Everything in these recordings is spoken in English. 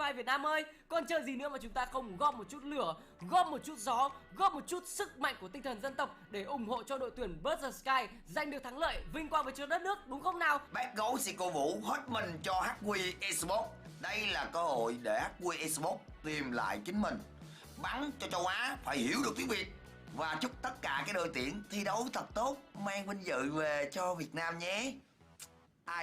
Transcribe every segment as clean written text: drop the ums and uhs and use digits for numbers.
Fire Việt Nam ơi. Còn chờ gì nữa mà chúng ta không góp một chút lửa, góp một chút gió, góp một chút sức mạnh của tinh thần dân tộc để ủng hộ cho đội tuyển Birds of Sky giành được thắng lợi, vinh quang với cho đất nước, đúng không nào? Bác gấu sẽ cổ vũ hết mình cho HQ Esports. Đây là cơ hội để HQ Esports tìm lại chính mình, bắn cho châu Á phải hiểu được tiếng Việt, và chúc tất cả các đội tuyển thi đấu thật tốt, mang vinh dự về cho Việt Nam nhé.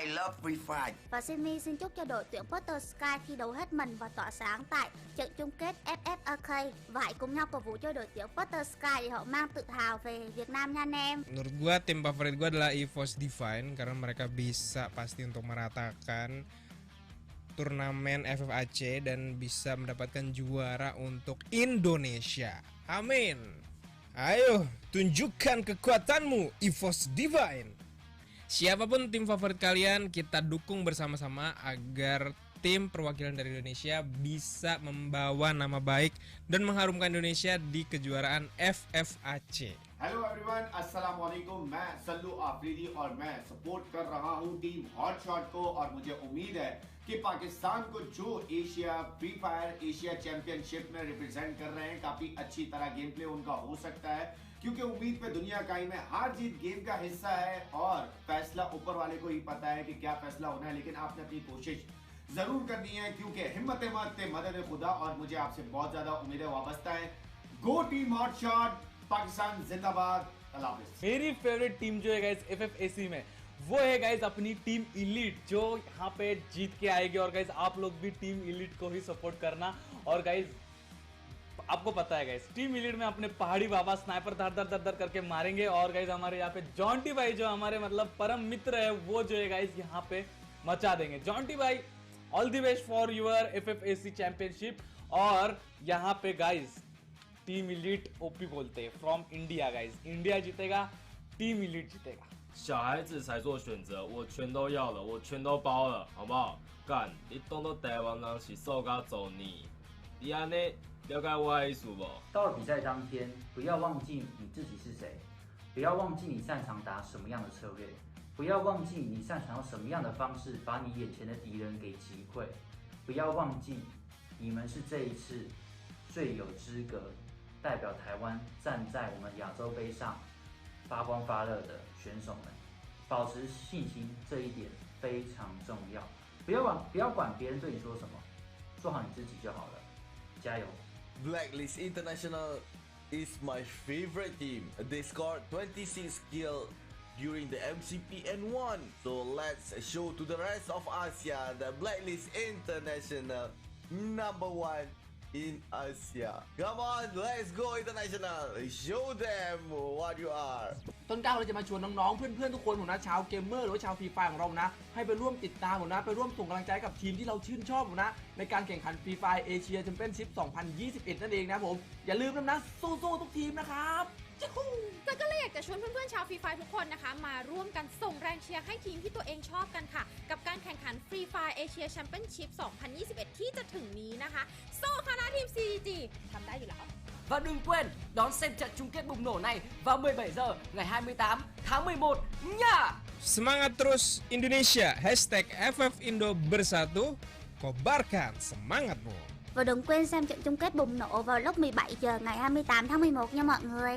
I love Free Fire. Và Simi xin chúc cho đội tuyển Birds Sky thi đấu hết mình và tỏa sáng tại trận chung kết FFesports. Và hãy cùng nhau cổ vũ cho đội tuyển Birds Sky để họ mang tự hào về Việt Nam nha anh em. Menurut gua tim favorit gua adalah EVOS Divine karena mereka bisa pasti untuk meratakan turnamen FFAC dan bisa mendapatkan juara untuk Indonesia. Amin. Ayo, tunjukkan kekuatanmu, EVOS Divine. Siapapun tim favorit kalian, kita dukung bersama-sama agar tim perwakilan dari Indonesia bisa membawa nama baik dan mengharumkan Indonesia di kejuaraan FFAC. Hello everyone, अस्सलाम वालेकुम। मैं सल्लू आफरीदी और मैं support कर रहा हूं team hotshot को, और मुझे उम्मीद है कि पाकिस्तान को जो Asia free fire Asia championship में रिप्रेजेंट कर रहे हैं, काफी अच्छी तरह गेम प्ले उनका हो सकता है, क्योंकि उम्मीद पे दुनिया कायम है। हार जीत गेम का हिस्सा है और फैसला ऊपर वाले को ही पता है कि क्या फैसला होना है, लेकिन आपने अपनी कोशिश जरूर करनी है, क्योंकि हिम्मत मदद खुदा, और मुझे आपसे बहुत ज्यादा उम्मीदें वाबस्ता है। गो टीम हॉटशॉट, पाकिस्तान जिंदाबाद, अल्लाह हाफिज़। मेरी फेवरेट टीम जो है गाइस FFAC में, वो है गाइस अपनी टीम इलीट, जो यहाँ पे जीत के आएगी। और गाइस आप लोग भी टीम इलीट को ही सपोर्ट करना। और गाइस आपको पता है गाइस, टीम इलीट में अपने पहाड़ी बाबा स्नाइपर धर धर धर धर करके मारेंगे। और गाइस हमारे यहाँ पे जॉन्टी भाई जो हमारे मतलब परम मित्र है, वो जो है गाइस यहाँ पे मचा देंगे। जॉन्टी भाई, all the best for your FFAC championship. और यहाँ पे गाइस टीम इलीट ओपी बोलते हैं, फ्रॉम इंडिया गाइस, इंडिया जीतेगा, टीम इलीट जीतेगा।小孩子才做选择，我全都要了，我全都包了，好不好？干，你当作台湾人是受甲走你，你安尼了解我的意思不？到了比赛当天，不要忘记你自己是谁，不要忘记你擅长打什么样的策略，不要忘记你擅长用什么样的方式把你眼前的敌人给击溃，不要忘记你们是这一次最有资格代表台湾站在我们亚洲杯上发光发热的选手们，保持信心，这一点非常重要。不要管别人对你说什么，做好你自己就好了，加油！ Blacklist International is my favorite team. They scored 26 kills during the MCP and won. So let's show to the rest of Asia that Blacklist International #1 in Asia. Come on, let's go international. Show them what you are. ต้นกล้าเราจะมาชวนน้องๆเพื่อนๆทุกคนผมนะชาวเกมเมอร์หรือว่าชาวฟรีไฟร์ของเรานะให้ไปร่วมติดตามผมนะไปร่วมส่งกำลังใจกับทีมที่เราชื่นชอบผมนะในการแข่งขันฟรีไฟร์เอเชียแชมเปี้ยนชิพ 2021 นั่นเองนะผมอย่าลืมนะสู้ๆทุกทีมนะครับก็เลยอยากจะชวนเพื่อนๆชาวฟรีไฟร์ทุกคนนะคะมาร่วมกันส่งแรงเชียร์ให้ทีมที่ตัวเองชอบกันค่ะกับการแข่งขันฟรีไฟร์เอเชียแชมเปี้ยนชิพ 2021 ที่จะถึงนี้นะคะสู้ค่ะนะทีม CG ทำได้อยู่แล้ว Và đừng quên đón xem trận chung kết bùng nổ này vào 17 giờ ngày 28 tháng 11 nha. Semangat terus Indonesia. #FFindo bersatu. Kobarkan semangatmu. Và đừng quên xem trận chung kết bùng nổ vào lúc 17 giờ ngày 28 tháng 11 nha mọi người.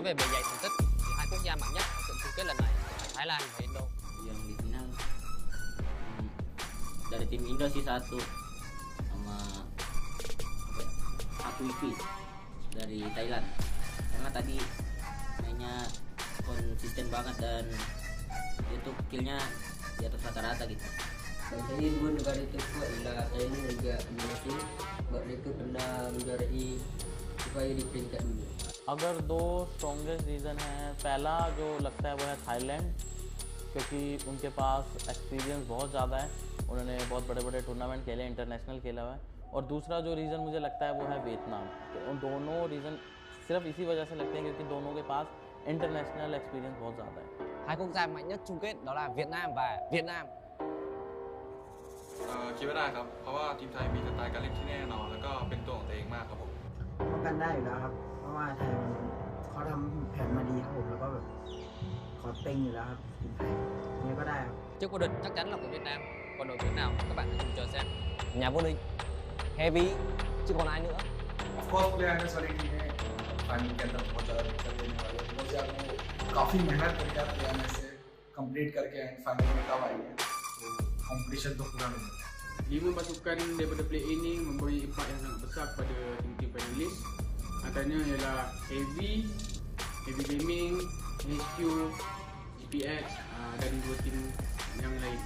Nói về bề dày thành tích thì hai quốc gia mạnh nhất ở trận chung kết lần này là Thái Lan và Indo. Yang di final dari tim Indo sih satu sama satu Ipis dari Thailand karena tadi mainnya konsisten banget dan dia tuh skillnya di atas rata-rata gitu. Jadi dua negara itu adalah Thailand dan juga Indonesia sebab mereka pernah menjuarai supaya di peringkat dunia. अगर दो strongest reason है, पहला जो लगता है वो है Thailand, क्योंकि उनके पास एक्सपीरियंस बहुत ज़्यादा है, उन्होंने बहुत बड़े बड़े टूर्नामेंट खेले, इंटरनेशनल खेला हुआ है। और दूसरा जो रीज़न मुझे लगता है वो है वियतनाम। तो उन दोनों रीज़न सिर्फ इसी वजह से लगते हैं क्योंकि दोनों के पास इंटरनेशनल एक्सपीरियंस बहुत ज़्यादा है। Hai quốc gia mạnh nhất chung kết đó là Việt Nam và Việt Nam. คิดว่าได้ครับเพราะว่าทีมไทยมีสไตล์การเล่นที่แน่นอนแล้วก็เป็นตัวของตัวเองมากครับผม ป้องกันได้อยู่แล้วครับเพราะว่าไทยเขาทำแผนมาดีครับผมแล้วก็แบบเขาเต็งอยู่แล้วครับทีมไทยยังไงก็ได้ครับ Chức vô địch chắc chắn là của Việt Nam. Còn đội tuyển nào các bạn hãy cùng chờ xem. Nhà vô địch Heavy chứ còn ai nữa. Of course player ने सारी टीमें final के अंदर पहुंचा करने वाले बहुत ज़्यादा काफ़ी मेहनत करके प्लेयर ने से कंप्लीट करके एंड फाइनल में कब आई है competition tu kurang. 5 pasukan daripada play ini memberi impak yang sangat besar kepada tim-tim finalis. Antaranya ialah Heavy Gaming, HQ, GPX dan dua tim yang lain.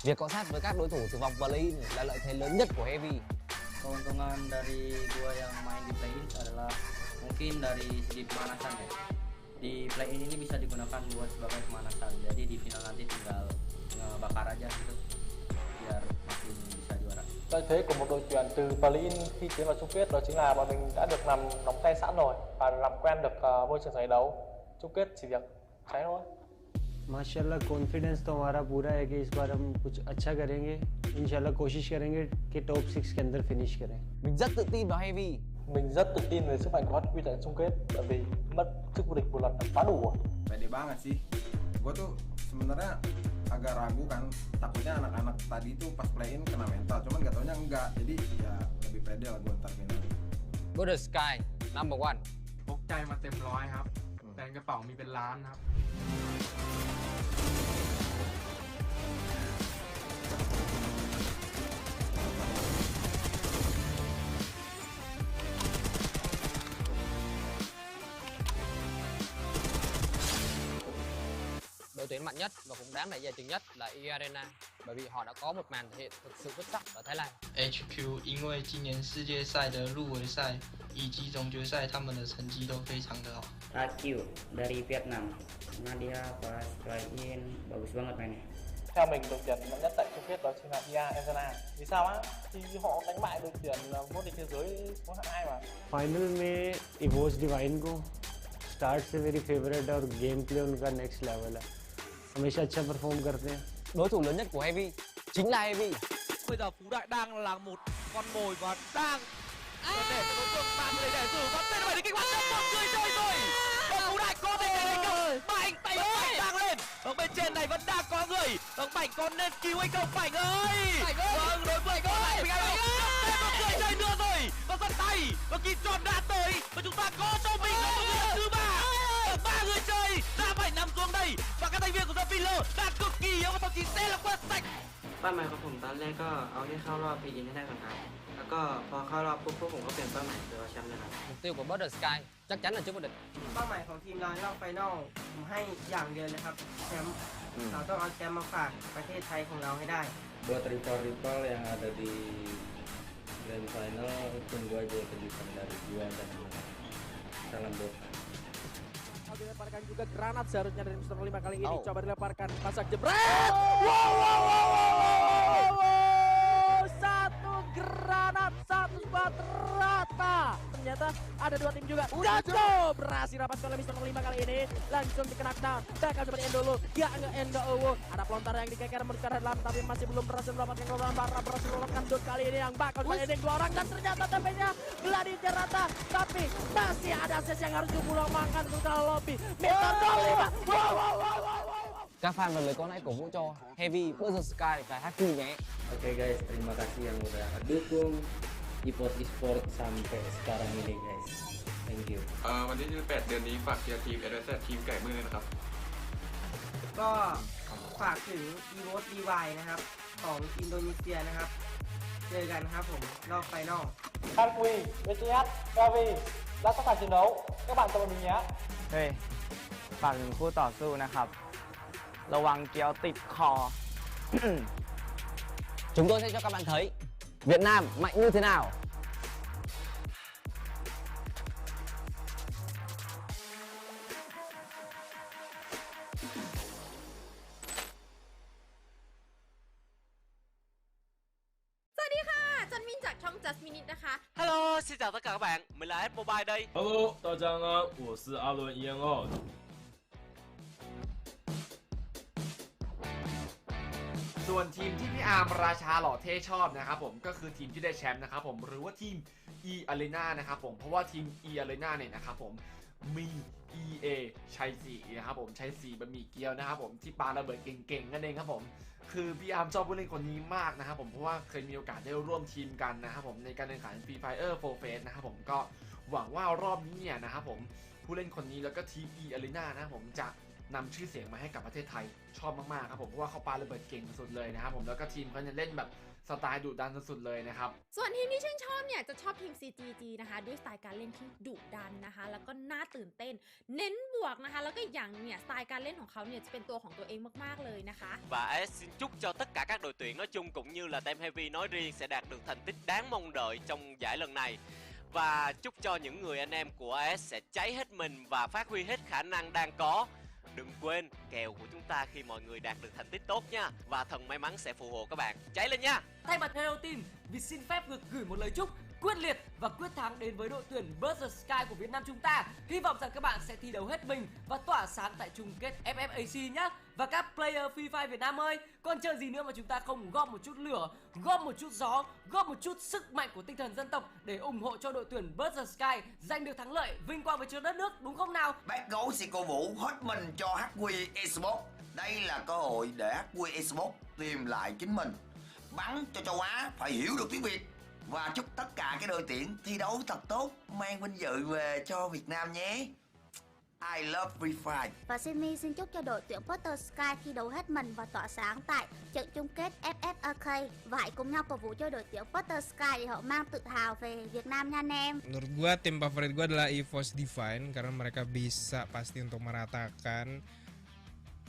Việc cọ sát với các đối thủ từ vòng play-in là lợi thế lớn nhất của Heavy. Keuntungan dari gua yang main di play-in adalah mungkin dari segi pemanasan ya. Di play-in ini bisa digunakan buat sebagai pemanasan. Jadi di final nanti tinggal ngebakar aja gitu biar makin bisa juara. Lợi thế của một đội tuyển từ play-in khi tiến vào chung kết đó chính là bọn mình đã được làm nóng tay sẵn rồi và làm quen được môi trường giải đấu. chung kết chỉ việc cháy thôi. माशाल्लाह confidence तो हमारा पूरा है कि इस बार हम कुछ अच्छा करेंगे। इंशाल्लाह कोशिश करेंगे कि टॉप 6 के अंदर फिनिश करें। Mình rất tự tin vào Heavy. Mình rất tự tin về sức mạnh của HQ tại chung kết bởi vì mất chức vô địch một lần quá đủ rồi. Pede banget sih. Gue tuh sebenarnya agak ragu kan, takutnya anak-anak tadi tuh pas play-in kena mental, cuman gak taunya enggak. Jadi ya lebih pede lah gue ntar final. Border Sky number 1 พกใจมาเต็มร้อยครับแต่กระเป๋ามีเป็นล้านครับ Đội tuyển mạnh nhất và cũng đáng để giải tiếng nhất là E Arena bởi vì họ đã có một màn thể hiện thực sự xuất sắc ở Thái Lan. HQ 因为今年世界赛的入围赛以及总决赛他们的成绩都非常的好。 HQ dari Vietnam, karena dia pas play-in bagus banget mainnya. Theo mình đội tuyển mạnh nhất tại chung kết đó chính là E Arena. Vì sao á? Thì họ đánh bại đội tuyển vô địch thế giới có hạng 2 mà. Final में इवोस divine को start से मेरी favourite और game play उनका next level है, हमेशा अच्छा perform करते हैं। Đối thủ lớn nhất của Heavy chính là Heavy. Bây giờ Phú Đại đang là một con mồi và đang để cho đối phương bạn để xử và tên phải đi kích hoạt một người chơi rồi. Và Phú Đại có thể đánh không? Mạnh tay Mạnh đang lên. Ở bên trên này vẫn đang có người. Mạnh có nên cứu hay không Mạnh ơi? Vâng, đối với Mạnh ơi. Một người chơi nữa rồi. Và giật tay. Và khi tròn đã tới. Và chúng ta có cho mình là một người thứ ba. Ba người chơi đã phải nằm xuống đây. Và các thành viên của The Filler đang cực kỳ yếu và thậm chí sẽ là quét sạch. เป้าหมายของผมตอนแรกก็เอาให้เข้ารอบไปยินให้ได้ก่อนครับแล้วก็พอเข้ารอบปุ๊บพวกผมก็เปลี่ยนเป้าหมายเป็นแชมป์เลยครับ Mục tiêu của Border Sky chắc chắn là chức vô địch. เป้าหมายของทีมเราในรอบไฟนอลผมให้อย่างเดียวเลยครับแชมป์เราต้องเอาแชมป์มาฝากประเทศไทยของเราให้ได้ buat rival-rival yang ada di grand final tunggu aja kejutan dari gua dan salam buat Dilemparkan juga granat seharusnya dari Mr. 5 kali ini. Coba dilemparkan, pasak jebret. Wow. Satu granat, satu spot rata. Ternyata ada dua tim juga. Jatuh. Berhasil rapat oleh Mr. 5 kali ini. Langsung dikenak down. Bakal coba di-end dulu. Gak nge-end ke Owo. Ada pelontar yang dikeker menuju ke dalam. Tapi masih belum berhasil mendapatkan keluaran. Barra berhasil mendapatkan dot kali ini. Yang bakal coba ending dua orang. Dan ternyata TP-nya geladi rata. Tapi masih ada ses yang harus dipulang makan untuk dalam lobby. Mr. 5. Wow. Các fan và lời có nãy cổ vũ cho Heavy, Border Sky và HQ nhé. Oke guys, terima kasih yang udah dukung Esports sampai sekarang ini guys. Thank you. skill วันที่28 เดือนนี้ฝากเชียร์ทีม FFesports ทีมไก่มือเลยนะครับ ก็ฝากถึง EVOS DY นะครับของอินโดนีเซียนะครับเจอกันครับผมรอบไฟนอล Phan Quy, VTS, Gavi đã sẵn sàng chiến đấu. Các bạn chào mừng mình nhé. เฮ้ยฝากถึงคู่ต่อสู้นะครับ ระวังเกียวติดคอ Chúng tôi sẽ cho các bạn thấy Việt Nam mạnh như thế nào. สวัสดีค่ะจันมินจากช่อง Just Minute นะคะ Hello, xin chào tất cả các bạn, mình là S Mobile đây. Hello， 大家好，我是阿伦 ENG。ส่วนทีมที่พี่อาร์มราชาหล่อเท่ชอบนะครับผมก็คือทีมที่ได้แชมป์นะครับผมหรือว่าทีม E Arena นะครับผมเพราะว่าทีม E Arena เนี่ยนะครับผมมี EA ชัยศรีนะครับผมชัยศรีบะหมี่เกี๊ยวนะครับผมที่ปาระเบิดเก่งๆนั่นเองครับผมคือพี่อาร์มชอบผู้เล่นคนนี้มากนะครับผมเพราะว่าเคยมีโอกาสได้ร่วมทีมกันนะครับผมในการแข่งขัน Free Fire 4 Phase นะครับผมก็หวังว่ารอบนี้เนี่ยนะครับผมผู้เล่นคนนี้แล้วก็ทีม E Arena นะครับผมจะนำชื่อเสียงมาให้กับประเทศไทยชอบมากๆครับผมเพราะว่าเขาปาระเบิดเก่งสุดเลยนะครับผมแล้วก็ทีมเขาจะเล่นแบบสไตล์ดุดันสุดๆเลยนะครับ ส่วนทีมที่ชื่นชอบเนี่ยจะชอบทีม CGG นะคะด้วยสไตล์การเล่นที่ดุดันนะคะแล้วก็น่าตื่นเต้นเน้นบวกนะคะแล้วก็อีกอย่างเนี่ยสไตล์การเล่นของเขาเนี่ยจะเป็นตัวของตัวเองมากๆเลยนะคะ Và S xin chúc cho tất cả các đội tuyển nói chung cũng như là Team Heavy nói riêng sẽ đạt được thành tích đáng mong đợi trong giải lần này. Và chúc cho những người anh em của AS sẽ cháy hết mình và phát huy hết khả năng đang có. Đừng quên kèo của chúng ta khi mọi người đạt được thành tích tốt nha. Và thần may mắn sẽ phù hộ các bạn. Cháy lên nha. Thay mặt Hero Team, vì xin phép được gửi một lời chúc quyết liệt và quyết thắng đến với đội tuyển Burst the Sky của Việt Nam chúng ta. Hy vọng rằng các bạn sẽ thi đấu hết mình và tỏa sáng tại chung kết FFAC nhé. Và các player Free Fire Việt Nam ơi, còn chờ gì nữa mà chúng ta không góp một chút lửa, góp một chút gió, góp một chút sức mạnh của tinh thần dân tộc để ủng hộ cho đội tuyển Burst the Sky giành được thắng lợi vinh quang về cho đất nước, đúng không nào? Bác gấu sẽ cổ vũ hết mình cho HQ Esports. Đây là cơ hội để HQ Esports tìm lại chính mình. Bắn cho châu Á phải hiểu được tiếng Việt. Và chúc tất cả các đội tuyển thi đấu thật tốt, mang vinh dự về cho Việt Nam nhé. I love Free Fire. Và Simi xin chúc cho đội tuyển Porter Sky thi đấu hết mình và tỏa sáng tại trận chung kết FFesports và hãy cùng nhau cổ vũ cho đội tuyển Porter Sky để họ mang tự hào về Việt Nam nha anh em. Menurut gua tim favorit gua adalah EVOS Divine karena mereka bisa pasti untuk meratakan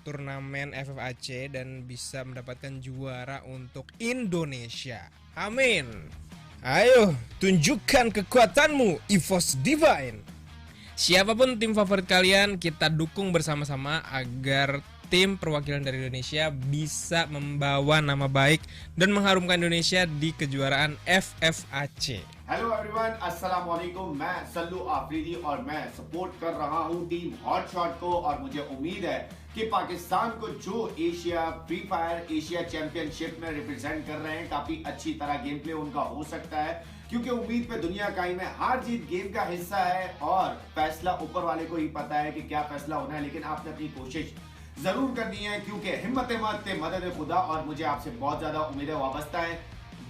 turnamen FFAC dan bisa mendapatkan juara untuk Indonesia. Amin. Ayo, tunjukkan kekuatanmu, EVOS Divine. Siapapun tim favorit kalian, kita dukung bersama-sama agar tim perwakilan dari Indonesia bisa membawa nama baik dan mengharumkan Indonesia di kejuaraan FFAC. Hello everyone अस्सलाम वालेकुम मैं सल्लू आफरीदी और मैं support कर रहा हूं team hotshot को और मुझे उम्मीद है कि पाकिस्तान को जो Asia free fire Asia championship में रिप्रेजेंट कर रहे हैं काफी अच्छी तरह गेम प्ले उनका हो सकता है क्योंकि उम्मीद पे दुनिया का ही में हार जीत गेम का हिस्सा है और फैसला ऊपर वाले को ही पता है कि क्या फैसला होना है लेकिन आपने अपनी कोशिश जरूर करनी है क्योंकि हिम्मत मदद खुदा और मुझे आपसे बहुत ज्यादा उम्मीदें वाबस्ता है।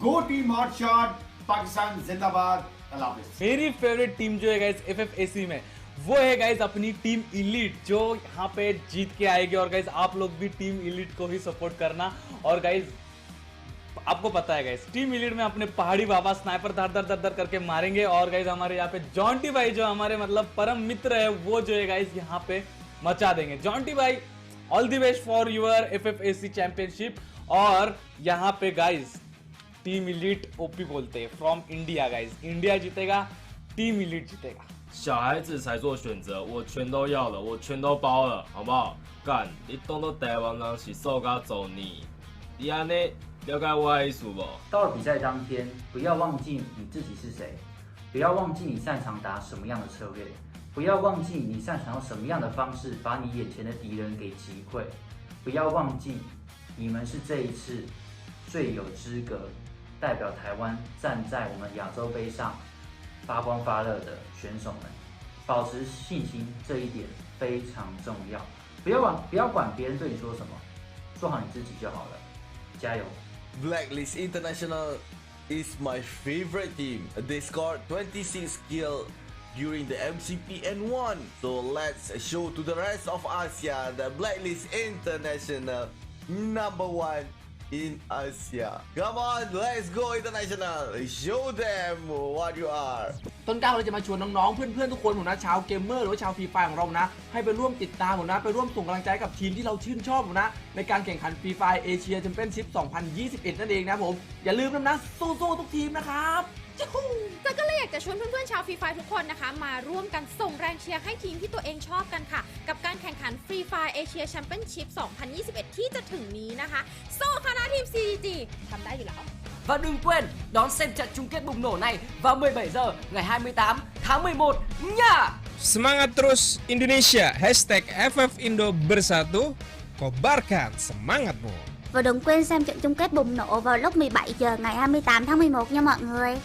गो टीम हॉटशॉट, पाकिस्तान जिंदाबाद, अल्लाह हाफिज़। मेरी फेवरेट टीम जो है गाइस FFAC में वो है गाइस अपनी टीम इलीट जो यहाँ पे जीत के आएगी और गाइस आप लोग भी टीम इलीट को ही सपोर्ट करना। और गाइस आपको पता है गाइस टीम इलीट में अपने पहाड़ी बाबा स्नाइपर धर धर धर धर करके मारेंगे और गाइस हमारे यहाँ पे जॉन्टी भाई जो हमारे मतलब परम मित्र है वो जो है गाइस यहाँ पे मचा देंगे। जॉन्टी भाई all the best for your FFAC championship. और यहाँ पे गाइस टीम इलीट ओपी बोलते हैं फ्रॉम इंडिया गाइस, इंडिया जीतेगा, टीम इलीट जीतेगा।小孩子才做选择，我全都要了，我全都包了，好不好？干，你当作台湾人是瘦甲做你，你安尼了解我的意思不？到了比赛当天，不要忘记你自己是谁，不要忘记你擅长打什么样的策略，不要忘记你擅长用什么样的方式把你眼前的敌人给击溃，不要忘记你们是这一次最有资格代表台湾站在我们亚洲杯上发光发热的选手们，保持信心，这一点非常重要。不要管别人对你说什么，做好你自己就好了，加油！ Blacklist International is my favorite team. They scored 26 kills during the MCP N1. So let's show to the rest of Asia the Blacklist International #1 in Asia. Come on, let's go international. Show them what you are. ต้นกล้าเราจะมาชวนน้องๆเพื่อนๆทุกคนผมนะชาวเกมเมอร์หรือว่าชาวฟรีไฟของเรานะให้ไปร่วมติดตามผมนะไปร่วมส่งกำลังใจกับทีมที่เราชื่นชอบผมนะในการแข่งขันฟรีไฟเอเชียแชมเปี้ยนชิพ 2021 นั่นเองนะผมอย่าลืมนะสู้ๆทุกทีมนะครับแต่ก็เลยอยากจะชวนเพื่อนๆชาวฟรีไฟทุกคนนะคะมาร่วมกันส่งแรงเชียร์ให้ทีมที่ตัวเองชอบกันค่ะกับการแข่งขันฟรีไฟเอเชียแชมเปี้ยนชิพ 2021 ที่จะถึงนี้นะคะสู้คณะทีม CG ทำได้อยู่แล้ว Và đừng quên đón xem trận chung kết bùng nổ này vào 17 giờ ngày 28 tháng 11 nha. Semangat terus Indonesia. #FFindo bersatu. Kobarkan semangatmu. Và đừng quên xem trận chung kết bùng nổ vào lúc 17 giờ ngày 28 tháng 11 nha mọi người.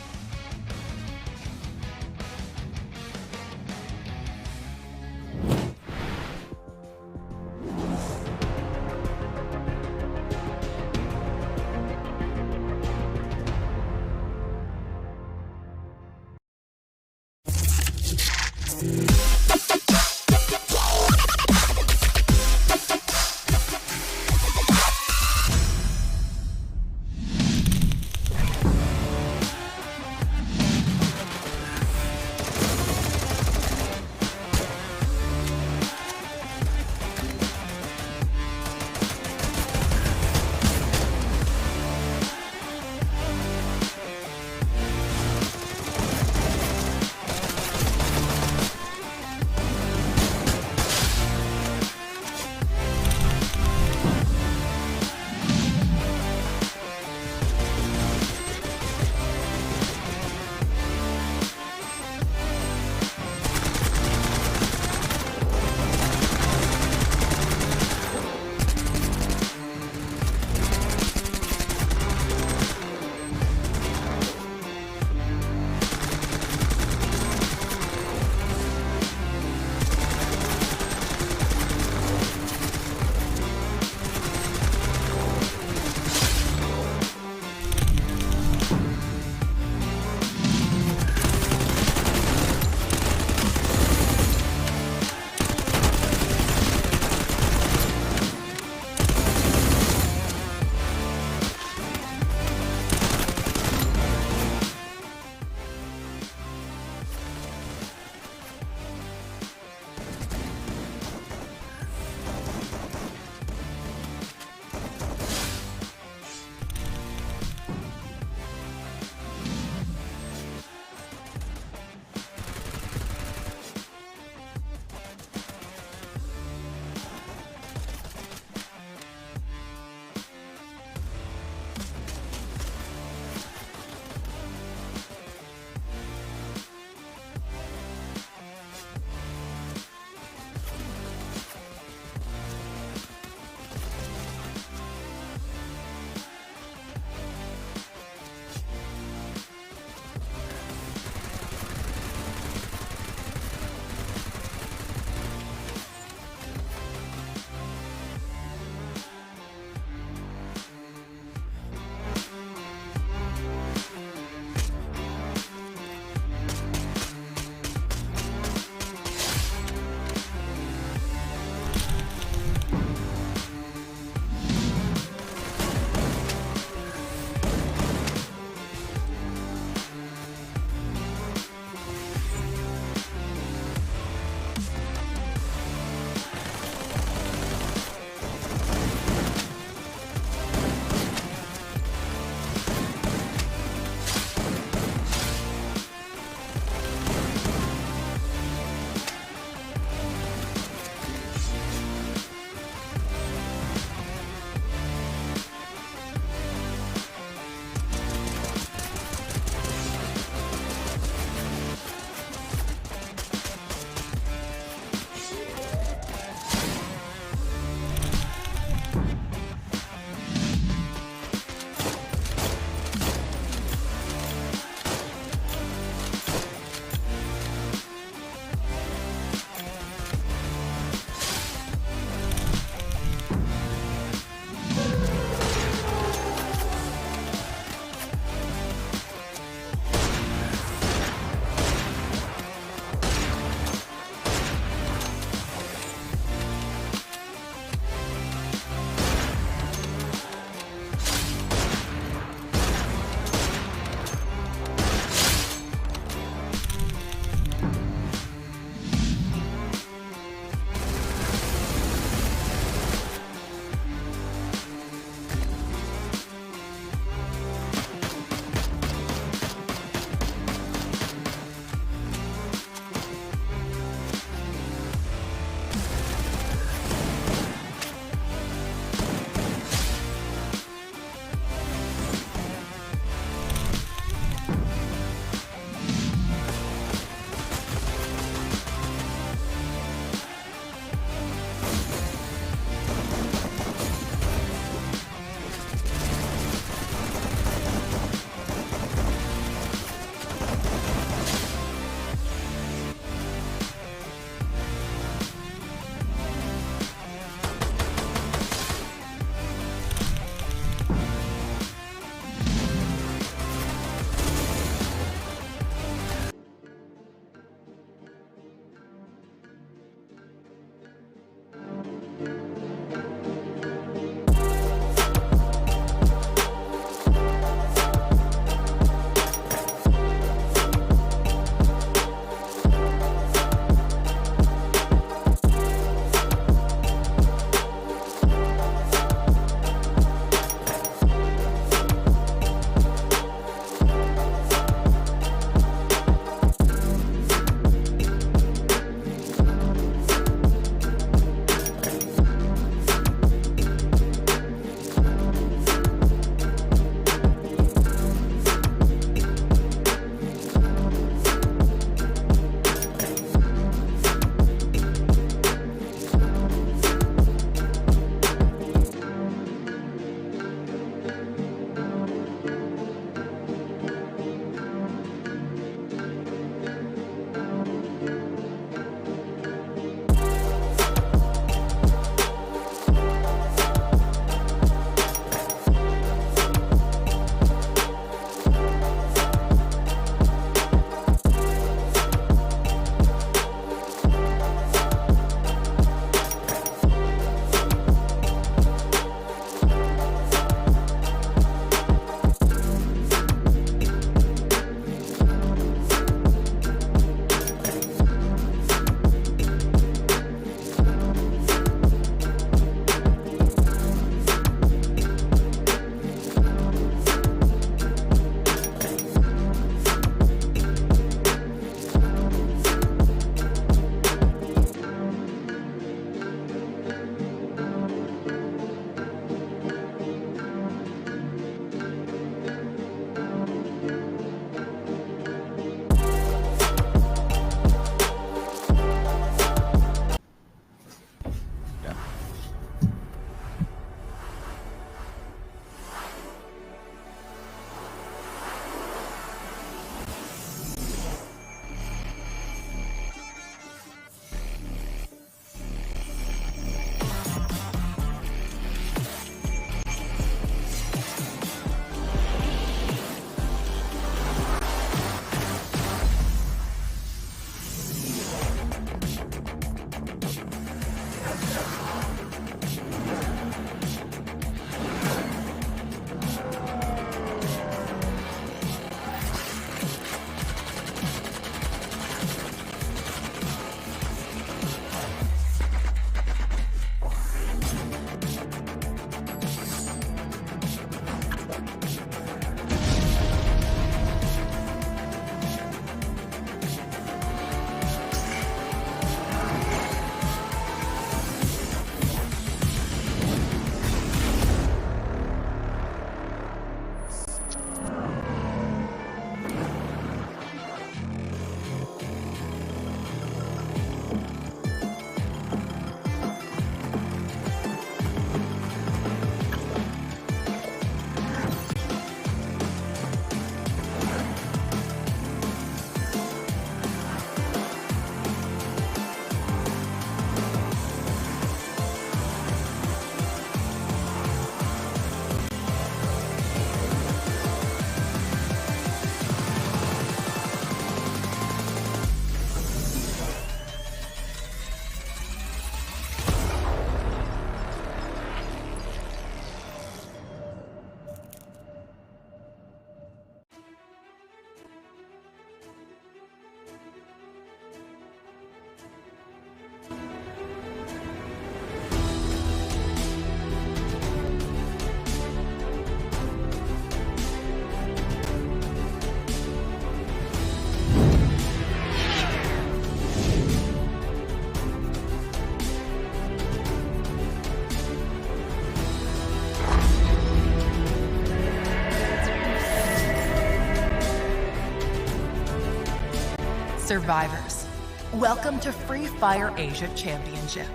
survivors. Welcome to Free Fire Asia Championship.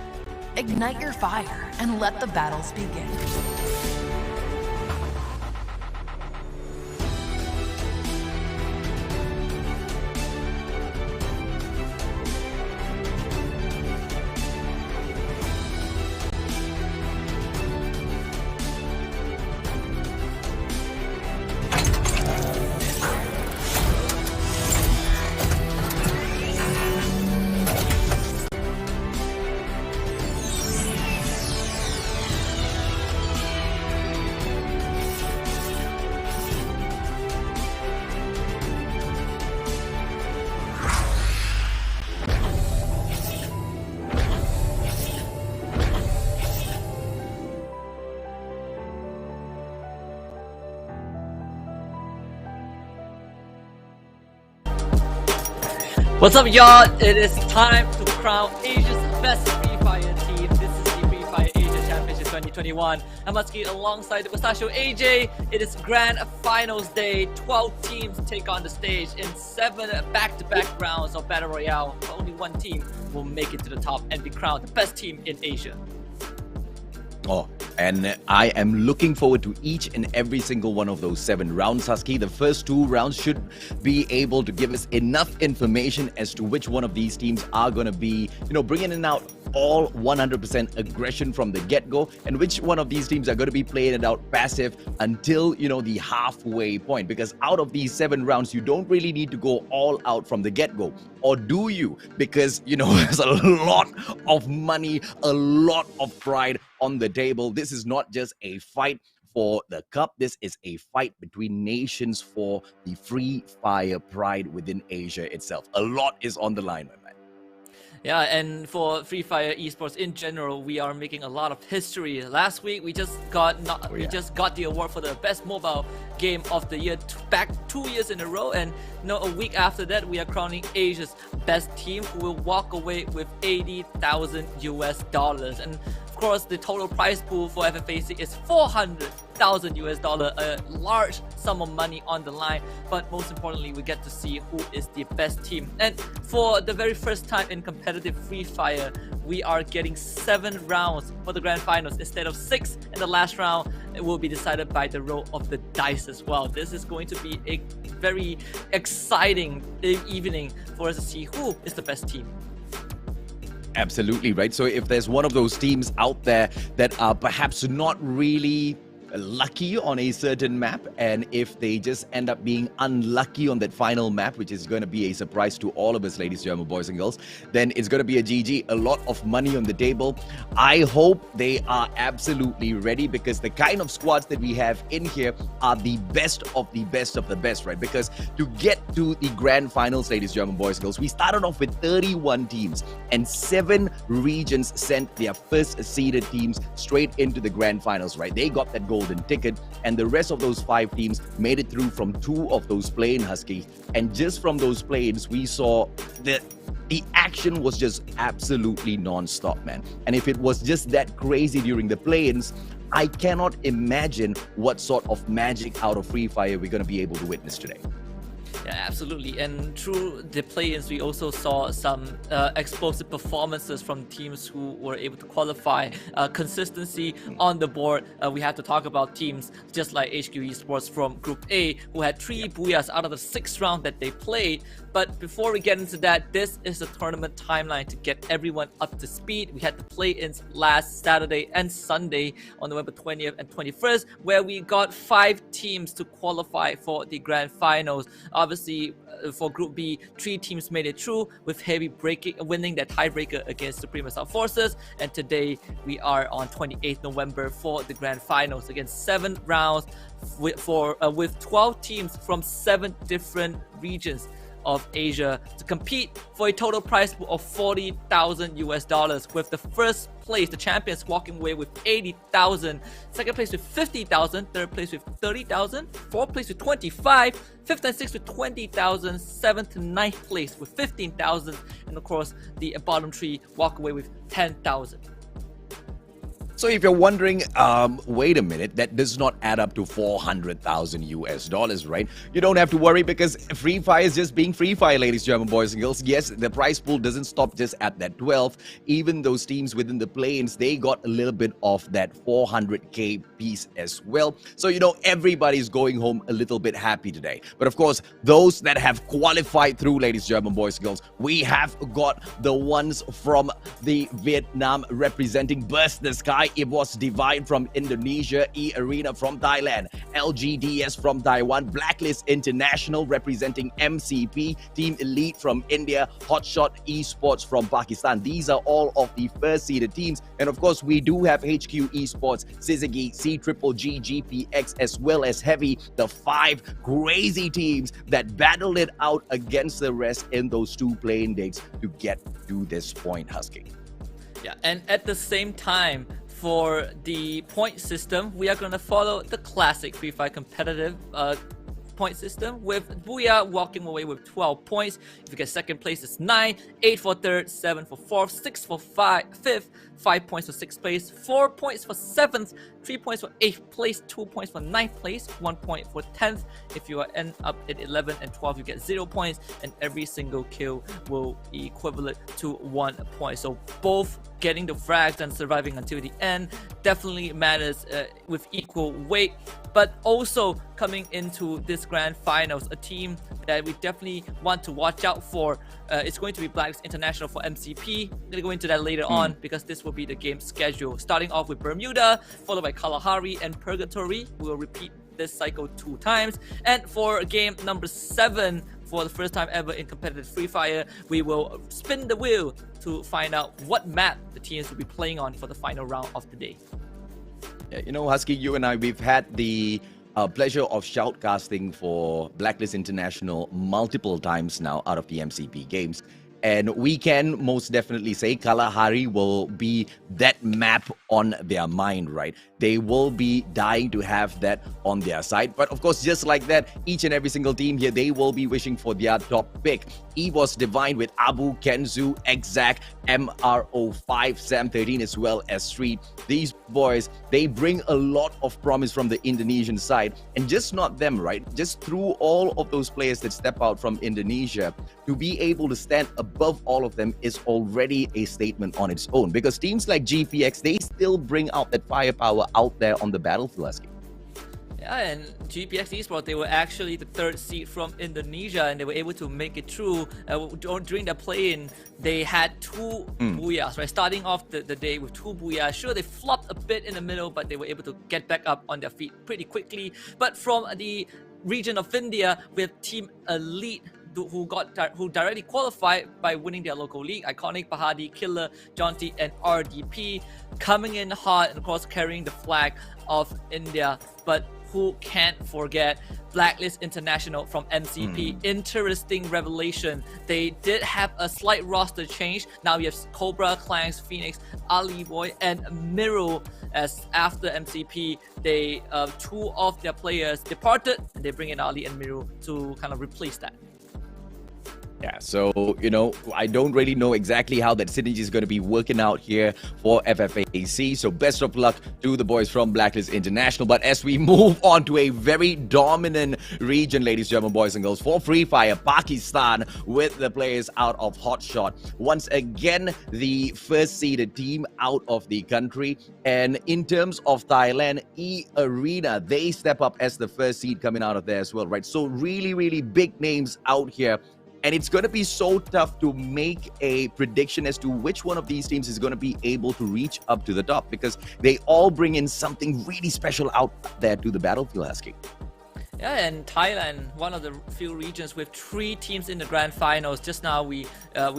Ignite your fire and let the battles begin. What's up, y'all? It is time to crown Asia's best Free Fire team. This is the Free Fire Asia Championship 2021. I'm Musky alongside the Pistachio AJ. It is Grand Finals Day. 12 teams take on the stage in 7 back-to-back rounds of Battle Royale. Only one team will make it to the top and be crowned the best team in Asia. Oh, and I am looking forward to each and every single one of those 7 rounds, Husky. The first 2 rounds should be able to give us enough information as to which one of these teams are going to be, bringing in out all 100% aggression from the get-go, and which one of these teams are going to be playing it out passive until, the halfway point. Because out of these 7 rounds, you don't really need to go all out from the get-go. Or do you? Because, there's a lot of money, a lot of pride on the table. This is not just a fight for the cup. This is a fight between nations for the Free Fire pride within Asia itself. A lot is on the line, my man. Yeah, and for Free Fire Esports in general, we are making a lot of history. Last week, we just got the award for the best mobile game of the year back 2 years in a row, and a week after that, we are crowning Asia's best team, who will walk away with $80,000 US. And of course, the total prize pool for FFAC is $400,000 US, a large sum of money on the line. But most importantly, we get to see who is the best team. And for the very first time in competitive Free Fire, we are getting 7 rounds for the grand finals instead of 6. And the last round, it will be decided by the roll of the dice as well. This is going to be a very exciting evening for us to see who is the best team. Absolutely, right? So if there's one of those teams out there that are perhaps not really lucky on a certain map, and if they just end up being unlucky on that final map, which is going to be a surprise to all of us, ladies and gentlemen, boys and girls, then it's going to be a GG. A lot of money on the table. I hope they are absolutely ready, because the kind of squads that we have in here are the best of the best of the best, right? Because to get to the grand finals, ladies and gentlemen, boys and girls, we started off with 31 teams, and 7 regions sent their first seeded teams straight into the grand finals, right? They got that golden ticket, and the rest of those 5 teams made it through from 2 of those play-in, Husky. And just from those play-ins, we saw that the action was just absolutely non-stop, man. And if it was just that crazy during the play-ins, I cannot imagine what sort of magic out of Free Fire we're going to be able to witness today. Yeah, absolutely. And through the play-ins, we also saw some explosive performances from teams who were able to qualify. Consistency on the board. We have to talk about teams just like HQ Esports from Group A, who had 3 booyahs out of the 6th round that they played. But before we get into that, this is the tournament timeline to get everyone up to speed. We had the play-ins last Saturday and Sunday on November 20th and 21st, where we got 5 teams to qualify for the grand finals. Obviously, for Group B, 3 teams made it through, with Heavy winning that tiebreaker against Supreme Assault Forces. And today, we are on 28th November for the grand finals. Again, 7 rounds with 12 teams from 7 different regions of Asia to compete for a total prize pool of $40,000 US, with the first place, the champions, walking away with $80,000, second place with $50,000, third place with $30,000, fourth place with $25,000, fifth and sixth with $20,000, seventh to ninth place with $15,000, and of course the bottom 3 walk away with $10,000. So if you're wondering, wait a minute, that does not add up to 400,000 US dollars, right? You don't have to worry because Free Fire is just being Free Fire, ladies and gentlemen, boys and girls. Yes, the prize pool doesn't stop just at that 12. Even those teams within the play-ins, they got a little bit of that 400k piece as well. So, you know, everybody's going home a little bit happy today. But of course, those that have qualified through, ladies and gentlemen, boys and girls, we have got the ones from the Vietnam representing Burst the Sky. It was Divine from Indonesia, E Arena from Thailand, LGDS from Taiwan, Blacklist International representing MCP, Team Elite from India, Hotshot Esports from Pakistan. These are all of the first seeded teams. And of course, we do have HQ Esports, Syzygy, C-Triple-G, GPX, as well as Heavy, the 5 crazy teams that battled it out against the rest in those 2 playing dates to get to this point, Husky. Yeah, and at the same time, for the point system, we are going to follow the classic Free Fire competitive point system, with Booyah walking away with 12 points. If you get second place, it's 9, 8 for third, 7 for fourth, 6 for fifth, 5 points for sixth place, 4 points for seventh, 3 points for 8th place, 2 points for 9th place, 1 point for 10th. If you end up at 11 and 12, you get 0 points, and every single kill will be equivalent to 1 point. So both getting the frags and surviving until the end definitely matters with equal weight. But also coming into this grand finals, a team that we definitely want to watch out for. It's going to be Blacklist International for MCP. I'm going to go into that later on because this will be the game schedule. Starting off with Bermuda, followed by Kalahari and Purgatory. We will repeat this cycle 2 times. And for game number 7, for the first time ever in competitive Free Fire, we will spin the wheel to find out what map the teams will be playing on for the final round of the day. Yeah, you know, Husky, you and I, we've had the pleasure of shoutcasting for Blacklist International multiple times now out of the MCP games. And we can most definitely say Kalahari will be that map on their mind, right? They will be dying to have that on their side. But of course, just like that, each and every single team here, they will be wishing for their top pick. E was Divine with Abu, Kenzu, Exact, MRO5, Sam 13, as well as Street. These boys, they bring a lot of promise from the Indonesian side. And just not them, right? Just through all of those players that step out from Indonesia, to be able to stand above all of them is already a statement on its own. Because teams like GPX, they still bring out that firepower out there on the battlefield, Husky. Yeah, and GPX Esports, they were actually the 3rd seed from Indonesia, and they were able to make it through. During the play-in, they had 2 Booyahs, right? Starting off the day with 2 Booyahs. Sure, they flopped a bit in the middle, but they were able to get back up on their feet pretty quickly. But from the region of India, we have Team Elite, who directly qualified by winning their local league. Iconic, Bahadi, Killer, Jonty, and RDP coming in hard and of course carrying the flag of India. But who can't forget Blacklist International from MCP? Interesting revelation. They did have a slight roster change. Now we have Cobra, Clangs, Phoenix, Ali Boy, and Miru. As after MCP, they 2 of their players departed, and they bring in Ali and Miru to kind of replace that. Yeah, so, you know, I don't really know exactly how that synergy is going to be working out here for FFAC. So best of luck to the boys from Blacklist International. But as we move on to a very dominant region, ladies and gentlemen, boys and girls, for Free Fire, Pakistan, with the players out of Hotshot. Once again, the first seeded team out of the country. And in terms of Thailand, E Arena, they step up as the first seed coming out of there as well, right? So really, really big names out here. And it's going to be so tough to make a prediction as to which one of these teams is going to be able to reach up to the top, because they all bring in something really special out there to the battlefield, Husky. Yeah, and Thailand, one of the few regions with 3 teams in the grand finals. Just now we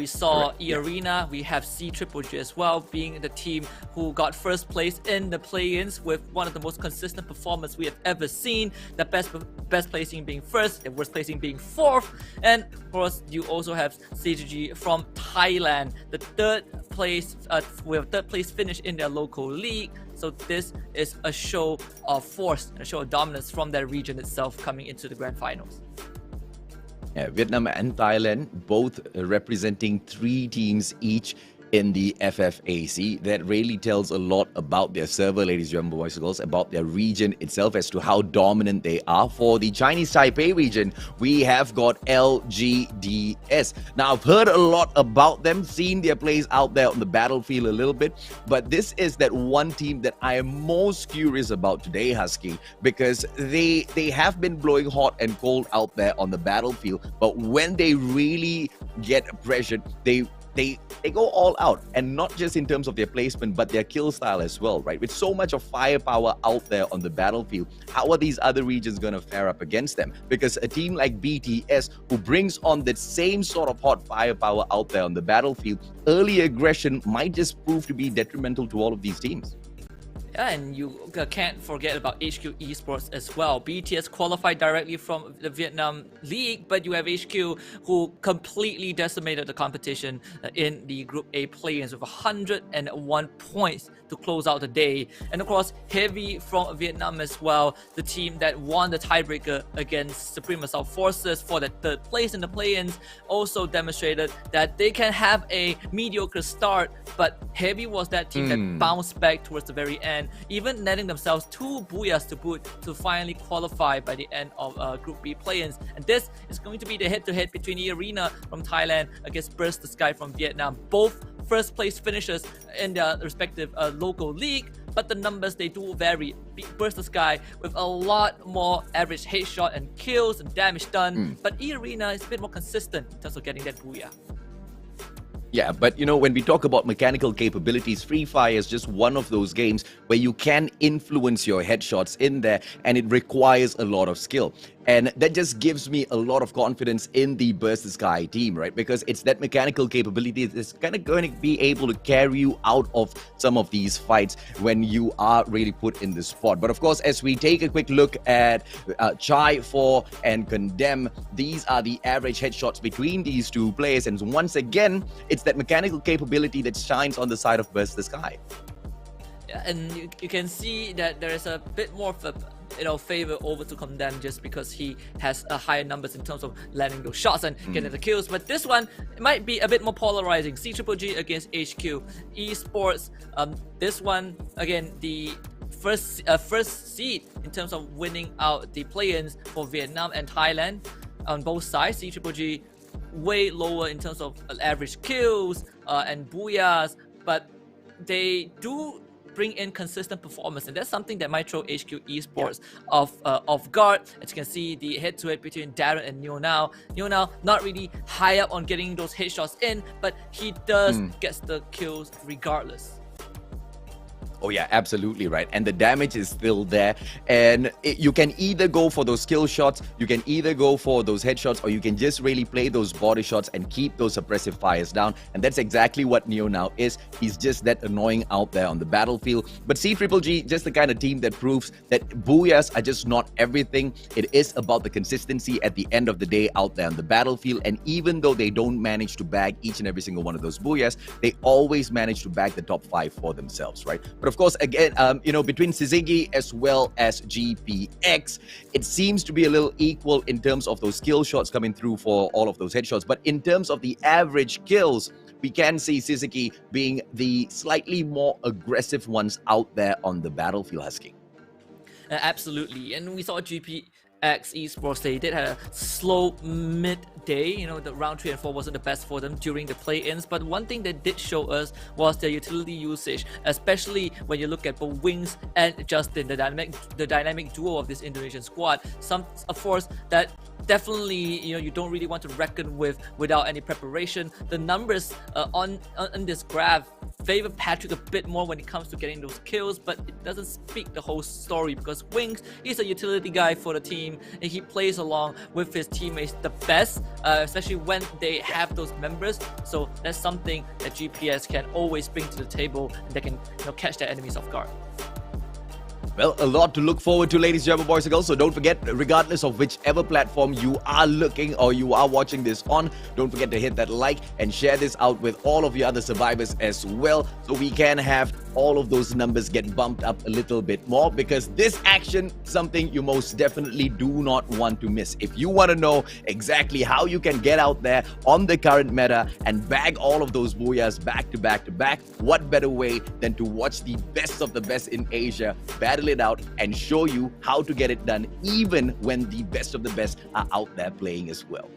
saw E Arena. We have C-Triple-G as well, being the team who got first place in the play-ins with one of the most consistent performances we have ever seen. The best placing being first, the worst placing being 4th. And of course, you also have Syzygy from Thailand, the 3rd place with 3rd place finish in their local league. So this is a show of force, a show of dominance from that region itself coming into the grand finals. Yeah, Vietnam and Thailand both representing 3 teams each in the FFAC. That really tells a lot about their server, ladies and gentlemen, boys and girls, about their region itself as to how dominant they are. For the Chinese Taipei region, we have got LGDS. Now, I've heard a lot about them, seen their plays out there on the battlefield a little bit, but this is that one team that I am most curious about today, Husky, because they have been blowing hot and cold out there on the battlefield, but when they really get pressured, they go all out, and not just in terms of their placement, but their kill style as well, right? With so much of firepower out there on the battlefield, how are these other regions going to fare up against them? Because a team like BTS, who brings on that same sort of hot firepower out there on the battlefield, early aggression might just prove to be detrimental to all of these teams. Yeah, and you can't forget about HQ Esports as well. BTS qualified directly from the Vietnam League, but you have HQ who completely decimated the competition in the Group A play-ins with 101 points to close out the day. And of course, Heavy from Vietnam as well, the team that won the tiebreaker against Supreme Assault Forces for the third place in the play-ins, also demonstrated that they can have a mediocre start, but Heavy was that team that bounced back towards the very end, even netting themselves 2 booyahs to boot to finally qualify by the end of Group B play-ins. And this is going to be the head-to-head between E-Arena from Thailand against Burst the Sky from Vietnam. Both first place finishers in their respective local league, but the numbers, they do vary. Burst the Sky with a lot more average headshot and kills and damage done, but E-Arena is a bit more consistent in terms of getting that booyah. Yeah, but you know, when we talk about mechanical capabilities, Free Fire is just one of those games where you can influence your headshots in there, and it requires a lot of skill. And that just gives me a lot of confidence in the Burst the Sky team, right? Because it's that mechanical capability that's kind of going to be able to carry you out of some of these fights when you are really put in the spot. But of course, as we take a quick look at Chai 4 and Condemn, these are the average headshots between these two players. And once again, it's that mechanical capability that shines on the side of Burst the Sky. Yeah, and you can see that there is a bit more of a favor over to Condemn just because he has higher numbers in terms of landing those shots and getting the kills. But this one, it might be a bit more polarizing. CGG against HQ Esports. This one, again, the first seed in terms of winning out the play-ins for Vietnam and Thailand on both sides. CGG way lower in terms of average kills and booyahs, but they do bring in consistent performance, and that's something that might throw HQ Esports off guard. As you can see, the head-to-head between Darren and Neo Now. Neo Now not really high up on getting those headshots in, but he does gets the kills regardless. Oh yeah, absolutely right. And the damage is still there. And you can either go for those kill shots, you can either go for those headshots, or you can just really play those body shots and keep those suppressive fires down. And that's exactly what Neo now is. He's just that annoying out there on the battlefield. But CGG, just the kind of team that proves that booyahs are just not everything. It is about the consistency at the end of the day out there on the battlefield. And even though they don't manage to bag each and every single one of those booyahs, they always manage to bag the top 5 for themselves, right? But of course, again, between Syzygy as well as GPX, it seems to be a little equal in terms of those skill shots coming through for all of those headshots. But in terms of the average kills, we can see Syzygy being the slightly more aggressive ones out there on the battlefield, Husky. Absolutely, and we saw GPX Esports, they did have a slow mid-day. The round 3 and 4 wasn't the best for them during the play-ins, but one thing that did show us was their utility usage, especially when you look at both Wings and Justin, the dynamic duo of this Indonesian squad. Some a force that definitely you don't really want to reckon with without any preparation. The numbers on this graph favor Patrick a bit more when it comes to getting those kills, but it doesn't speak the whole story because Wings, he's a utility guy for the team and he plays along with his teammates the best, especially when they have those members. So that's something that GPS can always bring to the table, and they can catch their enemies off guard. Well, a lot to look forward to, ladies and gentlemen, boys and girls. So don't forget, regardless of whichever platform you are looking or you are watching this on, don't forget to hit that like and share this out with all of your other survivors as well, so we can have all of those numbers get bumped up a little bit more, because this action, something you most definitely do not want to miss. If you want to know exactly how you can get out there on the current meta and bag all of those booyahs back to back to back, what better way than to watch the best of the best in Asia battle it out and show you how to get it done, even when the best of the best are out there playing as well.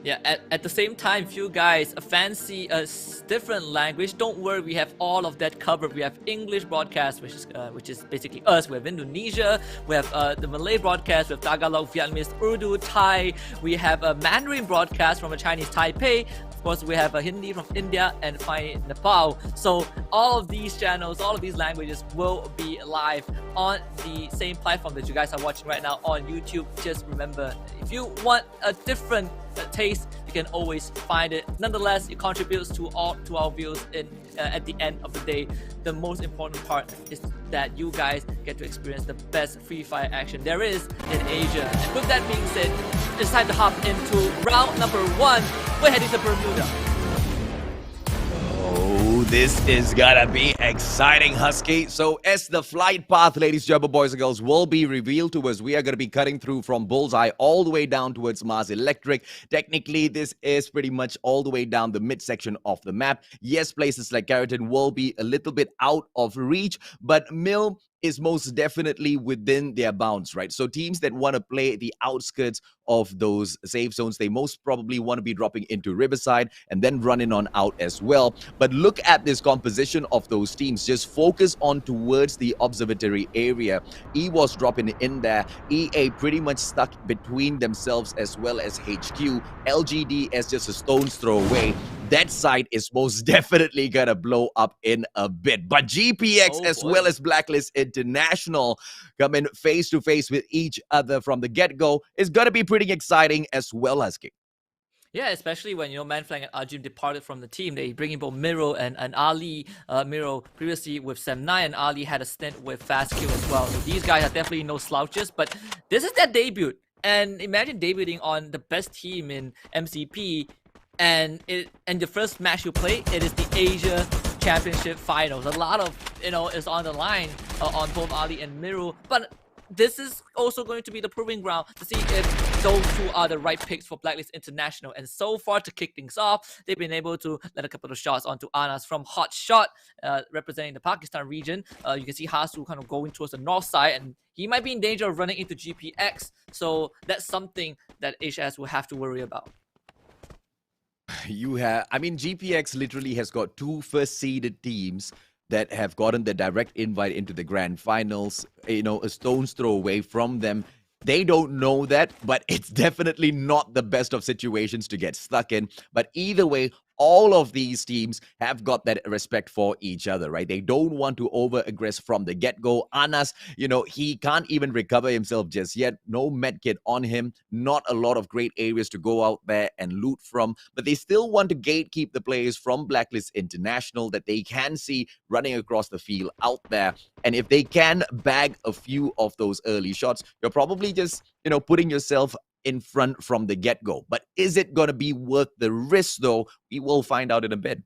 Yeah, at the same time, if you guys fancy a different language, don't worry, we have all of that covered. We have English broadcast, which is basically us. We have Indonesia, we have the Malay broadcast, we have Tagalog, Vietnamese, Urdu, Thai. We have a Mandarin broadcast from a Chinese Taipei. Of course, we have a Hindi from India and finally Nepal. So all of these channels, all of these languages will be live on the same platform that you guys are watching right now on YouTube. Just remember, if you want a different taste, you can always find it. Nonetheless, it contributes to our views at the end of the day. The most important part is that you guys get to experience the best Free Fire action there is in Asia. And with that being said, it's time to hop into round number 1. We're heading to Bermuda. Oh, this is gonna be exciting, Husky. So as the flight path, ladies, gentlemen, boys and girls, will be revealed to us, we are gonna be cutting through from Bullseye all the way down towards Mars Electric. Technically, this is pretty much all the way down the midsection of the map. Yes, places like Keratin will be a little bit out of reach, but Mill is most definitely within their bounds, right? So teams that want to play the outskirts of those safe zones, they most probably want to be dropping into Riverside and then running on out as well. But look at this composition of those teams. Just focus on towards the observatory area. E was dropping in there. EA pretty much stuck between themselves as well as HQ. LGD as just a stone's throw away. That side is most definitely gonna blow up in a bit. But GPX as well as Blacklist International coming face to face with each other from the get-go is gonna be pretty exciting as well, Husky. Yeah, especially when, Manflang and Arjun departed from the team. They bring in both Miro and Ali. Miro previously with Sem9, and Ali had a stint with Fast Kill as well. So these guys are definitely no slouches, but this is their debut. And imagine debuting on the best team in MCP, and the first match you play, it is the Asia Championship Finals. A lot of, is on the line on both Ali and Miro, but this is also going to be the proving ground to see if those two are the right picks for Blacklist International. And so far, to kick things off, they've been able to let a couple of shots onto Anas from Hot Shot, representing the Pakistan region. You can see Hasu kind of going towards the north side, and he might be in danger of running into GPX. So that's something that HS will have to worry about. GPX literally has got 2 first-seeded teams that have gotten the direct invite into the grand finals, a stone's throw away from them. They don't know that, but it's definitely not the best of situations to get stuck in. But either way, all of these teams have got that respect for each other, right? They don't want to over-aggress from the get-go. Anas, he can't even recover himself just yet. No medkit on him. Not a lot of great areas to go out there and loot from. But they still want to gatekeep the players from Blacklist International that they can see running across the field out there. And if they can bag a few of those early shots, you're probably just, putting yourself in front from the get-go. But is it going to be worth the risk, though? We will find out in a bit.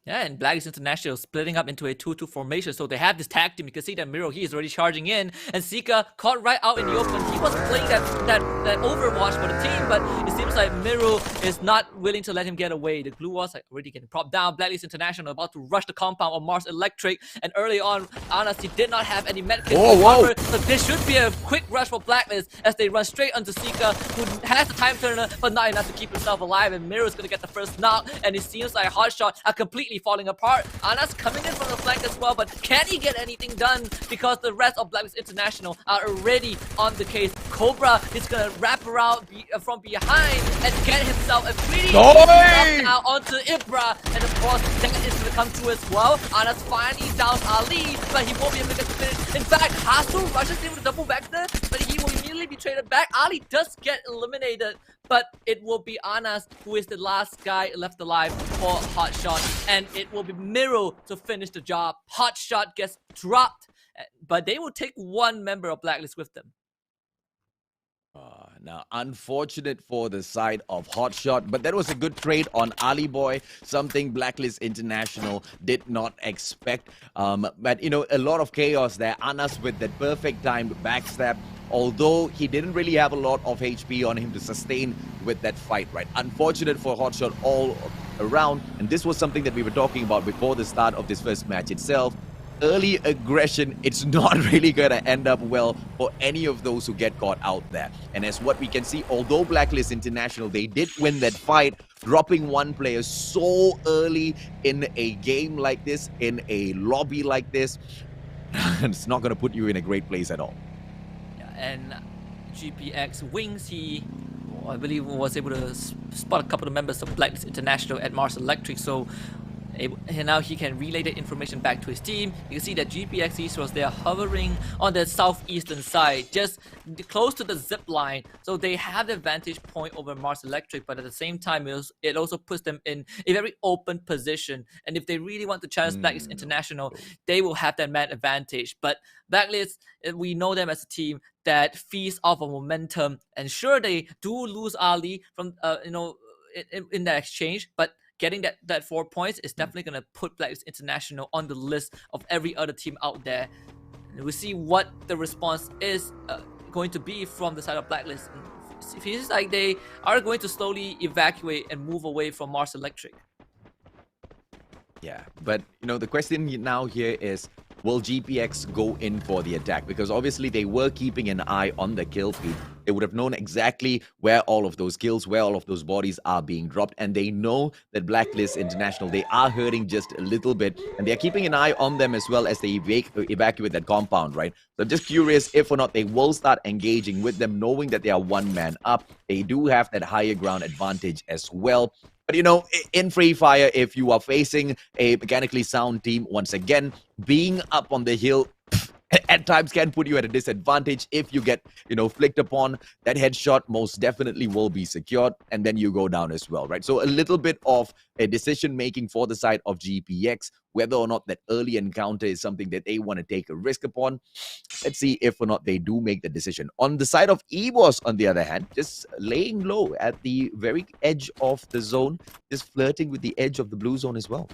Yeah, and Blacklist International splitting up into a 2-2 formation. So they have this tag team. You can see that Miro, he is already charging in. And Sika caught right out in the open. He was playing that Overwatch for the team, but it seems like Miro is not willing to let him get away. The glue was already getting propped down. Blacklist International about to rush the compound of Mars Electric. And early on, Anas, he did not have any medkits to cover. So this should be a quick rush for Blacklist as they run straight onto Sika, who has the time turner, but not enough to keep himself alive. And Miro is going to get the first knock. And it seems like Hotshot are completely falling apart. Anas coming in from the flank as well, but can he get anything done? Because the rest of Blacklist International are already on the case. Cobra is gonna wrap around from behind and get himself a pretty easy knock now onto Ibra, and of course that is gonna come through as well. Anas finally downs Ali, but he won't be able to get the finish. In fact, Hasu rushes in with a double vector, but he will immediately be traded back. Ali does get eliminated, but it will be Anas who is the last guy left alive for Hotshot, and it will be Miro to finish the job. Hotshot gets dropped, but they will take one member of Blacklist with them. Now, unfortunate for the side of Hotshot, but that was a good trade on Ali Boy, something Blacklist International did not expect. But, you know, a lot of chaos there. Anas with that perfect timed backstab, although he didn't really have a lot of HP on him to sustain with that fight, right? Unfortunate for Hotshot all around, and this was something that we were talking about before the start of this first match itself. Early aggression, it's not really going to end up well for any of those who get caught out there. And as what we can see, although Blacklist International, they did win that fight, dropping one player so early in a game like this, in a lobby like this, it's not going to put you in a great place at all. Yeah, and GPX Wings, he, I believe, was able to spot a couple of members of Blacklist International at Mars Electric, so and now he can relay the information back to his team. You can see that GPX Esports, they are hovering on the southeastern side, just close to the zip line. So they have the vantage point over Mars Electric, but at the same time, it also puts them in a very open position. And if they really want to challenge Blacklist International, they will have that man advantage. But Blacklist, we know them as a team that feeds off of momentum. And sure, they do lose Ali from, in that exchange, but getting that 4 points is definitely going to put Blacklist International on the list of every other team out there. And we'll see what the response is going to be from the side of Blacklist. It feels like they are going to slowly evacuate and move away from Mars Electric. Yeah, but, you know, the question now here is, will GPX go in for the attack? Because obviously they were keeping an eye on the kill feed. They would have known exactly where all of those kills, where all of those bodies are being dropped. And they know that Blacklist International, they are hurting just a little bit. And they're keeping an eye on them as well as they evacuate that compound, right? So I'm just curious if or not they will start engaging with them, knowing that they are one man up. They do have that higher ground advantage as well. But, you know, in Free Fire, if you are facing a mechanically sound team, once again, being up on the hill at times can put you at a disadvantage. If you get, you know, flicked upon, that headshot most definitely will be secured, and then you go down as well, right? So a little bit of a decision making for the side of GPX, whether or not that early encounter is something that they want to take a risk upon. Let's see if or not they do make the decision. On the side of EBOS, on the other hand, just laying low at the very edge of the zone, just flirting with the edge of the blue zone as well.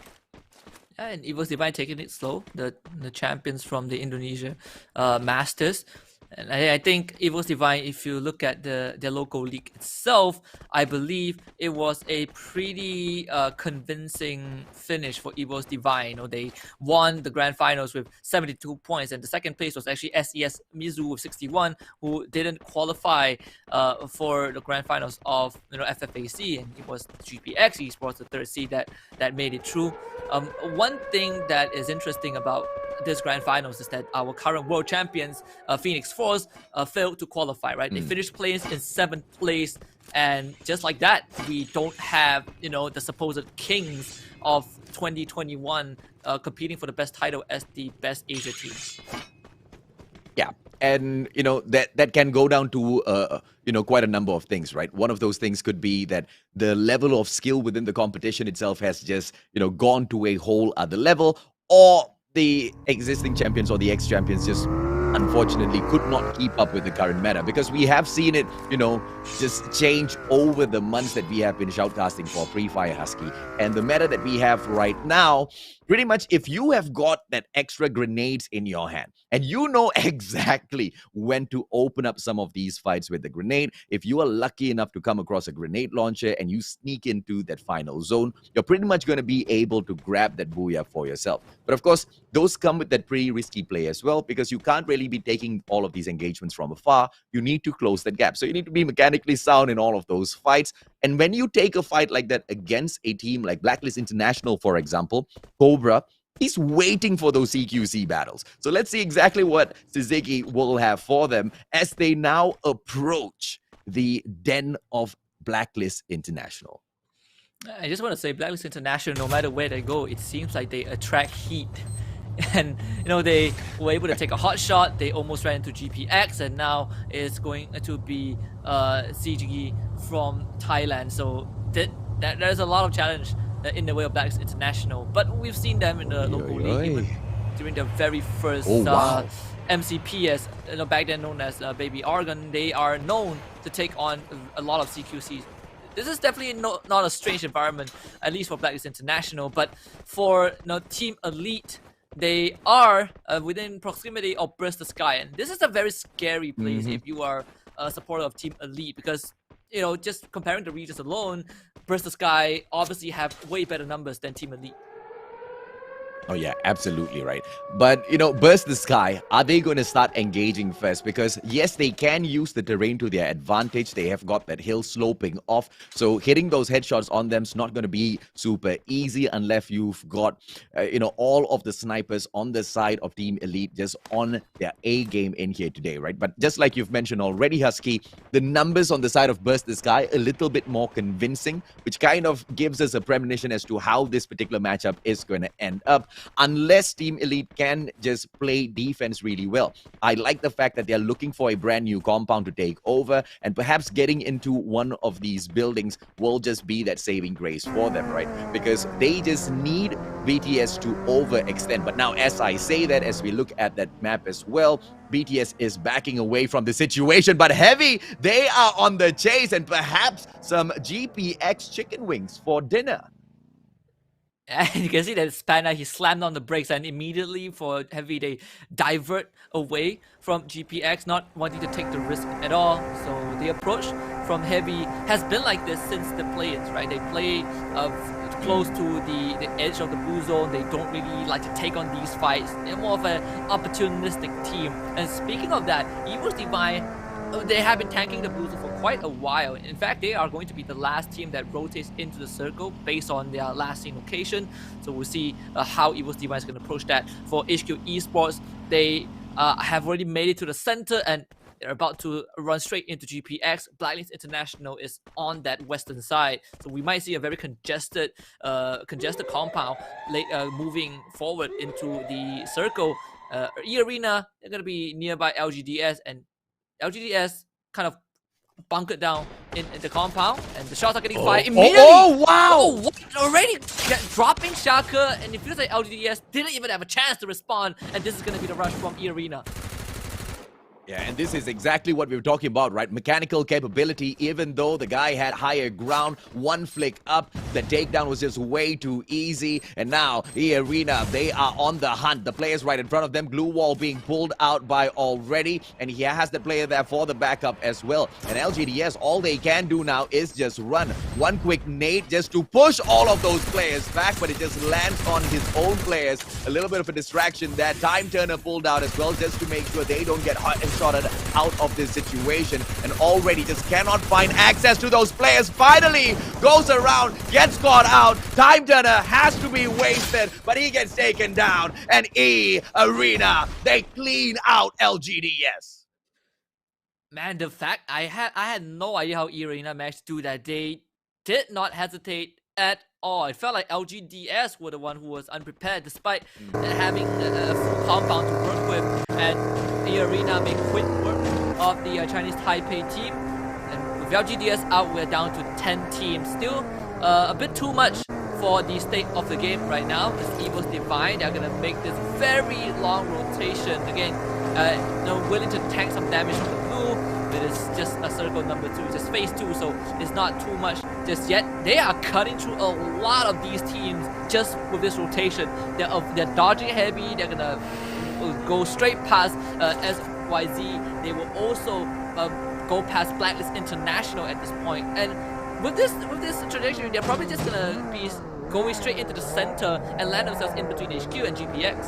And Evil's Divine taking it slow, the champions from the Indonesia Masters. And I think Evil's Divine, if you look at their local league itself, I believe it was a pretty convincing finish for Evil's Divine. You know, they won the grand finals with 72 points, and the second place was actually SES Mizu with 61, who didn't qualify for the grand finals of FFAC, and it was GPX Esports, the third seed, that made it through. One thing that is interesting about this grand finals is that our current world champions, Phoenix Force, failed to qualify, right? They finished playing in 7th place, and just like that, we don't have, the supposed kings of 2021 competing for the best title as the best Asia team. Yeah, and that can go down to quite a number of things, right? One of those things could be that the level of skill within the competition itself has just gone to a whole other level, or the existing champions or the ex-champions just unfortunately could not keep up with the current meta, because we have seen it, just change over the months that we have been shoutcasting for Free Fire Husky. And the meta that we have right now, pretty much if you have got that extra grenades in your hand and you know exactly when to open up some of these fights with the grenade, if you are lucky enough to come across a grenade launcher and you sneak into that final zone, you're pretty much going to be able to grab that booyah for yourself. But of course, those come with that pretty risky play as well, because you can't really be taking all of these engagements from afar. You need to close that gap. So you need to be mechanically sound in all of those fights. And when you take a fight like that against a team like Blacklist International, for example, Cobra, he's waiting for those CQC battles. So let's see exactly what Suzuki will have for them as they now approach the den of Blacklist International. I just want to say, Blacklist International, no matter where they go, it seems like they attract heat. And, they were able to take a hot shot. They almost ran into GPX, and now it's going to be CG from Thailand. So there's a lot of challenge in the way of Blacklist International. But we've seen them in the local league even during their very first MCP, as you know, back then known as Baby Argon, they are known to take on a lot of CQCs. This is definitely not a strange environment, at least for Blacklist International. But for Team Elite, they are within proximity of Burst the Sky, and this is a very scary place if you are a supporter of Team Elite, because just comparing the regions alone, Burst the Sky obviously have way better numbers than Team Elite. Oh yeah, absolutely right. But Burst the Sky, are they going to start engaging first? Because yes, they can use the terrain to their advantage. They have got that hill sloping off. So hitting those headshots on them is not going to be super easy unless you've got, all of the snipers on the side of Team Elite just on their A game in here today, right? But just like you've mentioned already, Husky, the numbers on the side of Burst the Sky a little bit more convincing, which kind of gives us a premonition as to how this particular matchup is going to end up. Unless Team Elite can just play defense really well. I like the fact that they're looking for a brand new compound to take over, and perhaps getting into one of these buildings will just be that saving grace for them, right? Because they just need BTS to overextend. But now, as I say that, as we look at that map as well, BTS is backing away from the situation, but Heavy, they are on the chase, and perhaps some GPX chicken wings for dinner. And you can see that Spanner, he slammed on the brakes, and immediately for Heavy, they divert away from GPX, not wanting to take the risk at all. So the approach from Heavy has been like this since the play-ins, right? They play close to the edge of the blue zone. They don't really like to take on these fights. They're more of an opportunistic team. And speaking of that, Evil's Divine, they have been tanking the blue zone for quite a while. In fact, they are going to be the last team that rotates into the circle based on their last seen location. So we'll see how Evil's Divine is going to approach that. For HQ Esports, they have already made it to the center, and they're about to run straight into GPX. Blacklist International is on that western side, so we might see a very congested compound moving forward into the circle. E-Arena, they're going to be nearby LGDS, and LGDS kind of bunkered down in the compound, and the shots are getting fired immediately. Oh, wow! Oh, what? Already dropping Shaka, and it feels like LGDS didn't even have a chance to respond, and this is going to be the rush from E-Arena. Yeah, and this is exactly what we were talking about, right? Mechanical capability, even though the guy had higher ground, one flick up, the takedown was just way too easy. And now, E-Arena, they are on the hunt. The players right in front of them, glue wall being pulled out by already, and he has the player there for the backup as well. And LGDS, all they can do now is just run. One quick nade just to push all of those players back, but it just lands on his own players. A little bit of a distraction there. Time Turner pulled out as well, just to make sure they don't get hot and shotted out of this situation, and already just cannot find access to those players. Finally goes around, gets caught out. Time Turner has to be wasted, but he gets taken down, and E-Arena, they clean out LGDS. Man, the fact I had no idea how E-Arena managed to do that. They did not hesitate at all. It felt like LGDS were the one who was unprepared, despite having a full compound to work with, and E-Arena made quick work of the Chinese Taipei team. And with LGDS out, we're down to 10 teams. Still a bit too much for the state of the game right now. It's Evil's Divine. They're gonna make this very long rotation again. Willing to tank some damage from the blue. It is just a circle number 2, just phase 2, so it's not too much just yet. They are cutting through a lot of these teams just with this rotation. They're dodging Heavy. They're gonna go straight past SYZ. They will also go past Blacklist International at this point. And with this trajectory, they're probably just gonna be going straight into the center and land themselves in between HQ and GPX.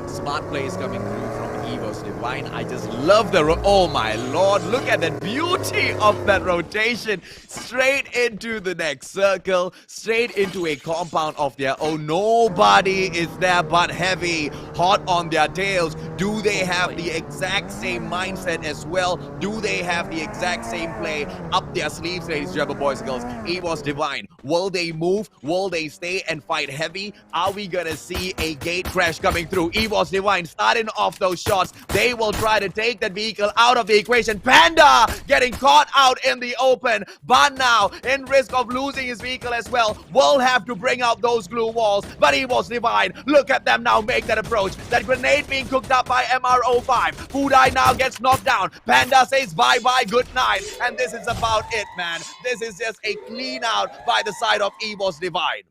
Smart plays coming through from Evil's Divine. I just love the oh my lord, look at the beauty of that rotation. Straight into the next circle, straight into a compound of their own. Nobody is there but Heavy, hot on their tails. Do they have the exact same mindset as well? Do they have the exact same play up their sleeves, ladies and gentlemen, boys and girls? EVOS Divine, will they move? Will they stay and fight heavy? Are we gonna see a gate crash coming through? EVOS Divine starting off those shots. They will try to take that vehicle out of the equation. Panda getting caught out in the open. Ban now in risk of losing his vehicle as well. Will have to bring out those glue walls. But EVOS Divine, look at them now make that approach. That grenade being cooked up by MRO5. Fudai now gets knocked down. Panda says bye-bye, good night. And this is about it, man. This is just a clean out by the side of EVOS Divine.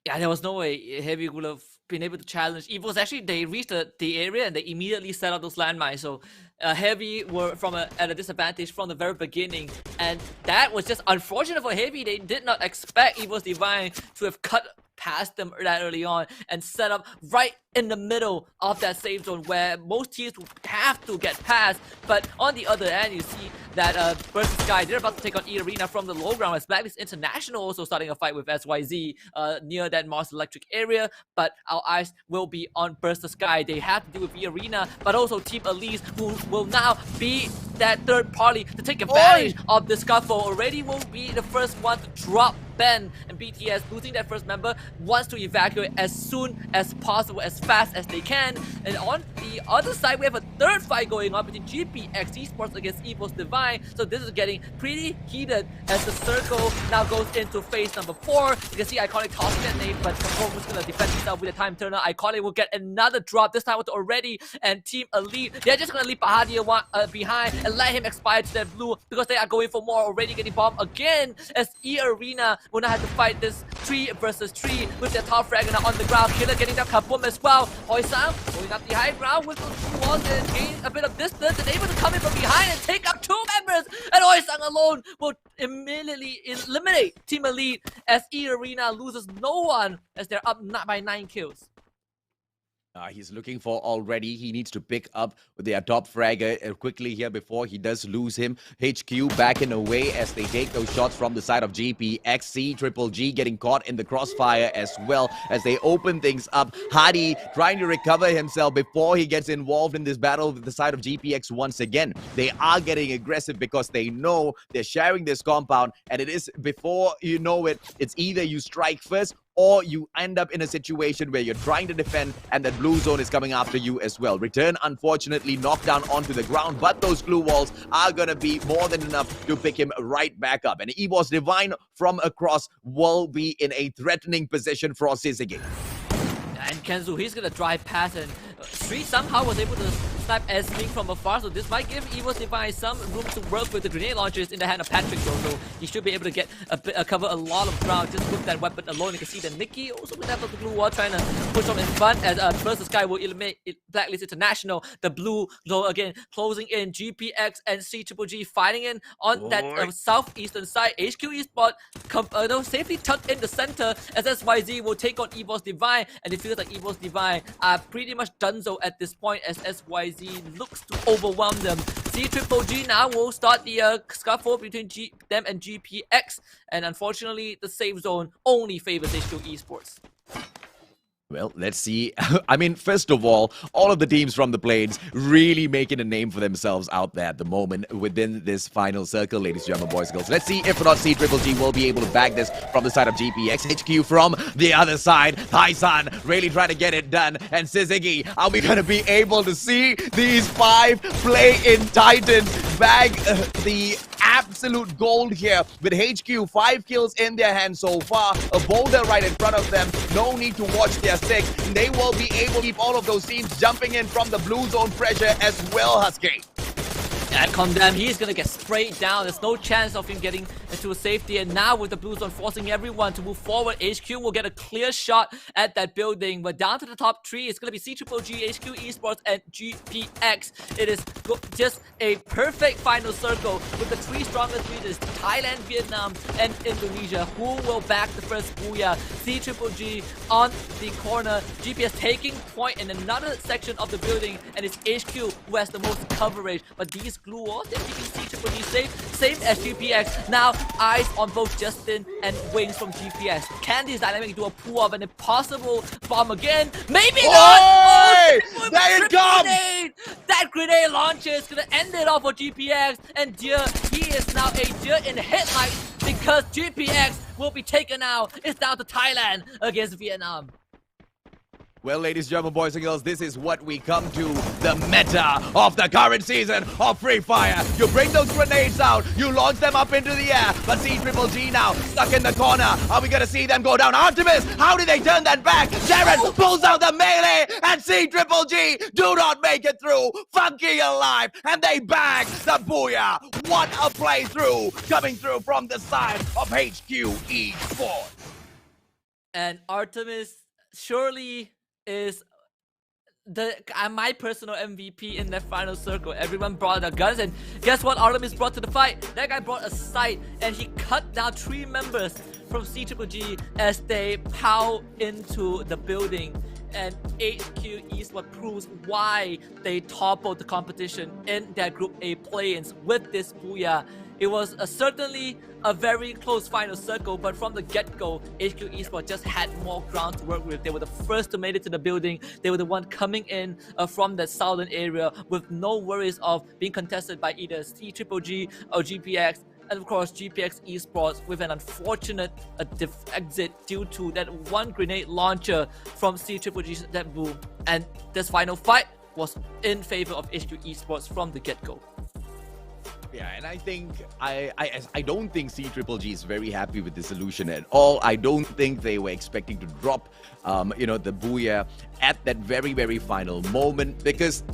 Yeah, there was no way Heavy would have been able to challenge. EVOS actually, they reached the area and they immediately set up those landmines. So Heavy were at a disadvantage from the very beginning. And that was just unfortunate for Heavy. They did not expect EVOS Divine to have cut past them that early on and set up right in the middle of that safe zone where most teams would have to get past. But on the other end, you see that versus Sky, they're about to take on E-Arena from the low ground as Blacklist International also starting a fight with SYZ near that Mars Electric area. But our eyes will be on Burst Sky. They have to do with E-Arena, but also Team Elise, who will now be that third party to take advantage of the scuffle. Already will be the first one to drop Ben, and BTS, losing that first member, wants to evacuate as soon as possible, as fast as they can. And on the other side, we have a third fight going on between GPX Esports against EVOS Divine. So this is getting pretty heated as the circle now goes into phase number 4. You can see Iconic tossing that name, but Control was going to defend himself with a time turner. Iconic will get another drop, this time with already, and Team Elite, they're just going to leave Bahadia behind and let him expire to that blue because they are going for more, already getting bombed again as E-Arena will now have to fight this 3 versus 3 with their top frag now on the ground. Killer getting that kaboom as well. Hoysang going up the high ground with those 2 walls and gain a bit of distance and able to come in from behind and take up 2 members. And Hoysang alone will immediately eliminate Team Elite as E-Arena loses no one as they're up by 9 kills. He's looking for already. He needs to pick up their top fragger quickly here before he does lose him. HQ back in a way as they take those shots from the side of GPXC. Triple G getting caught in the crossfire as well as they open things up. Hadi trying to recover himself before he gets involved in this battle with the side of GPX once again. They are getting aggressive because they know they're sharing this compound, and it is, before you know it, it's either you strike first or you end up in a situation where you're trying to defend and that blue zone is coming after you as well. Return, unfortunately, knocked down onto the ground, but those glue walls are going to be more than enough to pick him right back up. And EVOS Divine from across will be in a threatening position for Sisigi. And Kenzu, he's going to drive past, and Street somehow was able to snipe S-Link from afar, so this might give EVOS Divine some room to work with the grenade launchers in the hand of Patrick, so he should be able to get cover a lot of ground just with that weapon alone. You can see that Nikki also with that of the blue wall trying to push on in front as Burst Sky will eliminate Blacklist International. The blue zone again closing in. GPX and C-Triple-G fighting in on that southeastern side. HQ Esports safely tucked in the center as SYZ will take on EVOS Divine, and it feels like EVOS Divine are pretty much donezo at this point as SYZ looks to overwhelm them. C-Triple-G now will start the scuffle between them and GPX, and unfortunately the safe zone only favors HQ Esports. Well, let's see. I mean, first of all of the teams from the Plains really making a name for themselves out there at the moment within this final circle, ladies and gentlemen, boys and girls. Let's see if or not C-Triple-G will be able to bag this from the side of GPX. HQ from the other side. Taisan really trying to get it done. And Sisigi, are we going to be able to see these 5 play in Titans bag the absolute gold here with HQ 5 kills in their hands so far, a boulder right in front of them, no need to watch their 6. They will be able to keep all of those teams jumping in from the blue zone pressure as well, Husky. And Condemn, he's gonna get sprayed down. There's no chance of him getting into safety. And now with the blue zone forcing everyone to move forward, HQ will get a clear shot at that building. But down to the top 3, it's gonna be C-Triple-G, HQ Esports, and GPX. It is just a perfect final circle with the 3 strongest regions, Thailand, Vietnam, and Indonesia. Who will back the first Booyah? C-Triple-G on the corner. GPS taking point in another section of the building, and it's HQ who has the most coverage. But these Glue Wars. They're keeping C-Triple-G safe, same as GPX. Now, eyes on both Justin and Wings from GPX. Can this dynamic do a pull-off an impossible bomb again? Maybe not! Oh, there it comes! Grenade! That grenade launcher is gonna end it off for GPX, and Deer, he is now a deer in headlights because GPX will be taken out. It's down to Thailand against Vietnam. Well, ladies and gentlemen, boys and girls, this is what we come to, the meta of the current season of Free Fire. You bring those grenades out, you launch them up into the air, but C-Triple-G now stuck in the corner. Are we going to see them go down? Artemis, how did they turn that back? Darren pulls out the melee, and C-Triple-G do not make it through. Funky alive, and they bag the booyah. What a playthrough coming through from the side of HQ Esports. And Artemis surely is my personal MVP in that final circle. Everyone brought their guns, and guess what Artemis brought to the fight? That guy brought a sight, and he cut down 3 members from C-Triple-G as they pow into the building. And HQ Esports proves why they toppled the competition in their Group A play-ins with this booyah. It was certainly a very close final circle, but from the get-go, HQ Esports just had more ground to work with. They were the first to make it to the building. They were the one coming in from the southern area with no worries of being contested by either C-Triple-G or GPX. And of course, GPX Esports with an unfortunate exit due to that one grenade launcher from C-Triple-G's that boom. And this final fight was in favor of HQ Esports from the get-go. Yeah, and I think I don't think C-Triple-G is very happy with the solution at all. I don't think they were expecting to drop, the booyah at that very, very final moment, because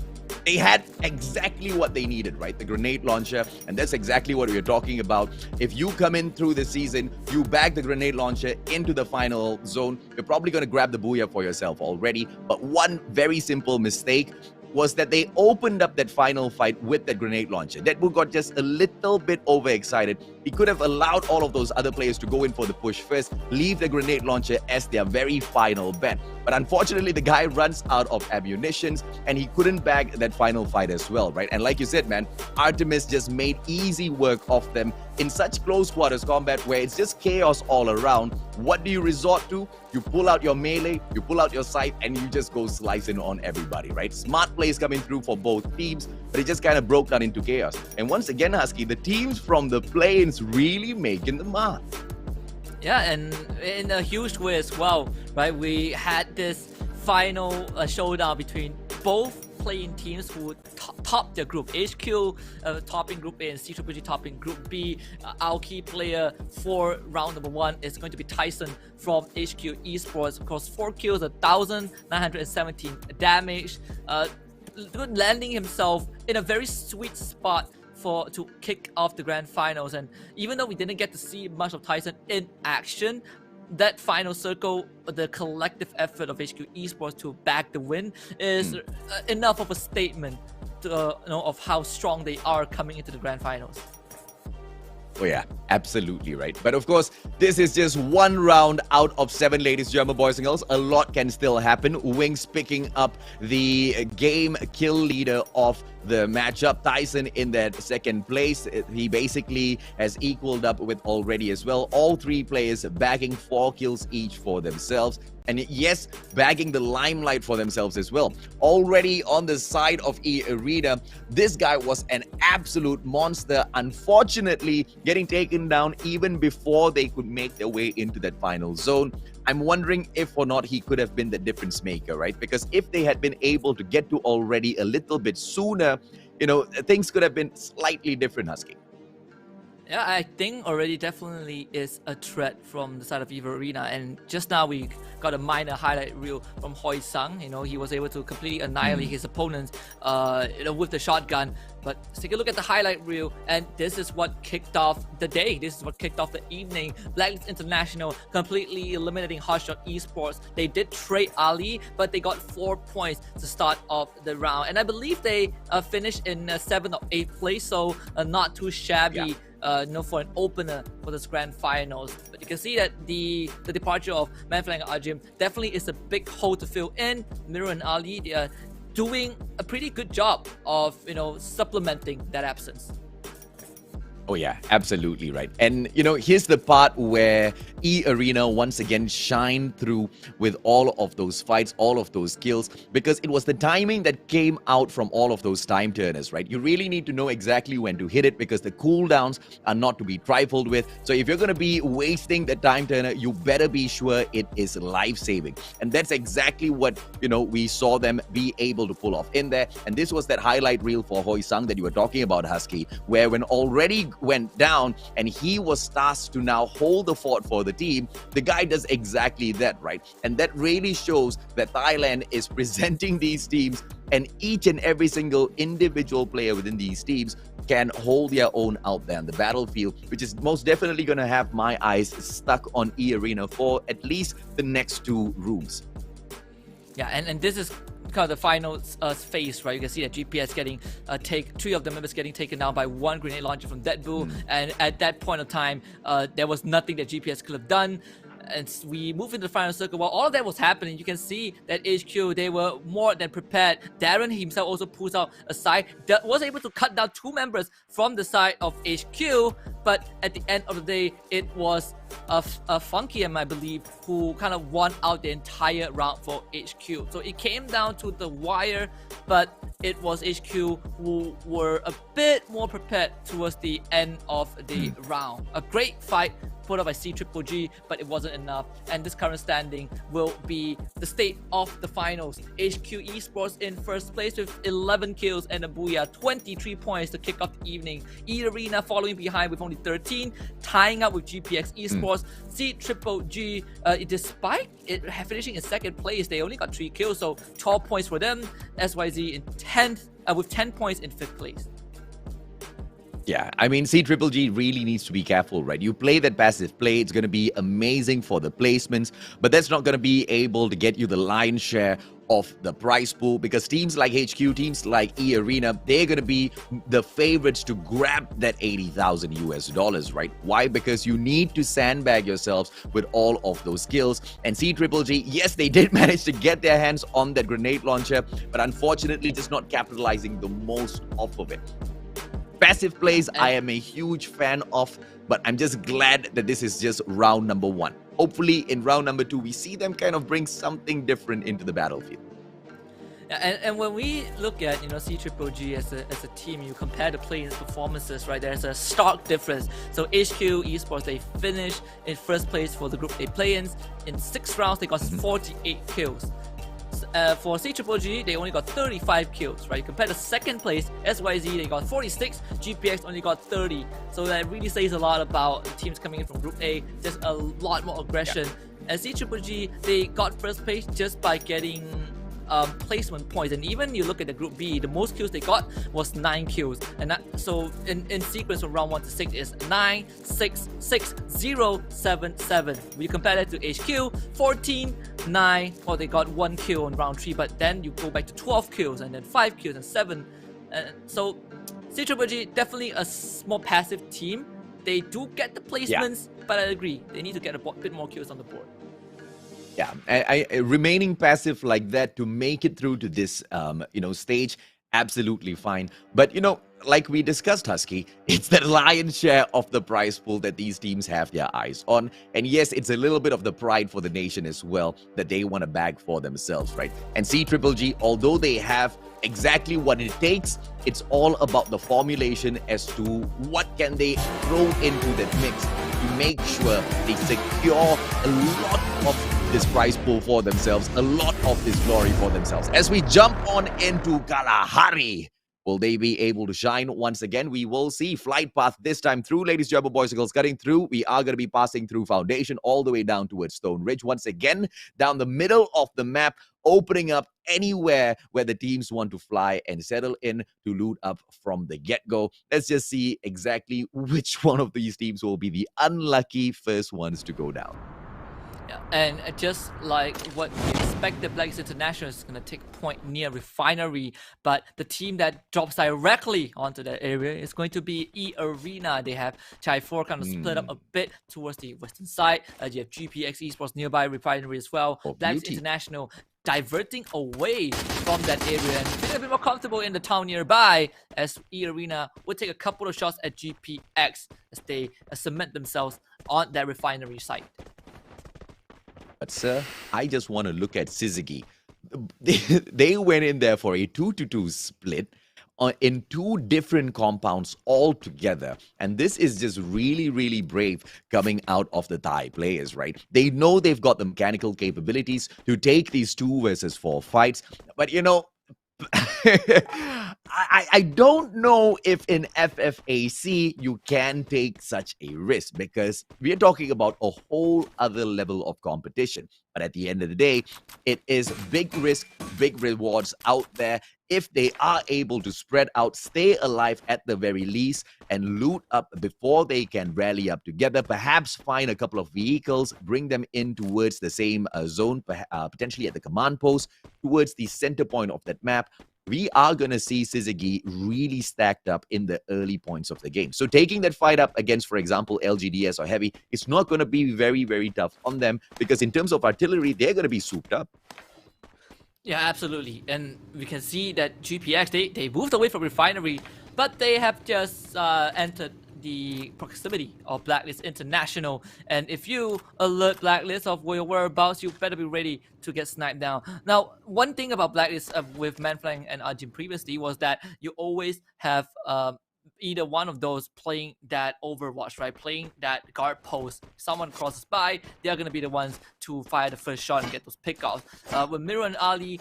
they had exactly what they needed, right? The grenade launcher, and that's exactly what we're talking about. If you come in through the season, you bag the grenade launcher into the final zone, you're probably going to grab the booyah for yourself already. But one very simple mistake was that they opened up that final fight with that grenade launcher. Deadpool got just a little bit overexcited. He could have allowed all of those other players to go in for the push first, leave the grenade launcher as their very final bet. But unfortunately, the guy runs out of ammunitions, and he couldn't bag that final fight as well, right? And like you said, man, Artemis just made easy work of them in such close quarters combat where it's just chaos all around. What do you resort to? You pull out your melee, you pull out your sight, and you just go slicing on everybody, right? Smart plays coming through for both teams, but it just kind of broke down into chaos. And once again, Husky, the teams from the play-ins really making the mark. Yeah, and in a huge way as well, right? We had this final showdown between both playing teams who top their group. HQ topping Group A and C-Triple-G topping Group B. Our key player for round number 1 is going to be Tyson from HQ Esports. Of course, 4 kills, 1,917 damage, landing himself in a very sweet spot to kick off the grand finals. And even though we didn't get to see much of Tyson in action, that final circle, the collective effort of HQ Esports to bag the win is enough of a statement to, of how strong they are coming into the grand finals. Oh yeah, absolutely right. But of course, this is just one round out of 7, ladies and gentlemen, boys and girls. A lot can still happen. Wings picking up the game kill leader of the matchup. Tyson in that second place. He basically has equaled up with already as well. All 3 players bagging 4 kills each for themselves. And yes, bagging the limelight for themselves as well. Already on the side of E-Arena, this guy was an absolute monster. Unfortunately, getting taken down even before they could make their way into that final zone. I'm wondering if or not he could have been the difference maker, right? Because if they had been able to get to already a little bit sooner, things could have been slightly different, Husky. Yeah, I think already definitely is a threat from the side of EVE Arena. And just now we got a minor highlight reel from Hoi Sang. He was able to completely annihilate his opponents with the shotgun. But let's take a look at the highlight reel, and this is what kicked off the day. This is what kicked off the evening. Blacklist International completely eliminating Hotshot Esports. They did trade Ali, but they got 4 points to start off the round. And I believe they finished in 7th or 8th place, so not too shabby. Yeah. For an opener for this grand finals. But you can see that the departure of Manflang and Ajim definitely is a big hole to fill in. Miro and Ali, they are doing a pretty good job of, supplementing that absence. Oh yeah, absolutely right. And here's the part where E-Arena once again shined through with all of those fights, all of those kills, because it was the timing that came out from all of those time turners, right? You really need to know exactly when to hit it because the cooldowns are not to be trifled with. So if you're going to be wasting the time turner, you better be sure it is life-saving. And that's exactly what, we saw them be able to pull off in there. And this was that highlight reel for Hoi Sang that you were talking about, Husky, where when already went down and he was tasked to now hold the fort for the team, the guy does exactly that, right? And that really shows that Thailand is presenting these teams, and each and every single individual player within these teams can hold their own out there on the battlefield, which is most definitely going to have my eyes stuck on E-Arena for at least the next 2 rooms. Yeah, and this is kind of the final phase, right? You can see that GPS getting 3 of the members getting taken down by 1 grenade launcher from Deadpool, and at that point of time, there was nothing that GPS could have done. And we move into the final circle. While all of that was happening, you can see that HQ, they were more than prepared. Darren himself also pulls out a side, was able to cut down 2 members from the side of HQ, but at the end of the day, it was a Funky, I believe, who kind of won out the entire round for HQ. So it came down to the wire, but it was HQ who were a bit more prepared towards the end of the round. A great fight put up by C-Triple-G, but it wasn't enough. And this current standing will be the state of the finals. HQ Esports in first place with 11 kills and a booyah, 23 points to kick off the evening. E-Arena following behind with only 13, tying up with GPX Esports. C-Triple-G, despite it finishing in second place, they only got 3 kills, so 12 points for them. SYZ in 10th, with 10 points in 5th place. Yeah, I mean, C-Triple-G really needs to be careful, right? You play that passive play, it's going to be amazing for the placements, but that's not going to be able to get you the lion's share of the prize pool, because teams like HQ, teams like E-Arena, they're going to be the favorites to grab that $80,000 US, right? Why? Because you need to sandbag yourselves with all of those kills. And C-Triple-G, yes, they did manage to get their hands on that grenade launcher, but unfortunately just not capitalizing the most off of it. Passive plays, I am a huge fan of, but I'm just glad that this is just round number 1. Hopefully, in round number 2, we see them kind of bring something different into the battlefield. And when we look at C-Triple-G as a team, you compare the players' performances, right? There's a stark difference. So HQ Esports, they finished in first place for the Group A play-ins. In 6 rounds, they got 48 kills. For C-Triple-G, they only got 35 kills, right? Compared to second place, SYZ, they got 46, GPX only got 30. So that really says a lot about the teams coming in from Group A. There's a lot more aggression. And C-Triple-G, they got first place just by getting placement points. And even you look at the Group B, the most kills they got was 9 kills. And that, so in sequence from round 1 to 6 is 9, 6, 6, 0, 7, 7. We compare that to HQ, 14, 9, or they got 1 kill on round 3, but then you go back to 12 kills and then 5 kills and 7. So C-Triple-G, definitely a more passive team. They do get the placements, but I agree, they need to get a bit more kills on the board. Yeah, remaining passive like that to make it through to this, stage, absolutely fine. But, like we discussed, Husky, it's the lion's share of the prize pool that these teams have their eyes on. And yes, it's a little bit of the pride for the nation as well that they want to bag for themselves, right? And C-Triple-G, although they have exactly what it takes, it's all about the formulation as to what can they throw into that mix to make sure they secure a lot of this prize pool for themselves, a lot of this glory for themselves. As we jump on into Kalahari, will they be able to shine once again? We will see. Flight path this time through, ladies and gentlemen, boys and girls, cutting through. We are going to be passing through Foundation all the way down towards Stone Ridge. Once again, down the middle of the map, opening up anywhere where the teams want to fly and settle in to loot up from the get-go. Let's just see exactly which one of these teams will be the unlucky first ones to go down. Yeah, and just like what we expected, Black International is going to take point near Refinery, but the team that drops directly onto that area is going to be E-Arena. They have Chai 4 kind of split up a bit towards the western side. You have GPX Esports nearby Refinery as well. Black International diverting away from that area and feeling a bit more comfortable in the town nearby, as E Arena would take a couple of shots at GPX as they cement themselves on that refinery site. But sir, I just want to look at Syzygy. They went in there for a 2-2 split in 2 different compounds altogether. And this is just really, really brave coming out of the Thai players, right? They know they've got the mechanical capabilities to take these 2 versus 4 fights. But you know, I don't know if in FFAC you can take such a risk, because we are talking about a whole other level of competition. But at the end of the day, it is big risk, big rewards out there if they are able to spread out, stay alive at the very least, and loot up before they can rally up together. Perhaps find a couple of vehicles, bring them in towards the same zone, potentially at the command post, towards the center point of that map. We are going to see Syzygy really stacked up in the early points of the game. So taking that fight up against, for example, LGDS or Heavy, it's not going to be very, very tough on them, because in terms of artillery, they're going to be souped up. Yeah, absolutely. And we can see that GPX, they moved away from Refinery, but they have just entered the proximity of Blacklist International. And if you alert Blacklist of your whereabouts, you better be ready to get sniped down. Now, one thing about Blacklist with Manflang and Arjun previously was that you always have either one of those playing that Overwatch, right? Playing that guard post. Someone crosses by, they're going to be the ones to fire the first shot and get those pickoffs. With Miro and Ali,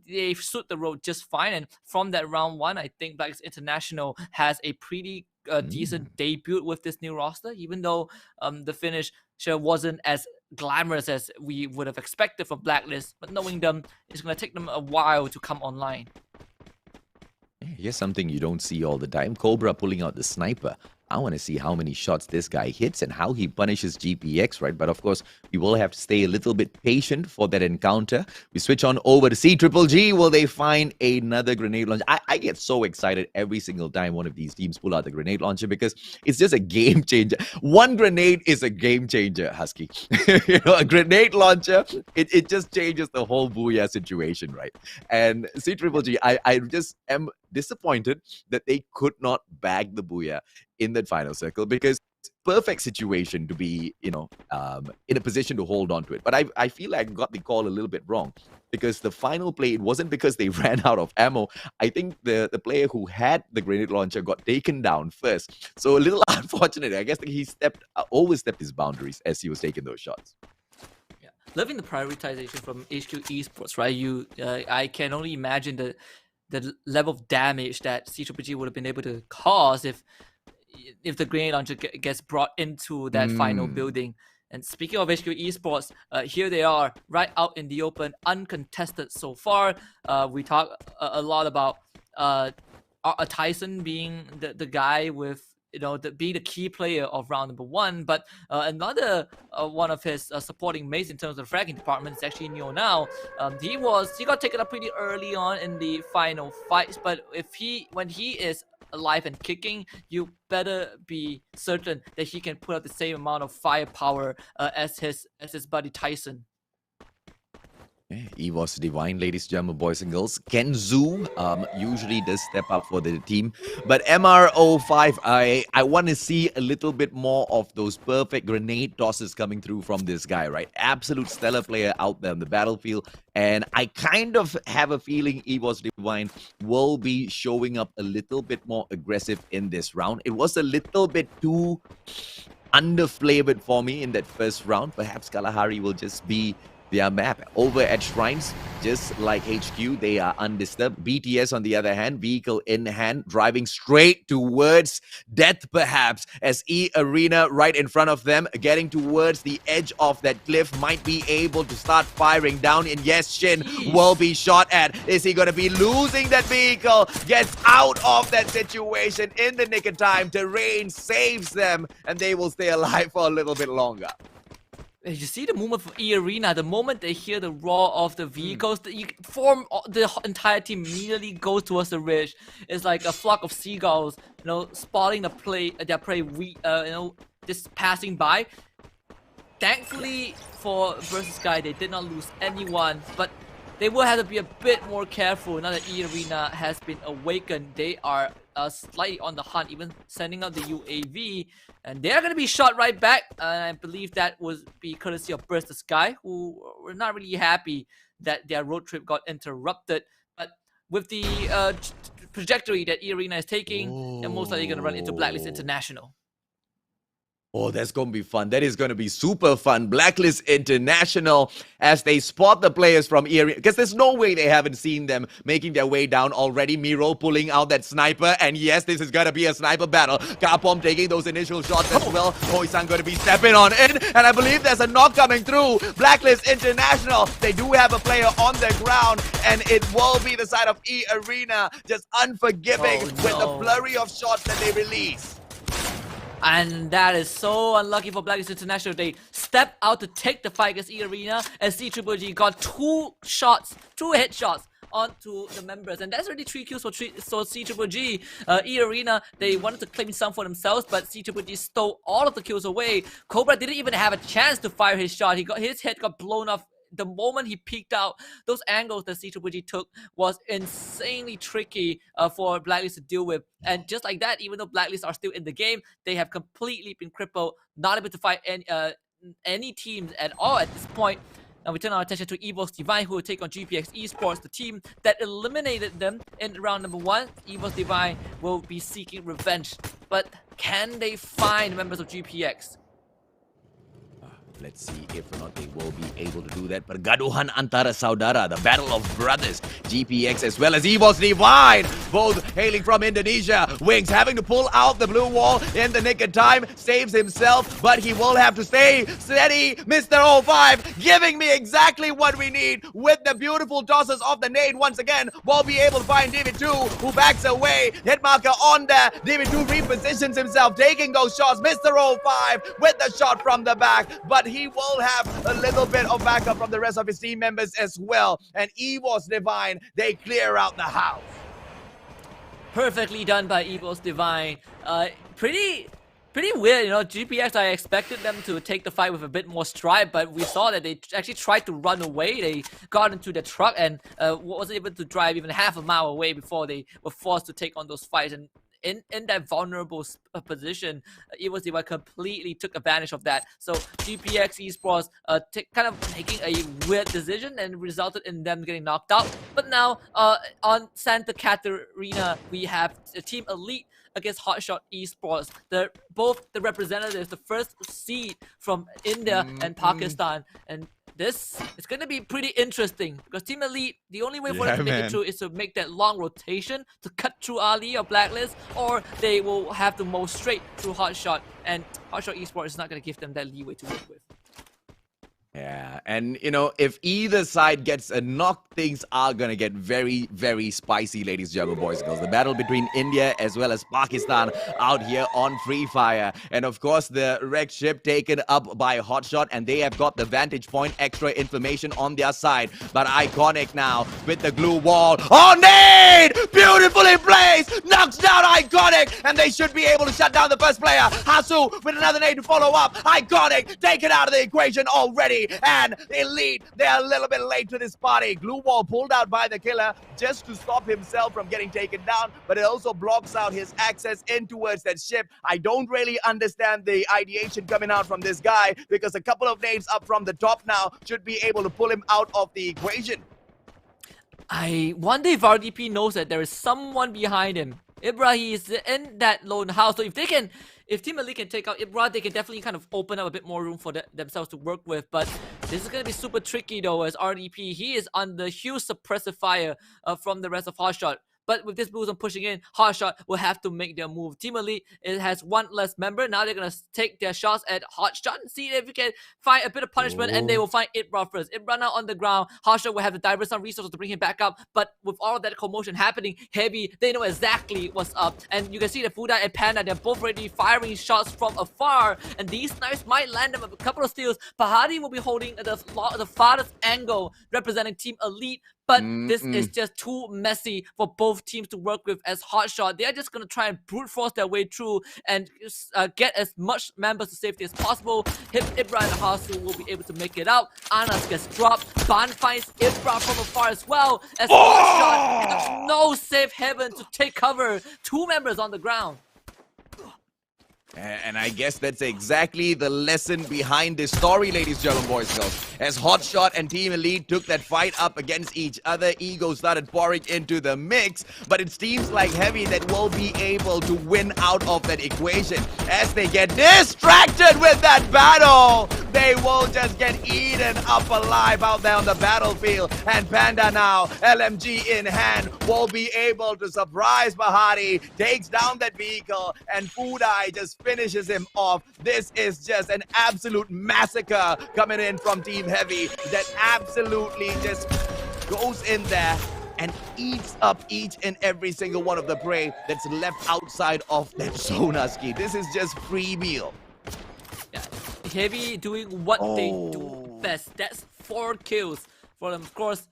they stood the road just fine. And from that round 1, I think Blacklist International has a pretty decent debut with this new roster, even though the finish wasn't as glamorous as we would have expected from Blacklist. But knowing them, it's going to take them a while to come online. Here's something you don't see all the time. Cobra pulling out the sniper. I want to see how many shots this guy hits and how he punishes GPX, right? But of course, we will have to stay a little bit patient for that encounter. We switch on over to CGGG. Will they find another grenade launcher? I get so excited every single time one of these teams pull out the grenade launcher, because it's just a game changer. One grenade is a game changer, Husky. You know, a grenade launcher, it just changes the whole Booyah situation, right? And CGGG, I just am disappointed that they could not bag the Booyah in that final circle, because perfect situation to be, you know, in a position to hold on to it. But I feel like I got the call a little bit wrong, because the final play, it wasn't because they ran out of ammo. I think the player who had the grenade launcher got taken down first. So a little unfortunate. I guess he overstepped his boundaries as he was taking those shots. Yeah, loving the prioritization from HQ Esports, right? I can only imagine the level of damage that CGGG would have been able to cause if the grenade launcher gets brought into that final building. And speaking of HQ Esports, here they are, right out in the open, uncontested so far. We talk a lot about Tyson being the guy with, you know, being the key player of round number 1, but another one of his supporting mates in terms of the fragging department is actually Neo now. He got taken up pretty early on in the final fights, but when he is alive and kicking, you better be certain that he can put out the same amount of firepower as his buddy Tyson. EVOS Divine, ladies and gentlemen, boys and girls. Kenzu usually does step up for the team. But MR05, I want to see a little bit more of those perfect grenade tosses coming through from this guy, right? Absolute stellar player out there on the battlefield. And I kind of have a feeling EVOS Divine will be showing up a little bit more aggressive in this round. It was a little bit too underflavored for me in that first round. Perhaps Kalahari will just be their map. Over at Shrines, just like HQ, they are undisturbed. BTS, on the other hand, vehicle in hand, driving straight towards death, perhaps, as E Arena right in front of them, getting towards the edge of that cliff, might be able to start firing down. And yes, Shin will be shot at. Is he going to be losing that vehicle? Gets out of that situation in the nick of time. Terrain saves them, and they will stay alive for a little bit longer. You see the movement from E Arena. The moment they hear the roar of the vehicles, the entire team immediately goes towards the ridge. It's like a flock of seagulls, you know, spotting their prey, just passing by. Thankfully for Versus Sky, they did not lose anyone, but they will have to be a bit more careful now that E Arena has been awakened. They are slightly on the hunt, even sending out the UAV, and they're going to be shot right back. And I believe that would be courtesy of Burst the Sky, who were not really happy that their road trip got interrupted. But with the trajectory that E Arena is taking, they're most likely going to run into Blacklist International. Oh, that's going to be fun. That is going to be super fun. Blacklist International, as they spot the players from Erie, because there's no way they haven't seen them making their way down already. Miro pulling out that sniper, and yes, this is going to be a sniper battle. Kapom taking those initial shots as well. Hoi-san going to be stepping on in, and I believe there's a knock coming through. Blacklist International, they do have a player on the ground, and it will be the side of E Arena, just unforgiving with the flurry of shots that they release. And that is so unlucky for Blacklist International. They stepped out to take the fight against E Arena, and C-Triple-G got two headshots onto the members, and that's already 3 kills for C-Triple-G. E Arena, they wanted to claim some for themselves, but C-Triple-G stole all of the kills away. Cobra didn't even have a chance to fire his shot. His head got blown off the moment he peeked out. Those angles that C-Triple-G took was insanely tricky for Blacklist to deal with. And just like that, even though Blacklist are still in the game, they have completely been crippled, not able to fight any teams at all at this point. Now we turn our attention to Evo's Divine, who will take on GPX Esports, the team that eliminated them in round number 1. Evo's Divine will be seeking revenge, but can they find members of GPX? Let's see if or not they will be able to do that. Pergaduhan antara saudara, the battle of brothers. GPX as well as Evo's Divine, both hailing from Indonesia. Wings having to pull out the blue wall in the nick of time, saves himself, but he will have to stay steady. Mr. 05 giving me exactly what we need with the beautiful tosses of the nade once again. Will be able to find DV2, who backs away. Hit marker on there. DV2 repositions himself, taking those shots. Mr. 05 with the shot from the back, but he will have a little bit of backup from the rest of his team members as well. And Evo's Divine, they clear out the house. Perfectly done by Evo's Divine. Pretty weird, you know. GPX, I expected them to take the fight with a bit more stride, but we saw that they actually tried to run away. They got into the truck and wasn't able to drive even half a mile away before they were forced to take on those fights. And in that vulnerable position, Evo's Divine completely took advantage of that. So GPX Esports kind of taking a weird decision and resulted in them getting knocked out. But now on Santa Catarina, we have Team Elite against Hotshot Esports. Both the representatives, the first seed from India and Pakistan. And this is going to be pretty interesting because Team Elite, the only way for them to make it through is to make that long rotation to cut through Ali or Blacklist, or they will have to mow straight through Hotshot, and Hotshot Esports is not going to give them that leeway to work with. Yeah, and you know, if either side gets a knock, things are gonna get very, very spicy, ladies and gentlemen, boys and girls. The battle between India as well as Pakistan out here on Free Fire. And of course, the wrecked ship taken up by Hotshot, and they have got the vantage point, extra information on their side. But Iconic now with the glue wall. Oh, nade! Beautifully placed! Knocks down Iconic, and they should be able to shut down the first player. Hasu with another nade to follow up. Iconic taken out of the equation already. And Elite, they're a little bit late to this party. Glue wall pulled out by the killer just to stop himself from getting taken down, but it also blocks out his access in towards that ship. I don't really understand the ideation coming out from this guy, because a couple of nades up from the top now should be able to pull him out of the equation. I wonder if RDP knows that there is someone behind him. Ibra, he is in that lone house, so if Team Elite can take out Ibra, they can definitely kind of open up a bit more room for themselves to work with. But this is going to be super tricky though, as RDP, he is under huge suppressive fire from the rest of Hotshot. But with this blue zone pushing in, Hotshot will have to make their move. Team Elite, it has one less member. Now they're going to take their shots at Hotshot and see if we can find a bit of punishment. And they will find Ibra first. Ibra now on the ground. Hotshot will have to divert some resources to bring him back up. But with all of that commotion happening, Heavy, they know exactly what's up. And you can see that Fuda and Panda, they're both already firing shots from afar. And these knives might land them a couple of steals. Pahadi will be holding the farthest angle representing Team Elite. but this is just too messy for both teams to work with. As Hotshot, they are just gonna try and brute force their way through and get as much members to safety as possible. Ibra and Hasu will be able to make it out. Anas gets dropped. Ban finds Ibra from afar as well, as Hotshot has no safe haven to take cover. 2 members on the ground. And I guess that's exactly the lesson behind this story, ladies and gentlemen, boys and girls. As Hotshot and Team Elite took that fight up against each other, Ego started pouring into the mix, but it seems like Heavy that will be able to win out of that equation. As they get distracted with that battle, they will just get eaten up alive out there on the battlefield. And Panda now, LMG in hand, will be able to surprise Bahari, takes down that vehicle, and Fudai just finishes him off. This is just an absolute massacre coming in from Team Heavy that absolutely just goes in there and eats up each and every single one of the prey that's left outside of that zone, Husky. This is just free meal. Yeah, Heavy doing what they do best. That's 4 kills for them. Of course,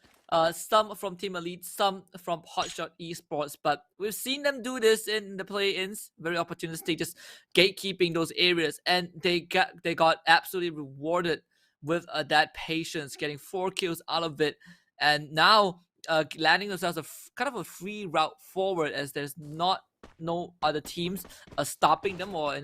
some from Team Elite, some from Hotshot Esports, but we've seen them do this in the play-ins, very opportunistic, just gatekeeping those areas, and they got absolutely rewarded with that patience, getting 4 kills out of it, and now landing themselves kind of a free route forward, as there's no other teams stopping them or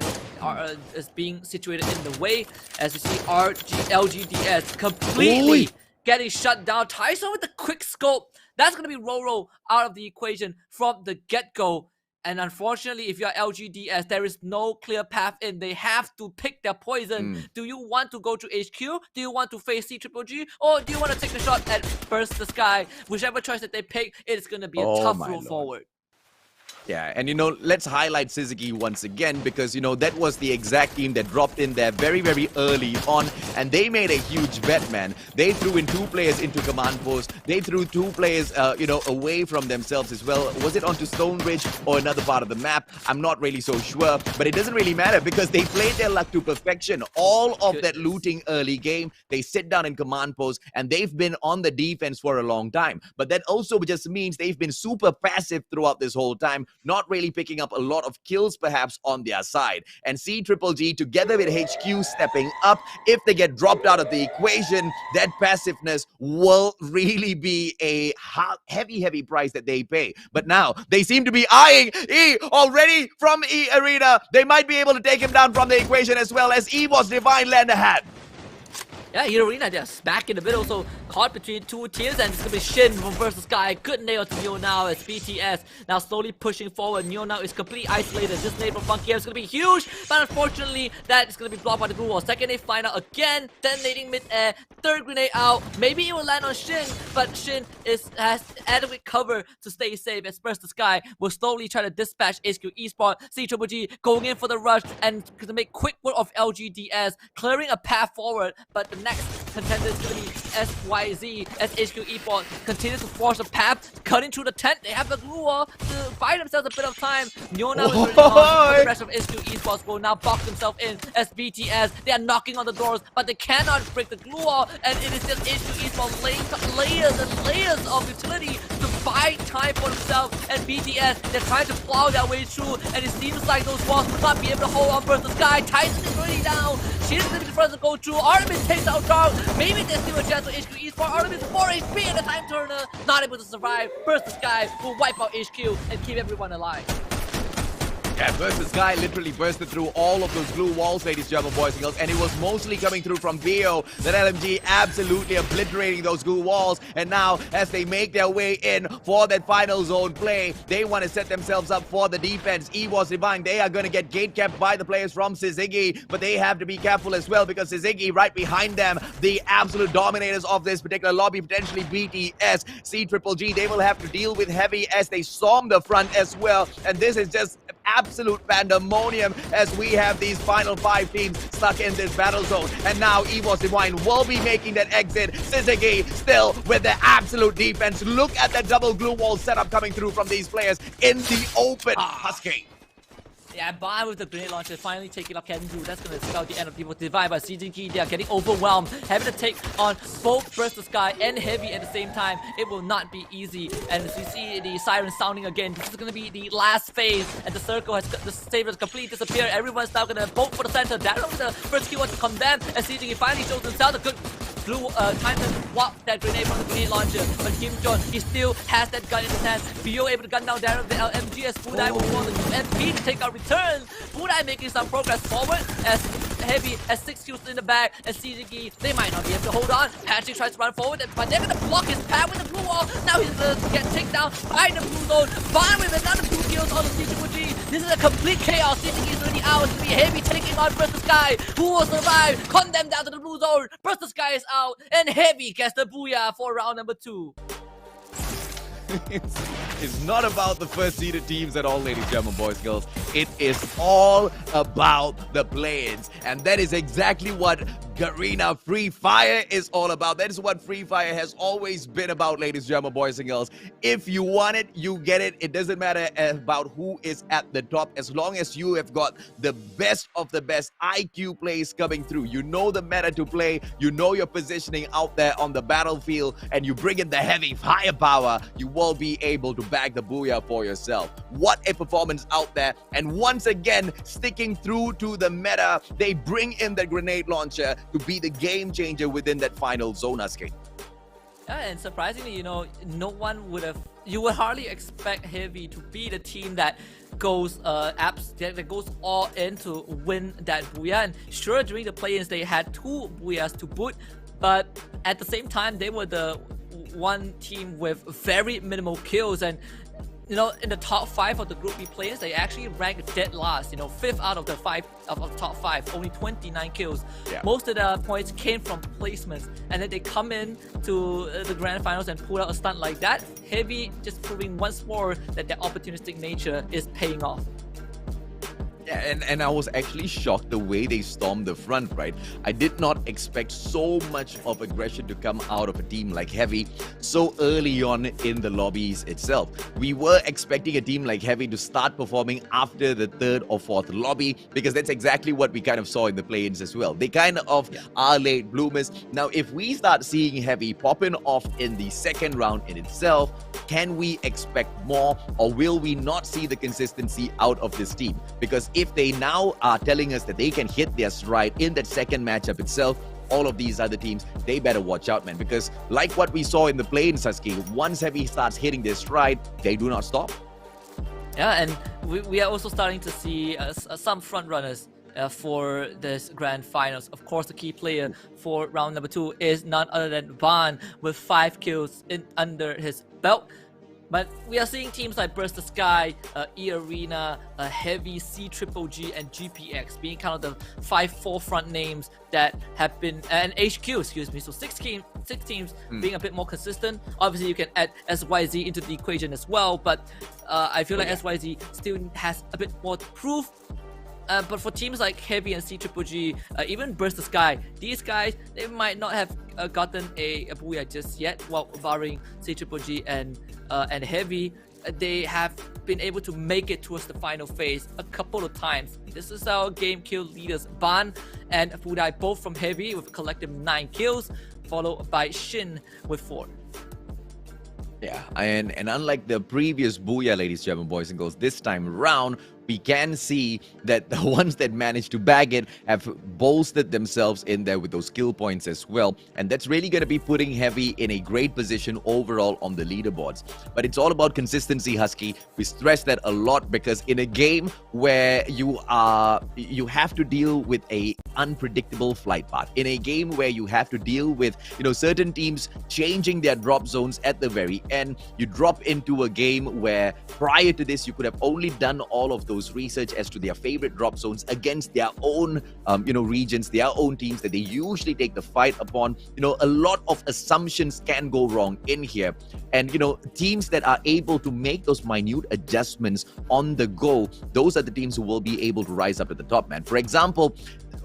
is being situated in the way. As you see, LGDS completely getting shut down. Tyson with the quick scope. That's going to be Roro out of the equation from the get-go. And unfortunately, if you're LGDS, there is no clear path in. They have to pick their poison. Do you want to go to HQ? Do you want to face C-Triple-G? Or do you want to take a shot at Burst the Sky? Whichever choice that they pick, it's going to be a tough road forward. Yeah, and let's highlight Suzuki once again, because that was the exact team that dropped in there very, very early on, and they made a huge bet, man. They threw in 2 players into command post. They threw 2 players, away from themselves as well. Was it onto Stone Ridge or another part of the map? I'm not really so sure, but it doesn't really matter because they played their luck to perfection. All of that looting early game, they sit down in command post, and they've been on the defense for a long time. But that also just means they've been super passive throughout this whole time, not really picking up a lot of kills perhaps on their side. And C-Triple-G together with HQ stepping up, if they get dropped out of the equation, that passiveness will really be a heavy price that they pay. But now they seem to be eyeing E already from E Arena. They might be able to take him down from the equation as well, as E was Divine land ahead. Yeah, here Arena, they're smack in the middle, so caught between 2 teams, and it's gonna be Shin from versus Sky. Good nail to Neo now as BTS now slowly pushing forward. Neo now is completely isolated. This nade from Funky is gonna be huge, but unfortunately that is gonna be blocked by the glue wall. Second nade final again, detonating mid-air. 3rd grenade out. Maybe it will land on Shin, but Shin has adequate cover to stay safe as Burst the Sky will slowly try to dispatch HQ Esports. C-Triple-G going in for the rush and to make quick work of LGDS, clearing a path forward, but the next contender is going to be SYZ as HQ Esports continues to force a path, cutting through the tent. They have the glue wall to buy themselves a bit of time. Neona is really on, but the rest of HQ Esports will now box themselves in as BTS. They are knocking on the doors, but they cannot break the glue wall, and it is just HQ Esports laying layers and layers of utility to buy time for themselves. And BTS, they're trying to plow their way through, and it seems like those walls will not be able to hold on versus Sky. Tyson is really down. She's going to be the first to go through. Artemis takes out Charles. Maybe there's still a chance for HQ Esports. Artemis 4 HP and a time turner. Not able to survive. Burst the Sky will wipe out HQ and keep everyone alive. Yeah, Burst the Sky literally bursted through all of those blue walls, ladies and gentlemen, boys and girls, and it was mostly coming through from BO. That LMG absolutely obliterating those blue walls, and now as they make their way in for that final zone play, they want to set themselves up for the defense. E was Divine, they are going to get gate kept by the players from Syzygy, but they have to be careful as well because Syzygy right behind them, the absolute dominators of this particular lobby, potentially BTS, C-Triple-G, they will have to deal with Heavy as they storm the front as well, and this is just absolute pandemonium as we have these final 5 teams stuck in this battle zone. And now EVOS Divine will be making that exit. Syzygy still with the absolute defense. Look at that double glue wall setup coming through from these players in the open. Husky. Yeah, Ban with the grenade launcher finally taking up Kenju. That's going to spell the end of People's Divide. But CJG, they are getting overwhelmed, having to take on both Burst the Sky and Heavy at the same time. It will not be easy. And as we see the siren sounding again, this is going to be the last phase. And the circle has, the save has completely disappeared. Everyone's now going to vote for the center. Daryl with the first kill to come down. And CJG finally shows himself a good blue time to swap that grenade from the grenade launcher. But Kim Jong, he still has that gun in his hand. Bio able to gun down Daryl with the LMG as Budai will want the UMP to take out return. Budai making some progress forward as Heavy has 6 kills in the bag, and CZG, they might not be able to hold on. Patrick tries to run forward, but they're gonna block his path with the blue wall. Now he's gonna get taken down by the blue zone. Fine with another 2 kills on the CZG. This is a complete chaos. CZG is already out. It's gonna be Heavy taking on Burst the Sky, who will survive. Condemned down to the blue zone. Burst the Sky is out, and Heavy gets the booyah for round number 2. It's not about the first seeded teams at all, ladies and gentlemen, boys and girls. It is all about the play-ins. And that is exactly what Garena Free Fire is all about. That is what Free Fire has always been about, ladies and gentlemen, boys and girls. If you want it, you get it. It doesn't matter about who is at the top. As long as you have got the best of the best IQ plays coming through. You know the meta to play. You know your positioning out there on the battlefield. And you bring in the heavy firepower. You will be able to bag the booyah for yourself. What a performance out there. And once again, sticking through to the meta, they bring in the grenade launcher to be the game changer within that final zone, Husky. Yeah, and surprisingly, you know, no one would have, you would hardly expect Heavy to be the team that goes that goes all in to win that booyah. And sure, during the play-ins, they had 2 booyahs to boot, but at the same time, they were the one team with very minimal kills. And you know, in the top 5 of the Group B players, they actually ranked dead last. You know, 5th out of the 5 of the top 5, only 29 kills. Yeah. Most of the points came from placements, and then they come in to the grand finals and pull out a stunt like that. Heavy just proving once more that their opportunistic nature is paying off. Yeah, and I was actually shocked the way they stormed the front, right? I did not expect so much of aggression to come out of a team like Heavy so early on in the lobbies itself. We were expecting a team like Heavy to start performing after the 3rd or 4th lobby, because that's exactly what we kind of saw in the play-ins as well. They kind of are late bloomers. Now, if we start seeing Heavy popping off in the 2nd round in itself, can we expect more, or will we not see the consistency out of this team? Because if they now are telling us that they can hit their stride in that 2nd matchup itself, all of these other teams, they better watch out, man. Because like what we saw in the play-in, Sasuke, once Heavy starts hitting their stride, they do not stop. Yeah, and we are also starting to see some front runners for this grand finals. Of course, the key player for round number 2 is none other than Ban with 5 kills under his belt. But we are seeing teams like Burst the Sky, E-Arena, Heavy, C-Triple-G, and GPX being kind of the 5 forefront names that have been, and HQ, excuse me, so 6 teams being a bit more consistent. Obviously, you can add SYZ into the equation as well, but I feel like SYZ still has a bit more to prove. But for teams like Heavy and C-Triple-G, even Burst the Sky, these guys, they might not have gotten a booyah just yet, while barring C-Triple-G and Heavy, they have been able to make it towards the final phase a couple of times. This is our game kill leaders, Ban and Budai, both from Heavy with a collective 9 kills, followed by Shin with 4. Yeah, and unlike the previous booyah, ladies and gentlemen, boys and girls, this time round, we can see that the ones that managed to bag it have bolstered themselves in there with those skill points as well. And that's really going to be putting Heavy in a great position overall on the leaderboards. But it's all about consistency, Husky. We stress that a lot because in a game where you have to deal with a unpredictable flight path, in a game where you have to deal with, certain teams changing their drop zones at the very end, you drop into a game where prior to this, you could have only done all of those research as to their favorite drop zones against their own, regions, their own teams that they usually take the fight upon. A lot of assumptions can go wrong in here. And, teams that are able to make those minute adjustments on the go, those are the teams who will be able to rise up to the top, man. For example,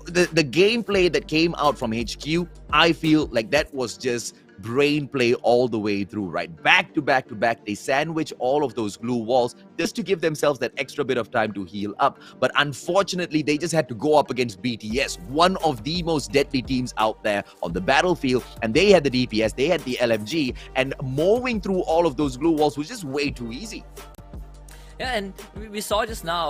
the gameplay that came out from HQ, I feel like that was just brain play all the way through, right? Back to back to back, they sandwich all of those glue walls just to give themselves that extra bit of time to heal up. But unfortunately, they just had to go up against BTS, one of the most deadly teams out there on the battlefield. And they had the DPS, they had the LMG, and mowing through all of those glue walls was just way too easy. Yeah, and we saw just now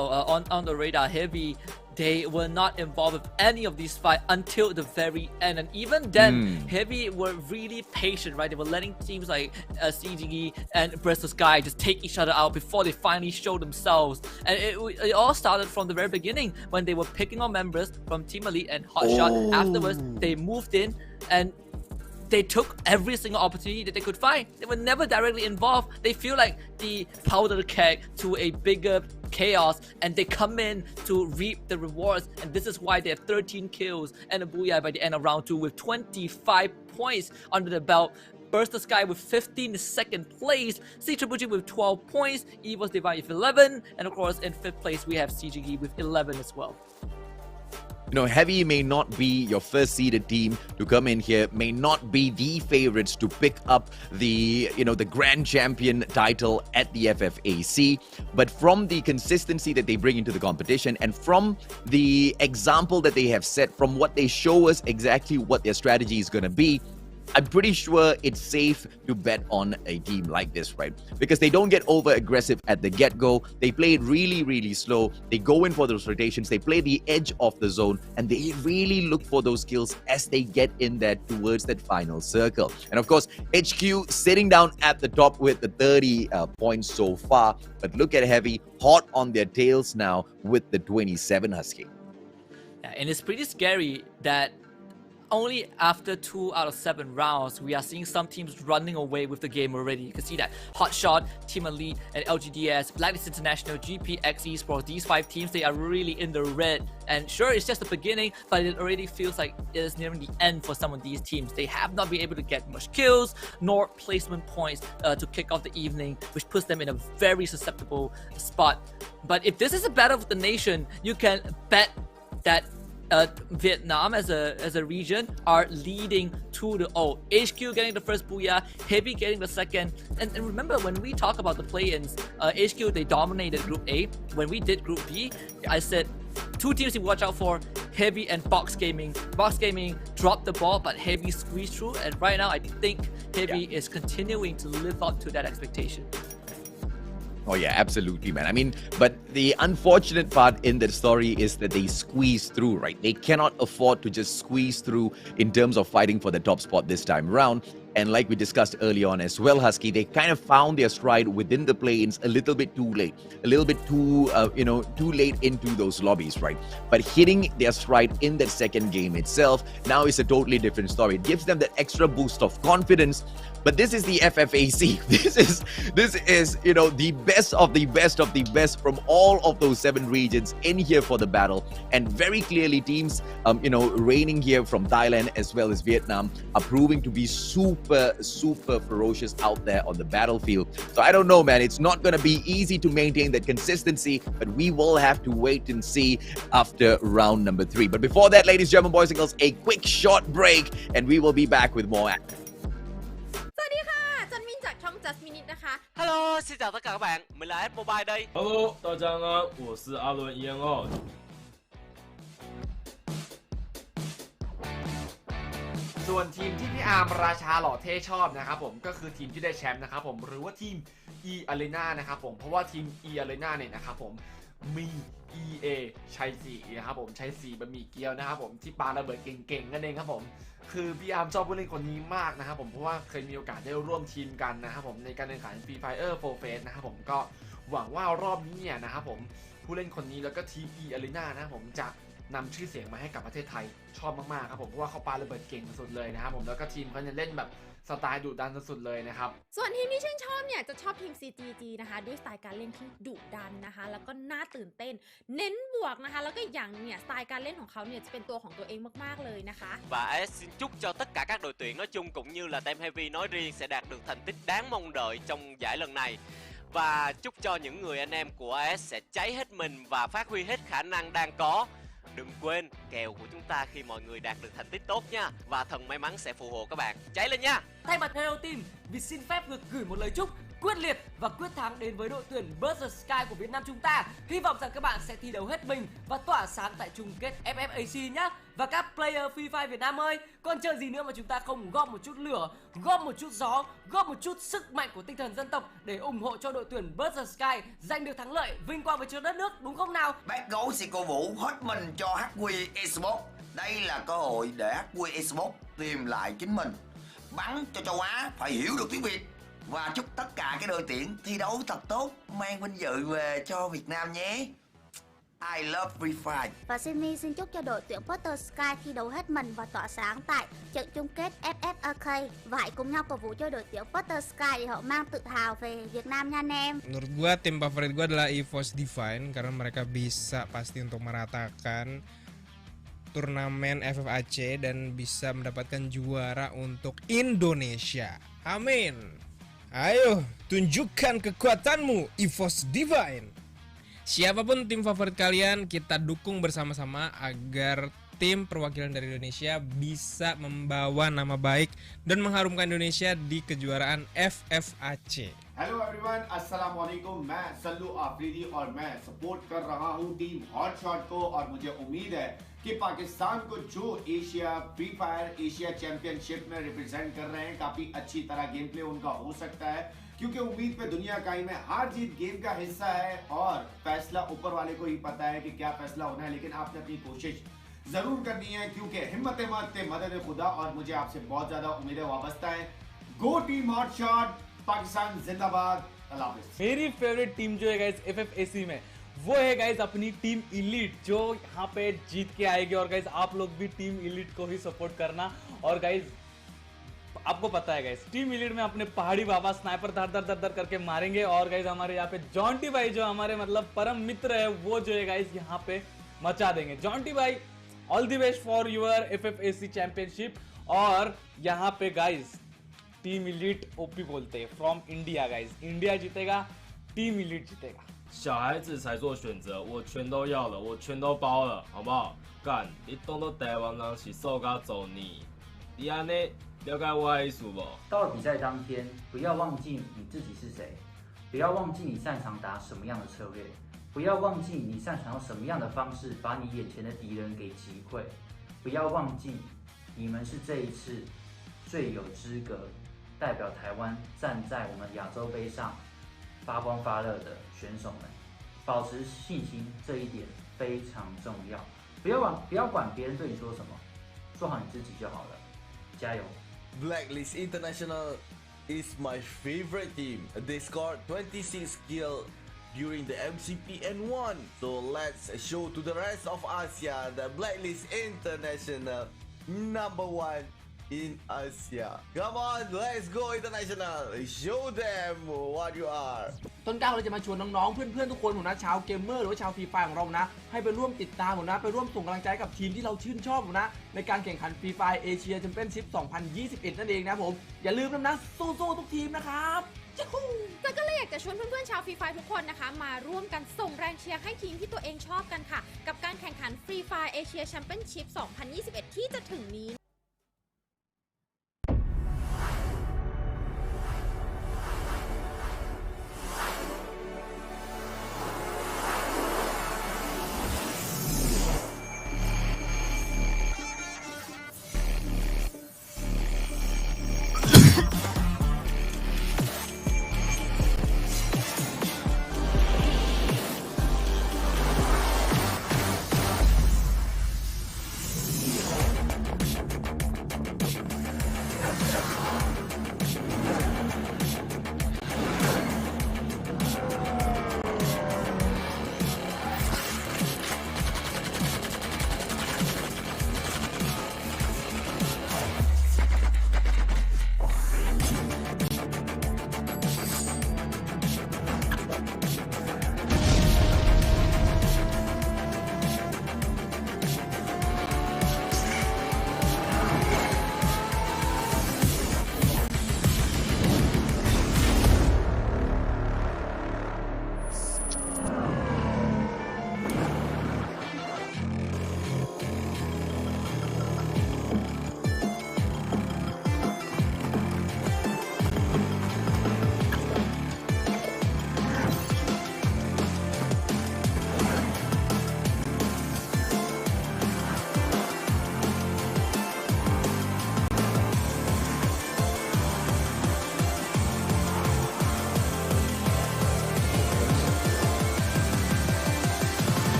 on the radar, Heavy, they were not involved with any of these fights until the very end. And even then, Heavy were really patient, right? They were letting teams like CGE and Bristol Sky just take each other out before they finally showed themselves. And it all started from the very beginning when they were picking on members from Team Elite and Hotshot. Afterwards, they moved in and they took every single opportunity that they could find. They were never directly involved. They feel like the powder keg to a bigger chaos, and they come in to reap the rewards. And this is why they have 13 kills and a booyah by the end of round 2 with 25 points under the belt. Burst the Sky with 15 second place, C Triple G with 12 points, Evo's Divine with 11, and of course in 5th place we have CGE with 11 as well. You know, Heavy may not be your first seeded team to come in here, may not be the favorites to pick up the, the grand champion title at the FFAC, but from the consistency that they bring into the competition and from the example that they have set, from what they show us exactly what their strategy is going to be, I'm pretty sure it's safe to bet on a team like this, right? Because they don't get over aggressive at the get-go. They play it really, really slow. They go in for those rotations. They play the edge of the zone, and they really look for those kills as they get in there towards that final circle. And of course, HQ sitting down at the top with the 30 points so far. But look at Heavy, hot on their tails now with the 27 Husky. Yeah, and it's pretty scary that only after 2 out of 7 rounds, we are seeing some teams running away with the game already. You can see that Hotshot, Team Elite, and LGDS, Blacklist International, GPX Esports, these 5 teams, they are really in the red. And sure, it's just the beginning, but it already feels like it is nearing the end for some of these teams. They have not been able to get much kills, nor placement points to kick off the evening, which puts them in a very susceptible spot. But if this is a battle of the nation, you can bet that Vietnam as a region are leading 2-0. HQ getting the first booyah, Heavy getting the second. And remember, when we talk about the play-ins, HQ, they dominated Group A. When we did Group B, I said 2 teams to watch out for, Heavy and Box Gaming. Box Gaming dropped the ball, but Heavy squeezed through. And right now, I think Heavy is continuing to live up to that expectation. Oh yeah, absolutely, man. I mean, but the unfortunate part in that story is that they squeeze through, right? They cannot afford to just squeeze through in terms of fighting for the top spot this time around. And like we discussed early on as well, Husky, they kind of found their stride within the play-ins a little bit too late, a little bit too, too late into those lobbies, right? But hitting their stride in that second game itself now is a totally different story. It gives them that extra boost of confidence. But this is the FFAC. This is the best of the best of the best from all of those 7 regions in here for the battle. And very clearly, teams, reigning here from Thailand as well as Vietnam are proving to be super, super ferocious out there on the battlefield. So I don't know, man. It's not going to be easy to maintain that consistency, but we will have to wait and see after round number 3. But before that, ladies, gentlemen, boys and girls, a quick short break, and we will be back with more. Just Minute นะคะ Hello, xin chào tất cả các bạn, mình là S Mobile đây. Hello， 大家好，我是阿伦 ENG。ส่วนทีมที่พี่อาร์มราชาหล่อเท่ชอบนะครับผมก็คือทีมที่ได้แชมป์นะครับผมหรือว่าทีม E Arena นะครับผมเพราะว่าทีม E Arena เนี่ยนะครับผมมี EA ชัยศรีนะครับผมชัยศรีบะหมี่เกี๊ยวนะครับผมที่ปาระเบิดเก่งๆนั่นเองครับผมคือพี่อาร์มชอบผู้เล่นคนนี้มากนะครับผมเพราะว่าเคยมีโอกาสได้ร่วมทีมกันนะครับผมในการแข่งขัน Free Fire 4 Phase นะครับผมก็หวังว่ารอบนี้เนี่ยนะครับผมผู้เล่นคนนี้แล้วก็ทีม E Arena นะครับผมจะนำชื่อเสียงมาให้กับประเทศไทยชอบมากๆครับผมเพราะว่าเขาปาระเบิดเก่งสุดเลยนะครับผมแล้วก็ทีมเขาจะเล่นแบบสไตล์ดุดันสุดๆเลยนะครับส่วนทีมที่ชื่นชอบเนี่ยจะชอบทีม CGG นะคะด้วยสไตล์การเล่นที่ดุดันนะคะแล้วก็น่าตื่นเต้นเน้นบวกนะคะแล้วก็อย่างเนี่ยสไตล์การเล่นของเขาเนี่ยจะเป็นตัวของตัวเองมากๆเลยนะคะ Và S xin chúc cho tất cả các đội tuyển nói chung cũng như là Team Heavy nói riêng sẽ đạt được thành tích đáng mong đợi trong giải lần này. Và chúc cho những người anh em của S sẽ cháy hết mình và phát huy hết khả năng đang có. Đừng quên kèo của chúng ta khi mọi người đạt được thành tích tốt nha. Và thần may mắn sẽ phù hộ các bạn. Cháy lên nha. Thay mặt Hero Team, vì xin phép được gửi một lời chúc quyết liệt và quyết thắng đến với đội tuyển Burst the Sky của Việt Nam chúng ta. Hy vọng rằng các bạn sẽ thi đấu hết mình và tỏa sáng tại chung kết FFac nhé. Và các player Free Fire Việt Nam ơi, còn chờ gì nữa mà chúng ta không góp một chút lửa, góp một chút gió, góp một chút sức mạnh của tinh thần dân tộc để ủng hộ cho đội tuyển Burst the Sky giành được thắng lợi vinh quang về cho đất nước, đúng không nào? Bác gấu sẽ cổ vũ hết mình cho HQ Esports. Đây là cơ hội để HQ Esports tìm lại chính mình. Bắn cho châu Á phải hiểu được tiếng Việt. Và chúc tất cả cái đội tuyển thi đấu thật tốt, mang vinh dự về cho Việt Nam nhé. I love Free Fire. Và Simi xin chúc cho đội tuyển Porter Sky thi đấu hết mình và tỏa sáng tại trận chung kết FFesports. Và hãy cùng nhau cổ vũ cho đội tuyển Porter Sky để họ mang tự hào về Việt Nam nha anh em. Menurut gua tim favorit gua adalah EVOS Divine karena mereka bisa pasti untuk meratakan turnamen FFac dan bisa mendapatkan juara untuk Indonesia. Amin. Ayo, tunjukkan kekuatanmu, EVOS Divine. Siapapun tim favorit kalian, kita dukung bersama-sama agar tim perwakilan dari Indonesia bisa membawa nama baik dan mengharumkan Indonesia di kejuaraan FFac. Hello everyone, अस्सलाम वालेकुम। मैं सल्लू आफरीदी और मैं support कर रहा हूं team hotshot को और मुझे उम्मीद है कि पाकिस्तान को जो Asia free fire Asia championship में रिप्रेजेंट कर रहे हैं, काफी अच्छी तरह गेम प्ले उनका हो सकता है, क्योंकि उम्मीद पे दुनिया कायम है। हार जीत गेम का हिस्सा है और फैसला ऊपर वाले को ही पता है कि क्या फैसला होना है, लेकिन आपने अपनी कोशिश जरूर करनी है, क्योंकि हिम्मत मांगते मदद खुदा। और मुझे आपसे बहुत ज्यादा उम्मीदें वाबस्ता है। गो टीम हॉटशॉट, पाकिस्तान जिंदाबाद। अल्लाह हाफिज़। मेरी फेवरेट टीम जो है गाइस FFac में, वो है गाइस अपनी टीम इलीट जो यहाँ पे जीत के आएगी। और गाइस आप लोग भी टीम इलीट को ही सपोर्ट करना। और गाइस आपको पता है गाइस, टीम इलीट में अपने पहाड़ी बाबा स्नाइपर धर धर धर धर करके मारेंगे। और गाइस हमारे यहाँ पे जॉन्टी भाई जो हमारे मतलब परम मित्र है, वो जो है गाइस यहाँ पे मचा देंगे। जॉन्टी भाई, all the best for your FFac championship. और यहाँ पे गाइस टीम इलीट ओपी बोलते हैं फ्रॉम इंडिया गाइस। इंडिया जीतेगा, टीम इलीट जीतेगा।小孩子才做选择，我全都要了，我全都包了，好不好？干，你当作台湾人是瘦甲做你，你安尼了解我的意思不？到了比赛当天，不要忘记你自己是谁，不要忘记你擅长打什么样的策略，不要忘记你擅长用什么样的方式把你眼前的敌人给击溃，不要忘记你们是这一次最有资格代表台湾站在我们亚洲杯上发光发热的选手们，保持信心，这一点非常重要。不要管别人对你说什么，做好你自己就好了，加油！ Blacklist International is my favorite team. They scored 26 kills during the MCP and won. So let's show to the rest of Asia that Blacklist International #1 in Asia. Come on, let's go international. Show them what you are. ต้นกล้าเราจะมาชวนน้องๆเพื่อนๆทุกคนผมนะชาวเกมเมอร์หรือว่าชาวฟรีไฟของเรานะให้ไปร่วมติดตามผมนะไปร่วมส่งกำลังใจกับทีมที่เราชื่นชอบผมนะในการแข่งขันฟรีไฟเอเชียแชมเปี้ยนชิพ 2021 นั่นเองนะผมอย่าลืมนะสู้ๆทุกทีมนะครับก็เลยอยากจะชวนเพื่อนๆชาวฟรีไฟทุกคนนะคะมาร่วมกันส่งแรงเชียร์ให้ทีมที่ตัวเองชอบกันค่ะกับการแข่งขันฟรีไฟเอเชียแชมเปี้ยนชิพ 2021 ที่จะถึงนี้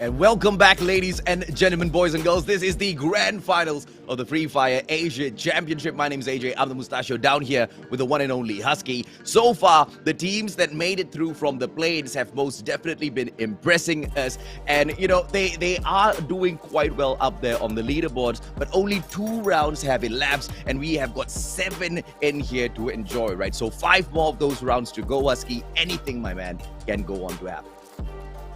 And welcome back, ladies and gentlemen, boys and girls. This is the grand finals of the Free Fire Asia Championship. My name is AJ. I'm the Mustachio down here with the one and only Husky. So far, the teams that made it through from the plains have most definitely been impressing us. And, you know, they are doing quite well up there on the leaderboards, but only 2 rounds have elapsed, and we have got 7 in here to enjoy, right? So 5 more of those rounds to go, Husky. Anything, my man, can go on to happen.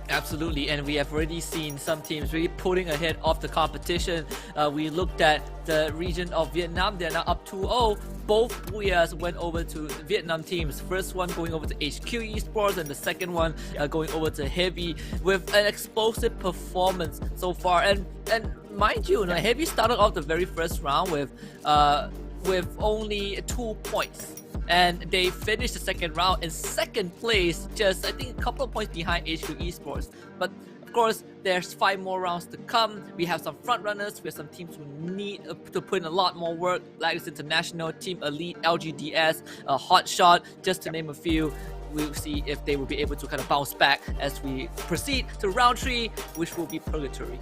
Absolutely, and we have already seen some teams really pulling ahead of the competition. We looked at the region of Vietnam. They're now up 2-0. Both Booyahs went over to Vietnam teams. First one going over to HQ Esports, and the second one going over to Heavy with an explosive performance so far. And mind you, Heavy started off the very first round with only 2 points. And they finished the second round in second place, just I think a couple of points behind HQ Esports. But of course, there's 5 more rounds to come. We have some front runners. We have some teams who need to put in a lot more work, like International, Team Elite, LGDS, Hotshot, just to name a few. We'll see if they will be able to kind of bounce back as we proceed to round 3, which will be Purgatory.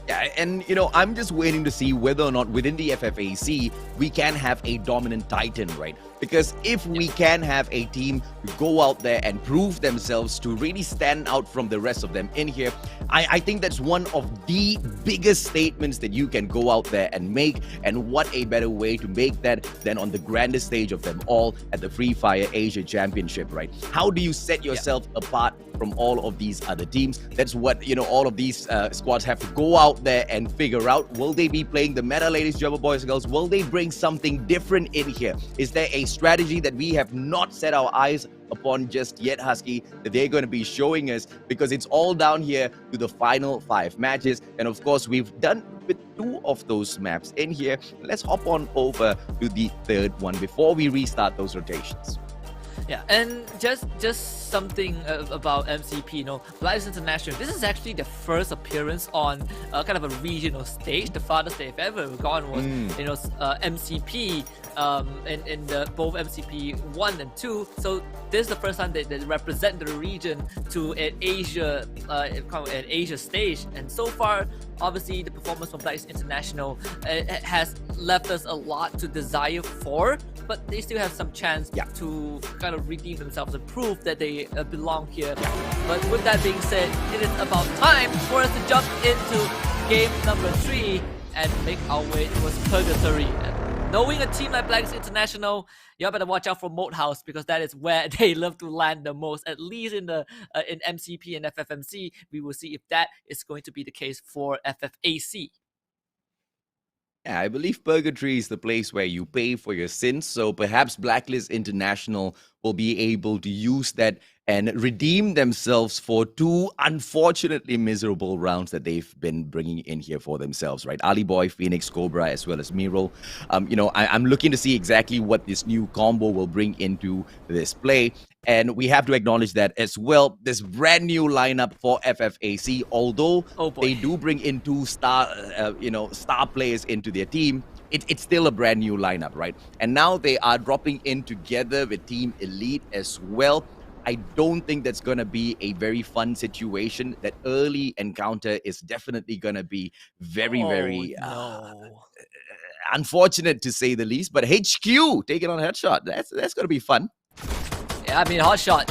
Yeah, and you know, I'm just waiting to see whether or not within the FFAC we can have a dominant titan, right? Because if we can have a team go out there and prove themselves to really stand out from the rest of them in here, I think that's one of the biggest statements that you can go out there and make. And what a better way to make that than on the grandest stage of them all at the Free Fire Asia Championship, right? How do you set yourself apart from all of these other teams? That's what, you know, all of these squads have to go out there and figure out. Will they be playing the meta, ladies and gentlemen, boys and girls? Will they bring something different in here? Is there a strategy that we have not set our eyes upon just yet, Husky, that they're going to be showing us? Because it's all down here to the final 5 matches. And of course, we've done with 2 of those maps in here. Let's hop on over to the 3rd one before we restart those rotations. Yeah, and just something about MCP, you know, Blacklist International. This is actually the first appearance on kind of a regional stage. The farthest they've ever gone was, you know, MCP, in the both MCP 1 and 2. So this is the first time they represent the region to an Asia stage. And so far, obviously, the performance from Blacklist International has left us a lot to desire for, but they still have some chance to kind of redeem themselves and prove that they belong here. But with that being said, it is about time for us to jump into game number 3 and make our way towards Purgatory. Knowing a team like Blacklist International, you better watch out for Moat House, because that is where they love to land the most. At least in MCP and FFMC, we will see if that is going to be the case for FFAC. Yeah, I believe Purgatory is the place where you pay for your sins. So perhaps Blacklist International will be able to use that and redeem themselves for 2 unfortunately miserable rounds that they've been bringing in here for themselves, right? Ali Boy, Phoenix, Cobra, as well as Miro. You know, I'm looking to see exactly what this new combo will bring into this play. And we have to acknowledge that as well. This brand new lineup for FFAC, although they do bring in 2 star players into their team, it's still a brand new lineup, right? And now they are dropping in together with Team Elite as well. I don't think that's going to be a very fun situation. That early encounter is definitely going to be very unfortunate, to say the least. But HQ taking on Headshot, that's going to be fun. Yeah, I mean, Hotshot,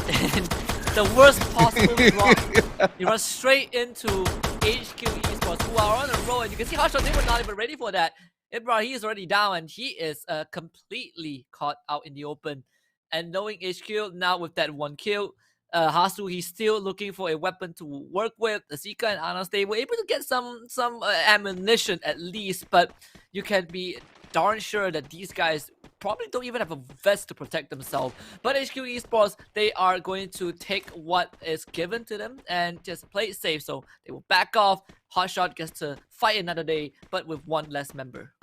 the worst possible drop. You run straight into HQ Esports, who are on a roll, and you can see Hotshot, they were not even ready for that. Ibra, he is already down, and he is completely caught out in the open. And knowing HQ now with that 1 kill, Hasu, he's still looking for a weapon to work with. Zika and Anas, they were able to get some ammunition at least, but you can be darn sure that these guys probably don't even have a vest to protect themselves. But HQ Esports, they are going to take what is given to them and just play it safe. So they will back off. Hotshot gets to fight another day, but with 1 less member.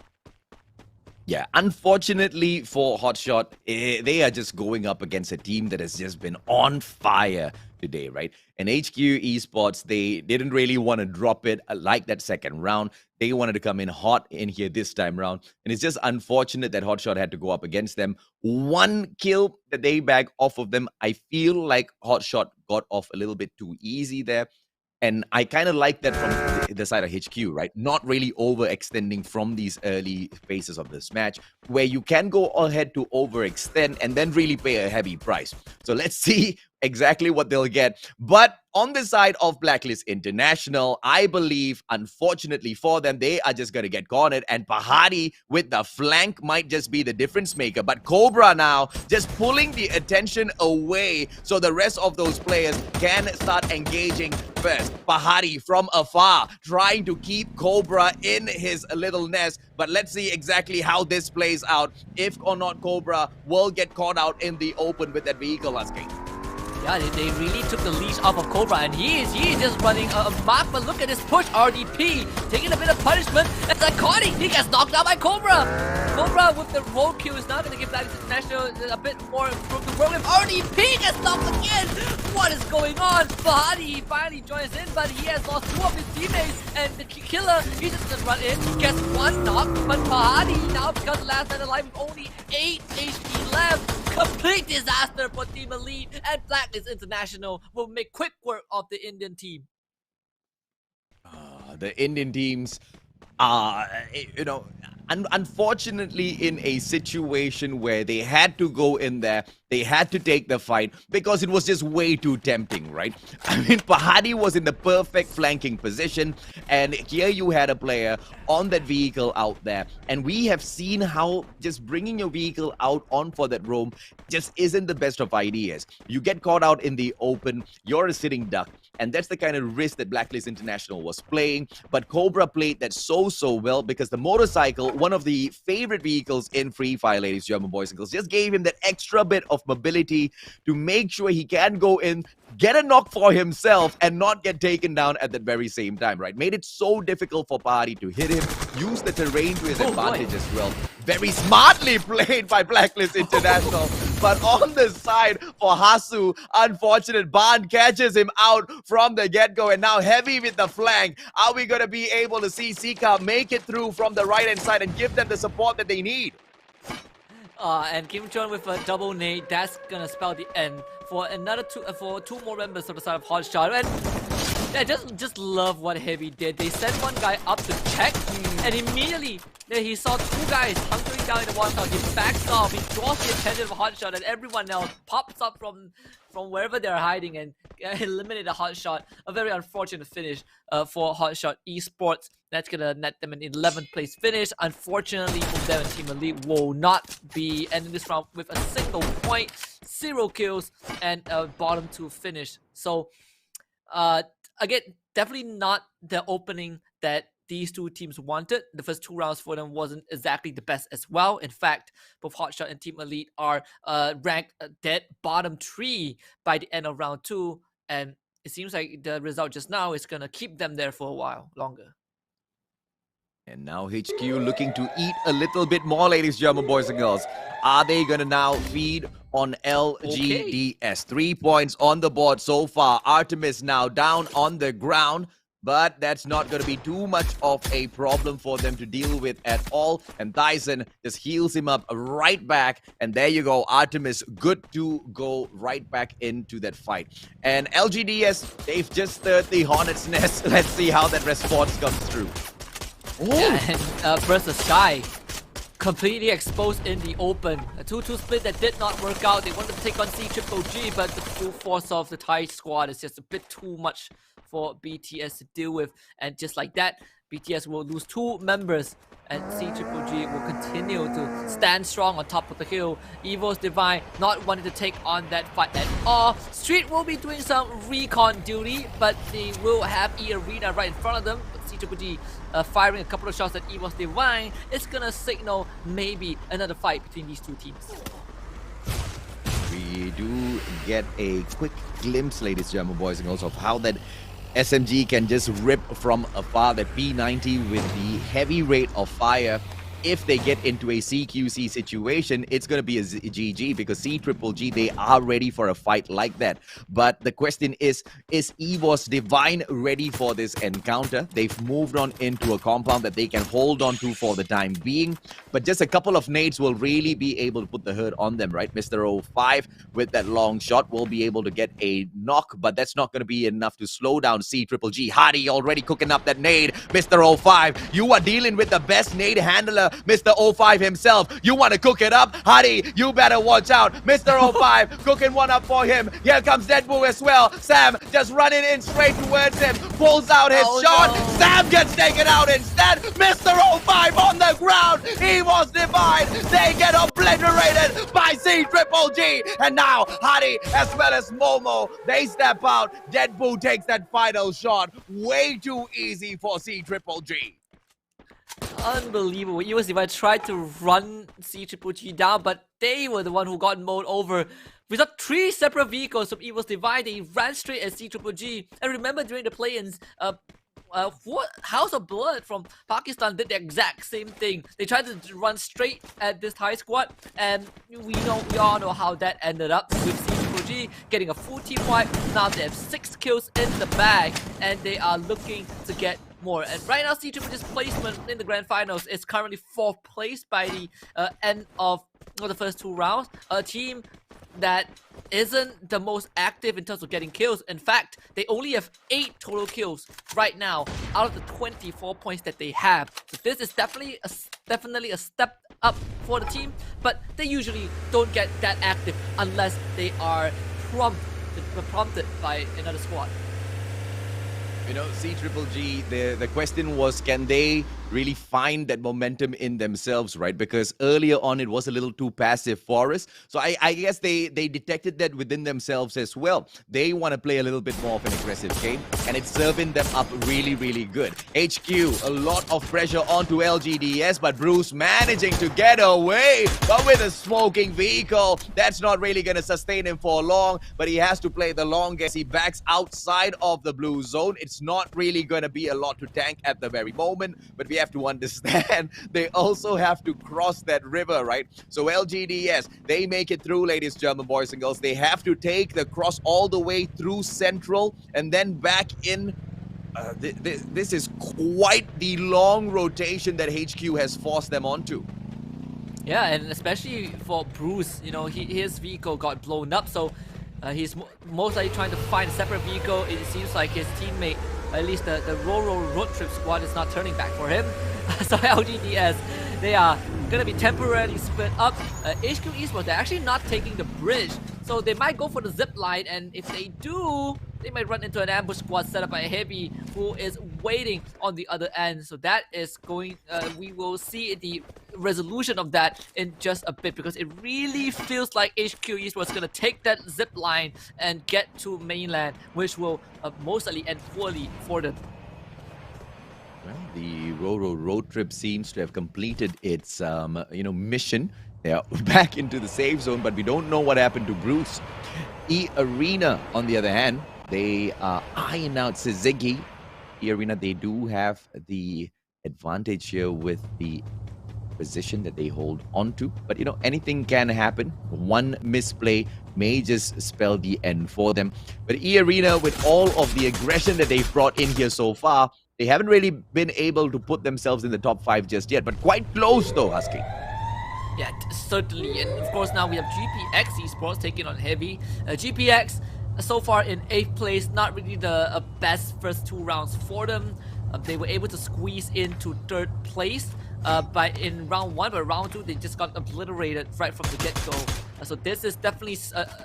Yeah, unfortunately for Hotshot, they are just going up against a team that has just been on fire today, right? And HQ Esports, they didn't really want to drop it like that second round. They wanted to come in hot in here this time round. And it's just unfortunate that Hotshot had to go up against them. 1 kill that they bagged off of them. I feel like Hotshot got off a little bit too easy there. And I kind of like that from the side of HQ, right? Not really overextending from these early phases of this match, where you can go ahead to overextend and then really pay a heavy price. So let's see exactly what they'll get. But on the side of Blacklist International, I believe, unfortunately for them, they are just going to get cornered. And Pahadi with the flank might just be the difference maker. But Cobra now just pulling the attention away so the rest of those players can start engaging first. Pahadi from afar trying to keep Cobra in his little nest. But let's see exactly how this plays out. If or not Cobra will get caught out in the open with that vehicle, Askate. Yeah, they really took the leash off of Cobra, and he is just running a mark. But look at this push, RDP taking a bit of punishment. And Zakoni, he gets knocked out by Cobra. Cobra with the roll kill is now going to give Blacklist International a bit more room to work with. RDP gets knocked again. What is going on? Bahadi finally joins in, but he has lost 2 of his teammates. And the killer, he just gonna run in, gets 1 knock. But Bahadi now becomes last man alive with only 8 HP left. Complete disaster for Team Elite, and Blacklist International will make quick work of the Indian team. The Indian teams are, unfortunately in a situation where they had to go in there, they had to take the fight because it was just way too tempting, right? I mean, Pahadi was in the perfect flanking position, and here you had a player on that vehicle out there, and we have seen how just bringing your vehicle out on for that roam just isn't the best of ideas. You get caught out in the open, you're a sitting duck, and that's the kind of risk that Blacklist International was playing. But Cobra played that so well because the motorcycle, one of the favorite vehicles in Free Fire, ladies, German boys and girls, just gave him that extra bit of mobility to make sure he can go in, get a knock for himself, and not get taken down at that very same time, right? Made it so difficult for Pahadi to hit him, use the terrain to his advantage as well. Very smartly played by Blacklist International. But on the side for Hasu, unfortunate, Ban catches him out from the get-go, and now Heavy with the flank. Are we going to be able to see Sika make it through from the right-hand side and give them the support that they need? And Kim Chun with a double nade, that's gonna spell the end for another two more members of the side of Hotshot. And I just love what Heavy did. They sent one guy up to check, and immediately he saw 2 guys hunkering down in the water tower. He backs off, he draws the attention of Hotshot, and everyone else pops up from wherever they're hiding and eliminate a Hotshot. A very unfortunate finish for Hotshot Esports. That's gonna net them an 11th place finish. Unfortunately for them, Team Elite will not be ending this round with a single point, 0 kills, and a bottom 2 finish. So again, definitely not the opening that these 2 teams wanted. The first 2 rounds for them wasn't exactly the best as well. In fact, both Hotshot and Team Elite are ranked dead bottom 3 by the end of round 2, and it seems like the result just now is gonna keep them there for a while longer. And now HQ looking to eat a little bit more, ladies, German boys and girls. Are they going to now feed on LGDS? 3 points on the board so far. Artemis now down on the ground, but that's not going to be too much of a problem for them to deal with at all. And Tyson just heals him up right back. And there you go, Artemis good to go right back into that fight. And LGDS, they've just stirred the Hornet's Nest. Let's see how that response comes through. Yeah, and versus Sky, completely exposed in the open. A 2-2 split that did not work out. They wanted to take on C-Triple-G, but the full force of the Thai squad is just a bit too much for BTS to deal with. And just like that, BTS will lose 2 members, and C-Triple-G will continue to stand strong on top of the hill. Evo's Divine not wanting to take on that fight at all. Street will be doing some recon duty, but they will have E-Arena right in front of them. C-Triple-G firing a couple of shots at Evo's Divine. It's gonna signal maybe another fight between these 2 teams. We do get a quick glimpse, ladies, German boys and girls, of how that SMG can just rip from afar. That P90 with the heavy rate of fire if they get into a CQC situation, it's going to be a GG because C-Triple-G, they are ready for a fight like that. But the question is EVOS Divine ready for this encounter? They've moved on into a compound that they can hold on to for the time being, but just a couple of nades will really be able to put the hurt on them, right? Mr. 05 with that long shot will be able to get a knock, but that's not going to be enough to slow down C-Triple-G. Hardy already cooking up that nade. Mr. 05, you are dealing with the best nade handler, Mr. 05 himself. You want to cook it up? Hardy, you better watch out. Mr. 05 cooking one up for him. Here comes Deadpool as well. Sam just running in straight towards him. Pulls out his shot. No. Sam gets taken out instead. Mr. 05 on the ground. He was Divine. They get obliterated by C-Triple-G. And now Hardy as well as Momo, they step out. Deadpool takes that final shot. Way too easy for C-Triple-G. Unbelievable. EVOS Divine tried to run C-Triple-G down, but they were the one who got mowed over. We saw 3 separate vehicles from EVOS Divine. They ran straight at C-Triple-G. And remember during the play-ins, House of Blood from Pakistan did the exact same thing. They tried to run straight at this Thai squad, and we all know how that ended up with C-Triple-G getting a full team wipe. Now they have 6 kills in the bag, and they are looking to get more. And right now, C-Triple-G's placement in the grand finals is currently 4th place by the end of the first 2 rounds. A team that isn't the most active in terms of getting kills. In fact, they only have 8 total kills right now out of the 24 points that they have. So this is definitely a step up for the team, but they usually don't get that active unless they are prompted by another squad. You know, C-Triple-G, the question was, can they really find that momentum in themselves, right? Because earlier on, it was a little too passive for us. So I guess they detected that within themselves as well. They want to play a little bit more of an aggressive game, and it's serving them up really, really good. HQ, a lot of pressure onto LGDS, but Bruce managing to get away. But with a smoking vehicle, that's not really going to sustain him for long, but he has to play the long game. He backs outside of the blue zone. It's not really going to be a lot to tank at the very moment, but we have to understand they also have to cross that river, right? So LGDS, they make it through, ladies, German boys and girls. They have to take the cross all the way through Central and then back in. This is quite the long rotation that HQ has forced them onto. Yeah, and especially for Bruce, you know, his vehicle got blown up, so he's most likely trying to find a separate vehicle. It seems like his teammate, at least the Roro Road Trip squad, is not turning back for him. So LGDS, they are going to be temporarily split up. HQ Esports, they're actually not taking the bridge, so they might go for the zip line, and if they do, they might run into an ambush squad set up by Heavy, who is waiting on the other end. So that is going, we will see the resolution of that in just a bit, because it really feels like HQ Esports is going to take that zip line and get to mainland, which will most likely end poorly for them. Well, the Roro Road Trip seems to have completed its, mission. They are back into the safe zone, but we don't know what happened to Bruce. E-Arena, on the other hand, they are eyeing out Suzuki. E-Arena, they do have the advantage here with the position that they hold onto. But, you know, anything can happen. One misplay may just spell the end for them. But E-Arena, with all of the aggression that they've brought in here so far, they haven't really been able to put themselves in the top 5 just yet. But quite close, though, Husky. Yeah, certainly. And of course, now we have GPX Esports taking on Heavy. GPX, so far in 8th place, not really the best first 2 rounds for them. They were able to squeeze into 3rd place in round 1, but round 2 they just got obliterated right from the get-go. So this is definitely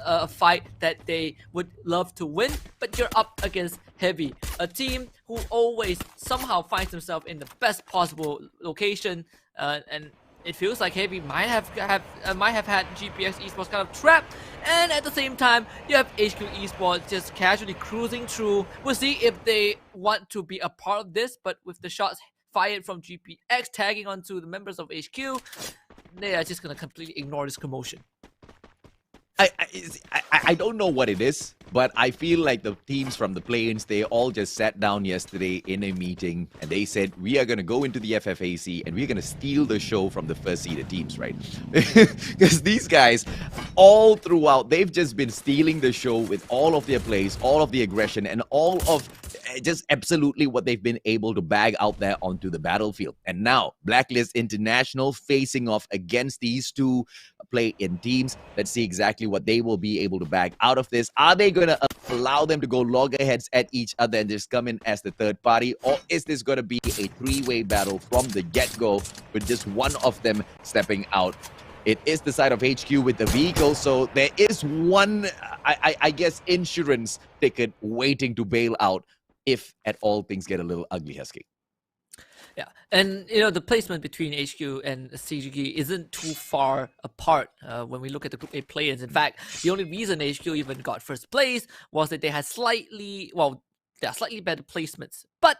a fight that they would love to win, but you're up against Heavy, a team who always somehow finds themselves in the best possible location, and it feels like Heavy might have had GPX Esports kind of trapped, and at the same time, you have HQ Esports just casually cruising through. We'll see if they want to be a part of this, but with the shots fired from GPX tagging onto the members of HQ, they are just going to completely ignore this commotion. I don't know what it is, but I feel like the teams from the play-ins, they all just sat down yesterday in a meeting and they said, we are going to go into the FFAC and we're going to steal the show from the first seeded teams, right? Because these guys, all throughout, they've just been stealing the show with all of their plays, all of the aggression, and all of just absolutely what they've been able to bag out there onto the battlefield. And now, Blacklist International facing off against these two play-in teams. Let's see exactly what they will be able to bag out of this. Are they going to allow them to go loggerheads at each other and just come in as the third party? Or is this going to be a three-way battle from the get-go with just one of them stepping out? It is the side of HQ with the vehicle, so there is one, I guess, insurance ticket waiting to bail out if at all things get a little ugly, Husky. Yeah, and the placement between HQ and CGG isn't too far apart when we look at the Group A players. In fact, the only reason HQ even got first place was that they had slightly better placements. But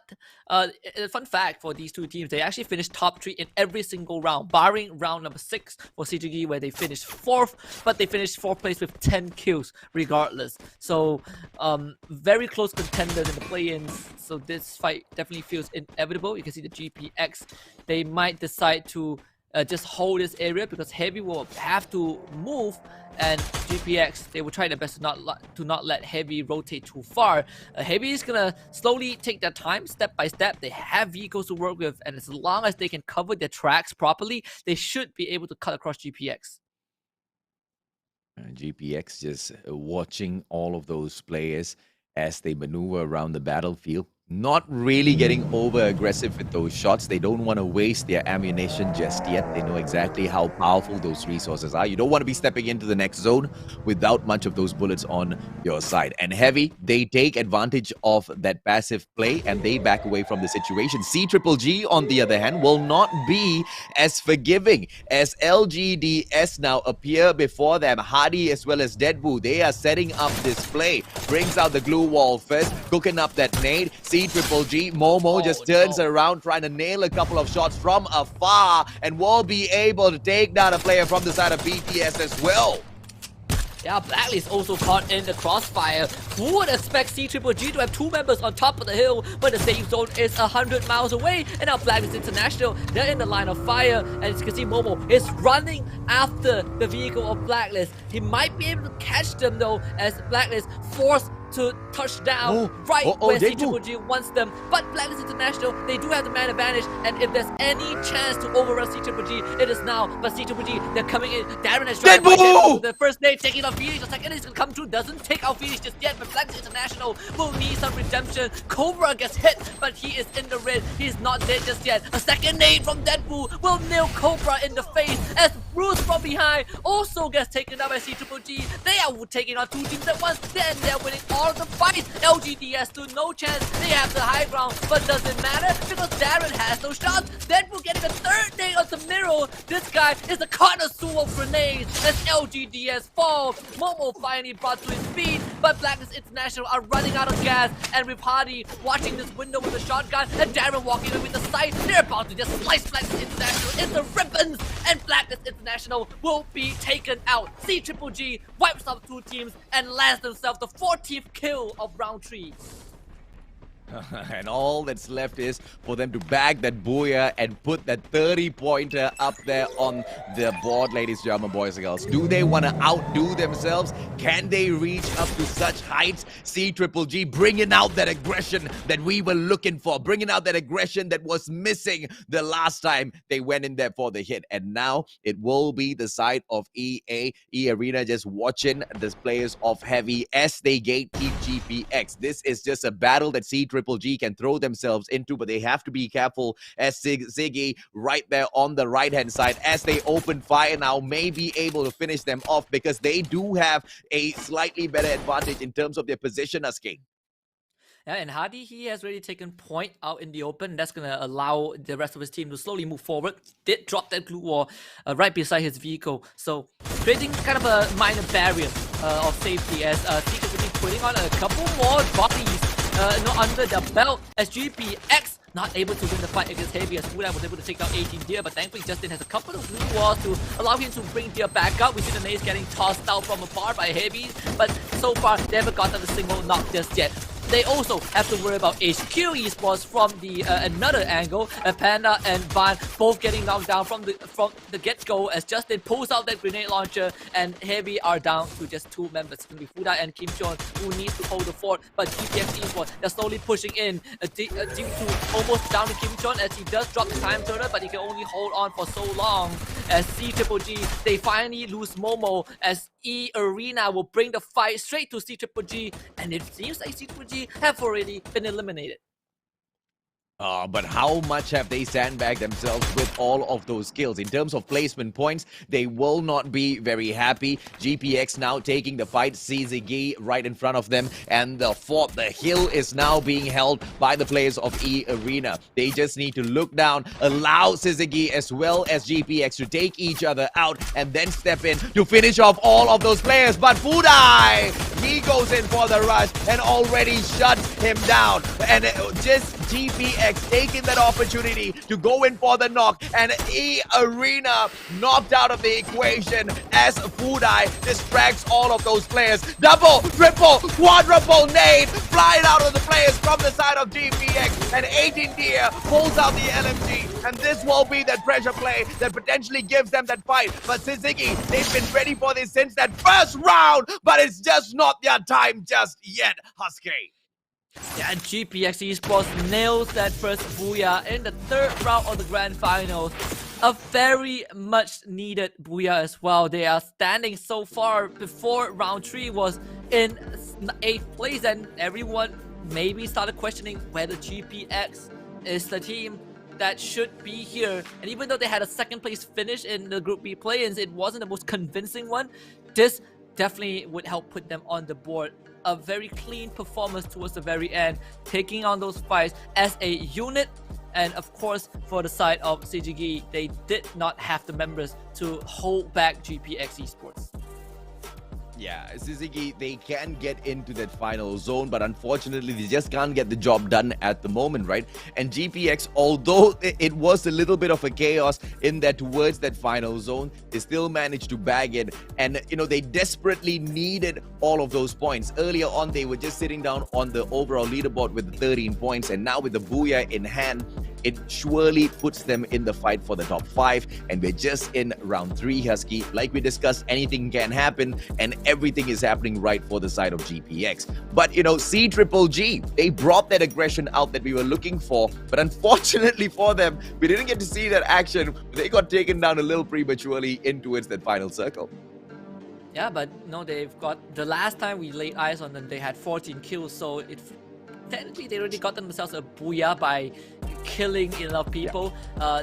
a fun fact for these two teams, they actually finished top 3 in every single round, barring round number 6 for CGG, where they finished 4th, but they finished 4th place with 10 kills regardless. So very close contenders in the play-ins. So this fight definitely feels inevitable. You can see the GPX, they might decide to just hold this area because Heavy will have to move, and GPX, they will try their best to not let Heavy rotate too far. Heavy is gonna slowly take their time, step by step. They have vehicles to work with, and as long as they can cover their tracks properly, they should be able to cut across GPX. GPX just watching all of those players as they maneuver around the battlefield. Not really getting over aggressive with those shots. They don't want to waste their ammunition just yet. They know exactly how powerful those resources are. You don't want to be stepping into the next zone without much of those bullets on your side. And Heavy, they take advantage of that passive play and they back away from the situation. CGG, on the other hand, will not be as forgiving as LGDS now appear before them. Hardy as well as Deadboo, they are setting up this play. Brings out the glue wall first, cooking up that nade. CGG, Momo just turns around trying to nail a couple of shots from afar and will be able to take down a player from the side of BTS as well. Yeah, Blacklist also caught in the crossfire. Who would expect CGG to have 2 members on top of the hill, but the safe zone is 100 miles away, and now Blacklist International, they're in the line of fire, and as you can see, Momo is running after the vehicle of Blacklist. He might be able to catch them though, as Blacklist forced to touch down where CGG wants them. But Blacklist International, they do have the man advantage, and if there's any chance to overrun CGG, it is now. But CGG, they're coming in. Darren has tried the first nade, taking out Phoenix. The second is going to come through, doesn't take out Phoenix just yet, but Blacklist International will need some redemption. Cobra gets hit, but he is in the red. He's not dead just yet. A second nade from Deadpool will nail Cobra in the face, as Bruce from behind also gets taken out by CGG. They are taking on 2 teams at once, then they're winning all of the fights. LGDS stood no chance. They have the high ground, but doesn't matter because Darren has those shots. Deadpool getting a 3rd nade onto Miro. This guy is a connoisseur of grenades as LGDS fall. Momo finally brought to his feet, but Blacklist International are running out of gas, and with Hardy watching this window with a shotgun and Darren walking in with the sight, they're about to just slice Blacklist International into ribbons, and Blacklist International will be taken out. CGG wipes out 2 teams and lands themselves the 14th kill of round 3. And all that's left is for them to bag that booyah and put that 30-pointer up there on the board, ladies and gentlemen, boys and girls. Do they want to outdo themselves? Can they reach up to such heights? CGG bringing out that aggression that we were looking for, bringing out that aggression that was missing the last time they went in there for the hit. And now it will be the side of EA. Arena just watching the players of Heavy as they gatekeep GPX. This is just a battle that CGG can throw themselves into, but they have to be careful as Ziggy right there on the right-hand side as they open fire now may be able to finish them off because they do have a slightly better advantage in terms of their position as King. Yeah, and Hardy, he has already taken point out in the open. That's going to allow the rest of his team to slowly move forward. Did drop that glue wall right beside his vehicle. So creating kind of a minor barrier of safety as CGG putting on a couple more bodies under the belt as GPX not able to win the fight against Heavy as Fudai was able to take down 18 Deer, but thankfully Justin has a couple of blue walls to allow him to bring Deer back up. We see the nades getting tossed out from afar by Heavy, but so far they haven't gotten a single knock just yet. They also have to worry about HQ Esports from the another angle. Panda and Van both getting knocked down from the get-go as Justin pulls out that grenade launcher, and Heavy are down to just 2 members. It's going to be Fudai and Kim Chon who need to hold the fort, but GPX Esports, they're slowly pushing in due to almost down to Kim Chon as he does drop the time turner, but he can only hold on for so long. As C-Triple-G, they finally lose Momo as E Arena will bring the fight straight to C-Triple-G, and it seems like C-Triple-G have already been eliminated. But how much have they sandbagged themselves with all of those kills? In terms of placement points, they will not be very happy. GPX now taking the fight, CZG right in front of them, and the fort, the hill, is now being held by the players of E Arena. They just need to look down, allow CZG as well as GPX to take each other out, and then step in to finish off all of those players. But Fudai, he goes in for the rush and already shuts him down. And just GPX taking that opportunity to go in for the knock, and E Arena knocked out of the equation as Fudai distracts all of those players. Double, triple, quadruple nade flying out of the players from the side of GPX, and 18 Deer pulls out the LMG, and this will be that pressure play that potentially gives them that fight. But Suzuki, they've been ready for this since that first round, but it's just not their time just yet, Husky. Yeah, GPX Esports nails that first booyah in the 3rd round of the grand finals. A very much needed booyah as well. They are standing so far before round 3 was in 8th place, and everyone maybe started questioning whether GPX is the team that should be here. And even though they had a 2nd place finish in the Group B play-ins, it wasn't the most convincing one. This definitely would help put them on the board. A very clean performance towards the very end, taking on those fights as a unit. And of course, for the side of CGG, they did not have the members to hold back GPX Esports. Yeah, Suzuki, they can get into that final zone, but unfortunately, they just can't get the job done at the moment, right? And GPX, although it was a little bit of a chaos in that towards that final zone, they still managed to bag it. And, you know, they desperately needed all of those points. Earlier on, they were just sitting down on the overall leaderboard with 13 points, and now with the booyah in hand, it surely puts them in the fight for the top 5, and we're just in round 3, Husky. Like we discussed, anything can happen, and everything is happening right for the side of GPX. But, you know, C-Triple-G, they brought that aggression out that we were looking for, but unfortunately for them, we didn't get to see that action. They got taken down a little prematurely in towards that final circle. Yeah, but no, they've got, the last time we laid eyes on them, they had 14 kills, so technically they already got themselves a booyah by killing enough people.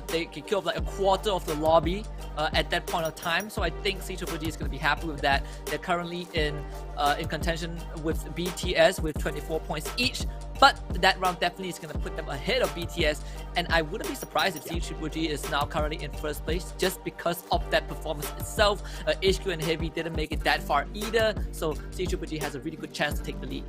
They can kill like a quarter of the lobby at that point of time, so I think C-Triple-G is going to be happy with that. They're currently in contention with BTS with 24 points each, but that round definitely is going to put them ahead of BTS, and I wouldn't be surprised if C-Triple-G is now currently in 1st place just because of that performance itself. HQ and Heavy didn't make it that far either, so C-Triple-G has a really good chance to take the lead.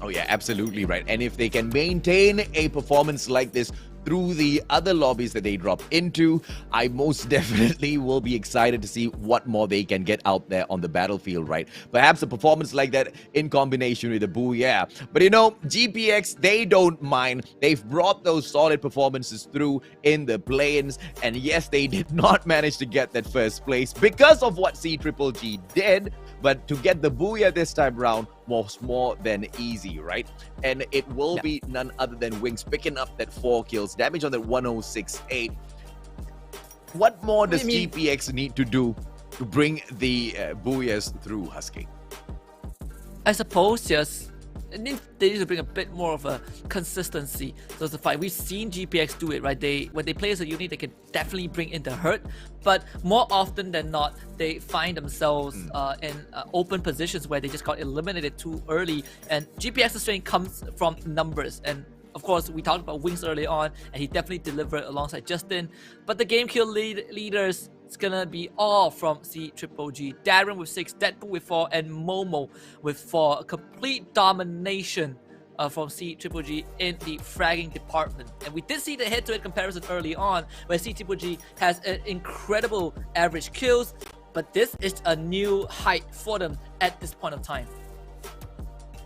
Oh yeah, absolutely right. And if they can maintain a performance like this through the other lobbies that they drop into, I most definitely will be excited to see what more they can get out there on the battlefield, right? Perhaps a performance like that in combination with a booyah. But you know, GPX, they don't mind. They've brought those solid performances through in the play-ins, and yes, they did not manage to get that 1st place because of what C-Triple-G did. But to get the booyah this time round was more than easy, right? And it will be none other than Wings picking up that 4 kills, damage on that 1068. What more does GPX need to do to bring the booyahs through, Husky? I suppose just they need to bring a bit more of a consistency to the fight. We've seen GPX do it, right? When they play as a unit, they can definitely bring in the hurt, but more often than not, they find themselves in open positions where they just got eliminated too early, and GPX's strength comes from numbers. And of course, we talked about Wings early on, and he definitely delivered alongside Justin, but the game kill leaders, it's gonna be all from C-Triple-G. Darren with 6, Deadpool with 4, and Momo with 4. A complete domination from C Triple G in the fragging department. And we did see the head-to-head comparison early on, where C Triple G has an incredible average kills, but this is a new height for them at this point of time.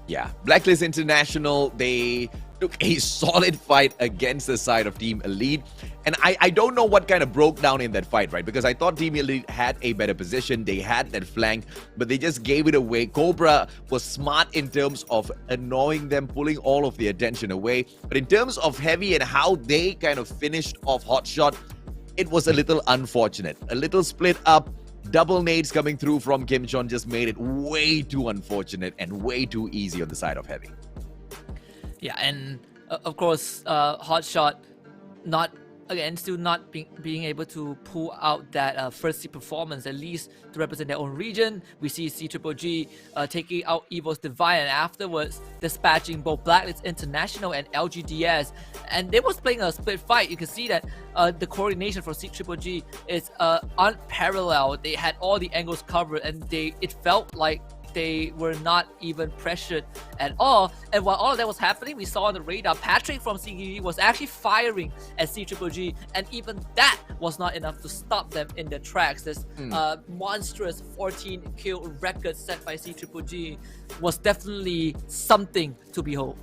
Yeah, Blacklist International, they took a solid fight against the side of Team Elite. And I don't know what kind of broke down in that fight, right? Because I thought Team Elite had a better position. They had that flank, but they just gave it away. Cobra was smart in terms of annoying them, pulling all of the attention away. But in terms of Heavy and how they kind of finished off Hotshot, it was a little unfortunate. A little split up. Double nades coming through from Kim Chon just made it way too unfortunate and way too easy on the side of Heavy. Yeah, and of course, Hotshot still not being able to pull out that first seed performance, at least to represent their own region. We see C Triple G taking out Evo's Divine, and afterwards dispatching both Blacklist International and LGDS. And they was playing a split fight. You can see that the coordination for C Triple G is unparalleled. They had all the angles covered, and it felt like they were not even pressured at all. And while all of that was happening, we saw on the radar Patrick from CGG was actually firing at C Triple G, and even that was not enough to stop them in their tracks. This monstrous 14 kill record set by C Triple G was definitely something to behold.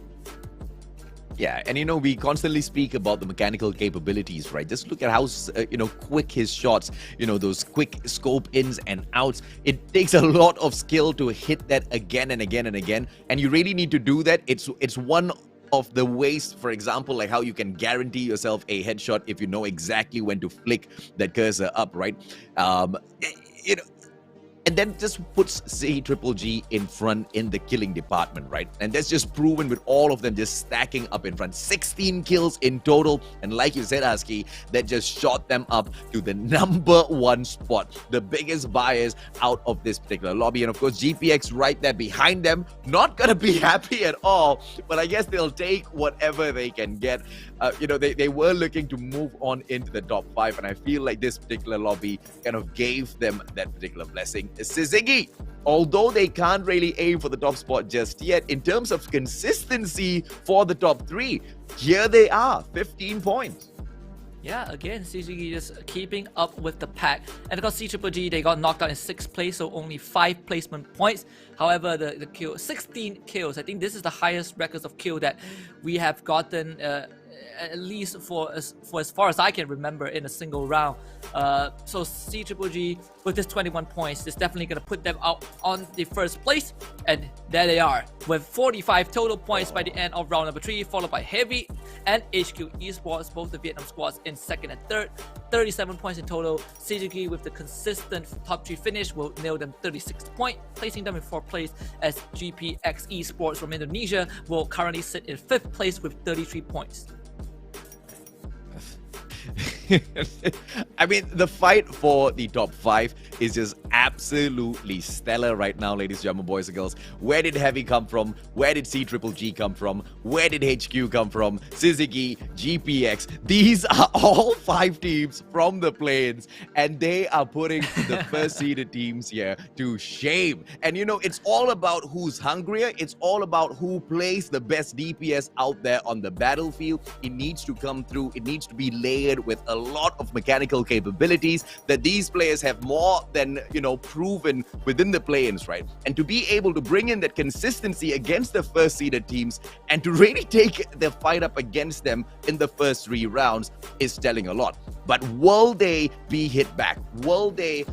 Yeah, and we constantly speak about the mechanical capabilities, right? Just look at how, quick his shots, those quick scope ins and outs. It takes a lot of skill to hit that again and again and again. And you really need to do that. It's one of the ways, for example, like how you can guarantee yourself a headshot if you know exactly when to flick that cursor up, right? And then just puts C Triple G in front in the killing department, right? And that's just proven with all of them just stacking up in front. 16 kills in total. And like you said, Husky, that just shot them up to the #1 spot. The biggest buyers out of this particular lobby. And of course, GPX right there behind them. Not going to be happy at all. But I guess they'll take whatever they can get. They were looking to move on into the top 5. And I feel like this particular lobby kind of gave them that particular blessing. Syzygy, although they can't really aim for the top spot just yet, in terms of consistency for the top 3, here they are, 15 points. Yeah, again, Syzygy just keeping up with the pack. And of course, C Triple G, they got knocked out in 6th place, so only 5 placement points. However, the kill, 16 kills. I think this is the highest records of kill that we have gotten, at least for as far as I can remember, in a single round. So C Triple G with this 21 points is definitely going to put them out on the 1st place, and there they are with 45 total points by the end of round number 3, followed by Heavy and HQ Esports, both the Vietnam squads, in 2nd and 3rd, 37 points in total. CGG with the consistent top 3 finish will nail them 36th point, placing them in 4th place, as GPX Esports from Indonesia will currently sit in 5th place with 33 points. I mean, the fight for the top 5 is just absolutely stellar right now, ladies and gentlemen, boys and girls. Where did Heavy come from? Where did C Triple G come from? Where did HQ come from? Syzygy, GPX. These are all 5 teams from the plains, and they are putting the first seeded teams here to shame. And it's all about who's hungrier. It's all about who plays the best DPS out there on the battlefield. It needs to come through. It needs to be layered with a lot of mechanical capabilities that these players have more than proven within the play-ins, right? And to be able to bring in that consistency against the first seeded teams and to really take the fight up against them in the first 3 rounds is telling a lot. But will they be hit back? Will there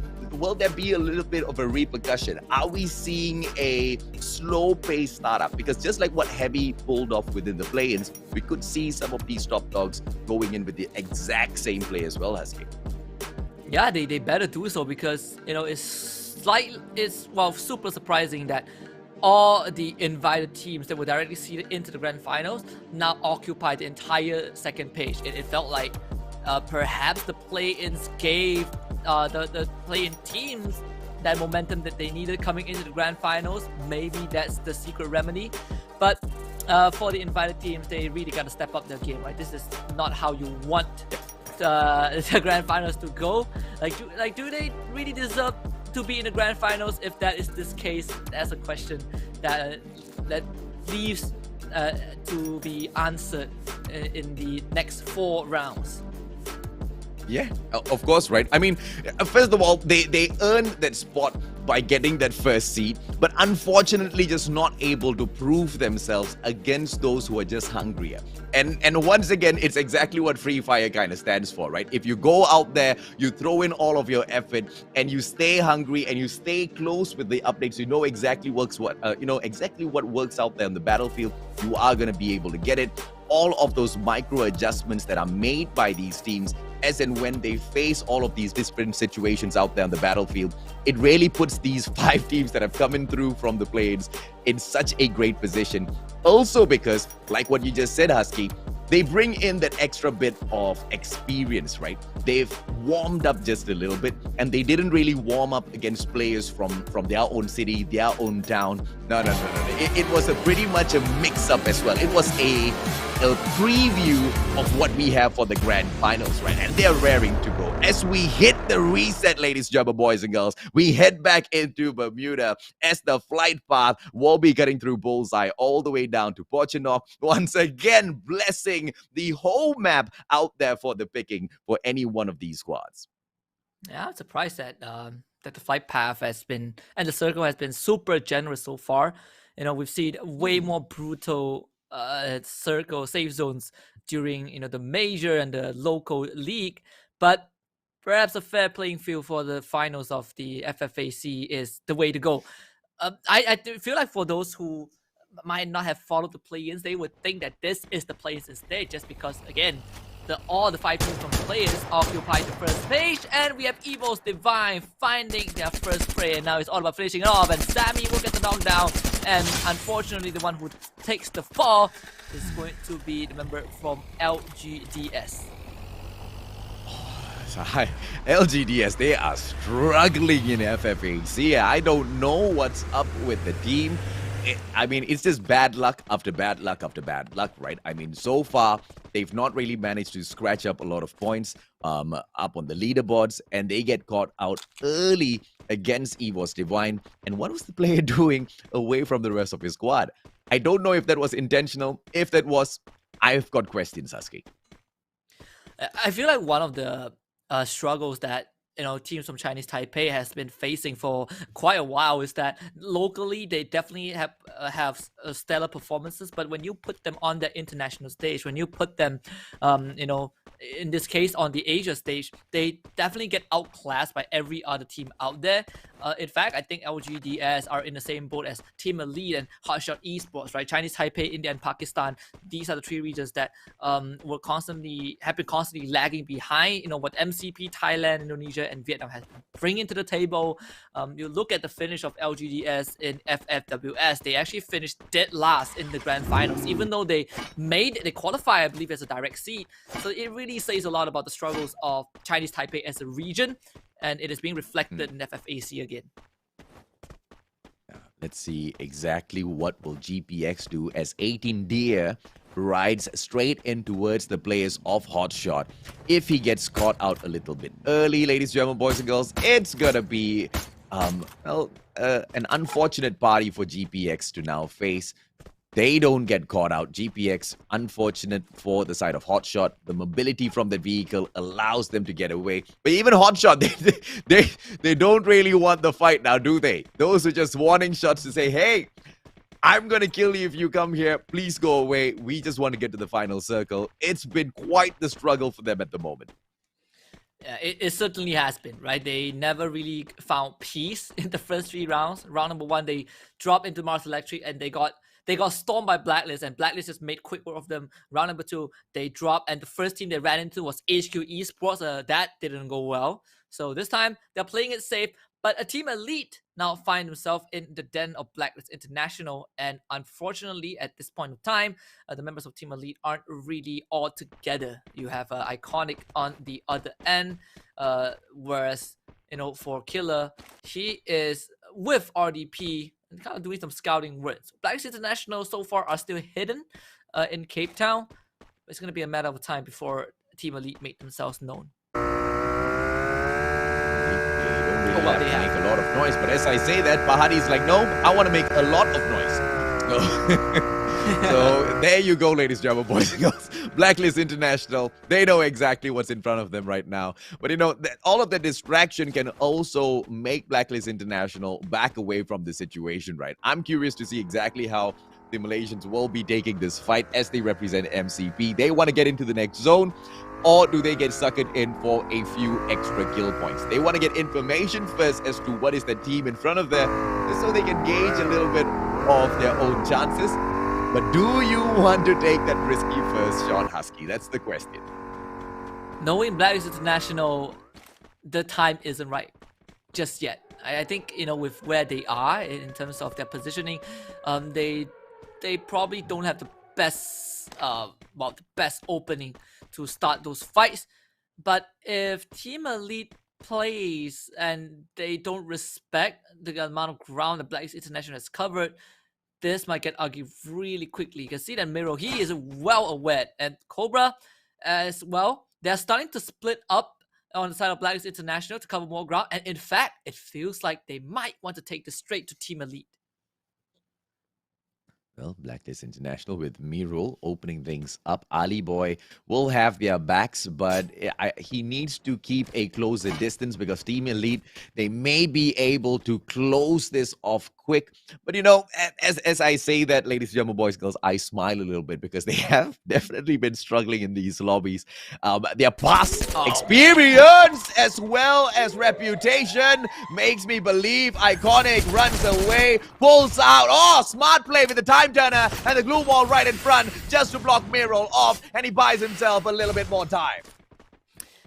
be a little bit of a repercussion? Are we seeing a slow-paced startup? Because just like what Heavy pulled off within the play-ins, we could see some of these top dogs going in with the exact same play as well, Husky. Yeah, they better do so, because it's super surprising that all the invited teams that were directly seeded into the grand finals now occupy the entire 2nd page. It felt like perhaps the play-ins gave the play-in teams that momentum that they needed coming into the grand finals. Maybe that's the secret remedy. But for the invited teams, they really got to step up their game, right? This is not how you want the grand finals to go. Do they really deserve to be in the grand finals? If that is this case, that's a question that leaves to be answered in the next 4 rounds. Yeah, of course, right? I mean, first of all, they earned that spot by getting that first seed, but unfortunately just not able to prove themselves against those who are just hungrier. And once again, it's exactly what Free Fire kind of stands for, right? If you go out there, you throw in all of your effort, and you stay hungry, and you stay close with the updates, you know exactly exactly what works out there on the battlefield, you are going to be able to get it. All of those micro adjustments that are made by these teams as and when they face all of these different situations out there on the battlefield, it really puts these 5 teams that have come in through from the plains in such a great position. Also because, like what you just said, Husky, they bring in that extra bit of experience, right? They've warmed up just a little bit, and they didn't really warm up against players from their own city, their own town. No. It was pretty much a mix-up as well. It was a preview of what we have for the grand finals, right? And they're raring to go. As we hit the reset, ladies and gentlemen, boys and girls, we head back into Bermuda as the flight path will be cutting through Bullseye all the way down to Porchinok, once again blessing the whole map out there for the picking for any one of these squads. Yeah, I'm surprised that the flight path has been, and the circle has been super generous so far. You know, we've seen way more brutal circle safe zones during the major and the local league, but perhaps a fair playing field for the finals of the FFAC is the way to go. I feel like for those who might not have followed the play-ins, they would think that this is the play-ins instead, just because again all the 5 teams from the players occupy the first page, and we have Evo's Divine finding their first prey, and now it's all about finishing it off, and Sammy will get the knockdown, and unfortunately the one who takes the fall is going to be the member from LGDS. LGDS, they are struggling in FFAC. I don't know what's up with the team. I mean, it's just bad luck after bad luck after bad luck, right? I mean, so far, they've not really managed to scratch up a lot of points up on the leaderboards, and they get caught out early against Evo's Divine. And what was the player doing away from the rest of his squad? I don't know if that was intentional. If that was, I've got questions, Husky. I feel like one of the struggles that teams from Chinese Taipei has been facing for quite a while is that locally they definitely have stellar performances, but when you put them on the international stage, when you put them in this case on the Asia stage, they definitely get outclassed by every other team out there. In fact, I think LGDS are in the same boat as Team Elite and Hotshot Esports, right? Chinese Taipei, India, and Pakistan. These are the 3 regions that have been constantly lagging behind. What MCP, Thailand, Indonesia, and Vietnam has been bringing to the table. You look at the finish of LGDS in FFWS. They actually finished dead last in the grand finals, even though they qualify, I believe, as a direct seed. So it really says a lot about the struggles of Chinese Taipei as a region, and it is being reflected in FFAC again. Let's see exactly what will GPX do as 18 Deer rides straight in towards the players of Hotshot. If he gets caught out a little bit early, ladies and gentlemen, boys and girls, it's gonna be an unfortunate party for GPX to now face. They don't get caught out. GPX, unfortunate for the side of Hotshot. The mobility from the vehicle allows them to get away. But even Hotshot, they don't really want the fight now, do they? Those are just warning shots to say, hey, I'm going to kill you if you come here. Please go away. We just want to get to the final circle. It's been quite the struggle for them at the moment. Yeah, it certainly has been, right? They never really found peace in the first 3 rounds. Round number 1, they dropped into Mars Electric and they got stormed by Blacklist, and Blacklist just made quick work of them. Round number 2, they dropped, and the first team they ran into was HQ Esports. That didn't go well. So this time, they're playing it safe, but a Team Elite now find themselves in the den of Blacklist International, and unfortunately, at this point of time, the members of Team Elite aren't really all together. You have Iconic on the other end, whereas, for Killer, he is with RDP, and kind of doing some scouting works. Blacklist International so far are still hidden in Cape Town. It's going to be a matter of time before Team Elite make themselves known. They have to make a lot of noise, but as I say that, Bahadi's like, no, I want to make a lot of noise. So So there you go, ladies and gentlemen, boys and girls. Blacklist International, they know exactly what's in front of them right now. But you know, all of the distraction can also make Blacklist International back away from the situation, right? I'm curious to see exactly how the Malaysians will be taking this fight as they represent MCP. They want to get into the next zone, or do they get suckered in for a few extra kill points? They want to get information first as to what is the team in front of them, so they can gauge a little bit of their own chances. But do you want to take that risky first shot, Husky? That's the question. Knowing Blacklist International, the time isn't right just yet. I think, you know, with where they are in terms of their positioning, they probably don't have the best the best opening to start those fights. But if Team Elite plays and they don't respect the amount of ground that Blacklist International has covered, this might get ugly really quickly. You can see that Miro, he is well aware, and Cobra as well. They're starting to split up on the side of Blacklist International to cover more ground, and in fact, it feels like they might want to take this straight to Team Elite. Well, Blacklist International with Mirul opening things up. Ali Boy will have their backs, but he needs to keep a closer distance because Team Elite, they may be able to close this off quick. But you know, as I say that, ladies and gentlemen, boys and girls, I smile a little bit because they have definitely been struggling in these lobbies. Their past experience as well as reputation makes me believe. Iconic runs away, pulls out. Oh, smart play with the time turner and the glue wall right in front just to block Miro off, and he buys himself a little bit more time.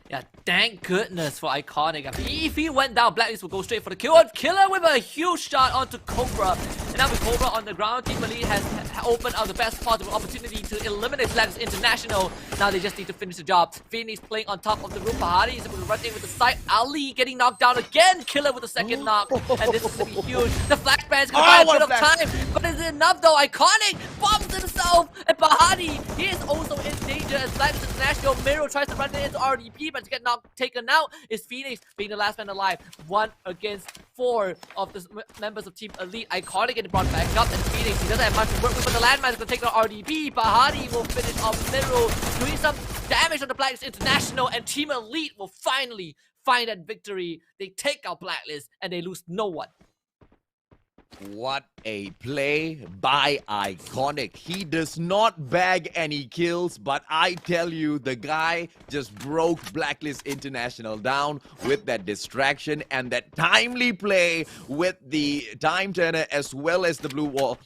Yeah, thank goodness for Iconic. If he went down, Blacklist will go straight for the kill. Killer with a huge shot onto Cobra. And now with Cobra on the ground, Team Elite has opened up the best possible opportunity to eliminate Blacklist International. Now they just need to finish the job. Phoenix playing on top of the roof. Bahari is able to run in with the side. Ali getting knocked down again. Killer with the second knock. And this is going to be huge. The flashbang is going to buy a bit of time. But is it enough though? Iconic bombs himself. And Bahari, he is also in danger as Blacklist International. Miro tries to run into RDP, but to get taken out is Phoenix being the last man alive. 1 against 4 of the members of Team Elite. Iconic getting brought back up, and Phoenix, he doesn't have much to work with, but the landmine is going to take down RDP. Bahari will finish off Miro, doing some damage on the Blacklist International, and Team Elite will finally find that victory. They take out Blacklist, and they lose no one. What a play by Iconic. He does not bag any kills, but I tell you, the guy just broke Blacklist International down with that distraction and that timely play with the time turner as well as the blue wall.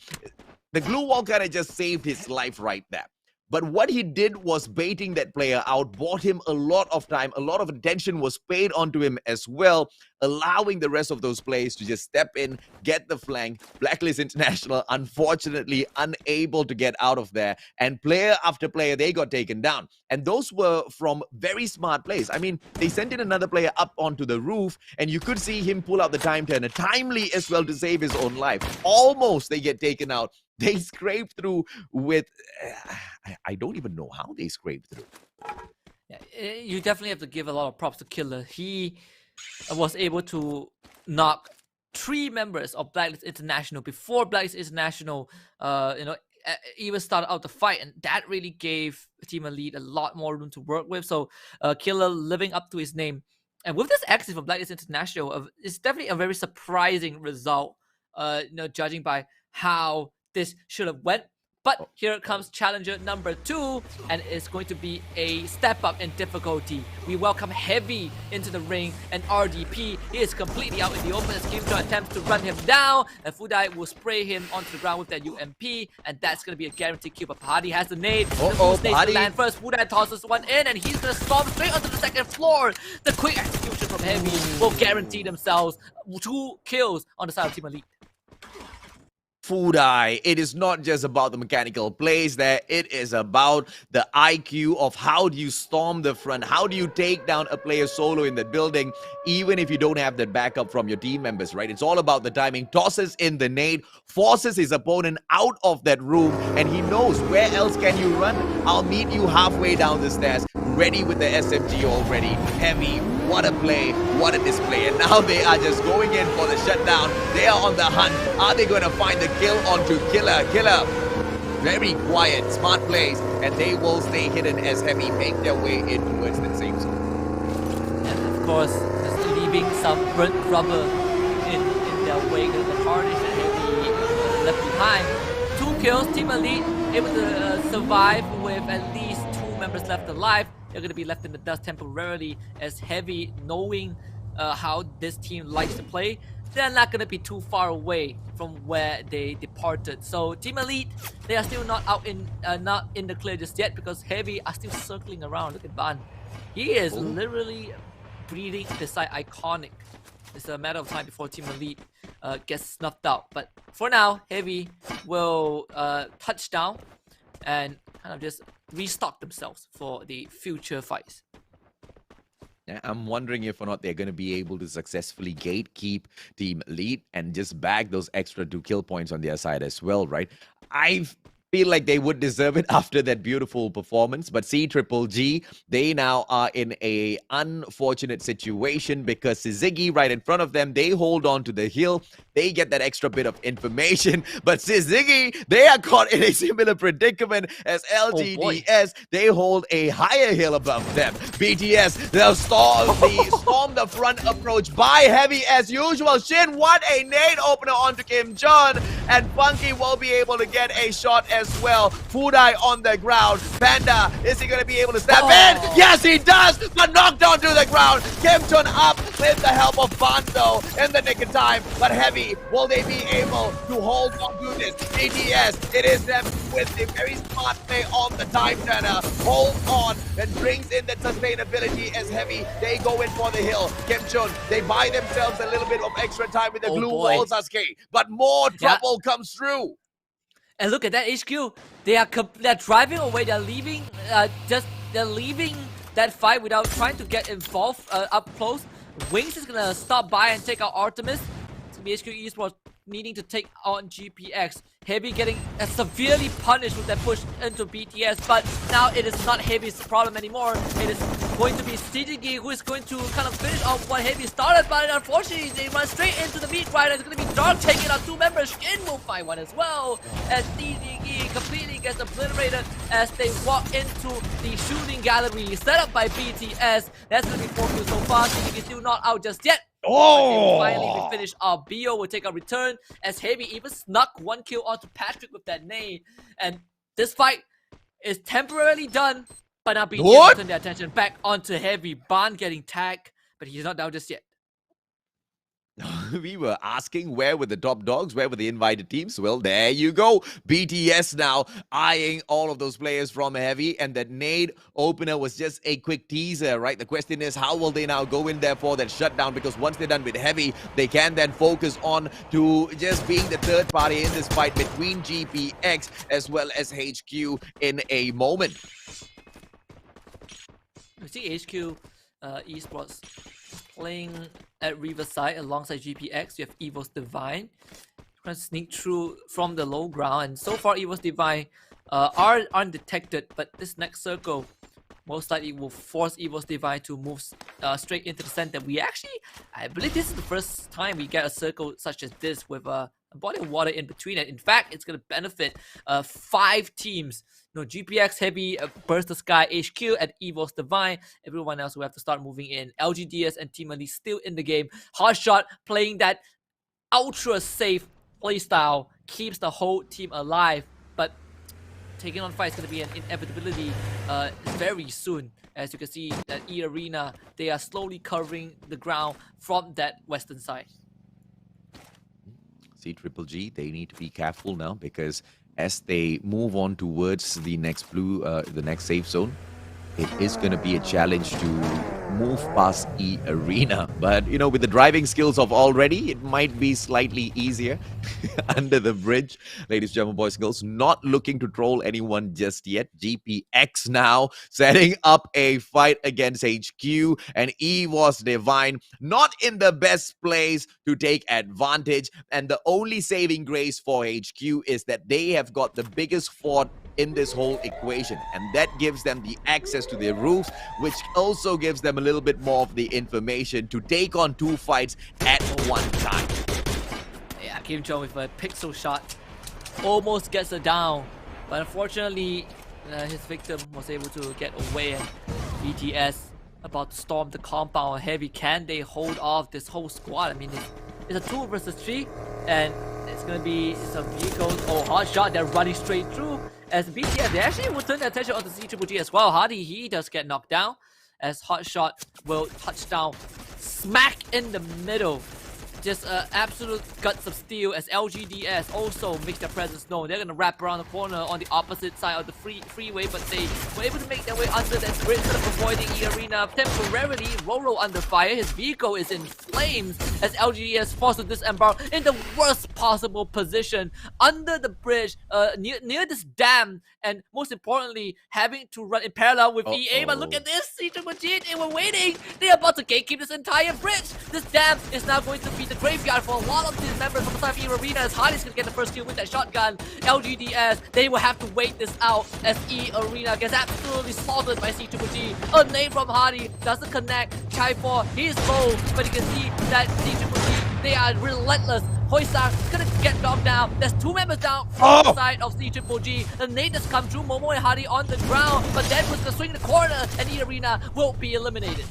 The glue wall kind of just saved his life right there. But what he did was baiting that player out, bought him a lot of time, a lot of attention was paid onto him as well, allowing the rest of those players to just step in, get the flank. Blacklist International, unfortunately, unable to get out of there. And player after player, they got taken down. And those were from very smart plays. I mean, they sent in another player up onto the roof, and you could see him pull out the time turner, timely as well to save his own life. Almost they get taken out. They scraped through with... I don't even know how they scraped through. Yeah, you definitely have to give a lot of props to Killer. He was able to knock 3 members of Blacklist International before Blacklist International, even started out the fight, and that really gave Team Elite a lot more room to work with. So Killer living up to his name. And with this exit from Blacklist International, it's definitely a very surprising result, judging by how this should have went. But here comes challenger number 2, and it's going to be a step up in difficulty. We welcome Heavy into the ring, and RDP, he is completely out in the open as Kimjo attempts to run him down, and Fudai will spray him onto the ground with that UMP, and that's going to be a guaranteed kill. But Pahadi has the nade. The nade to land first. Fudai tosses one in, and he's going to storm straight onto the second floor. The quick execution from Heavy will guarantee themselves 2 kills on the side of Team Elite. Fudai, it is not just about the mechanical plays there, it is about the IQ of how do you storm the front, how do you take down a player solo in that building, even if you don't have that backup from your team members, right? It's all about the timing. Tosses in the nade, forces his opponent out of that room, and he knows where else can you run? I'll meet you halfway down the stairs, ready with the SMG already. Heavy, what a play, what a display, and now they are just going in for the shutdown. They are on the hunt. Are they going to find the kill onto Killer? Very quiet, smart plays, and they will stay hidden as Heavy make their way in towards the safe zone. And of course, just leaving some burnt rubber in their wake of the carnage that Heavy left behind. 2 kills, Team Elite able to survive with at least 2 members left alive. They're going to be left in the dust temporarily as Heavy, knowing how this team likes to play, they're not going to be too far away from where they departed. So Team Elite, they are still not in the clear just yet because Heavy are still circling around. Look at Ban. He is literally breathing beside Iconic. It's a matter of time before Team Elite gets snuffed out. But for now, Heavy will touch down and kind of just restock themselves for the future fights. Yeah, I'm wondering if or not they're going to be able to successfully gatekeep Team Elite and just bag those extra 2 kill points on their side as well, right? I feel like they would deserve it after that beautiful performance, but C-Triple-G, they now are in a unfortunate situation because Ziggy right in front of them, they hold on to the hill, they get that extra bit of information, but Ziggy, they are caught in a similar predicament as LGDS. They hold a higher hill above them. BTS, they'll storm the front approach by Heavy as usual. Shin, what a nade opener onto Kim Jun, and Funky will be able to get a shot as well. Fudai on the ground. Panda, is he going to be able to step in? Yes, he does, but knocked down to the ground. Kim Jun up with the help of Bando in the nick of time, but Heavy, will they be able to hold on to this? BTS, it is them with the very smart play on the time turner. Hold on and brings in the sustainability as Heavy. They go in for the hill. Kim Jun, they buy themselves a little bit of extra time with the glue wall, Sasuke, but more trouble comes through. And look at that HQ. They're driving away. They're leaving. They're leaving that fight without trying to get involved up close. Wings is gonna stop by and take out Artemis. It's gonna be HQ Esports needing to take on GPX. Heavy getting severely punished with that push into BTS, but now it is not Heavy's problem anymore. It is going to be CDG who is going to kind of finish off what Heavy started, but unfortunately they run straight into the meat rider. It's going to be Dark taking out 2 members. Shin will find one as well, as CDG completely gets obliterated as they walk into the shooting gallery set up by BTS. That's going to be 4 kills so far. CDG still not out just yet. Oh! Finally, we finish our BO. Will take a return as Heavy even snuck 1 kill onto Patrick with that nade. And this fight is temporarily done, but now BTS turn their attention back onto Heavy. Ban getting tagged, but he's not down just yet. We were asking where were the top dogs, where were the invited teams? Well, there you go. BTS now eyeing all of those players from Heavy, and that nade opener was just a quick teaser, right? The question is, how will they now go in there for that shutdown? Because once they're done with Heavy, they can then focus on to just being the third party in this fight between GPX as well as HQ in a moment. We see HQ Esports playing at Riverside alongside GPX. You have Evo's Divine trying to sneak through from the low ground, and so far Evo's Divine are undetected, but this next circle most likely will force Evo's Divine to move straight into the center. I believe this is the first time we get a circle such as this with a body of water in between it. In fact, it's going to benefit 5 teams. GPX, Heavy, Burst the Sky, HQ, and Evo's Divine. Everyone else will have to start moving in. LGDS and Team Elite still in the game. Hotshot playing that ultra safe playstyle keeps the whole team alive, but taking on fight is going to be an inevitability very soon. As you can see, that E Arena, they are slowly covering the ground from that western side. C-Triple-G, they need to be careful now because as they move on towards the next the next safe zone, it is going to be a challenge to move past E Arena. But, with the driving skills of already, it might be slightly easier under the bridge. Ladies and gentlemen, boys and girls, not looking to troll anyone just yet. GPX now setting up a fight against HQ, and Evo's Divine not in the best place to take advantage. And the only saving grace for HQ is that they have got the biggest fort in this whole equation, and that gives them the access to their roofs, which also gives them a little bit more of the information to take on 2 fights at one time. Yeah, Kim Jong with a pixel shot almost gets her down. but unfortunately, his victim was able to get away. And BTS about to storm the compound. Heavy, can they hold off this whole squad? I mean, it's a 2 versus 3, and it's gonna be some vehicles. Oh, hot shot! They're running straight through. As BTS, they actually will turn their attention onto CGG as well. Hardy, he does get knocked down, as hot shot will touch down smack in the middle. Just absolute guts of steel as LGDS also makes their presence known. They're gonna wrap around the corner on the opposite side of the freeway, but they were able to make their way under that bridge, sort of avoiding E-Arena temporarily. Roro under fire, his vehicle is in flames as LGDS forced to disembark in the worst possible position under the bridge, near this dam, and most importantly, having to run in parallel with EA. But look at this, CGG, they were waiting. They're about to gatekeep this entire bridge. This dam is now going to be the graveyard for a lot of these members from the side of E-Arena, as Hardy's gonna get the first kill with that shotgun. LGDS, they will have to wait this out as E-Arena gets absolutely slaughtered by CGG. A nade from Hardy doesn't connect. Chai4, he's low, but you can see that CGG, they are relentless. Hoysang gonna get knocked down. There's 2 members down from the side of CGG. The nade has come through. Momo and Hardy on the ground, but then was gonna swing the corner, and E-Arena will be eliminated.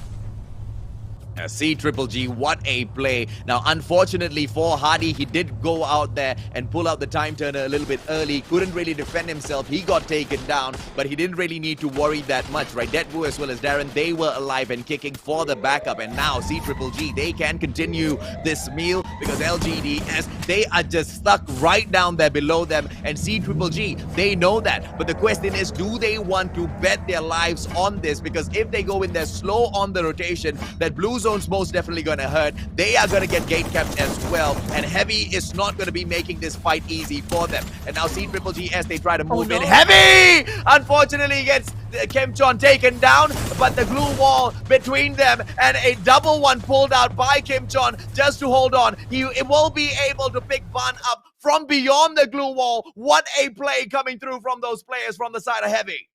CGG, what a play. Now, unfortunately for Hardy, he did go out there and pull out the time turner a little bit early. Couldn't really defend himself. He got taken down, but he didn't really need to worry that much, right? Deadpool as well as Darren, they were alive and kicking for the backup. And now CGG, they can continue this meal because LGDS, they are just stuck right down there below them. And CGG, they know that. But the question is, do they want to bet their lives on this? Because if they go in there slow on the rotation, that blue zone's most definitely gonna hurt. They are gonna get gate capped as well, and Heavy is not gonna be making this fight easy for them. And now CGG as they try to move in. Heavy unfortunately gets Kimchon taken down, but the glue wall between them and a double one pulled out by Kimchon just to hold on. He will be able to pick Van up from beyond the glue wall. What a play coming through from those players from the side of Heavy.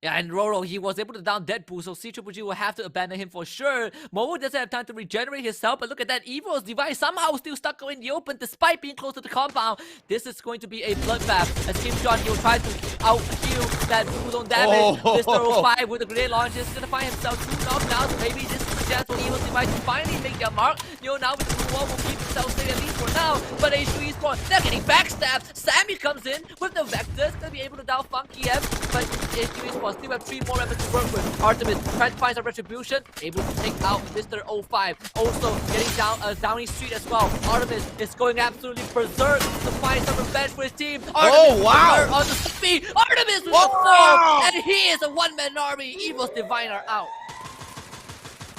Yeah, and Roro, he was able to down Deadpool, so CGG will have to abandon him for sure. Momo doesn't have time to regenerate himself, but look at that. Evil's device somehow still stuck in the open despite being close to the compound. This is going to be a bloodbath as Kimchon, he will try to out-heal that blue zone damage. Mr. 05 with the grenade launch is going to find himself too knocked now, so maybe this is a chance for Evil's device to finally make their mark. Now with the blue wall will keep himself safe at least for now, but H3 Esports, they're getting backstabbed. Sammy comes in with the Vectors, going to be able to down Funky M, but H3 Esports still have 3 more members to work with. Artemis trying to find some retribution, able to take out Mr. 05. Also getting down Downing Street as well. Artemis is going absolutely berserk to find some revenge for his team. Artemis on the speed. Artemis with the 4, and he is a one-man army. Evil's Divine are out.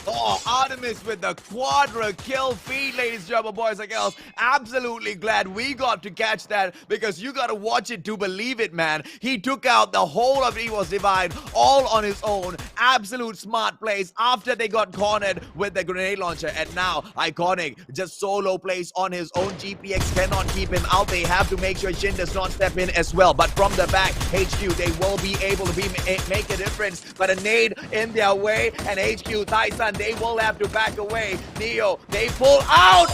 Oh, Artemis with the quadra kill feed, ladies and gentlemen, boys and girls. Absolutely glad we got to catch that because you got to watch it to believe it, man. He took out the whole of Evil's Divine all on his own. Absolute smart plays after they got cornered with the grenade launcher. And now, Iconic just solo plays on his own. GPX cannot keep him out. They have to make sure Shin does not step in as well. But from the back, HQ, they will be able to make a difference. But a nade in their way, and HQ, Tyson, they will have to back away. Neo, they pull out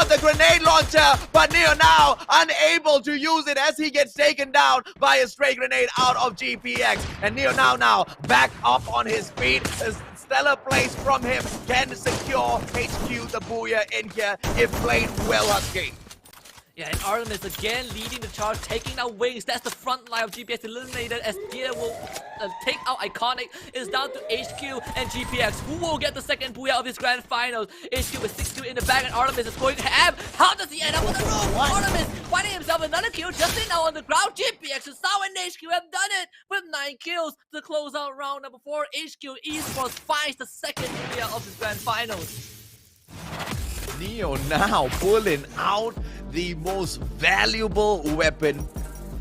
the grenade launcher, but Neo now unable to use it as he gets taken down by a stray grenade out of GPX. And Neo now back up on his feet. Stellar plays from him can secure HQ the Booyah in here if played well, Husky. Yeah, and Artemis again leading the charge, taking out Wings. That's the front line of GPX eliminated as Dia will take out Iconic. It's down to HQ and GPX. Who will get the second Booyah of this grand finals? HQ with 6-2 in the bag, and Artemis is going to have. How does he end up on the roof? Artemis finding himself another kill just now on the ground. GPX and Sao and HQ have done it with 9 kills to close out round number 4. HQ Esports finds the second Booyah of this grand finals. Neo now pulling out the most valuable weapon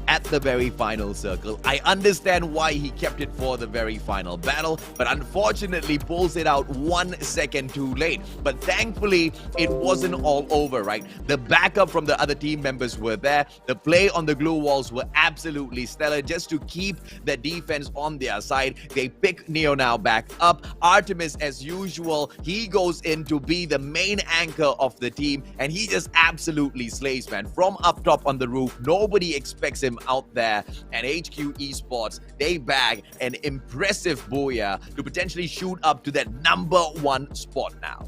at the very final circle. I understand why he kept it for the very final battle, but unfortunately pulls it out 1 second too late. But thankfully, it wasn't all over, right? The backup from the other team members were there. The play on the glue walls were absolutely stellar just to keep the defense on their side. They pick Neo now back up. Artemis, as usual, he goes in to be the main anchor of the team, and he just absolutely slays, man. From up top on the roof, nobody expects him him out there. And HQ Esports, they bag an impressive booyah to potentially shoot up to that #1 spot now.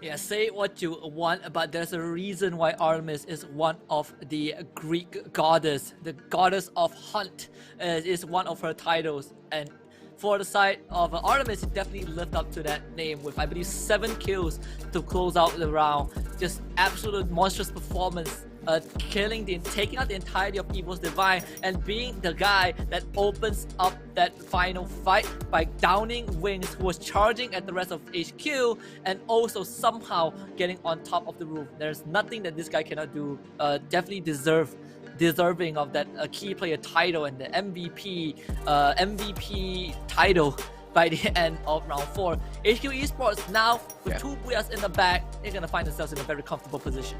Yeah, say what you want, but there's a reason why Artemis is one of the Greek goddess. The goddess of hunt is one of her titles. And for the side of Artemis, he definitely lived up to that name with, I believe, 7 kills to close out the round. Just absolute monstrous performance. Taking out the entirety of Evil's Divine and being the guy that opens up that final fight by downing Wings, who was charging at the rest of HQ, and also somehow getting on top of the roof. There's nothing that this guy cannot do. Definitely deserving of that key player title and the MVP title by the end of round 4. HQ Esports now with 2 booyahs in the bag, they're gonna find themselves in a very comfortable position.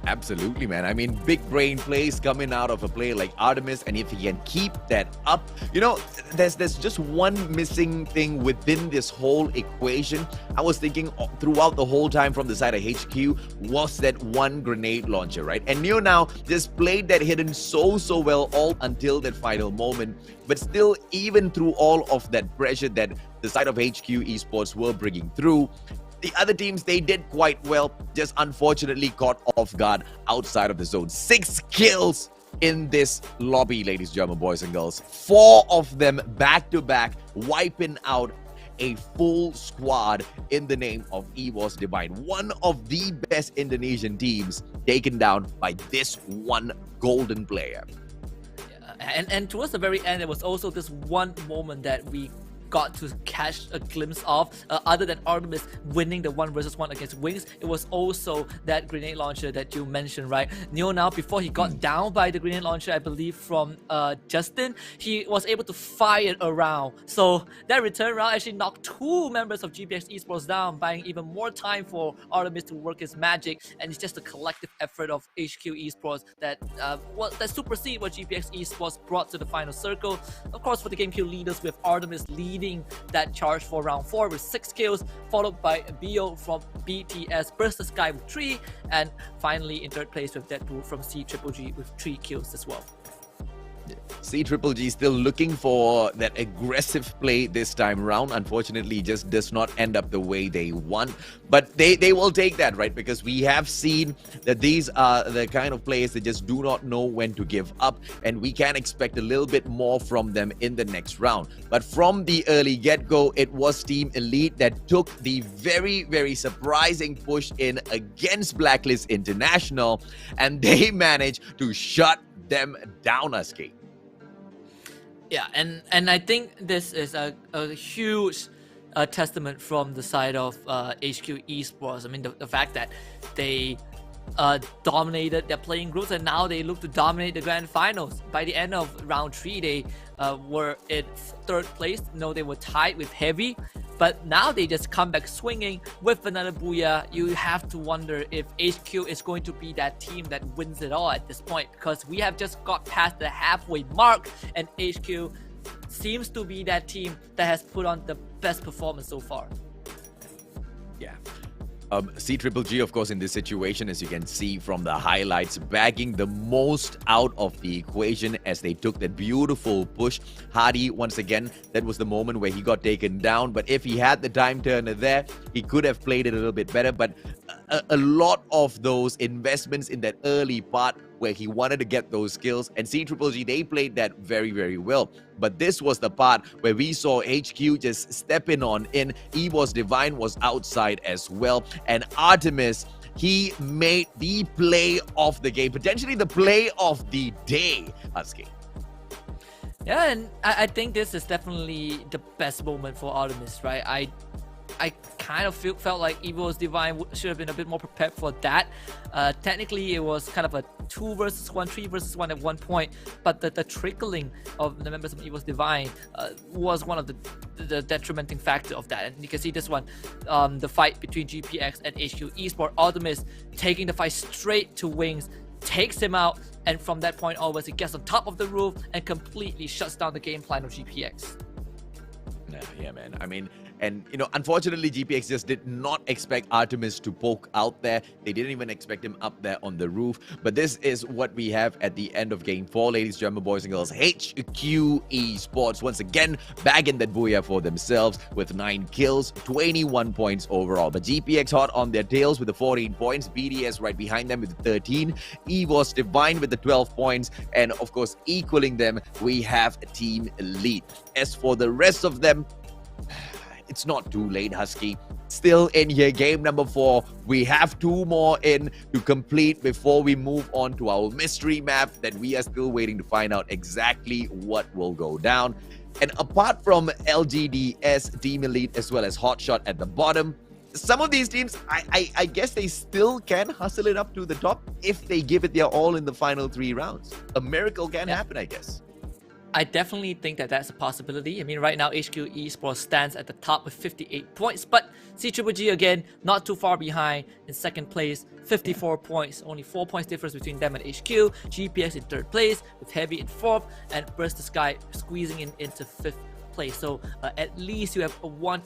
Absolutely, man. I mean, big brain plays coming out of a player like Artemis, and if he can keep that up, you know, there's just one missing thing within this whole equation. I was thinking throughout the whole time from the side of HQ was that one grenade launcher, right? And Neo now just played that hidden so well all until that final moment. But still, even through all of that pressure that the side of HQ Esports were bringing through, the other teams, they did quite well, just unfortunately caught off guard outside of the zone. 6 kills in this lobby, ladies and gentlemen, boys and girls. 4 of them back-to-back, wiping out a full squad in the name of EVOS Divine. One of the best Indonesian teams taken down by this one golden player. And towards the very end, there was also this one moment that we got to catch a glimpse of, other than Artemis winning the 1v1 against Wings. It was also that grenade launcher that you mentioned, right? Neo now, before he got down by the grenade launcher, I believe from Justin, he was able to fire it around. So that return round actually knocked 2 members of GPX Esports down, buying even more time for Artemis to work his magic. And it's just a collective effort of HQ Esports that supersede what GPX Esports brought to the final circle. Of course, for the game kill leaders, with Artemis leading that charge for round 4 with 6 kills, followed by Bio from BTS Burst the Sky with 3, and finally in 3rd place with Deadpool from C-Triple-G with 3 kills as well. C-Triple-G still looking for that aggressive play this time round. Unfortunately, just does not end up the way they want. But they will take that, right? Because we have seen that these are the kind of players that just do not know when to give up. And we can expect a little bit more from them in the next round. But from the early get-go, it was Team Elite that took the very surprising push in against Blacklist International. And they managed to shut them down, Aske. Yeah, and I think this is a huge testament from the side of HQ Esports. I mean, the fact that they dominated their playing groups, and now they look to dominate the grand finals. By the end of round 3, they were in 3rd place. No, they were tied with Heavy, but now they just come back swinging with another booyah. You have to wonder if HQ is going to be that team that wins it all at this point, because we have just got past the halfway mark, and HQ seems to be that team that has put on the best performance so far. Yeah. C-Triple-G, of course, in this situation, as you can see from the highlights, bagging the most out of the equation as they took that beautiful push. Hardy, once again, that was the moment where he got taken down. But if he had the time turner there, he could have played it a little bit better. But a lot of those investments in that early part where he wanted to get those skills, and C-Triple-G, they played that very well. But this was the part where we saw HQ just stepping on in. EVOS Divine was outside as well, and Artemis, he made the play of the game, potentially the play of the day, Husky. Yeah, and I think this is definitely the best moment for Artemis, right? I kind of felt like EVOS Divine should have been a bit more prepared for that. Technically, it was kind of a 2 versus 1, 3 versus 1 at one point, but the trickling of the members of EVOS Divine was one of the detrimenting factor of that. And you can see this one, the fight between GPX and HQ Esports. Artemis taking the fight straight to Wings, takes him out, and from that point onwards, he gets on top of the roof and completely shuts down the game plan of GPX. Yeah, man. I mean, And, unfortunately, GPX just did not expect Artemis to poke out there. They didn't even expect him up there on the roof. But this is what we have at the end of Game 4, ladies and gentlemen, boys and girls. HQ Esports once again bagging that booyah for themselves with 9 kills, 21 points overall. But GPX hot on their tails with the 14 points. BDS right behind them with the 13. EVOS Divine with the 12 points. And, of course, equaling them, we have Team Elite. As for the rest of them, it's not too late, Husky. Still in here, game number 4. We have 2 more in to complete before we move on to our mystery map that we are still waiting to find out exactly what will go down. And apart from LGDS, Team Elite, as well as Hotshot at the bottom, some of these teams, I guess they still can hustle it up to the top if they give it their all in the final 3 rounds. A miracle can happen, I guess. I definitely think that that's a possibility. I mean, right now, HQ Esports stands at the top with 58 points, but CGG, again, not too far behind in second place, 54 points. Only 4 points difference between them and HQ. GPX in third place, with Heavy in fourth, and Burst the Sky squeezing into fifth place. So at least you have one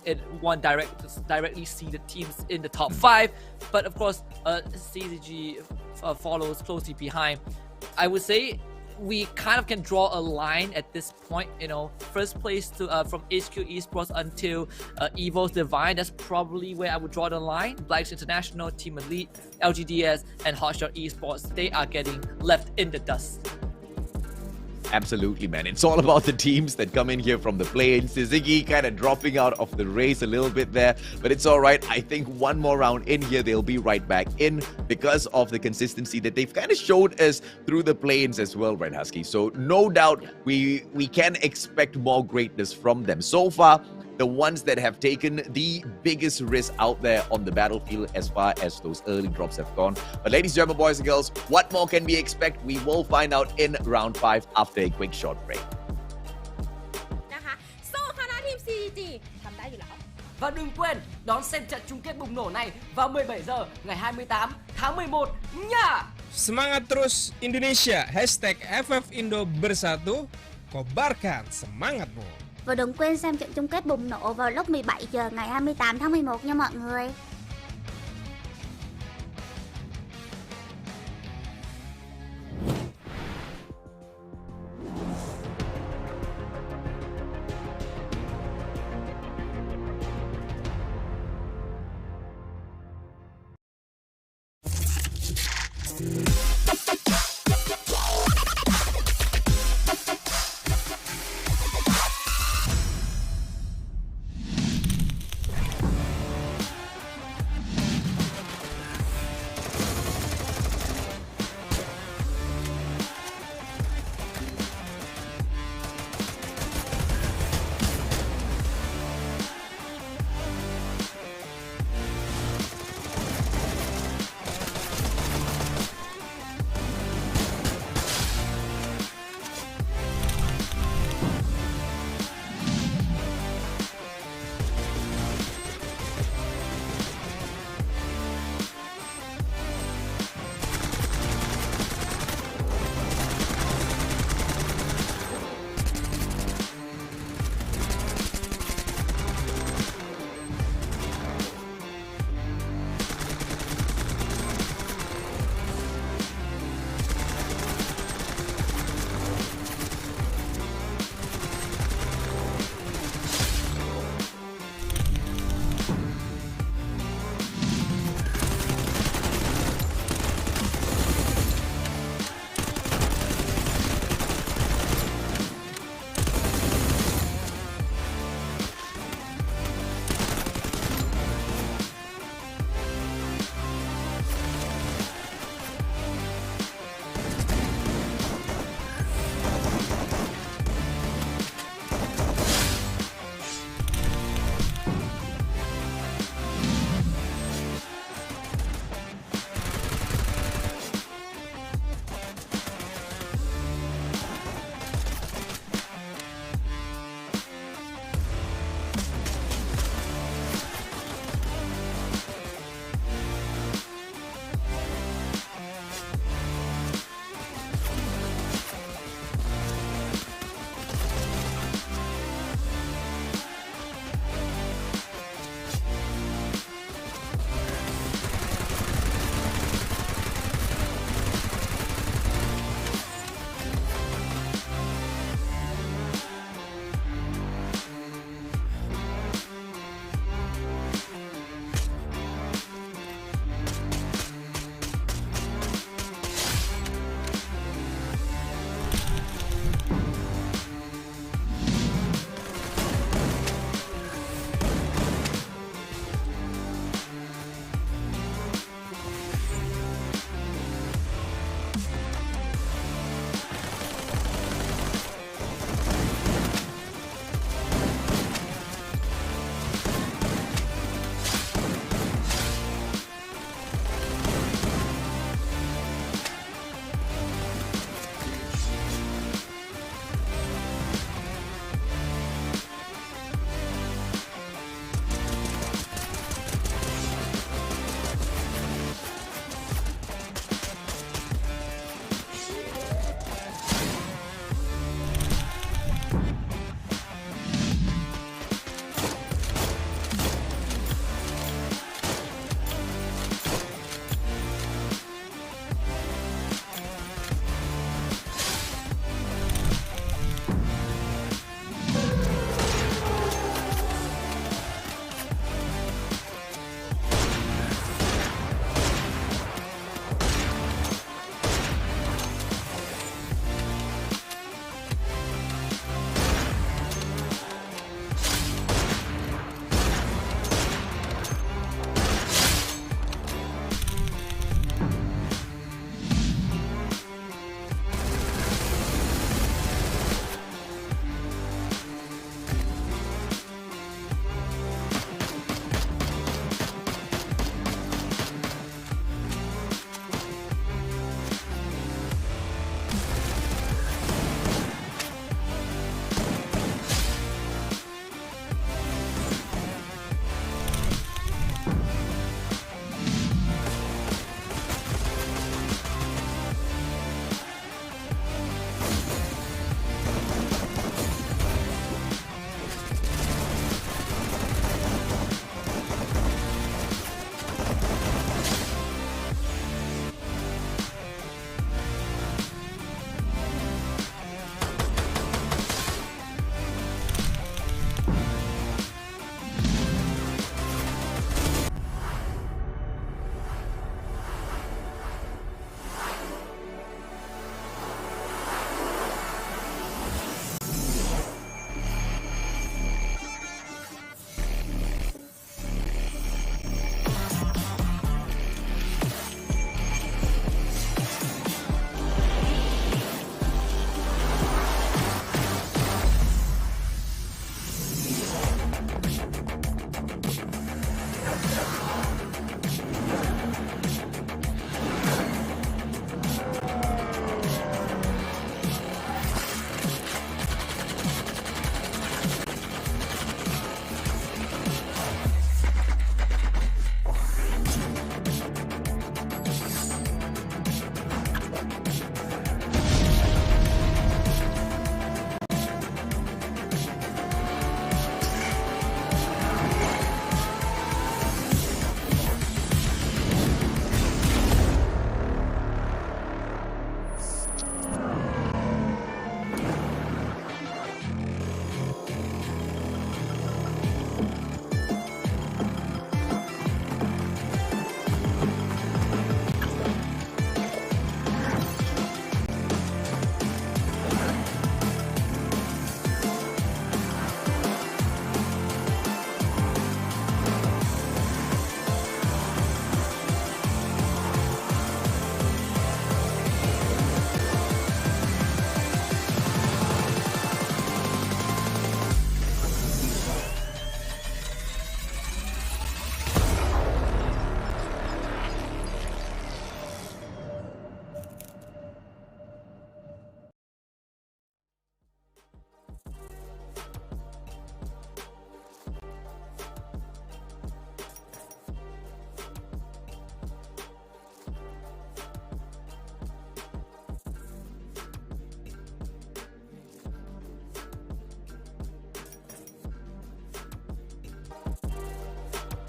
directly seeded teams in the top 5. But of course, CGG follows closely behind. I would say we kind of can draw a line at this point, first place to from HQ Esports until EVOS Divine. That's probably where I would draw the line. Blacks International, Team Elite, LGDS, and Hotshot Esports, they are getting left in the dust. Absolutely, man. It's all about the teams that come in here from the play-in. Suzuki kind of dropping out of the race a little bit there, but it's all right. I think one more round in here, they'll be right back in because of the consistency that they've kind of showed us through the play-ins as well, right, Husky? So no doubt we can expect more greatness from them. So far, the ones that have taken the biggest risk out there on the battlefield as far as those early drops have gone. But ladies and gentlemen, boys and girls, what more can we expect? We will find out in round 5 after a quick short break. นะคะโซ่คณะทีม CGG ทำได้อยู่แล้ว Và đừng quên đón xem trận chung kết bùng nổ này vào 17 giờ ngày 28 tháng 11 nha. Semangat terus Indonesia. #FFindo bersatu. Kobarkan semangatmu. Và đừng quên xem trận chung kết bùng nổ vào lúc 17 giờ ngày 28 tháng 11 nha mọi người.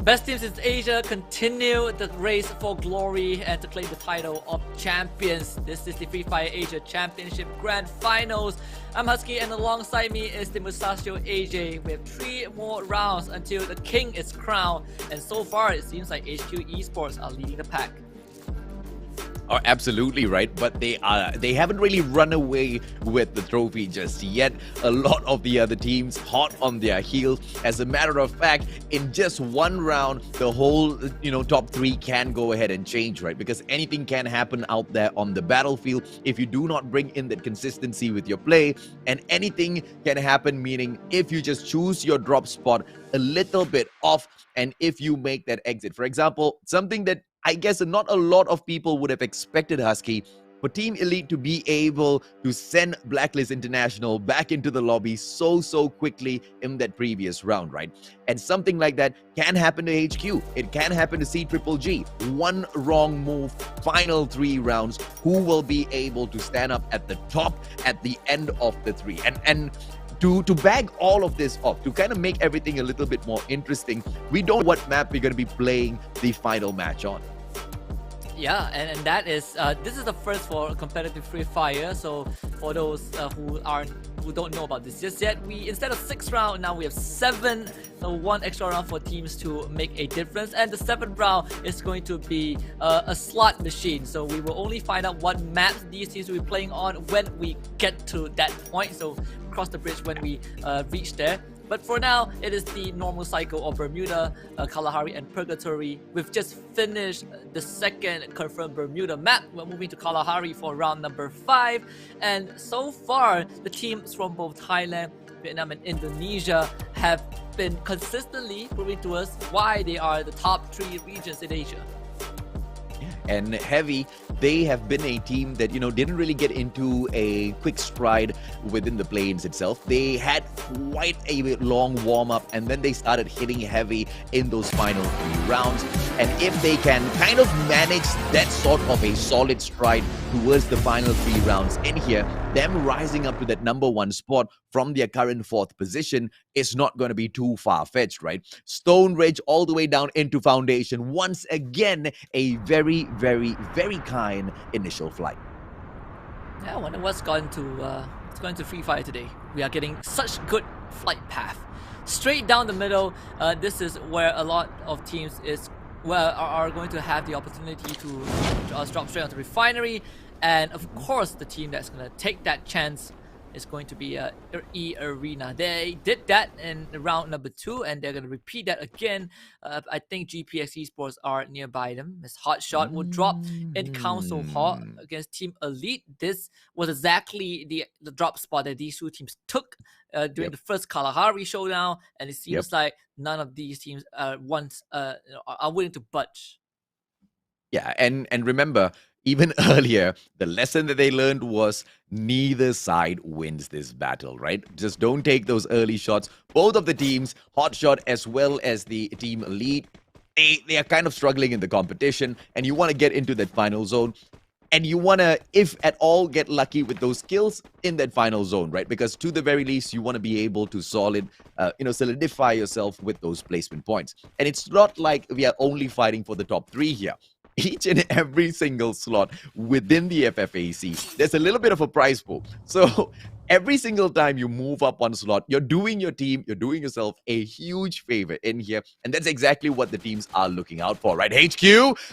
Best teams in Asia continue the race for glory and to claim the title of champions. This is the Free Fire Asia Championship Grand Finals. I'm Husky and alongside me is the Musashio AJ. We have 3 more rounds until the king is crowned. And so far it seems like HQ Esports are leading the pack. Oh, absolutely right, but they haven't really run away with the trophy just yet. A lot of the other teams hot on their heels. As a matter of fact, in just one round, the whole top 3 can go ahead and change, right? Because anything can happen out there on the battlefield if you do not bring in that consistency with your play, and anything can happen, meaning if you just choose your drop spot a little bit off, and if you make that exit, for example, something that I guess not a lot of people would have expected, Husky, for Team Elite to be able to send Blacklist International back into the lobby so quickly in that previous round, right? And something like that can happen to HQ. It can happen to CGGG. One wrong move, final 3 rounds, who will be able to stand up at the top at the end of the 3? And to bag all of this off, to kind of make everything a little bit more interesting, we don't know what map we're going to be playing the final match on. Yeah, and that is this is the first for competitive Free Fire. So for those who don't know about this just yet, we instead of 6 rounds now we have 7. So 1 extra round for teams to make a difference, and the 7th round is going to be a slot machine. So we will only find out what maps these teams will be playing on when we get to that point. So cross the bridge when we reach there. But for now, it is the normal cycle of Bermuda, Kalahari, and Purgatory. We've just finished the 2nd confirmed Bermuda map. We're moving to Kalahari for round number 5. And so far, the teams from both Thailand, Vietnam, and Indonesia have been consistently proving to us why they are the top 3 regions in Asia. And Heavy, they have been a team that, didn't really get into a quick stride within the plains itself. They had quite a long warm-up, and then they started hitting heavy in those final 3 rounds. And if they can kind of manage that sort of a solid stride towards the final 3 rounds in here, them rising up to that number 1 spot from their current 4th position is not going to be too far-fetched, right? Stone Ridge all the way down into Foundation. Once again, a very, very, very kind initial flight. Yeah, I wonder what's going to Free Fire today. We are getting such good flight path. Straight down the middle, this is where a lot of teams are going to have the opportunity to drop straight onto Refinery. And of course, the team that's going to take that chance is going to be E Arena. They did that in round number 2, and they're going to repeat that again. I think GPX Esports are nearby them. This hot shot will drop in Council Hall against Team Elite. This was exactly the drop spot that these 2 teams took during the first Kalahari showdown, and it seems like none of these teams are willing to budge. Yeah, and remember, even earlier, the lesson that they learned was neither side wins this battle, right? Just don't take those early shots. Both of the teams, Hotshot as well as the Team Elite, they are kind of struggling in the competition, and you want to get into that final zone. And you want to, if at all, get lucky with those kills in that final zone, right? Because to the very least, you want to be able to solidify yourself with those placement points. And it's not like we are only fighting for the top 3 here. Each and every single slot within the FFAC, there's a little bit of a prize pool. So every single time you move up 1 slot, you're doing your team, you're doing yourself a huge favor in here. And that's exactly what the teams are looking out for, right? HQ,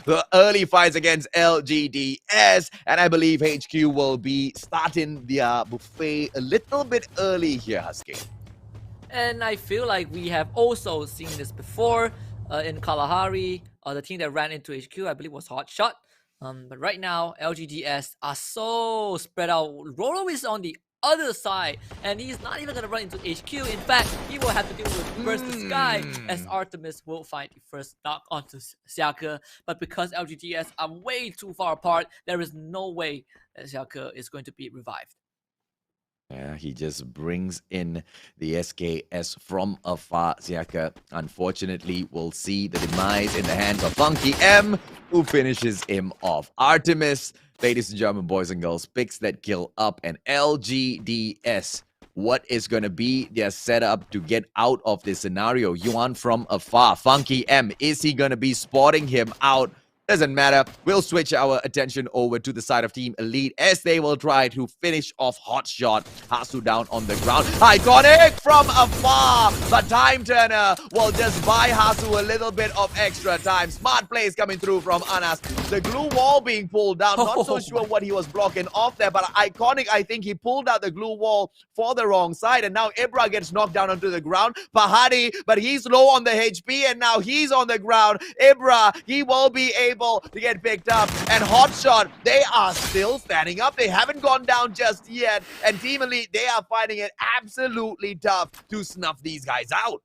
the early fights against LGDS. And I believe HQ will be starting their buffet a little bit early here, Husky. And I feel like we have also seen this before in Kalahari. The team that ran into HQ, I believe, was Hotshot. But right now, LGDS are so spread out. Roro is on the other side, and he's not even going to run into HQ. In fact, he will have to deal with Burst the Sky, as Artemis will find the first knock onto Xiaka. But because LGDS are way too far apart, there is no way that Xiaka is going to be revived. Yeah, he just brings in the SKS from afar. Xiaka, unfortunately, will see the demise in the hands of Funky M, who finishes him off. Artemis, ladies and gentlemen, boys and girls, picks that kill up, and LGDS what is going to be their setup to get out of this scenario. Yuan from afar. Funky M, is he going to be spotting him out? Doesn't matter. We'll switch our attention over to the side of Team Elite as they will try to finish off Hotshot. Hasu down on the ground. Iconic from afar. The time turner will just buy Hasu a little bit of extra time. Smart plays coming through from Anas. The glue wall being pulled down. Not so sure what he was blocking off there, but Iconic, I think he pulled out the glue wall for the wrong side. And now Ibra gets knocked down onto the ground. Pahadi, but he's low on the HP and now he's on the ground. Ibra, he will be able to get picked up, and Hotshot, they are still standing up. They haven't gone down just yet, and Team Elite, they are finding it absolutely tough to snuff these guys out.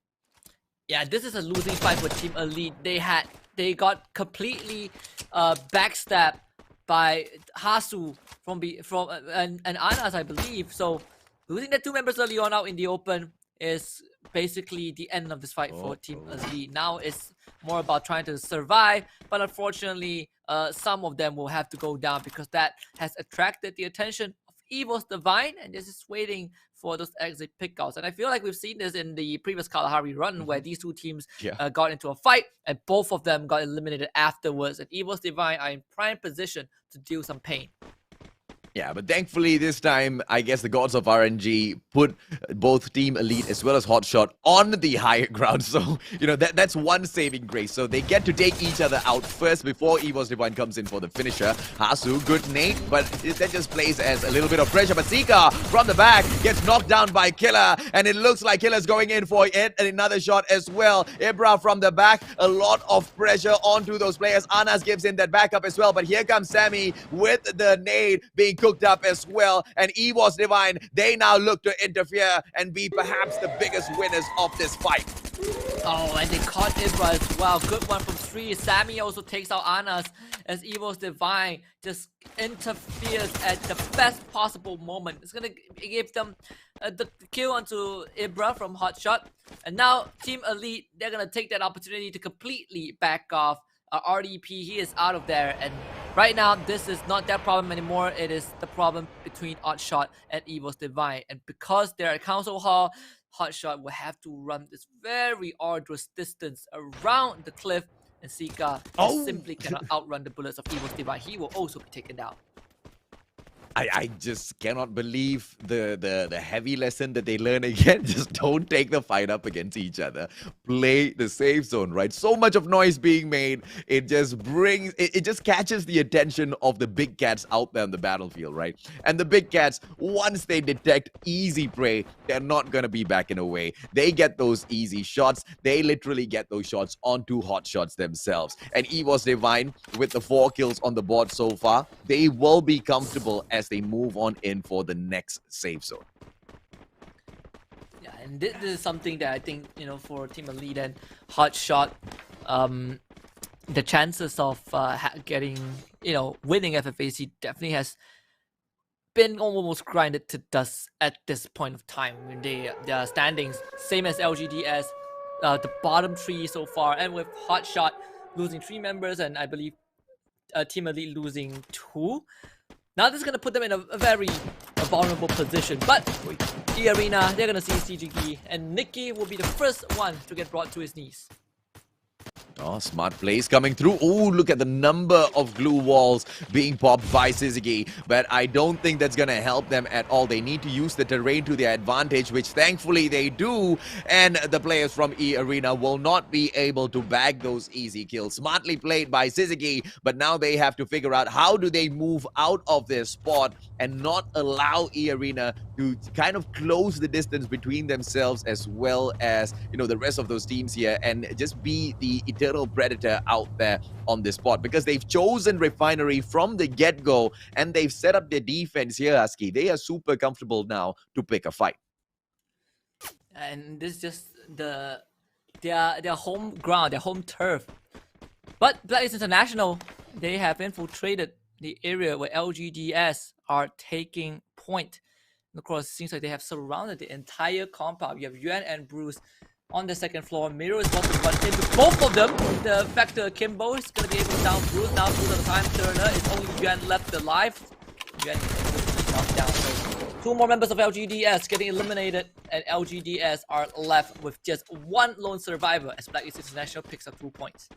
Yeah, this is a losing fight for Team Elite. They got completely backstabbed by Hasu and Anas, I believe. So losing the two members early on out in the open is basically the end of this fight for Team Elite. Now it's more about trying to survive, but unfortunately, some of them will have to go down because that has attracted the attention of Evil's Divine, and they're just waiting for those exit pickouts. And I feel like we've seen this in the previous Kalahari run where these two teams got into a fight, and both of them got eliminated afterwards, and Evil's Divine are in prime position to deal some pain. Yeah, but thankfully this time, I guess the gods of RNG put both Team Elite as well as Hotshot on the higher ground. So, you know, that's one saving grace. So they get to take each other out first before Evo's Divine comes in for the finisher. Hasu, good nade, but that just plays as a little bit of pressure. But Sika from the back gets knocked down by Killer, and it looks like Killer's going in for it, and another shot as well. Ibra from the back, a lot of pressure onto those players. Anas gives in that backup as well, but here comes Sammy with the nade being cooked up as well, and Evo's Divine, they now look to interfere and be perhaps the biggest winners of this fight. Oh, and they caught Ibra as well. Good one from 3. Sammy also takes out Anas as Evo's Divine just interferes at the best possible moment. It's gonna give them the kill onto Ibra from Hotshot, and now Team Elite, they're gonna take that opportunity to completely back off. RDP, he is out of there, and right now this is not their problem anymore. It is the problem between Hotshot and Evil's Divine, and because they're at Council Hall, Hotshot will have to run this very arduous distance around the cliff, and Sika simply cannot outrun the bullets of Evil's Divine. He will also be taken down. I just cannot believe the heavy lesson that they learn again. Just don't take the fight up against each other. Play the safe zone, right? So much of noise being made. It just brings, it just catches the attention of the big cats out there on the battlefield, right? And the big cats, once they detect easy prey, they're not going to be backing away. They get those easy shots. They literally get those shots onto Hotshots themselves. And Evo's Divine, with the 4 kills on the board so far, they will be comfortable as they move on in for the next safe zone. Yeah, and this is something that I think, you know, for Team Elite and Hotshot, the chances of getting, you know, winning FFAC definitely has been almost grinded to dust at this point of time. I mean, their standings, same as LGDS, the bottom 3 so far, and with Hotshot losing 3 members, and I believe Team Elite losing 2. Now this is going to put them in a very vulnerable position. But the arena, they're going to see CGG, and Nikki will be the first one to get brought to his knees. Oh, smart plays coming through. Oh, look at the number of glue walls being popped by Suzuki. But I don't think that's going to help them at all. They need to use the terrain to their advantage, which thankfully they do. And the players from E Arena will not be able to bag those easy kills. Smartly played by Suzuki, but now they have to figure out how do they move out of their spot and not allow E Arena to kind of close the distance between themselves as well as, you know, the rest of those teams here, and just be the eternal predator out there on this spot, because they've chosen Refinery from the get-go and they've set up their defense here, Husky. They are super comfortable now to pick a fight. And this is just their home ground, their home turf. But Blacklist International, they have infiltrated the area where LGDS are taking point. And of course, it seems like they have surrounded the entire compound. You have Yuan and Bruce on the second floor. Miro is about to run into both of them. The Vector Kimbo is going to be able to down Bruce. Now Bruce on the time turner. It's only Yuan left alive. Yuan is knocked down. So 2 more members of LGDS getting eliminated, and LGDS are left with just 1 lone survivor as Blacklist International picks up 2 points.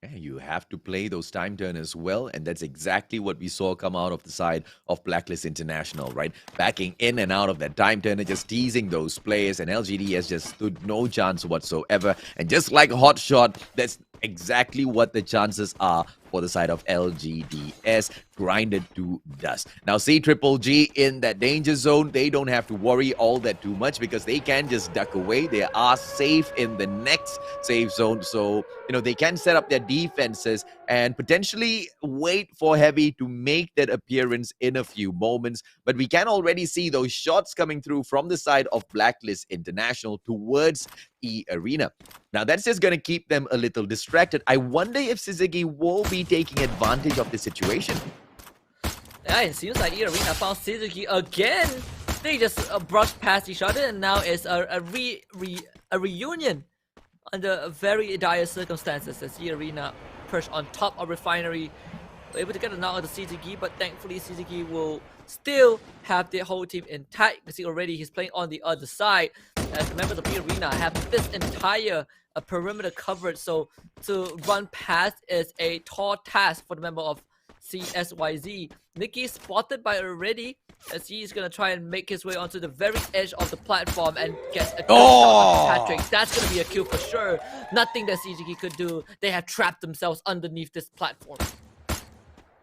Yeah, you have to play those time turners well, and that's exactly what we saw come out of the side of Blacklist International, right? Backing in and out of that time turner, just teasing those players, and LGDS just stood no chance whatsoever. And just like a hot shot, that's exactly what the chances are for the side of LGDS, grinded to dust. Now, C-Triple-G in that danger zone, they don't have to worry all that too much because they can just duck away. They are safe in the next safe zone, so, you know, they can set up their defenses and potentially wait for Heavy to make that appearance in a few moments. But we can already see those shots coming through from the side of Blacklist International towards E Arena. Now, that's just going to keep them a little distracted. I wonder if Suzuki will be taking advantage of the situation. Yeah, it seems like E Arena found Suzuki again. They just brushed past each other, and now it's a reunion under very dire circumstances as E Arena perched on top of Refinery, able to get a knock on the Suzuki, but thankfully Suzuki will still have the whole team intact. You can see already he's playing on the other side as the members of E Arena have this entire perimeter covered, so to run past is a tall task for the member of CSYZ. Nicky spotted by already as he's gonna try and make his way onto the very edge of the platform and gets a kill shot on Patrick. That's gonna be a kill for sure. Nothing that CGK could do. They have trapped themselves underneath this platform.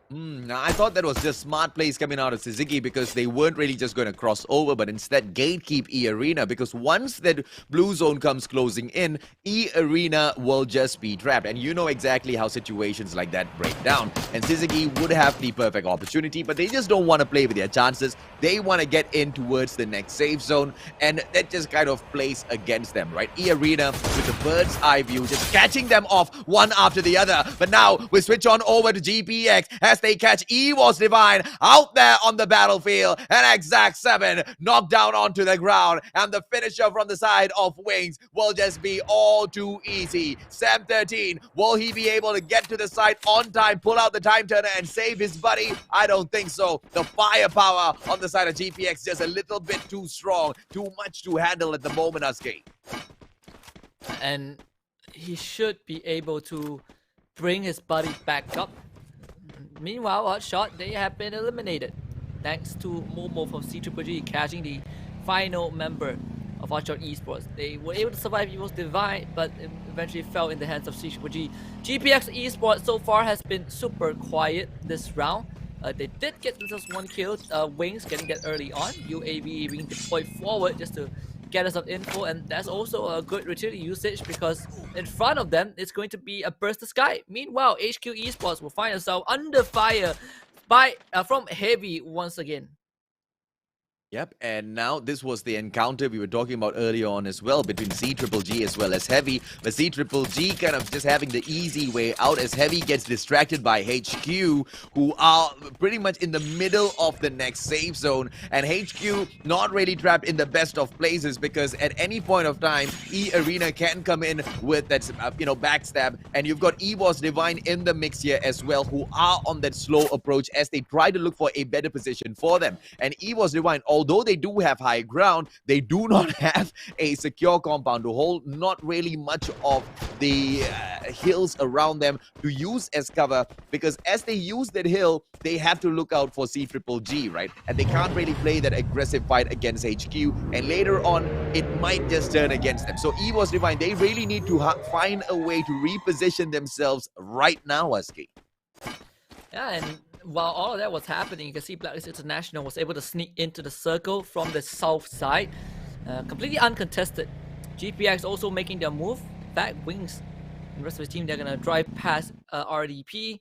Now I thought that was just smart plays coming out of Suzuki because they weren't really just going to cross over, but instead gatekeep E Arena, because once that blue zone comes closing in, E Arena will just be trapped. And you know exactly how situations like that break down. And Suzuki would have the perfect opportunity, but they just don't want to play with their chances. They want to get in towards the next safe zone, and that just kind of plays against them, right? E Arena with the bird's eye view, just catching them off one after the other. But now we switch on over to GPX as they catch EVOS Divine out there on the battlefield, and Exact 7 knocked down onto the ground, and the finisher from the side of Wings will just be all too easy. Sam 13, will he be able to get to the site on time, pull out the time turner and save his buddy? I don't think so. The firepower on the side of GPX just a little bit too strong, too much to handle at the moment, Aske. And he should be able to bring his buddy back up. Meanwhile, Hot Shot, they have been eliminated thanks to Momo from C-Triple-G catching the final member of Hot Shot Esports. They were able to survive EVOS Divine, but eventually fell in the hands of C-Triple-G. GPX Esports so far has been super quiet this round. They did get themselves 1 kill, Wings getting that early on, UAV being deployed forward just to get us some info, and that's also a good utility usage because in front of them it's going to be a burst of sky. Meanwhile, HQ Esports will find themselves under fire by from Heavy once again. Yep, and now this was the encounter we were talking about earlier on as well between C-Triple-G as well as Heavy. But C-Triple-G kind of just having the easy way out as Heavy gets distracted by HQ, who are pretty much in the middle of the next safe zone. And HQ not really trapped in the best of places because at any point of time, E Arena can come in with that, backstab. And you've got EVOS Divine in the mix here as well, who are on that slow approach as they try to look for a better position for them. And EVOS Divine, although they do have high ground, they do not have a secure compound to hold, not really much of the hills around them to use as cover, because as they use that hill, they have to look out for C-Triple-G, right? And they can't really play that aggressive fight against HQ, and later on, it might just turn against them. So EVOS Divine, they really need to find a way to reposition themselves right now, Aske. Yeah, and while all of that was happening, you can see Blacklist International was able to sneak into the circle from the south side, completely uncontested. GPX also making their move. Back Wings and the rest of his team, they're gonna drive past RDP,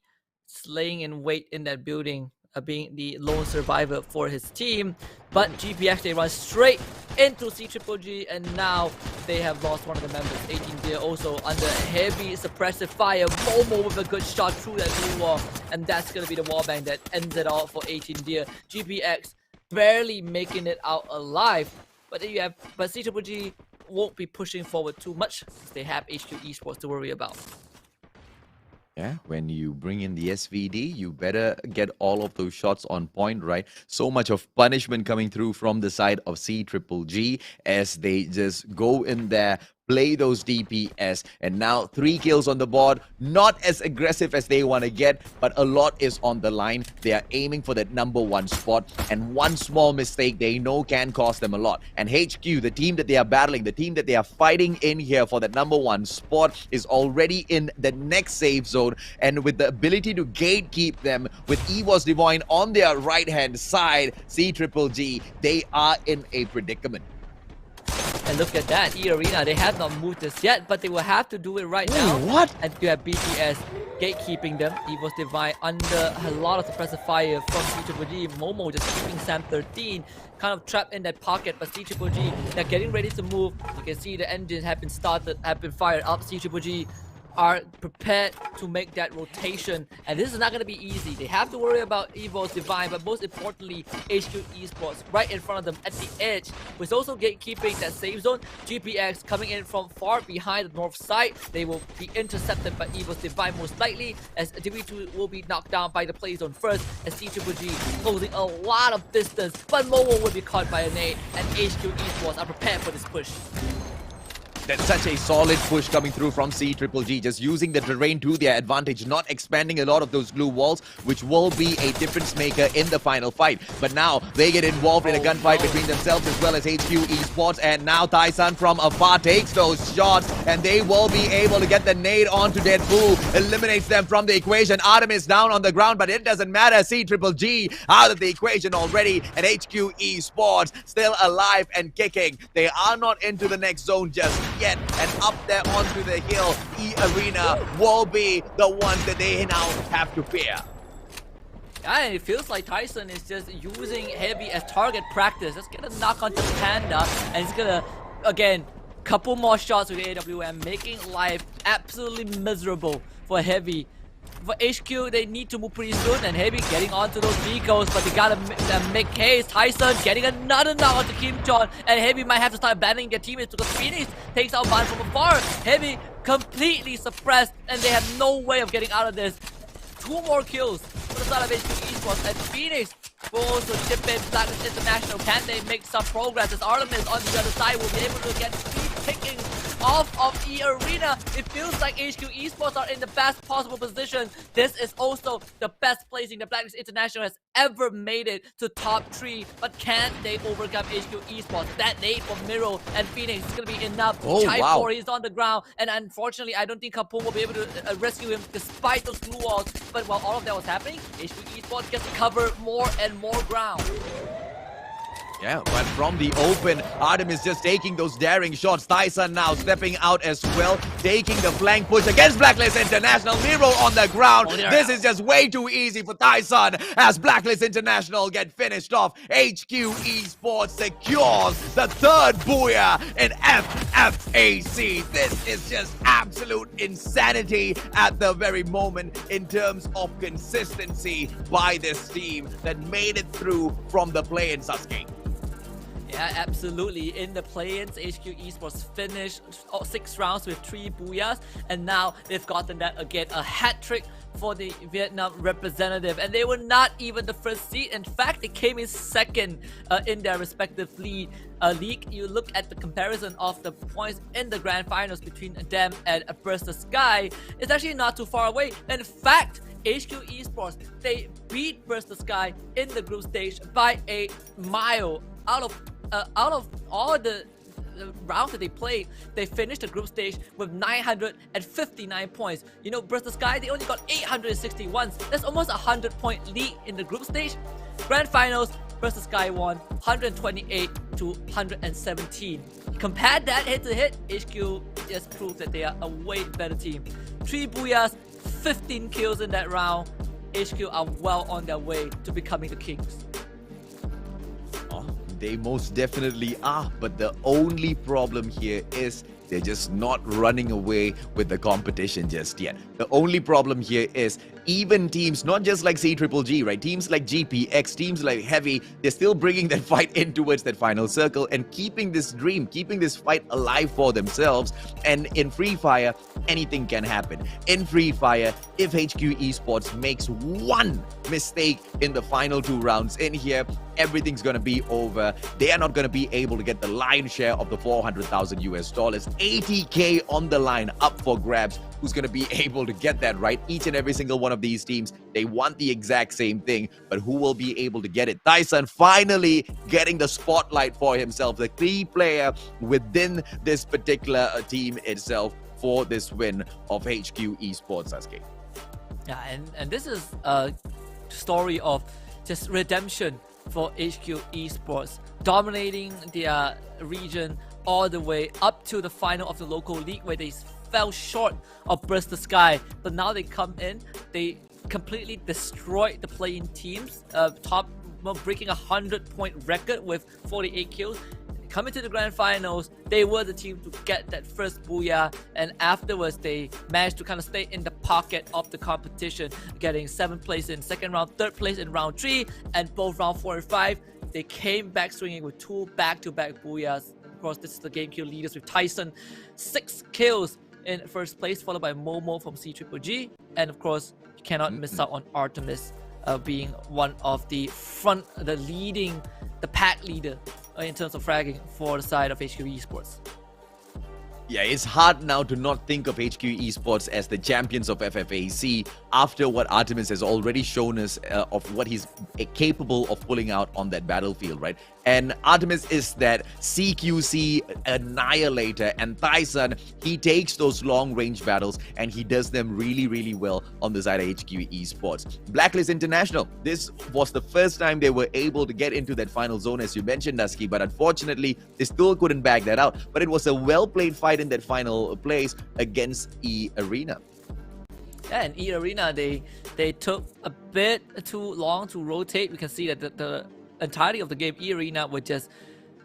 laying in wait in that building, being the lone survivor for his team. But GPX, they run straight into C-Triple-G, and now they have lost one of the members. 18 Deer also under heavy suppressive fire. Momo with a good shot through that blue wall, and that's gonna be the wallbang that ends it all for 18 Deer. GPX barely making it out alive, but there you have. But C-Triple-G won't be pushing forward too much because they have HQ Esports to worry about. Yeah, when you bring in the SVD, you better get all of those shots on point, right? So much of punishment coming through from the side of CGG as they just go in there, play those DPS, and now 3 kills on the board. Not as aggressive as they want to get, but a lot is on the line. They are aiming for that #1 spot, and one small mistake they know can cost them a lot. And HQ, the team that they are battling, the team that they are fighting in here for that #1 spot, is already in the next safe zone, and with the ability to gatekeep them with EVOS Divine on their right-hand side, CGG, they are in a predicament. And look at that, E-Arena, they have not moved this yet, but they will have to do it right now. What? And you have BTS gatekeeping them. EVOS Divine under a lot of suppressive fire from CGG. Momo just keeping Sam 13, kind of trapped in that pocket, but CGG, they're getting ready to move. You can see the engines have been started, have been fired up. CGG are prepared to make that rotation, and this is not going to be easy. They have to worry about EVOS Divine, but most importantly, HQ Esports right in front of them at the edge, with also gatekeeping that safe zone. GPX coming in from far behind the north side. They will be intercepted by EVOS Divine most likely, as DB2 will be knocked down by the play zone first, as CGG closing a lot of distance, but Momo will be caught by a nade, and HQ Esports are prepared for this push. That's such a solid push coming through from CGG, just using the terrain to their advantage, not expanding a lot of those glue walls, which will be a difference maker in the final fight. But now they get involved in a gunfight between themselves as well as HQ Esports, and now Tyson from afar takes those shots, and they will be able to get the nade onto Deadpool, eliminates them from the equation. Artemis down on the ground, but it doesn't matter. CGG out of the equation already, and HQ Esports still alive and kicking. They are not into the next zone just yet, and up there onto the hill, E-Arena will be the ones that they now have to fear. Yeah, and it feels like Tyson is just using Heavy as target practice. Let's get a knock onto Panda, and he's gonna, again, couple more shots with AWM, making life absolutely miserable for Heavy. For HQ, they need to move pretty soon, and Heavy getting onto those vehicles, but they gotta make haste. Tyson getting another knock onto Kim John, and Heavy might have to start abandoning their teammates because Phoenix takes out Ban from afar. Heavy completely suppressed, and they have no way of getting out of this. 2 more kills for the side of HQ Esports, and Phoenix will also chip in Blacklist International. Can they make some progress as Artemis on the other side will be able to get speed picking off of E-Arena? It feels like HQ Esports are in the best possible position. This is also the best placing the Blacklist International has ever made it to top 3. But can they overcome HQ Esports? That nade from Miro and Phoenix is going to be enough. Oh, wow. Chai is on the ground, and unfortunately, I don't think Kapun will be able to rescue him despite those blue walls. But while all of that was happening, HQ Esports gets to cover more and more ground. Yeah, but from the open, Artemis just taking those daring shots. Tyson now stepping out as well, taking the flank push against Blacklist International. Miro on the ground. This is just way too easy for Tyson as Blacklist International get finished off. HQ Esports secures the 3rd booyah in FFAC. This is just absolute insanity at the very moment in terms of consistency by this team that made it through from the play-in, Sasuke. Yeah, absolutely. In the play-ins, HQ Esports finished 6 rounds with 3 booyahs, and now they've gotten that again, a hat trick for the Vietnam representative, and they were not even the first seed. In fact, they came in 2nd in their respective league. You look at the comparison of the points in the grand finals between them and Burst the Sky, it's actually not too far away. In fact, HQ Esports, they beat Burst the Sky in the group stage by a mile. Out of all the rounds that they played, they finished the group stage with 959 points. You know, Burst the Sky, they only got 861. That's almost a 100-point lead in the group stage. Grand Finals, Burst the Sky won 128 to 117. Compare that head-to-head, HQ just proves that they are a way better team. 3 booyahs, 15 kills in that round. HQ are well on their way to becoming the kings. They most definitely are, but the only problem here is They're just not running away with the competition just yet. The only problem here is even teams, not just like CGG, right? Teams like GPX, teams like Heavy, they're still bringing that fight in towards that final circle and keeping this dream, keeping this fight alive for themselves. And in Free Fire, anything can happen. In Free Fire, if HQ Esports makes one mistake in the final 2 rounds in here, everything's gonna be over. They are not gonna be able to get the lion's share of the $400,000 US. 80K on the line, up for grabs. Who's gonna be able to get that right? Each and every single one of these teams, they want the exact same thing, but who will be able to get it? Tyson finally getting the spotlight for himself, the key player within this particular team itself for this win of HQ Esports, Sasuke. Yeah, and this is a story of just redemption for HQ Esports, dominating their region all the way up to the final of the local league, where they fell short of Burst the Sky. But now they come in, they completely destroyed the playing teams, breaking a 100-point record with 48 kills. Coming to the grand finals, they were the team to get that first booyah, and afterwards they managed to kind of stay in the pocket of the competition, getting 7th place in second round, 3rd place in round 3, and both round 4 and 5 they came back swinging with 2 back-to-back booyahs. Of course, this is the game kill leaders with Tyson, 6 kills in 1st place, followed by Momo from CGG, and of course you cannot miss out on Artemis being one of the pack leader in terms of fragging for the side of HQ Esports. Yeah, it's hard now to not think of HQ Esports as the champions of FFAC after what Artemis has already shown us of what he's capable of pulling out on that battlefield, right? And Artemis is that CQC annihilator, and Tyson, he takes those long-range battles and he does them really, really well on the side of HQ Esports. Blacklist International, this was the first time they were able to get into that final zone, as you mentioned, Dusky, but unfortunately, they still couldn't bag that out. But it was a well-played fight in that final place against E-Arena. Yeah, and E-Arena, they took a bit too long to rotate. We can see that the entirety of the game, E-Arena were just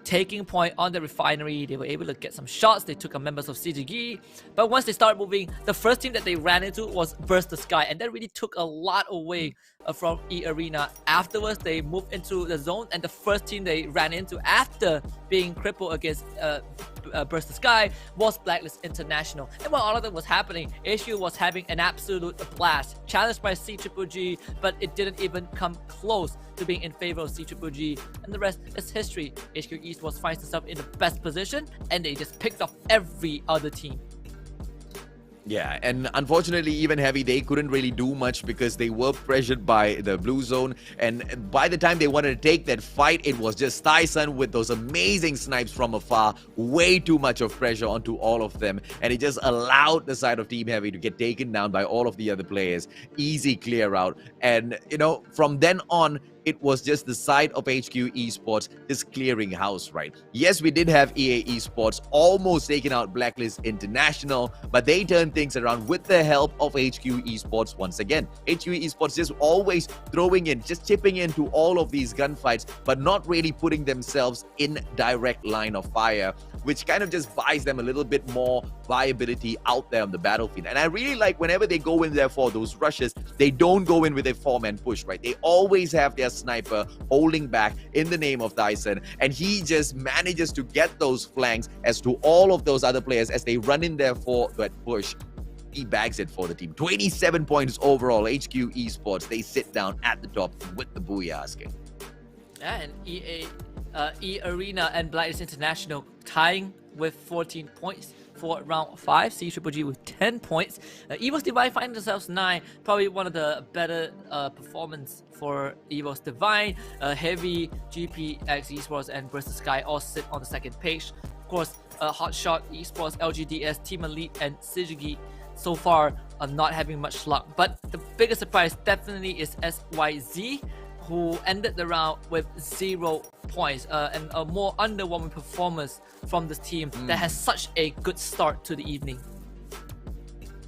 taking point on the refinery. They were able to get some shots. They took out members of CGG. But once they started moving, the first team that they ran into was Burst the Sky. And that really took a lot away from E-Arena. Afterwards, they moved into the zone. And the first team they ran into after being crippled against Burst the Sky was Blacklist International. And while all of that was happening, HQ was having an absolute blast. Challenged by CGG, but it didn't even come close to being in favor of CGG. And the rest is history. HQ Esports finds itself in the best position, and they just picked off every other team. Yeah, and unfortunately, even Heavy, they couldn't really do much because they were pressured by the blue zone. And by the time they wanted to take that fight, it was just Tyson with those amazing snipes from afar. Way too much of pressure onto all of them. And it just allowed the side of Team Heavy to get taken down by all of the other players. Easy clear out. And, you know, from then on, it was just the side of HQ Esports just clearing house, right? Yes, we did have EA Esports almost taking out Blacklist International, but they turned things around with the help of HQ Esports once again. HQ Esports just always throwing in, just chipping into all of these gunfights, but not really putting themselves in direct line of fire, which kind of just buys them a little bit more viability out there on the battlefield. And I really like whenever they go in there for those rushes, they don't go in with a 4-man push, right? They always have their sniper holding back in the name of Tyson, and he just manages to get those flanks as to all of those other players as they run in there for that push. He bags it for the team. 27 points overall. HQ Esports, they sit down at the top with the booyah asking. Yeah, and E-Arena and Blacklist International tying with 14 points for round 5. CGG with 10 points. Evo's Divine find themselves 9. Probably one of the better performance for Evo's Divine. Heavy, GPX Esports, and Burst the Sky all sit on the second page. Of course, Hotshot Esports, LGDS, Team Elite, and CGG so far are not having much luck. But the biggest surprise definitely is SYZ, who ended the round with 0 points and a more underwhelming performance from this team that has such a good start to the evening.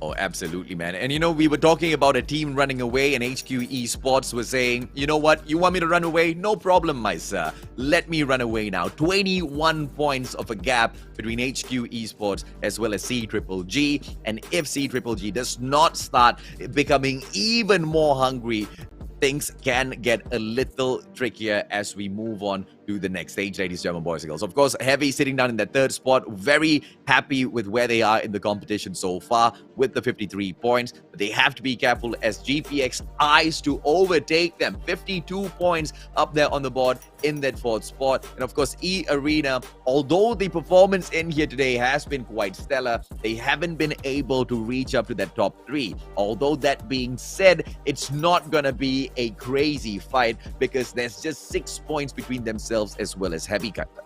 Oh, absolutely, man. And you know, we were talking about a team running away, and HQ Esports was saying, you know what, you want me to run away? No problem, my sir. Let me run away now. 21 points of a gap between HQ Esports as well as CGGG. And if CGGG does not start becoming even more hungry, things can get a little trickier as we move on to the next stage, ladies and gentlemen, boys and girls. Of course, Heavy sitting down in that third spot, very happy with where they are in the competition so far with the 53 points. But they have to be careful as GPX eyes to overtake them. 52 points up there on the board in that fourth spot. And of course, E Arena, although the performance in here today has been quite stellar, they haven't been able to reach up to that top 3. Although that being said, it's not gonna be a crazy fight because there's just 6 points between themselves as well as Heavy Cutter.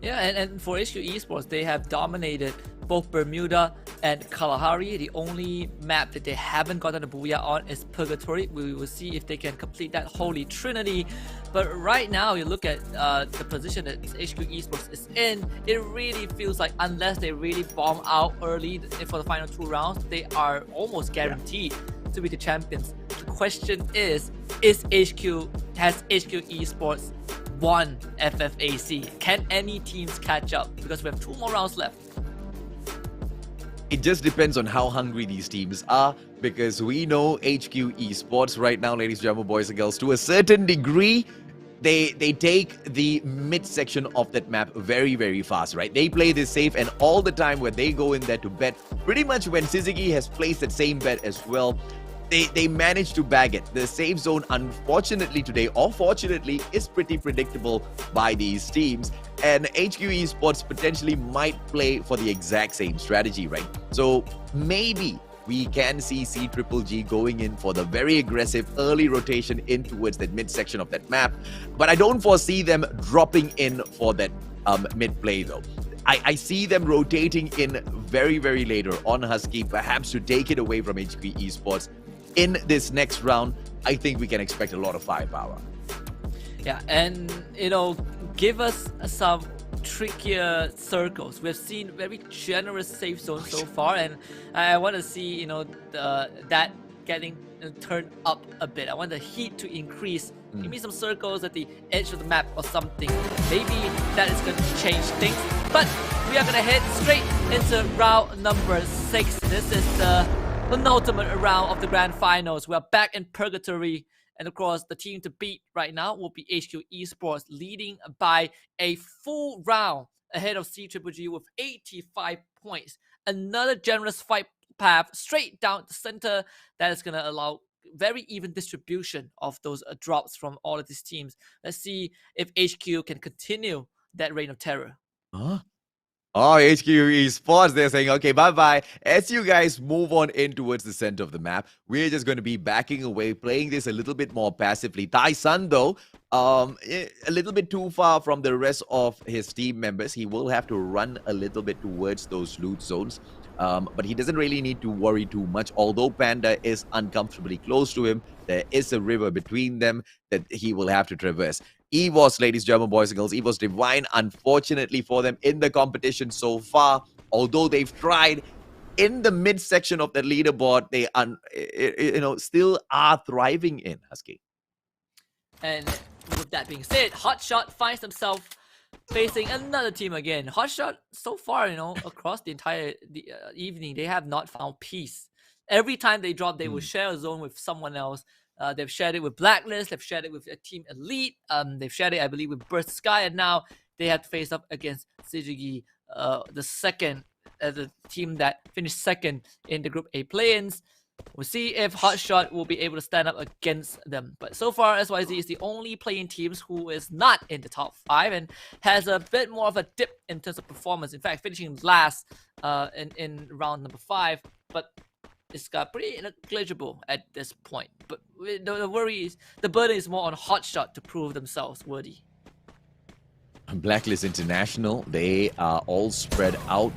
Yeah, and for HQ Esports, they have dominated both Bermuda and Kalahari. The only map that they haven't gotten a booyah on is Purgatory. We will see if they can complete that holy trinity. But right now, you look at the position that HQ Esports is in, it really feels like unless they really bomb out early for the final 2 rounds, they are almost guaranteed to be the champions. The question is has HQ Esports won FFAC? Can any teams catch up? Because we have 2 more rounds left. It just depends on how hungry these teams are, because we know HQ Esports right now, ladies and gentlemen, boys and girls, to a certain degree, they take the mid-section of that map very, very fast, right? They play this safe, and all the time when they go in there to bet, pretty much when Syzygy has placed that same bet as well, they manage to bag it. The safe zone, unfortunately today, or fortunately, is pretty predictable by these teams. And HQ Esports potentially might play for the exact same strategy, right? So maybe we can see CGGG going in for the very aggressive early rotation in towards that mid-section of that map. But I don't foresee them dropping in for that mid-play though. I see them rotating in very, very later on Husky, perhaps to take it away from HQ Esports. In this next round, I think we can expect a lot of firepower. Yeah, and you know, give us some trickier circles. We've seen very generous safe zones so far, and I want to see, you know, that getting turned up a bit. I want the heat to increase. Give me some circles at the edge of the map or something. Maybe that is going to change things. But we are going to head straight into round number 6. This is the penultimate round of the grand finals. We are back in Purgatory, and of course the team to beat right now will be HQ Esports, leading by a full round ahead of CGGG with 85 points. Another generous fight path straight down the center that is going to allow very even distribution of those drops from all of these teams. Let's see if HQ can continue that reign of terror. Huh? Oh, HQ Esports, they're saying, okay, bye-bye. As you guys move on in towards the center of the map, we're just going to be backing away, playing this a little bit more passively. Tai Sun, though, a little bit too far from the rest of his team members. He will have to run a little bit towards those loot zones. But he doesn't really need to worry too much. Although Panda is uncomfortably close to him, there is a river between them that he will have to traverse. EVOS, ladies and gentlemen, boys and girls, EVOS Divine, unfortunately for them in the competition so far, although they've tried in the midsection of the leaderboard, they still are thriving in Husky. And with that being said, Hotshot finds himself facing another team again. Hotshot, so far, you know, across the entire evening, they have not found peace. Every time they drop, they will share a zone with someone else. They've shared it with Blacklist, they've shared it with Team Elite, they've shared it, I believe, with Burst Sky, and now they have to face up against CGGG, the team that finished second in the Group A play-ins. We'll see if Hotshot will be able to stand up against them. But so far, SYZ is the only playing teams who is not in the top 5 and has a bit more of a dip in terms of performance. In fact, finishing last in round number 5, but it's got pretty negligible at this point. But the worry is, the burden is more on Hotshot to prove themselves worthy. Blacklist International, they are all spread out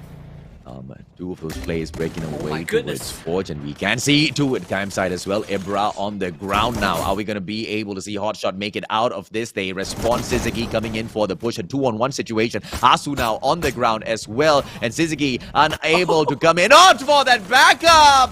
Two of those players breaking away my towards goodness. Forge, and we can see two at campsite as well. Ibra on the ground now. Are we going to be able to see Hotshot make it out of this? They respond. Suzuki coming in for the push. A 2-on-1 situation. Asu now on the ground as well, and Suzuki unable to come in. Not for that backup!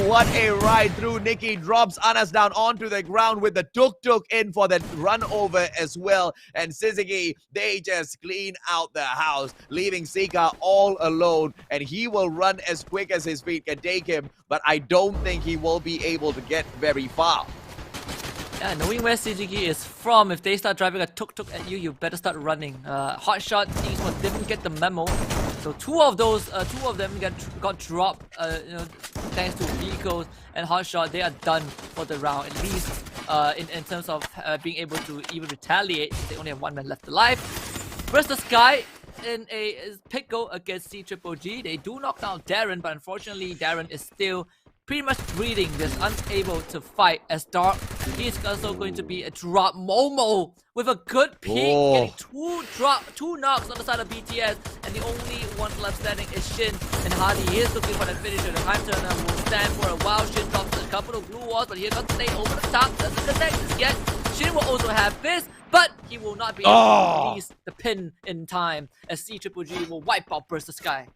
What a ride through. Nikki drops Anas down onto the ground with the tuk-tuk in for that run over as well. And Suzuki, they just clean out the house, leaving Sika all alone. And he will run as quick as his feet can take him, but I don't think he will be able to get very far. Yeah, knowing where Suzuki is from, if they start driving a tuk-tuk at you, you better start running. Hotshot Esports didn't get the memo, so two of them got dropped. Thanks to vehicles, and Hotshot, they are done for the round. At least in terms of being able to even retaliate, they only have one man left alive. Where's the Sky? In a pickle against C-Triple-G, they do knock down Darren, but unfortunately Darren is still pretty much breathing, just unable to fight as Dark. He's also going to be a drop. Momo with a good peek, getting two knocks on the side of BTS, and the only one left standing is Shin, and Hardy is looking for that finisher. The time turner will stand for a while. Shin drops a couple of blue walls, but here comes Snake over the top, doesn't connect this yet. Shin will also have this, but he will not be able to release the pin in time, as C-Triple-G will wipe out Burst the Sky.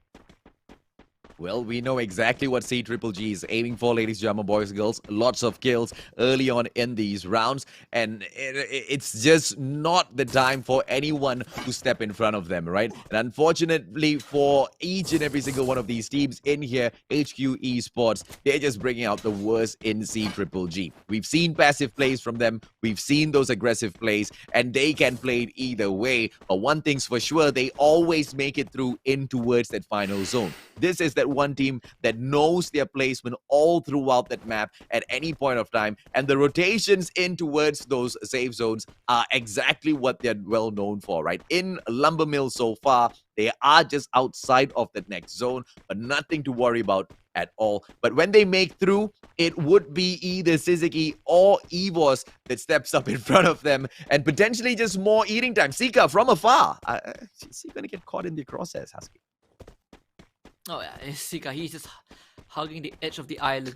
Well, we know exactly what C-Triple-G is aiming for, ladies and gentlemen, boys and girls. Lots of kills early on in these rounds, and it's just not the time for anyone to step in front of them, right? And unfortunately for each and every single one of these teams in here, HQ Esports, they're just bringing out the worst in C-Triple-G. We've seen passive plays from them, we've seen those aggressive plays, and they can play it either way. But one thing's for sure, they always make it through in towards that final zone. This is that one team that knows their placement all throughout that map at any point of time, and the rotations in towards those safe zones are exactly what they're well known for, right? In Lumber Mill so far, they are just outside of that next zone, but nothing to worry about at all. But when they make through, it would be either Suzuki or Evos that steps up in front of them, and potentially just more eating time. Sika from afar. Is he going to get caught in the crosshairs, Husky? Oh yeah, Sika, he's just hugging the edge of the island.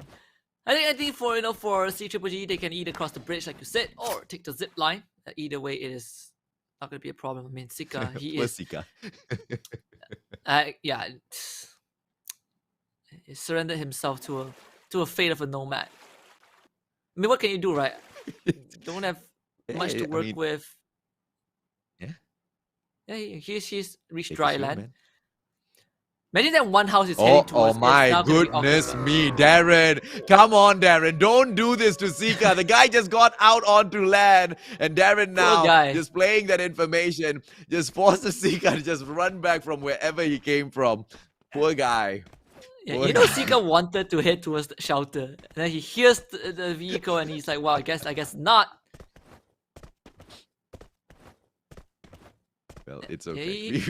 I think for C-Triple-G, they can either cross the bridge like you said, or take the zip line. Either way, it is not going to be a problem. I mean, Sika, he is. Sika. Yeah, he surrendered himself to a fate of a nomad. I mean, what can you do, right? Don't have much to work with. Yeah. Yeah, he's reached dry land. Man. Imagine that one house is heading towards. Oh my goodness me, Darren. Come on, Darren. Don't do this to Sika. The guy just got out onto land. And Darren now, just playing that information, just forces Sika to just run back from wherever he came from. Poor guy. Yeah, you know, Sika wanted to head towards the shelter. And then he hears the vehicle and he's like, well, I guess not. Well, it's okay.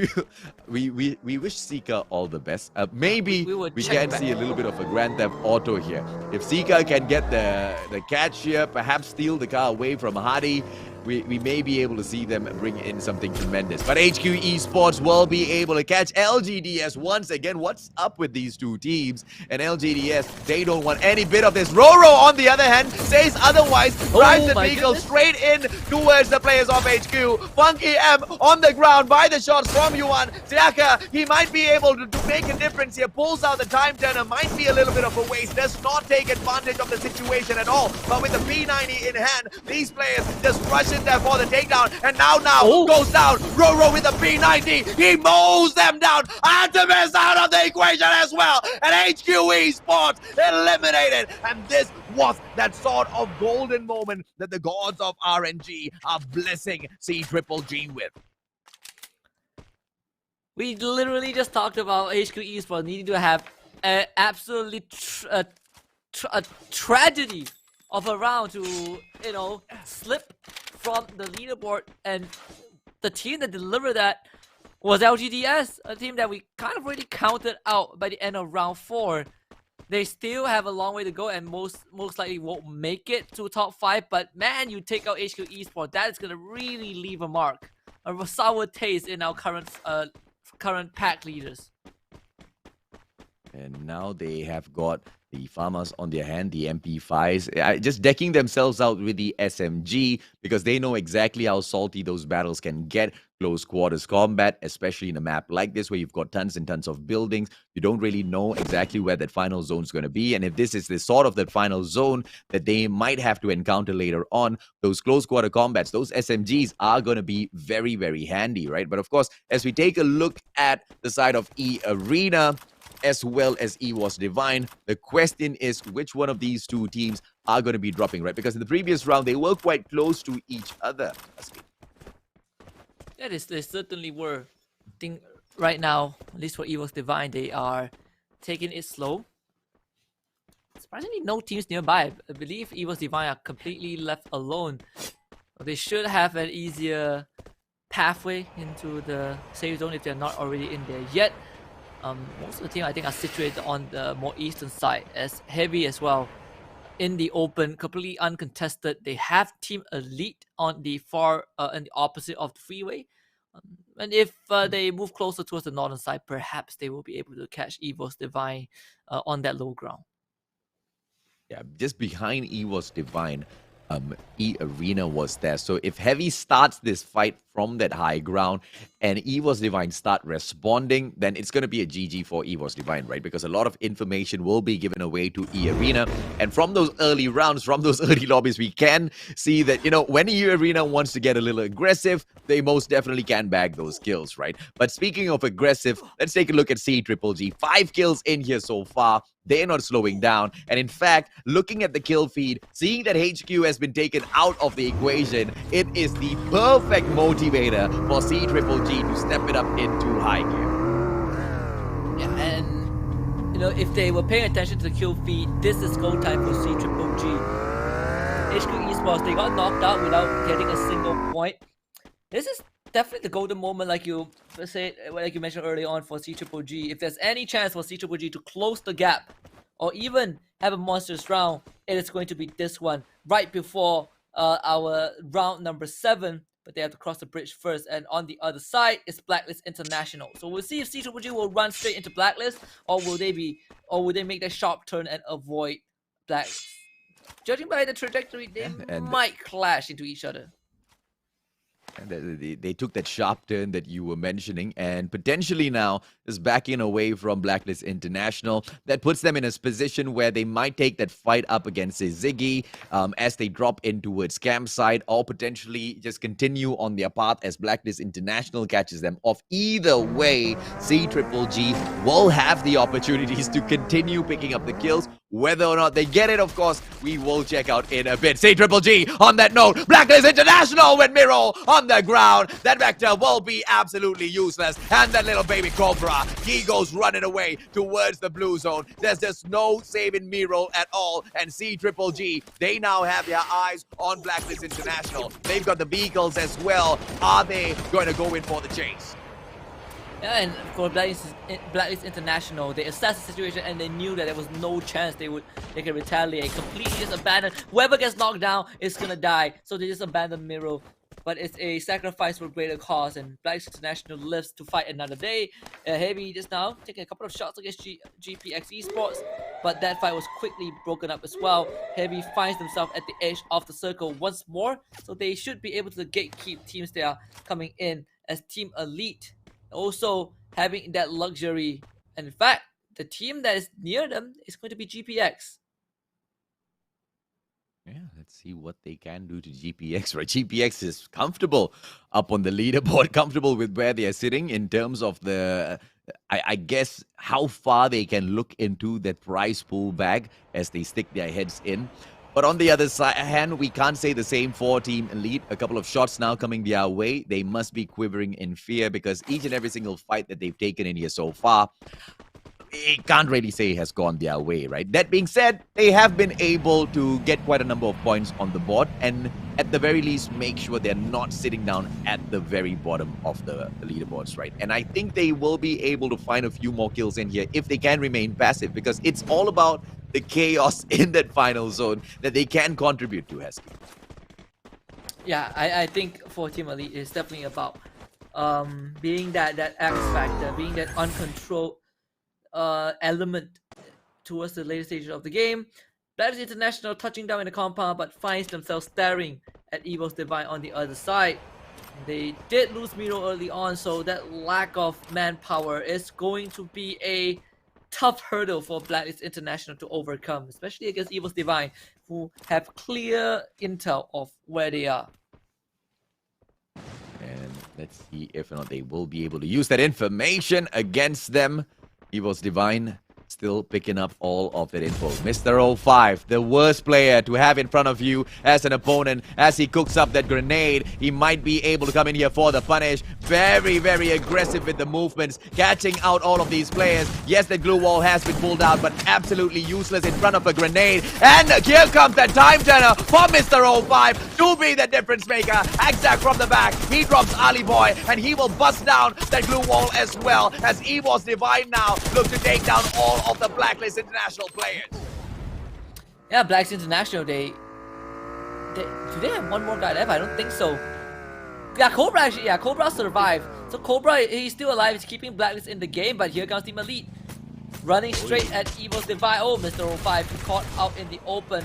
We wish Sika all the best. Maybe we can see a little bit of a Grand Theft Auto here. If Sika can get the catch here, perhaps steal the car away from Hardy, we may be able to see them bring in something tremendous. But HQ Esports will be able to catch LGDS once again. What's up with these two teams? And LGDS, they don't want any bit of this. Roro, on the other hand, says otherwise. Drives the vehicle straight in towards the players of HQ. Funky M on the ground by the shots from Yuan. Siaka, he might be able to make a difference here. Pulls out the time turner. Might be a little bit of a waste. Does not take advantage of the situation at all. But with the P90 in hand, these players just rush in there for the takedown, and now goes down. Roro with the P90, he mows them down. Artemis out of the equation as well, and HQ Esports eliminated. And this was that sort of golden moment that the gods of RNG are blessing C-Triple-G with. We literally just talked about HQ Esports needing to have an absolutely tragedy of a round to, slip from the leaderboard, and the team that delivered that was LGDS, a team that we kind of already counted out by the end of round 4. They still have a long way to go and most likely won't make it to top 5, but man, you take out HQ Esports, that is going to really leave a mark, a sour taste in our current pack leaders. And now they have got the farmers on their hand, the MP5s, just decking themselves out with the SMG because they know exactly how salty those battles can get. Close quarters combat, especially in a map like this where you've got tons and tons of buildings. You don't really know exactly where that final zone is going to be. And if this is the sort of that final zone that they might have to encounter later on, those close quarter combats, those SMGs are going to be very, very handy, right? But of course, as we take a look at the side of E Arena, as well as EWOS Divine, the question is which one of these two teams are going to be dropping, right? Because in the previous round, they were quite close to each other. Yeah, they certainly were. I think right now, at least for EWOS Divine, they are taking it slow. Surprisingly, no teams nearby. I believe EWOS Divine are completely left alone. They should have an easier pathway into the safe zone if they're not already in there yet. Most of the team I think are situated on the more eastern side, as Heavy as well in the open, completely uncontested. They have Team Elite on the far and the opposite of the freeway, and if they move closer towards the northern side, perhaps they will be able to catch EWOS Divine on that low ground. Yeah, just behind EWOS Divine, E Arena was there. So if Heavy starts this fight from that high ground and EWOS Divine start responding, then it's going to be a GG for EWOS Divine, right? Because a lot of information will be given away to E Arena. And from those early rounds, from those early lobbies, we can see that, you know, when E Arena wants to get a little aggressive, they most definitely can bag those kills, right? But speaking of aggressive, let's take a look at C-Triple-G. 5 kills in here so far. They're not slowing down. And in fact, looking at the kill feed, seeing that HQ has been taken out of the equation, it is the perfect motivator for C-Triple-G to step it up into high gear. Yeah, and you know, if they were paying attention to the kill feed, this is go time for C-Triple-G. HQ Esports, they got knocked out without getting a single point. This is definitely the golden moment, like you mentioned earlier on, for C-Triple-G. If there's any chance for C-Triple-G to close the gap or even have a monstrous round, it is going to be this one right before our round number 7. But they have to cross the bridge first, and on the other side is Blacklist International. So we'll see if C-Triple-G will run straight into Blacklist, or will they make that sharp turn and avoid Blacklist? Judging by the trajectory, they might clash into each other. And they took that sharp turn that you were mentioning, and potentially now is backing away from Blacklist International. That puts them in a position where they might take that fight up against a Ziggy as they drop in towards campsite, or potentially just continue on their path as Blacklist International catches them off. Either way, C-Triple-G will have the opportunities to continue picking up the kills. Whether or not they get it, of course, we will check out in a bit. C-Triple-G on that note, Blacklist International with Miro on the ground. That Vector will be absolutely useless. And that little baby Cobra, he goes running away towards the blue zone. There's just no saving Miro at all. And C-Triple-G, they now have their eyes on Blacklist International. They've got the vehicles as well. Are they going to go in for the chase? Yeah, and for Blacklist International, they assessed the situation and they knew that there was no chance they can retaliate. Completely just abandon. Whoever gets knocked down is gonna die, so they just abandon Miro. But it's a sacrifice for greater cause, and Blacklist International lives to fight another day. Heavy just now taking a couple of shots against GPX Esports, but that fight was quickly broken up as well. Heavy finds themselves at the edge of the circle once more, so they should be able to gatekeep teams that are coming in as Team Elite. Also having that luxury, and in fact, the team that is near them is going to be GPX. Yeah, let's see what they can do to GPX, right? GPX is comfortable up on the leaderboard, comfortable with where they are sitting in terms of the, I guess, how far they can look into that prize pool bag as they stick their heads in. But on the other hand, we can't say the same for Team Elite. A couple of shots now coming their way. They must be quivering in fear because each and every single fight that they've taken in here so far, it can't really say has gone their way, right? That being said, they have been able to get quite a number of points on the board and at the very least make sure they're not sitting down at the very bottom of the leaderboards, right? And I think they will be able to find a few more kills in here if they can remain passive, because it's all about the chaos in that final zone that they can contribute to, Hesky. Yeah, I think for Team Elite, it's definitely about being that X factor, being that uncontrolled element towards the later stages of the game. Blacklist International touching down in the compound, but finds themselves staring at Evil's Divine on the other side. They did lose Miro early on, so that lack of manpower is going to be a tough hurdle for Blacklist International to overcome, especially against Evil's Divine, who have clear intel of where they are. And let's see if or not they will be able to use that information against them. Evil's Divine still picking up all of that info. Mr. 05, the worst player to have in front of you as an opponent. As he cooks up that grenade, he might be able to come in here for the punish. Very, very aggressive with the movements, catching out all of these players. Yes, the glue wall has been pulled out, but absolutely useless in front of a grenade. And here comes the time turner for Mr. 05 to be the difference maker. Exact from the back, he drops Ali Boy, and he will bust down that glue wall as well, as Evil's Divine now look to take down all of the Blacklist International players. Yeah, Blacklist International, do they have one more guy left? I don't think so. Yeah, Cobra actually, yeah, Cobra survived. So Cobra, he's still alive, he's keeping Blacklist in the game, but here comes Team Elite. Running straight at Evil's Divine. Oh, Mr. 05 caught out in the open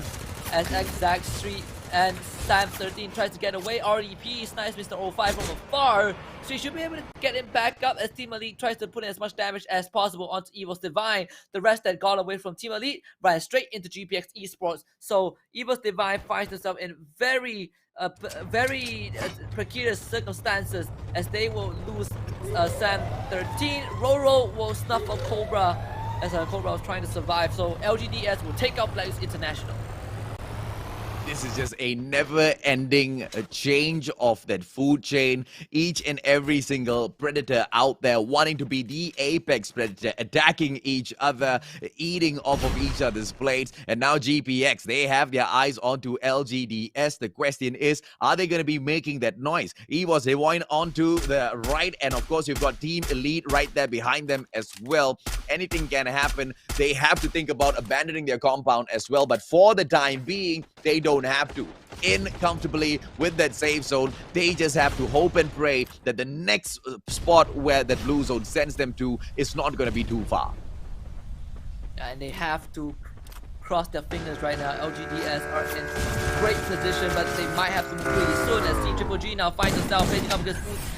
as Exact Street and Sam 13 tries to get away. RDP snipes Mr. 05 from afar, so he should be able to get him back up as Team Elite tries to put in as much damage as possible onto Evil's Divine. The rest that got away from Team Elite ran straight into GPX Esports, so Evil's Divine finds himself in very precarious circumstances as they will lose Sam 13. Roro will snuff up Cobra as Cobra was trying to survive, so LGDS will take out Blacklist International. This is just a never-ending change of that food chain. Each and every single predator out there wanting to be the apex predator, attacking each other, eating off of each other's plates. And now GPX, they have their eyes onto LGDS. The question is, are they going to be making that noise? Evil's Divine onto the right, and of course you've got Team Elite right there behind them as well. Anything can happen. They have to think about abandoning their compound as well, but for the time being, they don't have to. In comfortably with that safe zone, they just have to hope and pray that the next spot where that blue zone sends them to is not going to be too far. And they have to cross their fingers right now. LGDS are in great position, but they might have to move really soon as C-Triple-G now finds himself facing up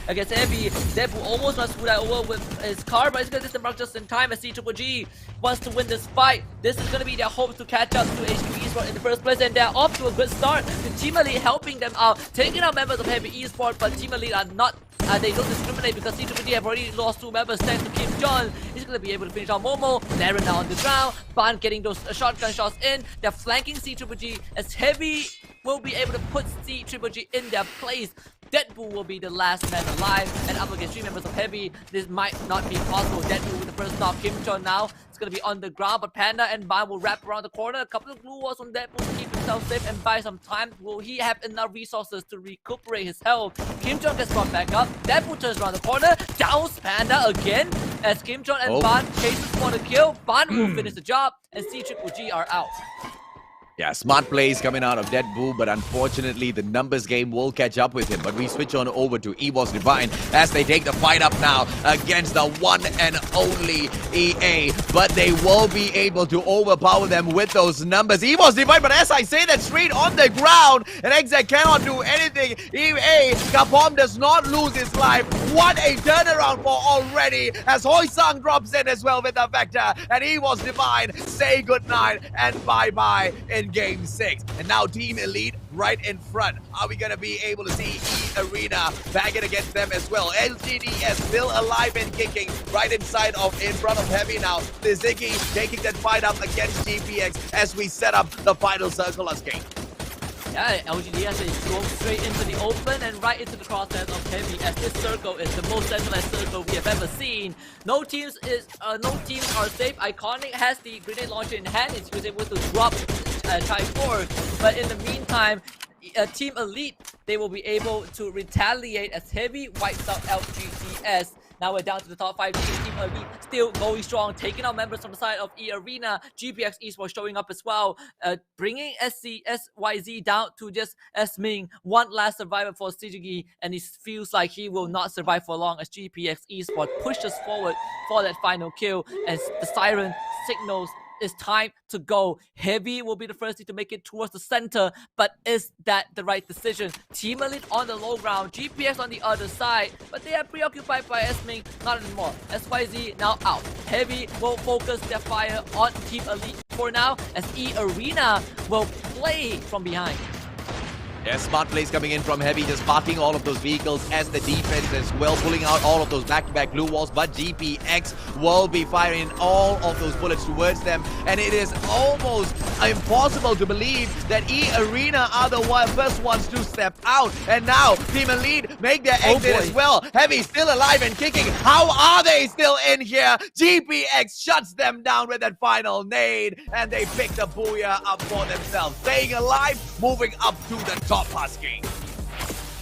against Heavy. Deadpool almost runs Food over with his car, but he's going to disembark just in time as C-Triple-G wants to win this fight. This is going to be their hope to catch up to HQ Esports in the first place, and they're off to a good start. The Team Elite helping them out, taking out members of Heavy Esports, but Team Elite are not they don't discriminate because C-Triple-G have already lost 2 members thanks to Kim John. He's going to be able to finish out Momo. Darren now on the ground. Ban getting those shotgun shots in. They're flanking C-Triple-G as Heavy will be able to put C-Triple-G in their place. Deadpool will be the last man alive, and up against 3 members of Heavy, this might not be possible. Deadpool with the first knock. Kim John now is going to be on the ground, but Panda and Ban will wrap around the corner. A couple of glue walls on Deadpool to keep himself safe and buy some time. Will he have enough resources to recuperate his health? Kim John gets brought back up. Deadpool turns around the corner, downs Panda again as Kim John and Ban chases for the kill. Ban will finish the job, and C-Triple-G are out. Yeah, smart plays coming out of Deadpool, but unfortunately the numbers game will catch up with him. But we switch on over to Evil's Divine as they take the fight up now against the one and only EA. But they will be able to overpower them with those numbers. Evil's Divine, but as I say that, straight on the ground, and Exec cannot do anything. EA, Kapom does not lose his life. What a turnaround for already as Hoi Sang drops in as well with the Vector. And Evil's Divine say goodnight and bye-bye in Game 6. And now Team Elite right in front. Are we going to be able to see E-Arena back it against them as well? LGDS still alive and kicking right in front of Heavy now. The Ziggy taking that fight up against GPX as we set up the final circle escape. Yeah, LGDS is going straight into the open and right into the crosshairs of Heavy as this circle is the most centralized circle we have ever seen. No teams are safe. Iconic has the grenade launcher in hand. He was able to drop Chai 4, but in the meantime, Team Elite, they will be able to retaliate as Heavy wipes out LGDS. Now we're down to the top 5. Team Elite still going strong, taking out members from the side of E Arena. GPX Esports showing up as well, bringing SYZ down to just Esming. One last survivor for Sijigi, and it feels like he will not survive for long as GPX Esports pushes forward for that final kill, and the siren signals it's time to go. Heavy will be the first team to make it towards the center, but is that the right decision? Team Elite on the low ground, GPS on the other side, but they are preoccupied by Esming. Not anymore. SYZ now out. Heavy will focus their fire on Team Elite for now, as E Arena will play from behind. Yeah, smart plays coming in from Heavy, just parking all of those vehicles as the defense as well, pulling out all of those back-to-back blue walls, but GPX will be firing all of those bullets towards them, and it is almost impossible to believe that E Arena are the first ones to step out, and now Team Elite make their exit as well. Heavy still alive and kicking. How are they still in here? GPX shuts them down with that final nade, and they pick the booyah up for themselves, staying alive, moving up to the top. Husky.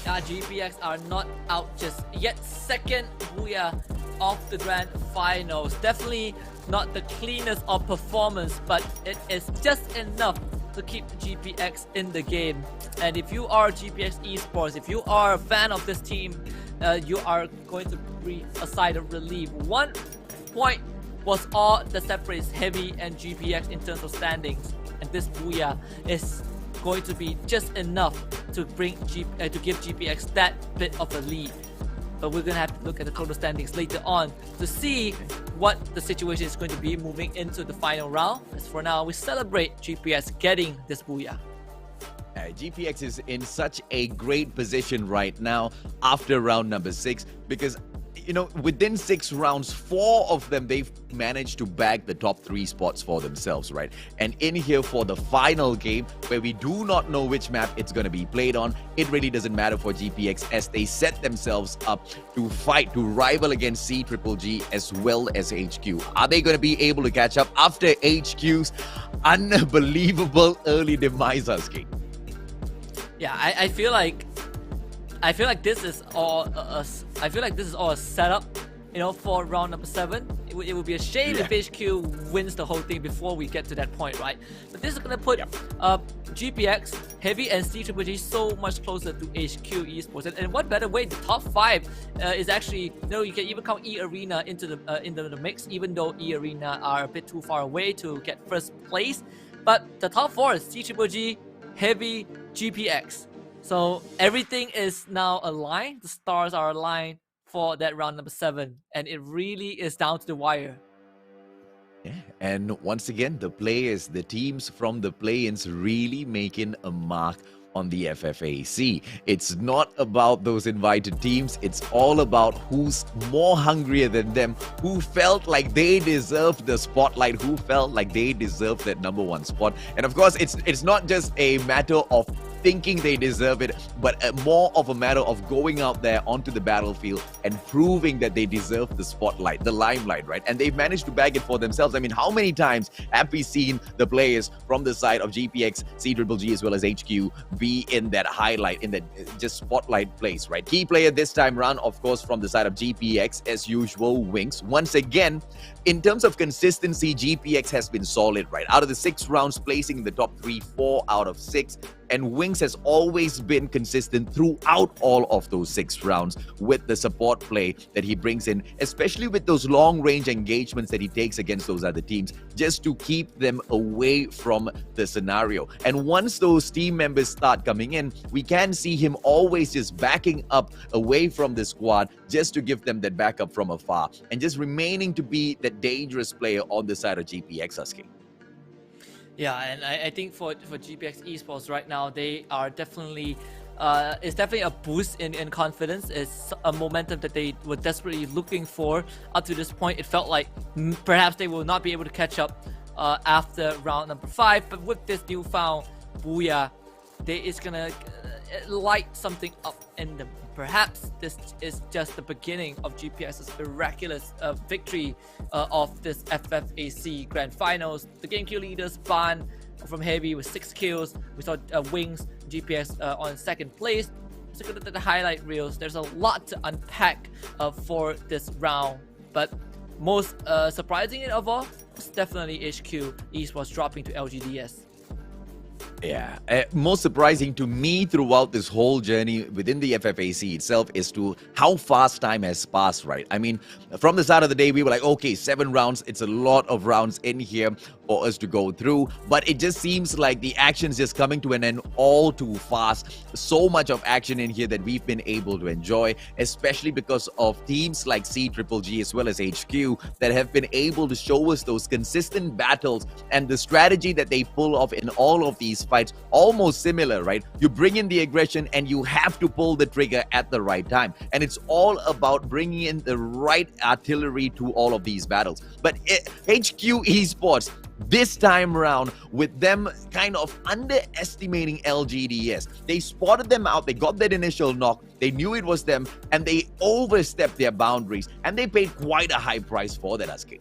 GPX are not out just yet. Second booyah of the grand finals. Definitely not the cleanest of performance, but it is just enough to keep GPX in the game. And if you are GPX Esports, if you are a fan of this team, you are going to breathe a sigh of relief. 1 point was all that separates Heavy and GPX in terms of standings, and this booyah is going to be just enough to bring to give GPX that bit of a lead. But we're gonna have to look at the total standings later on to see what the situation is going to be moving into the final round. As for now, we celebrate GPX getting this booyah. GPX is in such a great position right now after round number 6, because you know, within 6 rounds, 4 of them, they've managed to bag the top 3 spots for themselves, right? And in here for the final game, where we do not know which map it's going to be played on, it really doesn't matter for GPX as they set themselves up to fight, to rival against CGG as well as HQ. Are they going to be able to catch up after HQ's unbelievable early demise, Husky? Yeah, I feel like this is all a setup, you know, for round number 7. It would be a shame if HQ wins the whole thing before we get to that point, right? But this is gonna put GPX, Heavy, and CGG so much closer to HQ Esports. And what better way? The top 5 is actually, you know, you can even count E Arena into the mix, even though E Arena are a bit too far away to get first place. But the top 4 is CGG, Heavy, GPX. So everything is now aligned. The stars are aligned for that round number 7, and it really is down to the wire. Yeah, and once again, the players, the teams from the play-ins really making a mark on the FFAC. It's not about those invited teams. It's all about who's more hungrier than them, who felt like they deserved the spotlight, who felt like they deserved that number 1 spot. And of course, it's not just a matter of thinking they deserve it, but more of a matter of going out there onto the battlefield and proving that they deserve the spotlight, the limelight, right? And they've managed to bag it for themselves. I mean, how many times have we seen the players from the side of GPX, CGG, as well as HQ be in that highlight, in that just spotlight place, right? Key player this time round, of course, from the side of GPX, as usual, Wings. Once again, in terms of consistency, GPX has been solid, right? Out of the 6 rounds, placing in the top 3, 4 out of 6. And Wings has always been consistent throughout all of those 6 rounds with the support play that he brings in, especially with those long-range engagements that he takes against those other teams, just to keep them away from the scenario. And once those team members start coming in, we can see him always just backing up away from the squad, just to give them that backup from afar, and just remaining to be that dangerous player on the side of GPX, Husky. Yeah, and I think for GPX Esports right now, they are definitely it's definitely a boost in confidence. It's a momentum that they were desperately looking for up to this point. It felt like perhaps they will not be able to catch up after round number 5, but with this newfound booyah, it's gonna light something up in them. Perhaps this is just the beginning of GPX's miraculous victory of this FFAC Grand Finals. The game kill leaders, Ban from Heavy with 6 kills. We saw Wings, GPX on 2nd place. take a look at the highlight reels. There's a lot to unpack for this round, but most surprising of all was definitely HQ Esports dropping to LGDS. Yeah, most surprising to me throughout this whole journey within the FFAC itself is to how fast time has passed, right? I mean, from the start of the day, we were like, okay, 7 rounds. It's a lot of rounds in here for us to go through. But it just seems like the action's just coming to an end all too fast. So much of action in here that we've been able to enjoy, especially because of teams like CGGG as well as HQ that have been able to show us those consistent battles and the strategy that they pull off in all of these fights, almost similar, right? You bring in the aggression and you have to pull the trigger at the right time. And it's all about bringing in the right artillery to all of these battles. But HQ Esports, this time around, with them kind of underestimating LGDS, they spotted them out, they got that initial knock, they knew it was them, and they overstepped their boundaries, and they paid quite a high price for that, Aske.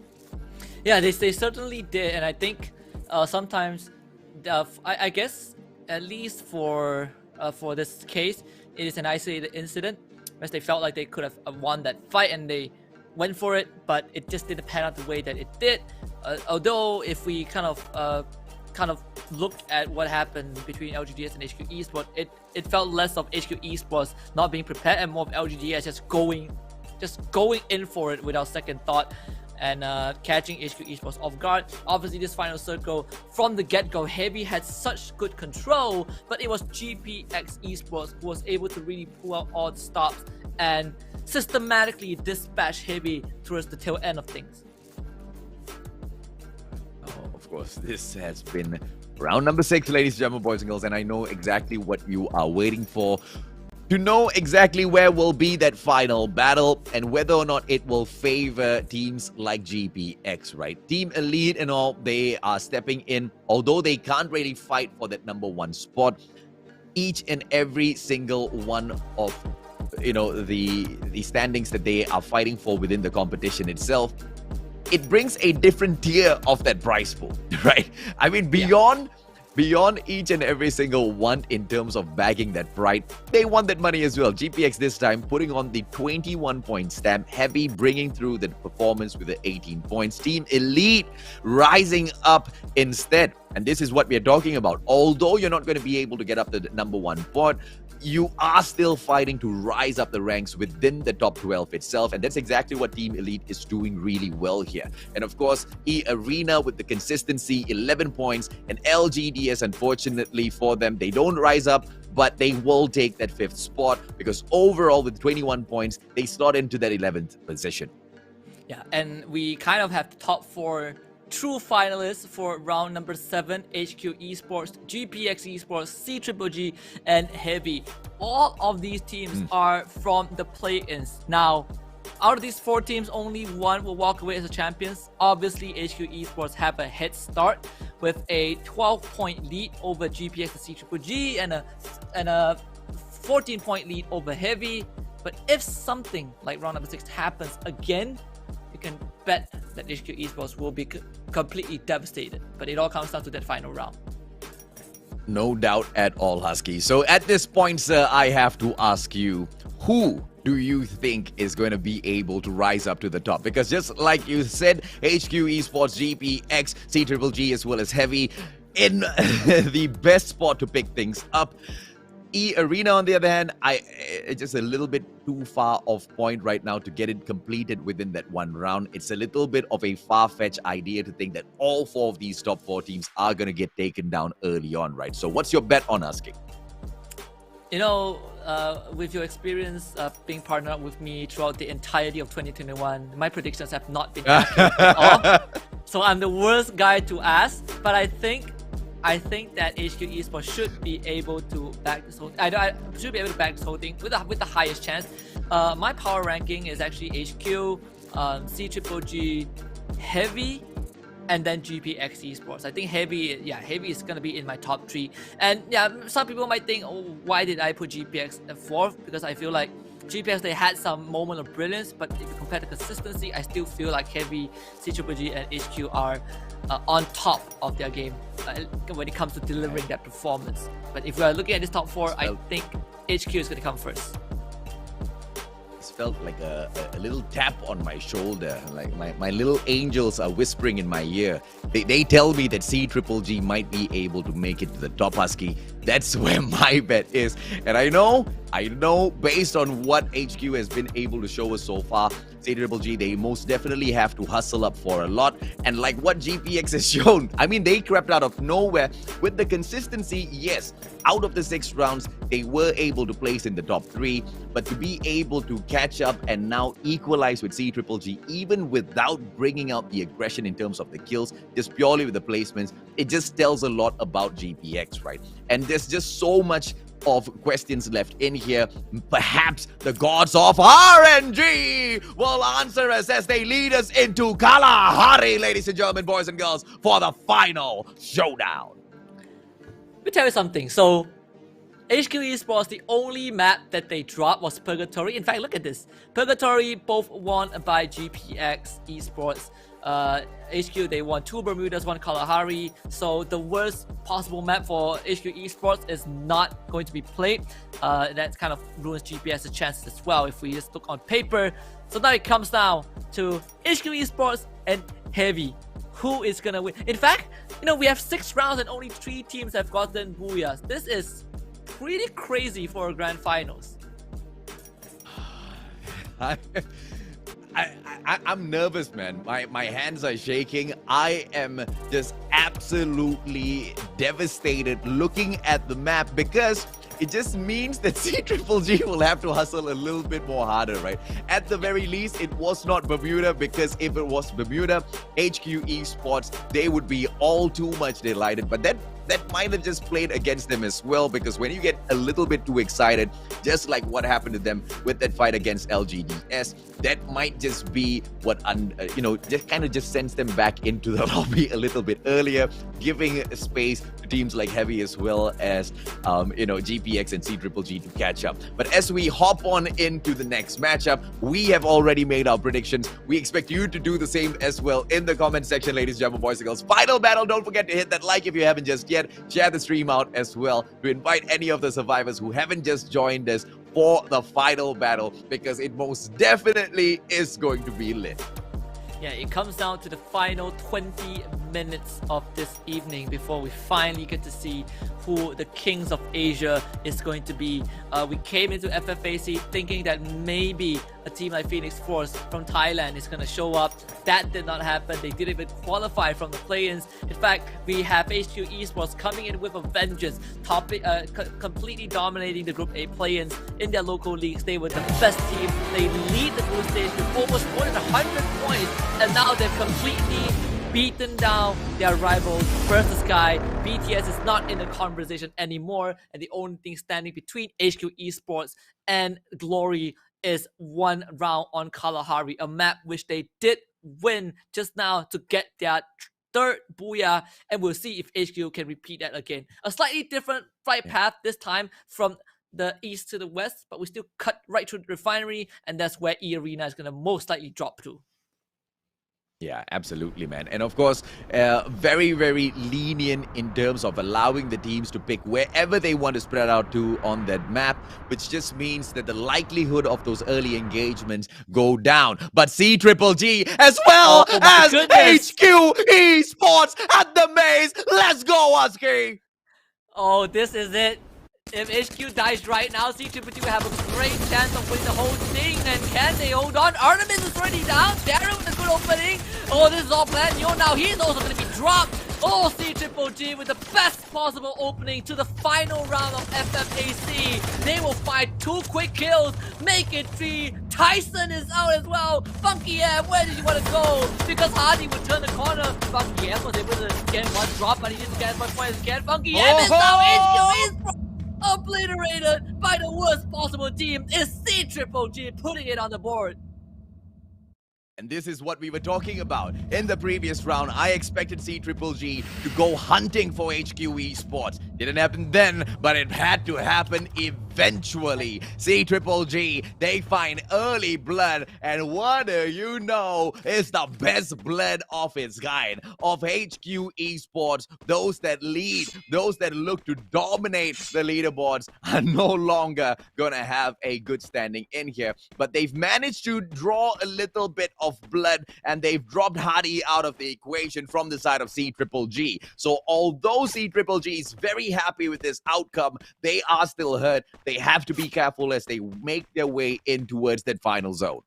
Yeah, they certainly did, and I think sometimes, I guess, at least for this case, it is an isolated incident, as they felt like they could have won that fight, and they went for it, but it just didn't pan out the way that it did. Although, if we kind of look at what happened between LGDS and HQ Esports, it felt less of HQ Esports not being prepared and more of LGDS just going in for it without second thought and catching HQ Esports off guard. Obviously, this final circle from the get-go, Heavy had such good control, but it was GPX Esports who was able to really pull out all the stops and systematically dispatch Heavy towards the tail end of things. Of course, this has been round number 6, ladies and gentlemen, boys and girls, and I know exactly what you are waiting for. To know exactly where will be that final battle and whether or not it will favor teams like GPX, right? Team Elite and all, they are stepping in, although they can't really fight for that number 1 spot. Each and every single one of, you know, the standings that they are fighting for within the competition itself, it brings a different tier of that prize pool, right? I mean, beyond each and every single one in terms of bagging that pride, they want that money as well. GPX this time putting on the 21-point stamp, Heavy bringing through the performance with the 18 points. Team Elite rising up instead. And this is what we are talking about. Although you're not going to be able to get up to the number 1 spot, you are still fighting to rise up the ranks within the top 12 itself, and that's exactly what Team Elite is doing really well here. And of course, E-Arena with the consistency, 11 points, and LGDS, unfortunately for them, they don't rise up, but they will take that 5th spot because overall with 21 points, they slot into that 11th position. Yeah, and we kind of have the top 4 true finalists for round number 7, HQ Esports, GPX Esports, CGGG, and Heavy. All of these teams are from the play-ins. Now, out of these 4 teams, only one will walk away as the champions. Obviously, HQ Esports have a head start with a 12-point lead over GPX and CGGG and a 14-point lead over Heavy. But if something like round number 6 happens again, you can bet that HQ Esports will be completely devastated. But it all comes down to that final round. No doubt at all, Husky. So at this point, sir, I have to ask you, who do you think is going to be able to rise up to the top? Because just like you said, HQ Esports, GPX, CGGG as well as Heavy in the best spot to pick things up. E-Arena, on the other hand, it's just a little bit too far off point right now to get it completed within that 1 round. It's a little bit of a far-fetched idea to think that all 4 of these top 4 teams are going to get taken down early on, right? So what's your bet on us, King? You know, with your experience being partnered up with me throughout the entirety of 2021, my predictions have not been accurate at all. So I'm the worst guy to ask, but I think that HQ Esports should be able to back this whole. I should be able to back this whole thing with the highest chance. My power ranking is actually HQ, CGGG, Heavy, and then GPX Esports. I think Heavy is gonna be in my top 3. And yeah, some people might think, oh, why did I put GPX at 4th? Because I feel like GPX, they had some moment of brilliance, but if you compare the consistency, I still feel like Heavy, CGGG, and HQ are on top of their game when it comes to delivering that performance. But if we are looking at this top 4, I think HQ is going to come first? It felt like a little tap on my shoulder. Like my little angels are whispering in my ear. They tell me that C-Triple-G might be able to make it to the top, Husky. That's where my bet is. And I know, based on what HQ has been able to show us so far, C-Triple-G, they most definitely have to hustle up for a lot. And like what GPX has shown, I mean, they crept out of nowhere with the consistency. Yes, out of the 6 rounds, they were able to place in the top 3. But to be able to catch up and now equalize with C-Triple-G, even without bringing out the aggression in terms of the kills, just purely with the placements, it just tells a lot about GPX, right? And there's just so much of questions left in here. Perhaps the gods of RNG will answer us as they lead us into Kalahari, ladies and gentlemen, boys and girls, for the final showdown. Let me tell you something. So, HQ Esports, the only map that they dropped was Purgatory. In fact, look at this. Purgatory both won by GPX Esports. HQ, they won 2 Bermudas, 1 Kalahari. So the worst possible map for HQ Esports is not going to be played. That kind of ruins GPS's chances as well if we just look on paper. So now it comes down to HQ Esports and Heavy. Who is gonna win? In fact, we have 6 rounds and only 3 teams have gotten Booyahs. This is pretty crazy for a grand finals. I'm nervous, man. My hands are shaking. I am just absolutely devastated looking at the map because it just means that C-Triple-G will have to hustle a little bit more harder, right? At the very least, it was not Bermuda, because if it was Bermuda, HQ Esports, they would be all too much delighted. But that might have just played against them as well, because when you get a little bit too excited, just like what happened to them with that fight against LGDS, that might just be what, just kind of just sends them back into the lobby a little bit earlier, giving space to teams like Heavy as well as, GPX and C-Triple-G to catch up. But as we hop on into the next matchup, we have already made our predictions. We expect you to do the same as well in the comment section, ladies and gentlemen, boys and girls. Final battle, don't forget to hit that like if you haven't just yet. Share the stream out as well to invite any of the survivors who haven't just joined us for the final battle, because it most definitely is going to be lit. Yeah, it comes down to the final 20 minutes of this evening before we finally get to see who the Kings of Asia is going to be. We came into FFAC thinking that maybe a team like Phoenix Force from Thailand is going to show up. That did not happen. They didn't even qualify from the play-ins. In fact, we have HQ Esports coming in with a vengeance, completely dominating the Group A play-ins in their local leagues. They were the best team. They lead the group stage with almost more than 100 points, and now they've completely beaten down their rivals First Sky. BTS is not in the conversation anymore, and the only thing standing between HQ Esports and Glory is 1 round on Kalahari, a map which they did win just now to get their 3rd Booyah, and we'll see if HQ can repeat that again. A slightly different flight path this time from the east to the west, but we still cut right through the refinery, and that's where E-Arena is going to most likely drop to. Yeah, absolutely, man. And of course, very, very lenient in terms of allowing the teams to pick wherever they want to spread out to on that map, which just means that the likelihood of those early engagements go down. But C-Triple-G as well as HQ Esports at the maze. Let's go, Husky! Oh, this is it. If HQ dies right now, C-Triple-G will have a great chance of winning the whole thing. And can they hold on? Artemis is already down. Darren with a good opening. Oh, this is all planned. Now he's also going to be dropped. Oh, C-Triple-G with the best possible opening to the final round of FFAC. They will find 2 quick kills, make it 3. Tyson is out as well. Funky M, where did you want to go? Because Hardy would turn the corner. Funky M was able to get 1 drop, but he didn't get as much point as he can. Funky M is now HQ is obliterated by the worst possible team. Is C-Triple-G putting it on the board. And this is what we were talking about. In the previous round, I expected C-Triple-G to go hunting for HQ Esports. Didn't happen then, but it had to happen eventually. eventually, C Triple G, they find early blood, and what do you know is the best blood of its kind, of HQ Esports. Those that lead, those that look to dominate the leaderboards are no longer gonna have a good standing in here, but they've managed to draw a little bit of blood, and they've dropped Hardy out of the equation from the side of C Triple G. So although C Triple G is very happy with this outcome, they are still hurt. They have to be careful as they make their way in towards that final zone.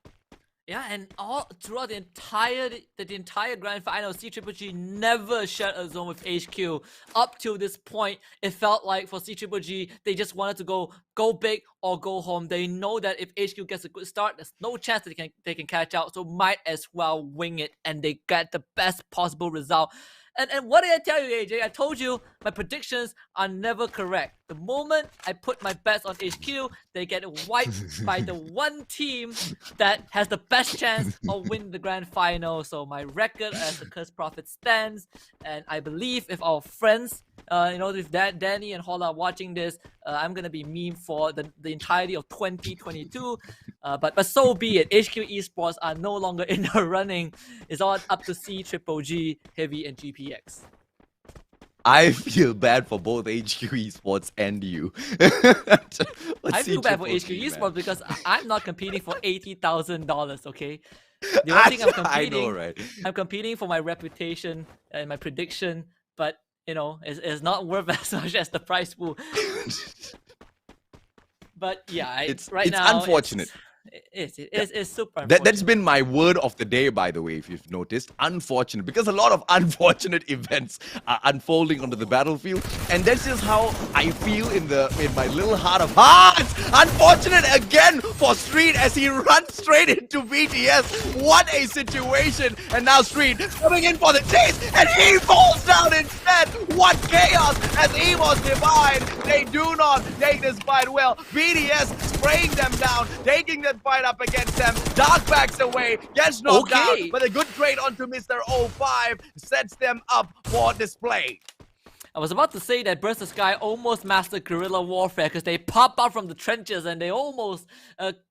Yeah, and all throughout the entire grand final, C Triple G never shared a zone with HQ. Up till this point, it felt like for C Triple G, they just wanted to go big or go home. They know that if HQ gets a good start, there's no chance that they can catch out. So might as well wing it, and they get the best possible result. And what did I tell you, AJ? I told you my predictions are never correct. The moment I put my bets on HQ, they get wiped by the one team that has the best chance of winning the grand final. So my record as the Cursed Prophet stands, and I believe if our friends, if Danny and Holla are watching this, I'm gonna be meme for the entirety of 2022. But so be it. HQ Esports are no longer in the running. It's all up to C Triple G, Heavy, and GPX. I feel bad for both HQ Esports and you. I feel bad for HQ Esports because I'm not competing for $80,000. Okay, the only thing I'm competing, I know, right? I'm competing for my reputation and my prediction, but it's not worth as much as the prize pool. But yeah, it's now unfortunate. It's super unfortunate. That's been my word of the day, by the way, if you've noticed. Unfortunate, because a lot of unfortunate events are unfolding onto the battlefield, and that's just how I feel in my little heart of hearts. Unfortunate again for Street as he runs straight into BTS. What a situation! And now Street coming in for the chase, and he falls down instead. What chaos as Evo's divide. They do not take this fight well. BTS spraying them down, taking the fight up against them. Dark backs away, gets knocked out, but a good trade onto Mr. 05 sets them up for display. I was about to say that Burst of Sky almost mastered guerrilla warfare because they pop out from the trenches and they almost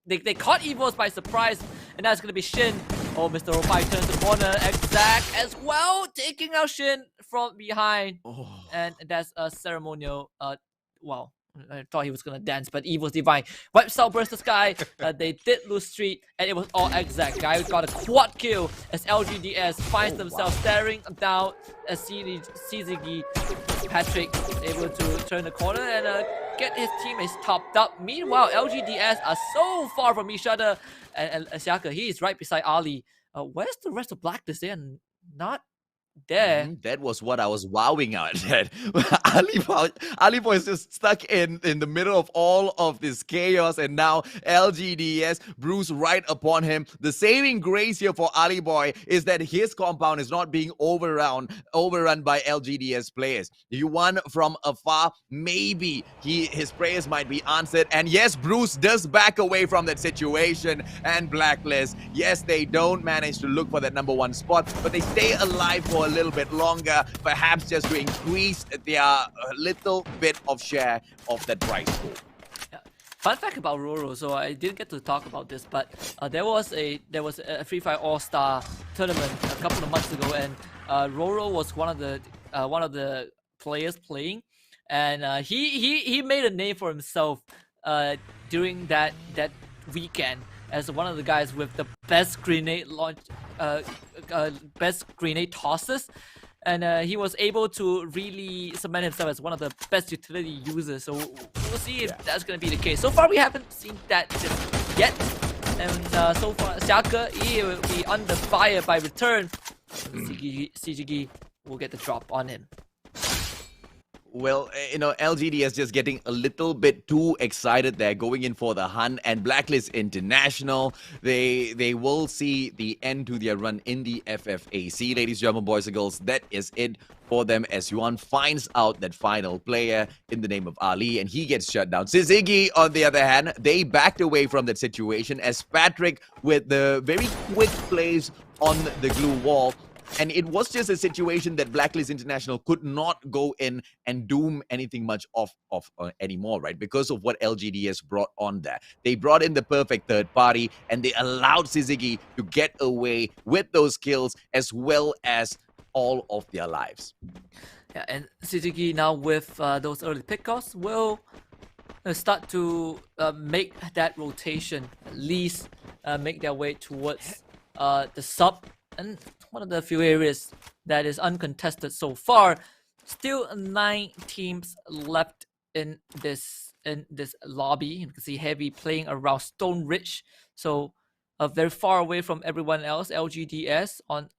they caught Evos by surprise, and that's gonna be Shin. Oh, Mr. 05 turns the corner, exact as well, taking out Shin from behind, and that's a ceremonial. Wow. I thought he was gonna dance, but Evil's Divine wipes out Burst of Sky. They did lose Street, and it was all exact. Guy got a quad kill as LGDS finds themselves staring down as CZG Patrick able to turn the corner and get his teammates topped up. Meanwhile, LGDS are so far from each other, and Siaka, he is right beside Ali. Where's the rest of Blacklist? They are not there. That was what I was wowing at. Ali Boy is just stuck in the middle of all of this chaos, and now LGDS Bruce right upon him. The saving grace here for Ali Boy is that his compound is not being overrun by LGDS players. You won from afar, maybe his prayers might be answered. And yes, Bruce does back away from that situation. And Blacklist, yes, they don't manage to look for that #1 spot, but they stay alive for a little bit longer, perhaps just to increase their little bit of share of that prize pool. Fun fact about Roro, so I didn't get to talk about this, but there was a Free Fire All-Star tournament a couple of months ago, and Roro was one of the players playing, and he made a name for himself during that weekend as one of the guys with the best grenade launch, best grenade tosses. And he was able to really cement himself as one of the best utility users. So we'll see if that's going to be the case. So far, we haven't seen that just yet. And so far, Siaka, he will be under fire by return. CGG will get the drop on him. Well, LGD is just getting a little bit too excited there, going in for the hunt, and Blacklist International, they will see the end to their run in the FFAC. Ladies and gentlemen, boys and girls, that is it for them as Yuan finds out that final player in the name of Ali, and he gets shut down. Sizigi, on the other hand, they backed away from that situation as Patrick, with the very quick plays on the glue wall, And it was just a situation that Blacklist International could not go in and doom anything much off anymore, right? Because of what LGDS brought on there. They brought in the perfect third party, and they allowed Suzuki to get away with those kills as well as all of their lives. Yeah, and Suzuki now with those early pickoffs will start to make that rotation, at least make their way towards the sub, and one of the few areas that is uncontested so far. Still 9 teams left in this lobby. You can see Heavy playing around Stone Ridge, so very far away from everyone else. LGDS on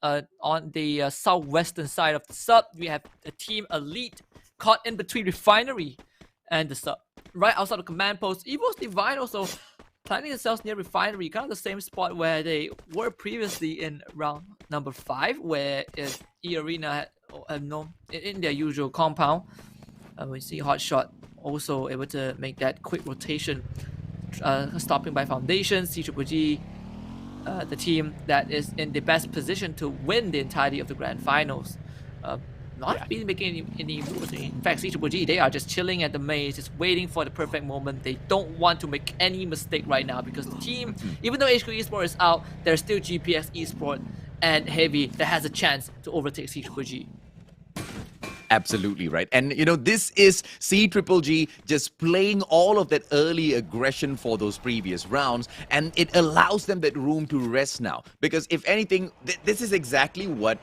the southwestern side of the sub. We have the team Elite caught in between Refinery and the sub, right outside the command post. Evo's Divine also planting themselves near Refinery, kind of the same spot where they were previously in round number 5, where E Arena had in their usual compound. We see Hotshot also able to make that quick rotation, stopping by Foundation. CGG, the team that is in the best position to win the entirety of the grand finals. Not really making any moves. In fact, CGG, they are just chilling at the maze, just waiting for the perfect moment. They don't want to make any mistake right now, because the team, even though HQ Esports is out, there's still GPX Esports and Heavy that has a chance to overtake CGG. Absolutely right. And, you know, this is CGG just playing all of that early aggression for those previous rounds, and it allows them that room to rest now. Because if anything, this is exactly what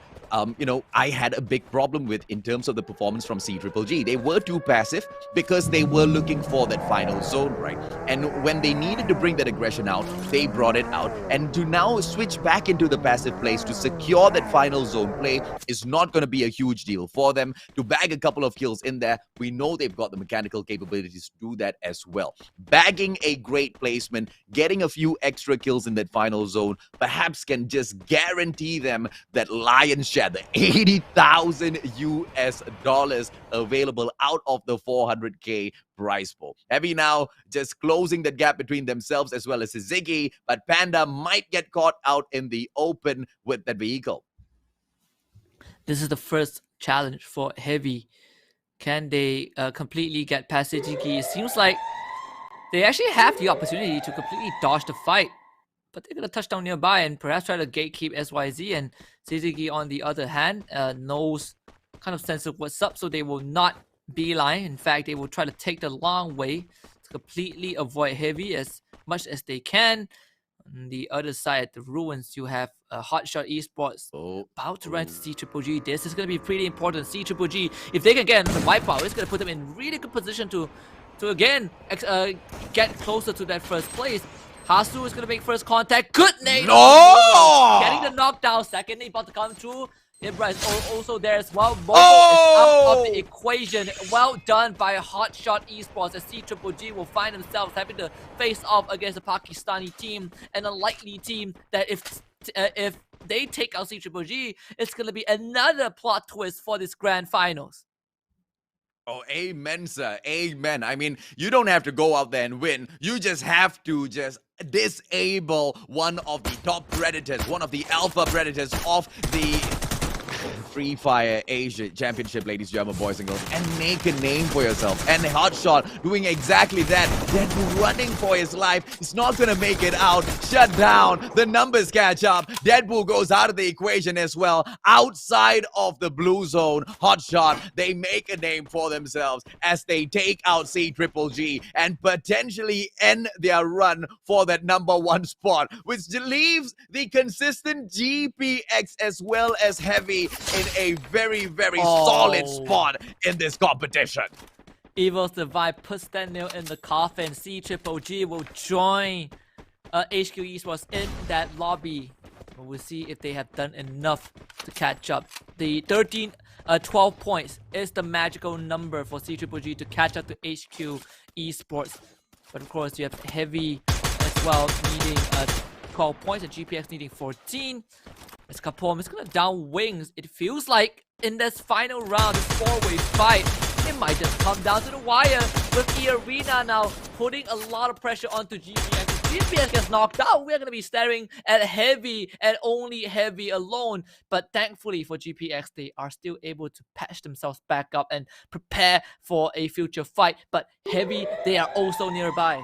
you know, I had a big problem with in terms of the performance from CGG. They were too passive because they were looking for that final zone, right? And when they needed to bring that aggression out, they brought it out. And to now switch back into the passive place to secure that final zone play is not going to be a huge deal for them. To bag a couple of kills in there, we know they've got the mechanical capabilities to do that as well. Bagging a great placement, getting a few extra kills in that final zone, perhaps can just guarantee them that lion's share, the $80,000 US available out of the 400K prize pool. Heavy now just closing that gap between themselves as well as Suzuki, but Panda might get caught out in the open with that vehicle. This is the first challenge for Heavy. Can they completely get past Suzuki? It seems like they actually have the opportunity to completely dodge the fight, but they're going to touch down nearby and perhaps try to gatekeep SYZ. And Suzuki, on the other hand, knows kind of sense of what's up, so they will not beeline. In fact, they will try to take the long way to completely avoid Heavy as much as they can. On the other side, at the ruins, you have Hotshot Esports about to run to CGG. This is going to be pretty important. CGG, if they can get another wipeout, it's going to put them in really good position to again get closer to that first place. Hasu is going to make first contact. Good nade! No! Getting the knockdown. Second nade about to come through. Ibra is also there as well. Momo is out of the equation. Well done by Hotshot Esports, as CGG will find themselves having to face off against a Pakistani team, and a likely team that if they take out CGG, it's going to be another plot twist for this grand finals. Oh, amen, sir. Amen. I mean, you don't have to go out there and win. You just have to disable one of the top predators, one of the alpha predators of the Free Fire Asia Championship, ladies and gentlemen, boys and girls, and make a name for yourself. And Hotshot doing exactly that. Deadpool running for his life. He's not going to make it out. Shut down. The numbers catch up. Deadpool goes out of the equation as well. Outside of the blue zone, Hotshot, they make a name for themselves as they take out CGG and potentially end their run for that #1 spot, which leaves the consistent GPX as well as Heavy in a very, very solid spot in this competition. Evil's Divide puts that nail in the coffin. CGG will join HQ Esports in that lobby. We'll see if they have done enough to catch up. The 12 points is the magical number for CGG to catch up to HQ Esports. But of course, you have Heavy as well needing 12 points, and GPX needing 14. It's Kapom. It's going to down Wings. It feels like in this final round, this four-way fight, it might just come down to the wire with E Arena now putting a lot of pressure onto GPX. GPX gets knocked out, we're going to be staring at Heavy and only Heavy alone. But thankfully for GPX, they are still able to patch themselves back up and prepare for a future fight. But Heavy, they are also nearby.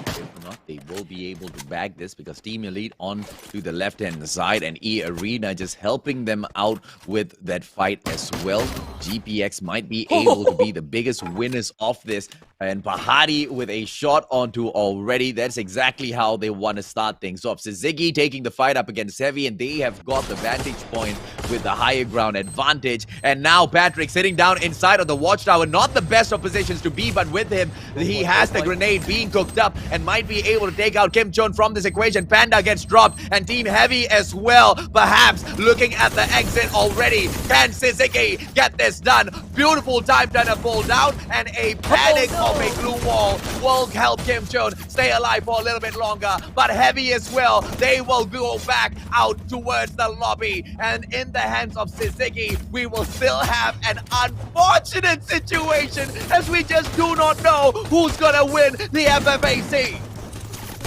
If not, they will be able to bag this because Team Elite on to the left-hand side and E-Arena just helping them out with that fight as well. GPX might be able to be the biggest winners of this. And Bahari with a shot onto already. That's exactly how they want to start things off. Suzuki taking the fight up against Heavy, and they have got the vantage point with the higher ground advantage. And now Patrick sitting down inside of the watchtower. Not the best of positions to be, but with him, he has the grenade being cooked up and might be able to take out Kim Chon from this equation. Panda gets dropped, and Team Heavy as well. Perhaps looking at the exit already. Can Suzuki get this done? Beautiful time turner pull down, and a panic of a glue wall will help Kim Chon stay alive for a little bit longer. But Heavy as well, they will go back out towards the lobby. And in the hands of Suzuki, we will still have an unfortunate situation as we just do not know who's gonna win the FFAC.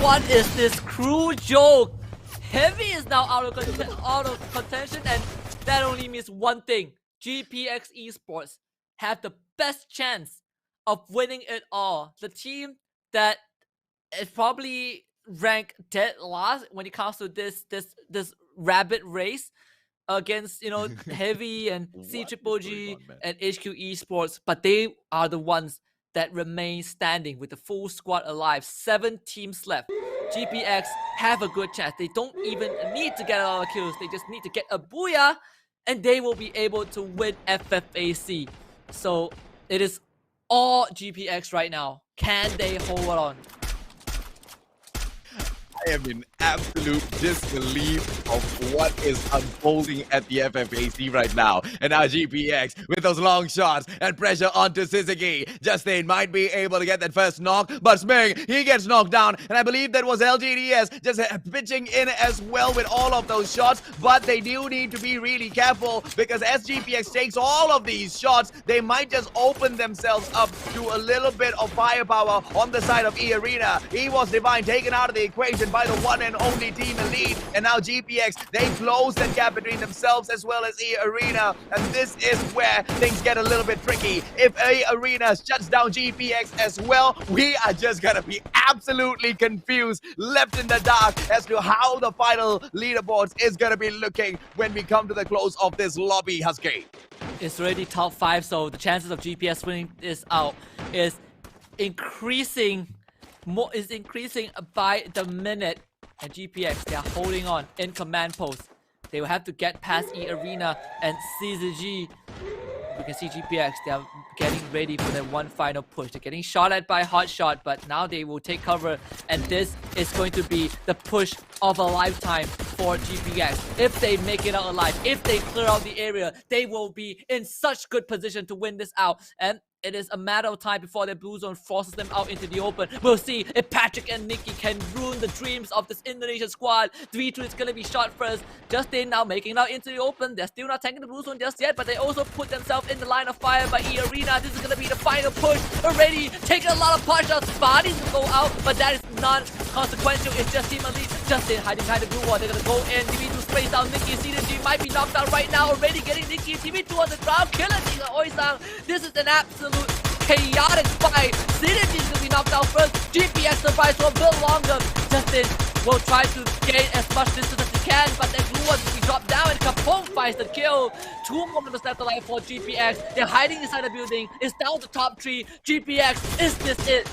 What is this cruel joke? Heavy is now out of contention, and that only means one thing. GPX Esports have the best chance of winning it all. The team that is probably ranked dead last when it comes to this rabbit race against, you know, Heavy and CGGG and HQ Esports, but they are the ones that remain standing with the full squad alive. 7 teams left. GPX have a good chance. They don't even need to get a lot of kills. They just need to get a booyah, and they will be able to win FFAC. So it is all GPX right now. Can they hold on? I am in absolute disbelief of what is unfolding at the FFAC right now. And now GPX with those long shots and pressure onto Suzuki. Justin might be able to get that first knock, but Sming, he gets knocked down. And I believe that was LGDS just pitching in as well with all of those shots. But they do need to be really careful because as GPX takes all of these shots, they might just open themselves up to a little bit of firepower on the side of E-Arena. He was Divine taken out of the equation by the one and only Team Elite, and now GPX, they close the gap between themselves as well as E-Arena, and this is where things get a little bit tricky. If E-Arena shuts down GPX as well, we are just gonna be absolutely confused, left in the dark as to how the final leaderboards is gonna be looking when we come to the close of this lobby, Husky. It's already top 5, so the chances of GPS winning this out is increasing by the minute. And GPX, they are holding on in command post. They will have to get past E-Arena and CZG. You can see GPX, they are getting ready for their one final push. They're getting shot at by Hotshot, but now they will take cover, and this is going to be the push of a lifetime for GPX. If they make it out alive, if they clear out the area, they will be in such good position to win this out. And it is a matter of time before their blue zone forces them out into the open. We'll see if Patrick and Nikki can ruin the dreams of this Indonesian squad. 3-2 is going to be shot first. Justin now making it out into the open. They're still not tanking the blue zone just yet, but they also put themselves in the line of fire by E-Arena. This is going to be the final push. Already taking a lot of punch outs. Bodies will go out, but that is non-consequential. It's just Team Elite. Justin hiding behind the blue wall. They're going to go in. TV2 sprays down Nikki. CDG might be knocked out right now. Already getting Nikki. TV2 on the ground. Killing Oisang. This is an absolute chaotic fight. Synergy is going to be knocked out first. GPX survives for a bit longer. Justin will try to gain as much distance as he can, but that blue one will be dropped down, and Kapong finds the kill. 2 more members left alive for GPX. They're hiding inside the building. It's down to top 3. GPX, is this it?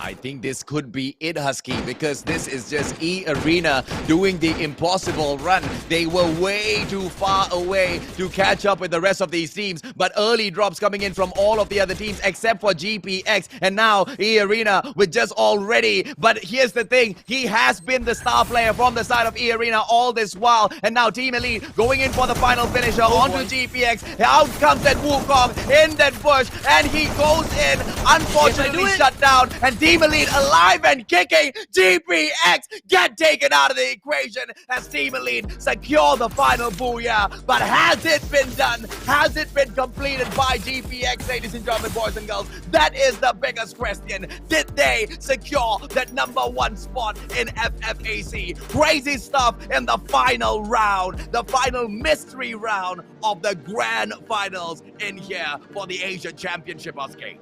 I think this could be it, Husky, because this is just E-Arena doing the impossible run. They were way too far away to catch up with the rest of these teams, but early drops coming in from all of the other teams except for GPX, and now E-Arena with just already. But here's the thing, he has been the star player from the side of E-Arena all this while, and now Team Elite going in for the final finisher onto GPX. Out comes that Wukong in that bush, and he goes in, unfortunately shut down, and Team Team Elite alive and kicking. GPX get taken out of the equation as Team Elite secure the final booyah. But has it been done? Has it been completed by GPX, ladies and gentlemen, boys and girls? That is the biggest question. Did they secure that #1 spot in FFAC? Crazy stuff in the final round, the final mystery round of the grand finals in here for the Asia Championship, Husky.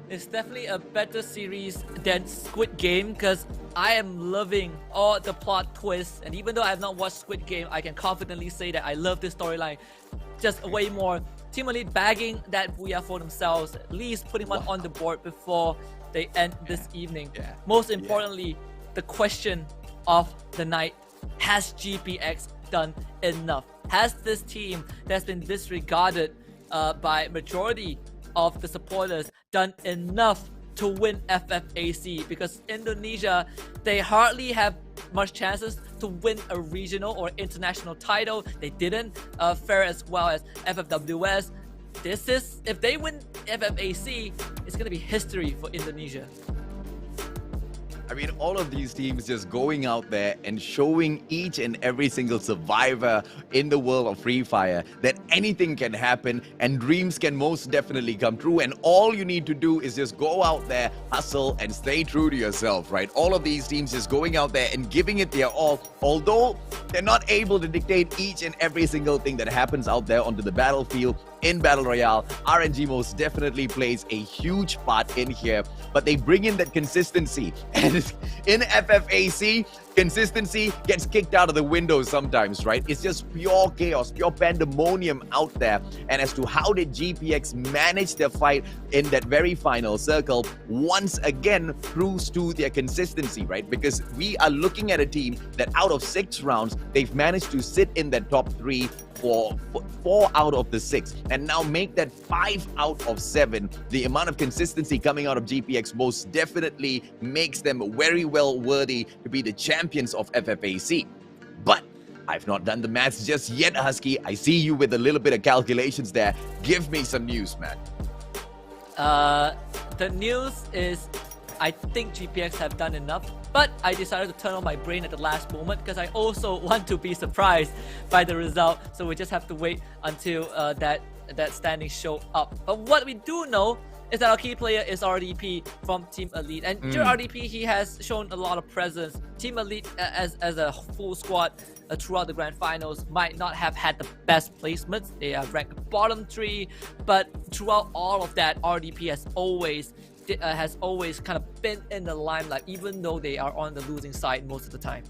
It's definitely a better series than Squid Game because I am loving all the plot twists. And even though I have not watched Squid Game, I can confidently say that I love this storyline just way more. Team Elite bagging that booyah for themselves, at least putting one on the board before they end this evening. Most importantly, the question of the night: has GPX done enough? Has this team that's been disregarded by majority of the supporters done enough to win FFAC? Because Indonesia, they hardly have much chances to win a regional or international title. They didn't fare as well as FFWS. If they win FFAC, it's gonna be history for Indonesia. I mean, all of these teams just going out there and showing each and every single survivor in the world of Free Fire that anything can happen and dreams can most definitely come true. And all you need to do is just go out there, hustle, and stay true to yourself, right? All of these teams just going out there and giving it their all, although they're not able to dictate each and every single thing that happens out there onto the battlefield. In Battle Royale, RNG most definitely plays a huge part in here, but they bring in that consistency. And in FFAC, consistency gets kicked out of the window sometimes, right? It's just pure chaos, pure pandemonium out there. And as to how did GPX manage their fight in that very final circle, once again proves to their consistency, right? Because we are looking at a team that out of 6 rounds, they've managed to sit in that top 3 for 4 out of the 6, and now make that 5 out of 7. The amount of consistency coming out of GPX most definitely makes them very well worthy to be the champions of FFAC. But I've not done the maths just yet, Husky. I see you with a little bit of calculations there. Give me some news, man. The news is I think GPX have done enough, but I decided to turn on my brain at the last moment because I also want to be surprised by the result. So we just have to wait until that standing show up. But what we do know is that our key player is RDP from Team Elite, and RDP, he has shown a lot of presence. Team Elite as a full squad throughout the grand finals might not have had the best placements. They are ranked bottom 3, but throughout all of that, RDP has always kind of been in the limelight, even though they are on the losing side most of the time.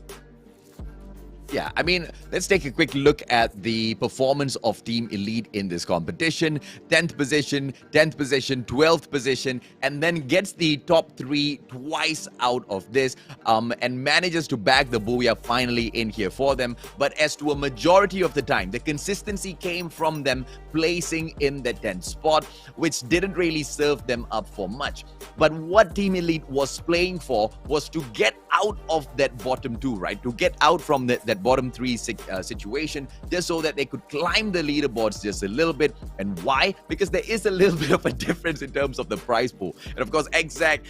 Yeah, I mean, let's take a quick look at the performance of Team Elite in this competition. 10th position, 10th position, 12th position, and then gets the top 3 twice out of this, and manages to bag the booyah finally in here for them. But as to a majority of the time, the consistency came from them placing in the 10th spot, which didn't really serve them up for much. But what Team Elite was playing for was to get out of that bottom 2, right? To get out from that bottom 3 situation, just so that they could climb the leaderboards just a little bit. And why? Because there is a little bit of a difference in terms of the prize pool. And of course, Exact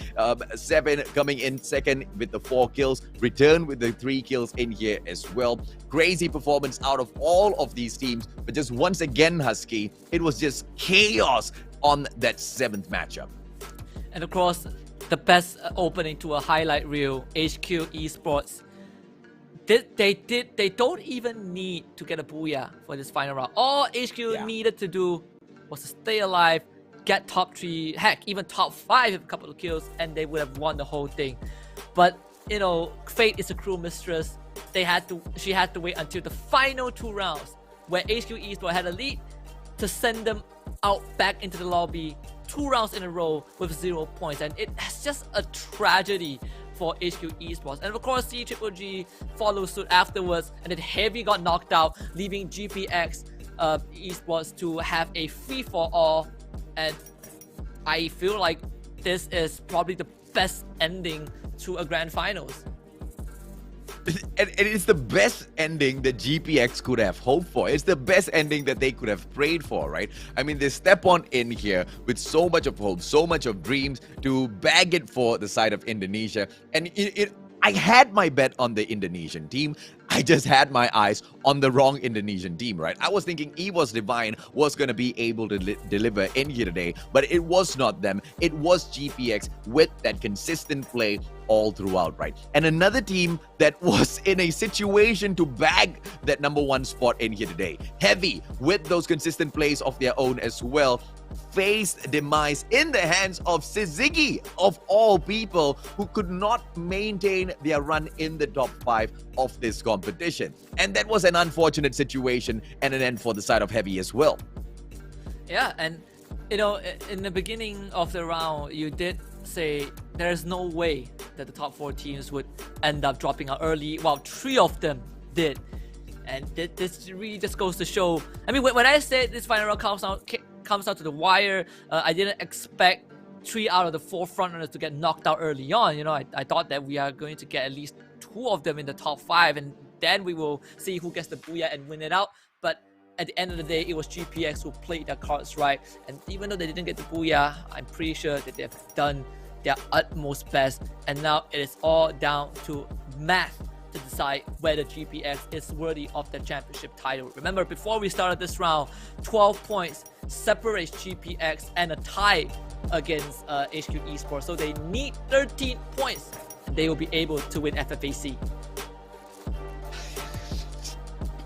7 coming in second with the 4 kills, Return with the 3 kills in here as well. Crazy performance out of all of these teams, but just once again, Husky, it was just chaos on that 7th matchup. And of course, the best opening to a highlight reel, HQ Esports. They don't even need to get a booyah for this final round. All HQ needed to do was to stay alive, get top 3, heck, even top 5 with a couple of kills, and they would have won the whole thing. But, you know, fate is a cruel mistress. She had to wait until the final 2 rounds, where HQ Esports had a lead, to send them out back into the lobby 2 rounds in a row with 0 points. And it's just a tragedy for HQ Esports. And of course, CGGG followed suit afterwards, and then Heavy got knocked out, leaving GPX Esports to have a free-for-all. And I feel like this is probably the best ending to a grand finals. and it's the best ending that GPX could have hoped for. It's the best ending that they could have prayed for, right? I mean, they step on in here with so much of hope, so much of dreams to bag it for the side of Indonesia. And I had my bet on the Indonesian team. I just had my eyes on the wrong Indonesian team, right? I was thinking EVOS Divine was going to be able to deliver in here today, but it was not them. It was GPX with that consistent play all throughout, right? And another team that was in a situation to bag that #1 spot in here today. Heavy, with those consistent plays of their own as well, faced demise in the hands of Sizigi, of all people, who could not maintain their run in the top 5 of this competition. And that was an unfortunate situation and an end for the side of Heavy as well. Yeah, and you know, in the beginning of the round, you did say there's no way that the top 4 teams would end up dropping out early, while 3 of them did. And this really just goes to show, I mean, when I said this final round comes out to the wire, I didn't expect 3 out of the 4 frontrunners to get knocked out early on. You know, I thought that we are going to get at least 2 of them in the top 5, and then we will see who gets the booyah and win it out. But at the end of the day, it was GPX who played their cards right, and even though they didn't get the booyah, I'm pretty sure that they've done their utmost best, and now it is all down to math to decide whether GPX is worthy of the championship title. Remember, before we started this round, 12 points separates GPX and a tie against HQ Esports, so they need 13 points and they will be able to win FFAC.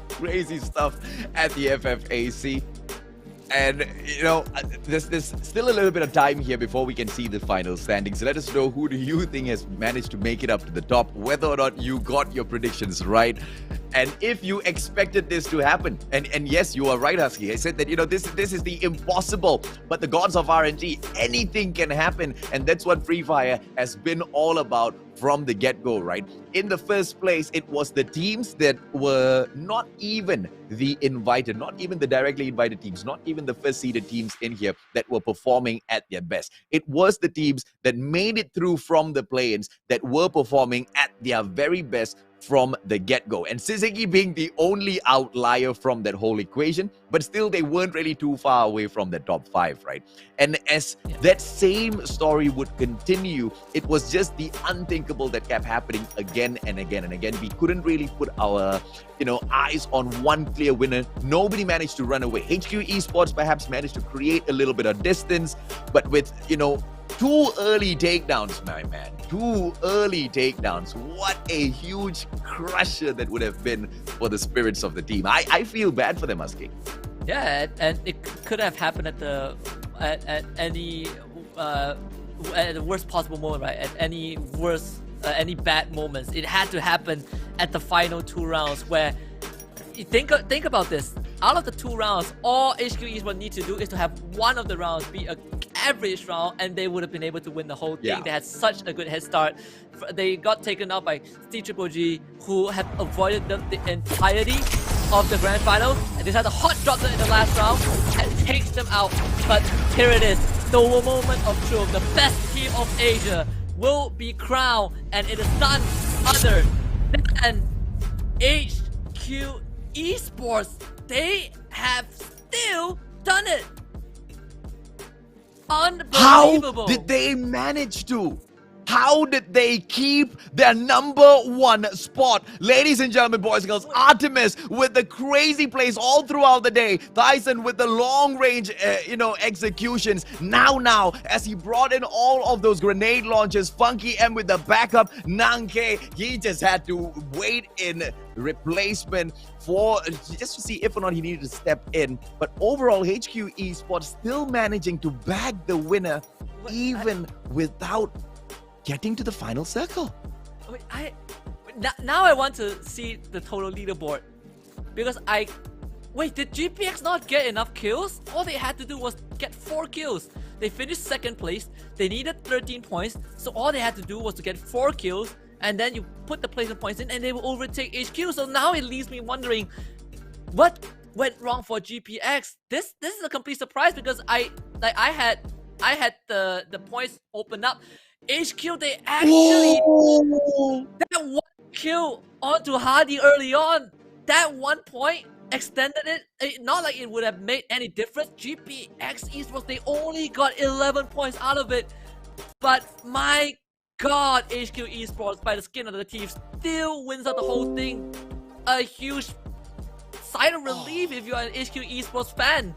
Crazy stuff at the FFAC. And, you know, there's still a little bit of time here before we can see the final standings. So let us know, who do you think has managed to make it up to the top, whether or not you got your predictions right, and if you expected this to happen. And yes, you are right, Husky. I said that, you know, this is the impossible, but the gods of RNG, anything can happen. And that's what Free Fire has been all about from the get-go, right? In the first place, it was the teams that were not even the invited, not even the directly invited teams, not even the first-seeded teams in here that were performing at their best. It was the teams that made it through from the play-ins that were performing at their very best from the get-go. And Sizigi being the only outlier from that whole equation, but still they weren't really too far away from the top 5, right? And as that same story would continue, it was just the unthinkable that kept happening again and again and again. We couldn't really put our, you know, eyes on one clear winner. Nobody managed to run away. HQ Esports perhaps managed to create a little bit of distance, but with, you know, 2 early takedowns, my man. 2 early takedowns. What a huge crusher that would have been for the spirits of the team. I feel bad for them, Husky. Yeah, and it could have happened at the any at the worst possible moment, right? At any worst, any bad moments. It had to happen at the final 2 rounds, where you think about this. Out of the 2 rounds, all HQ Esports need to do is to have one of the rounds be a average round, and they would have been able to win the whole thing. They had such a good head start. They got taken out by G, who have avoided them the entirety of the grand final, and they had a hot drop in the last round and takes them out. But here it is, the moment of truth. The best team of Asia will be crowned, and it is none other than HQ Esports. They have still done it. Unbelievable. How did they manage to? How did they keep their #1 spot? Ladies and gentlemen, boys and girls, Artemis with the crazy plays all throughout the day. Tyson with the long range, executions. Now, as he brought in all of those grenade launches, Funky M with the backup, Nanke, he just had to wait in replacement for just to see if or not he needed to step in. But overall, HQ Esports still managing to bag the winner, even without getting to the final circle. Now I want to see the total leaderboard, because did GPX not get enough kills? All they had to do was get 4 kills. They finished 2nd place. They needed 13 points, so all they had to do was to get 4 kills, and then you put the placement points in, and they will overtake HQ. So now it leaves me wondering, what went wrong for GPX? This is a complete surprise, because I had the points open up. HQ, they actually kill onto Hardy early on. That 1 point extended it. Not like it would have made any difference. GPX Esports, they only got 11 points out of it. But my god, HQ Esports, by the skin of the teeth, still wins out the whole thing. A huge sigh of relief if you're an HQ Esports fan.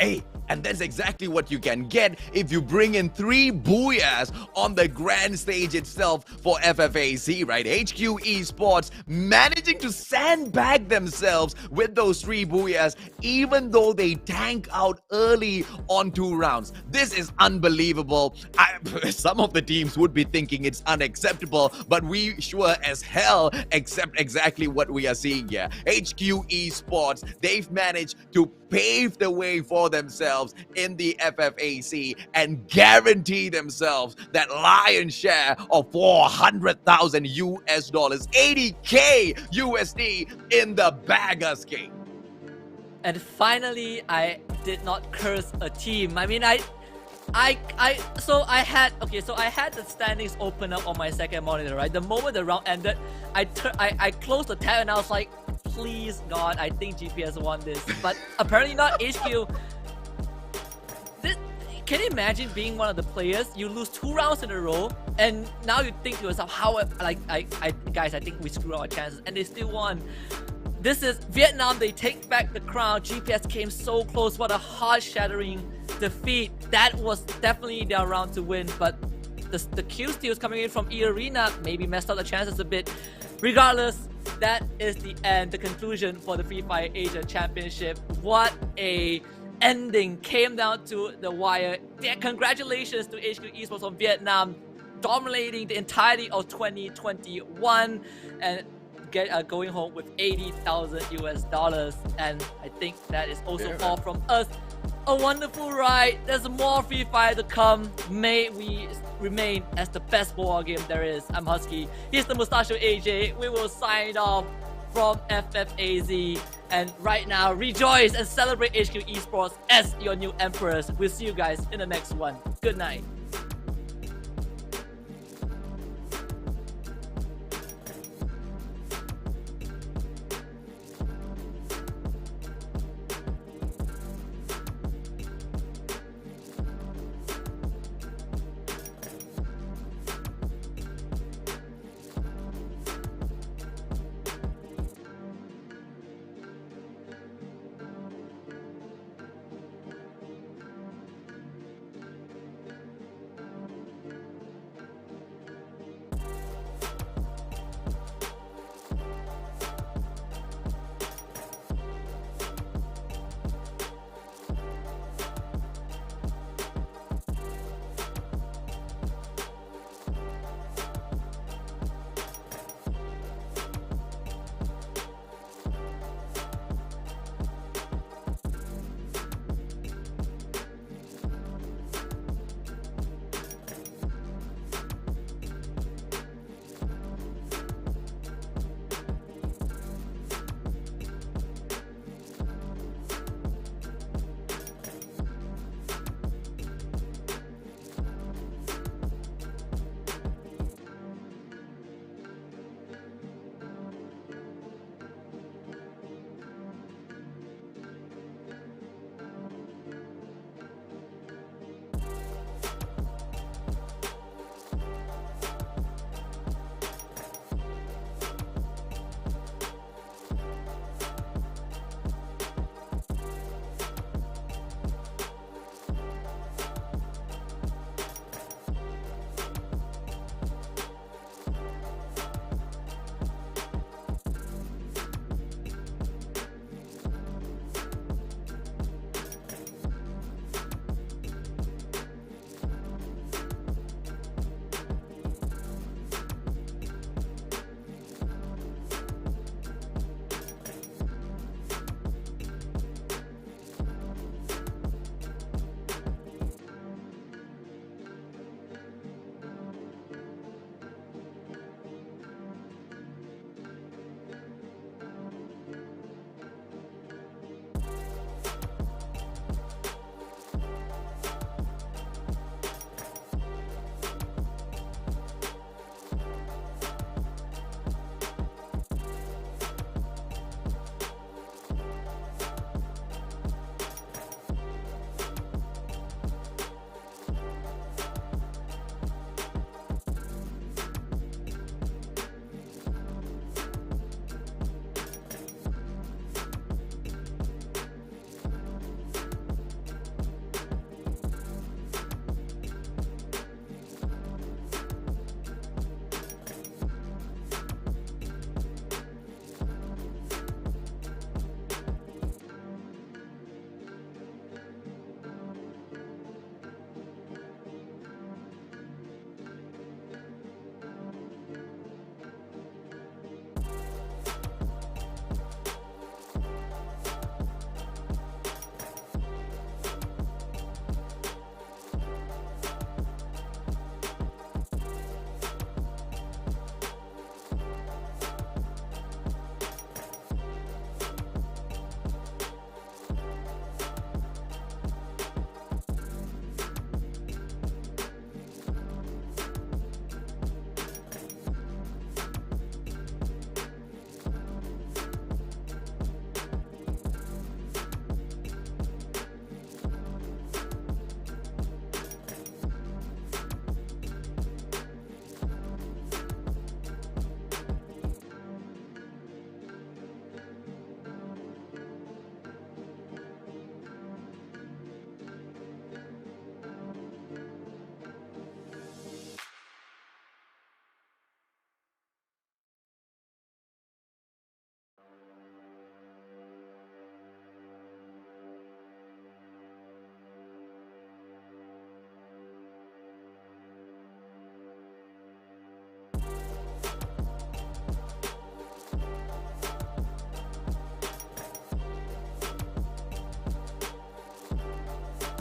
Hey, and that's exactly what you can get if you bring in 3 booyahs on the grand stage itself for FFAC, right? HQ Esports managing to sandbag themselves with those 3 booyahs, even though they tank out early on 2 rounds. This is unbelievable. Some of the teams would be thinking it's unacceptable, but we sure as hell accept exactly what we are seeing here. HQ Esports, they've managed to pave the way for themselves in the FFAC and guarantee themselves that lion's share of $400,000 US, 80K USD in the bagger's cake. And finally, I did not curse a team. I mean, I had the standings open up on my second monitor, right? The moment the round ended, I closed the tab and I was like, please God, I think GPS won this. But apparently not. HQ. Can you imagine being one of the players? You lose 2 rounds in a row, and now you think to yourself, how guys, I think we screwed our chances, and they still won. This is Vietnam. They take back the crown. GPS came so close. What a heart-shattering defeat. That was definitely their round to win, but the Q steals coming in from E Arena maybe messed up the chances a bit. Regardless, that is the end, the conclusion for the Free Fire Asia Championship. What a ending, came down to the wire. Yeah, congratulations to HQ Esports from Vietnam, dominating the entirety of 2021 and going home with $80,000 US. And I think that is also all from us. A wonderful ride. There's more Free Fire to come. May we remain as the best mobile game there is. I'm Husky. Here's the Mustachio AJ. We will sign off from FFAZ. And right now, rejoice and celebrate HQ Esports as your new emperors. We'll see you guys in the next one. Good night.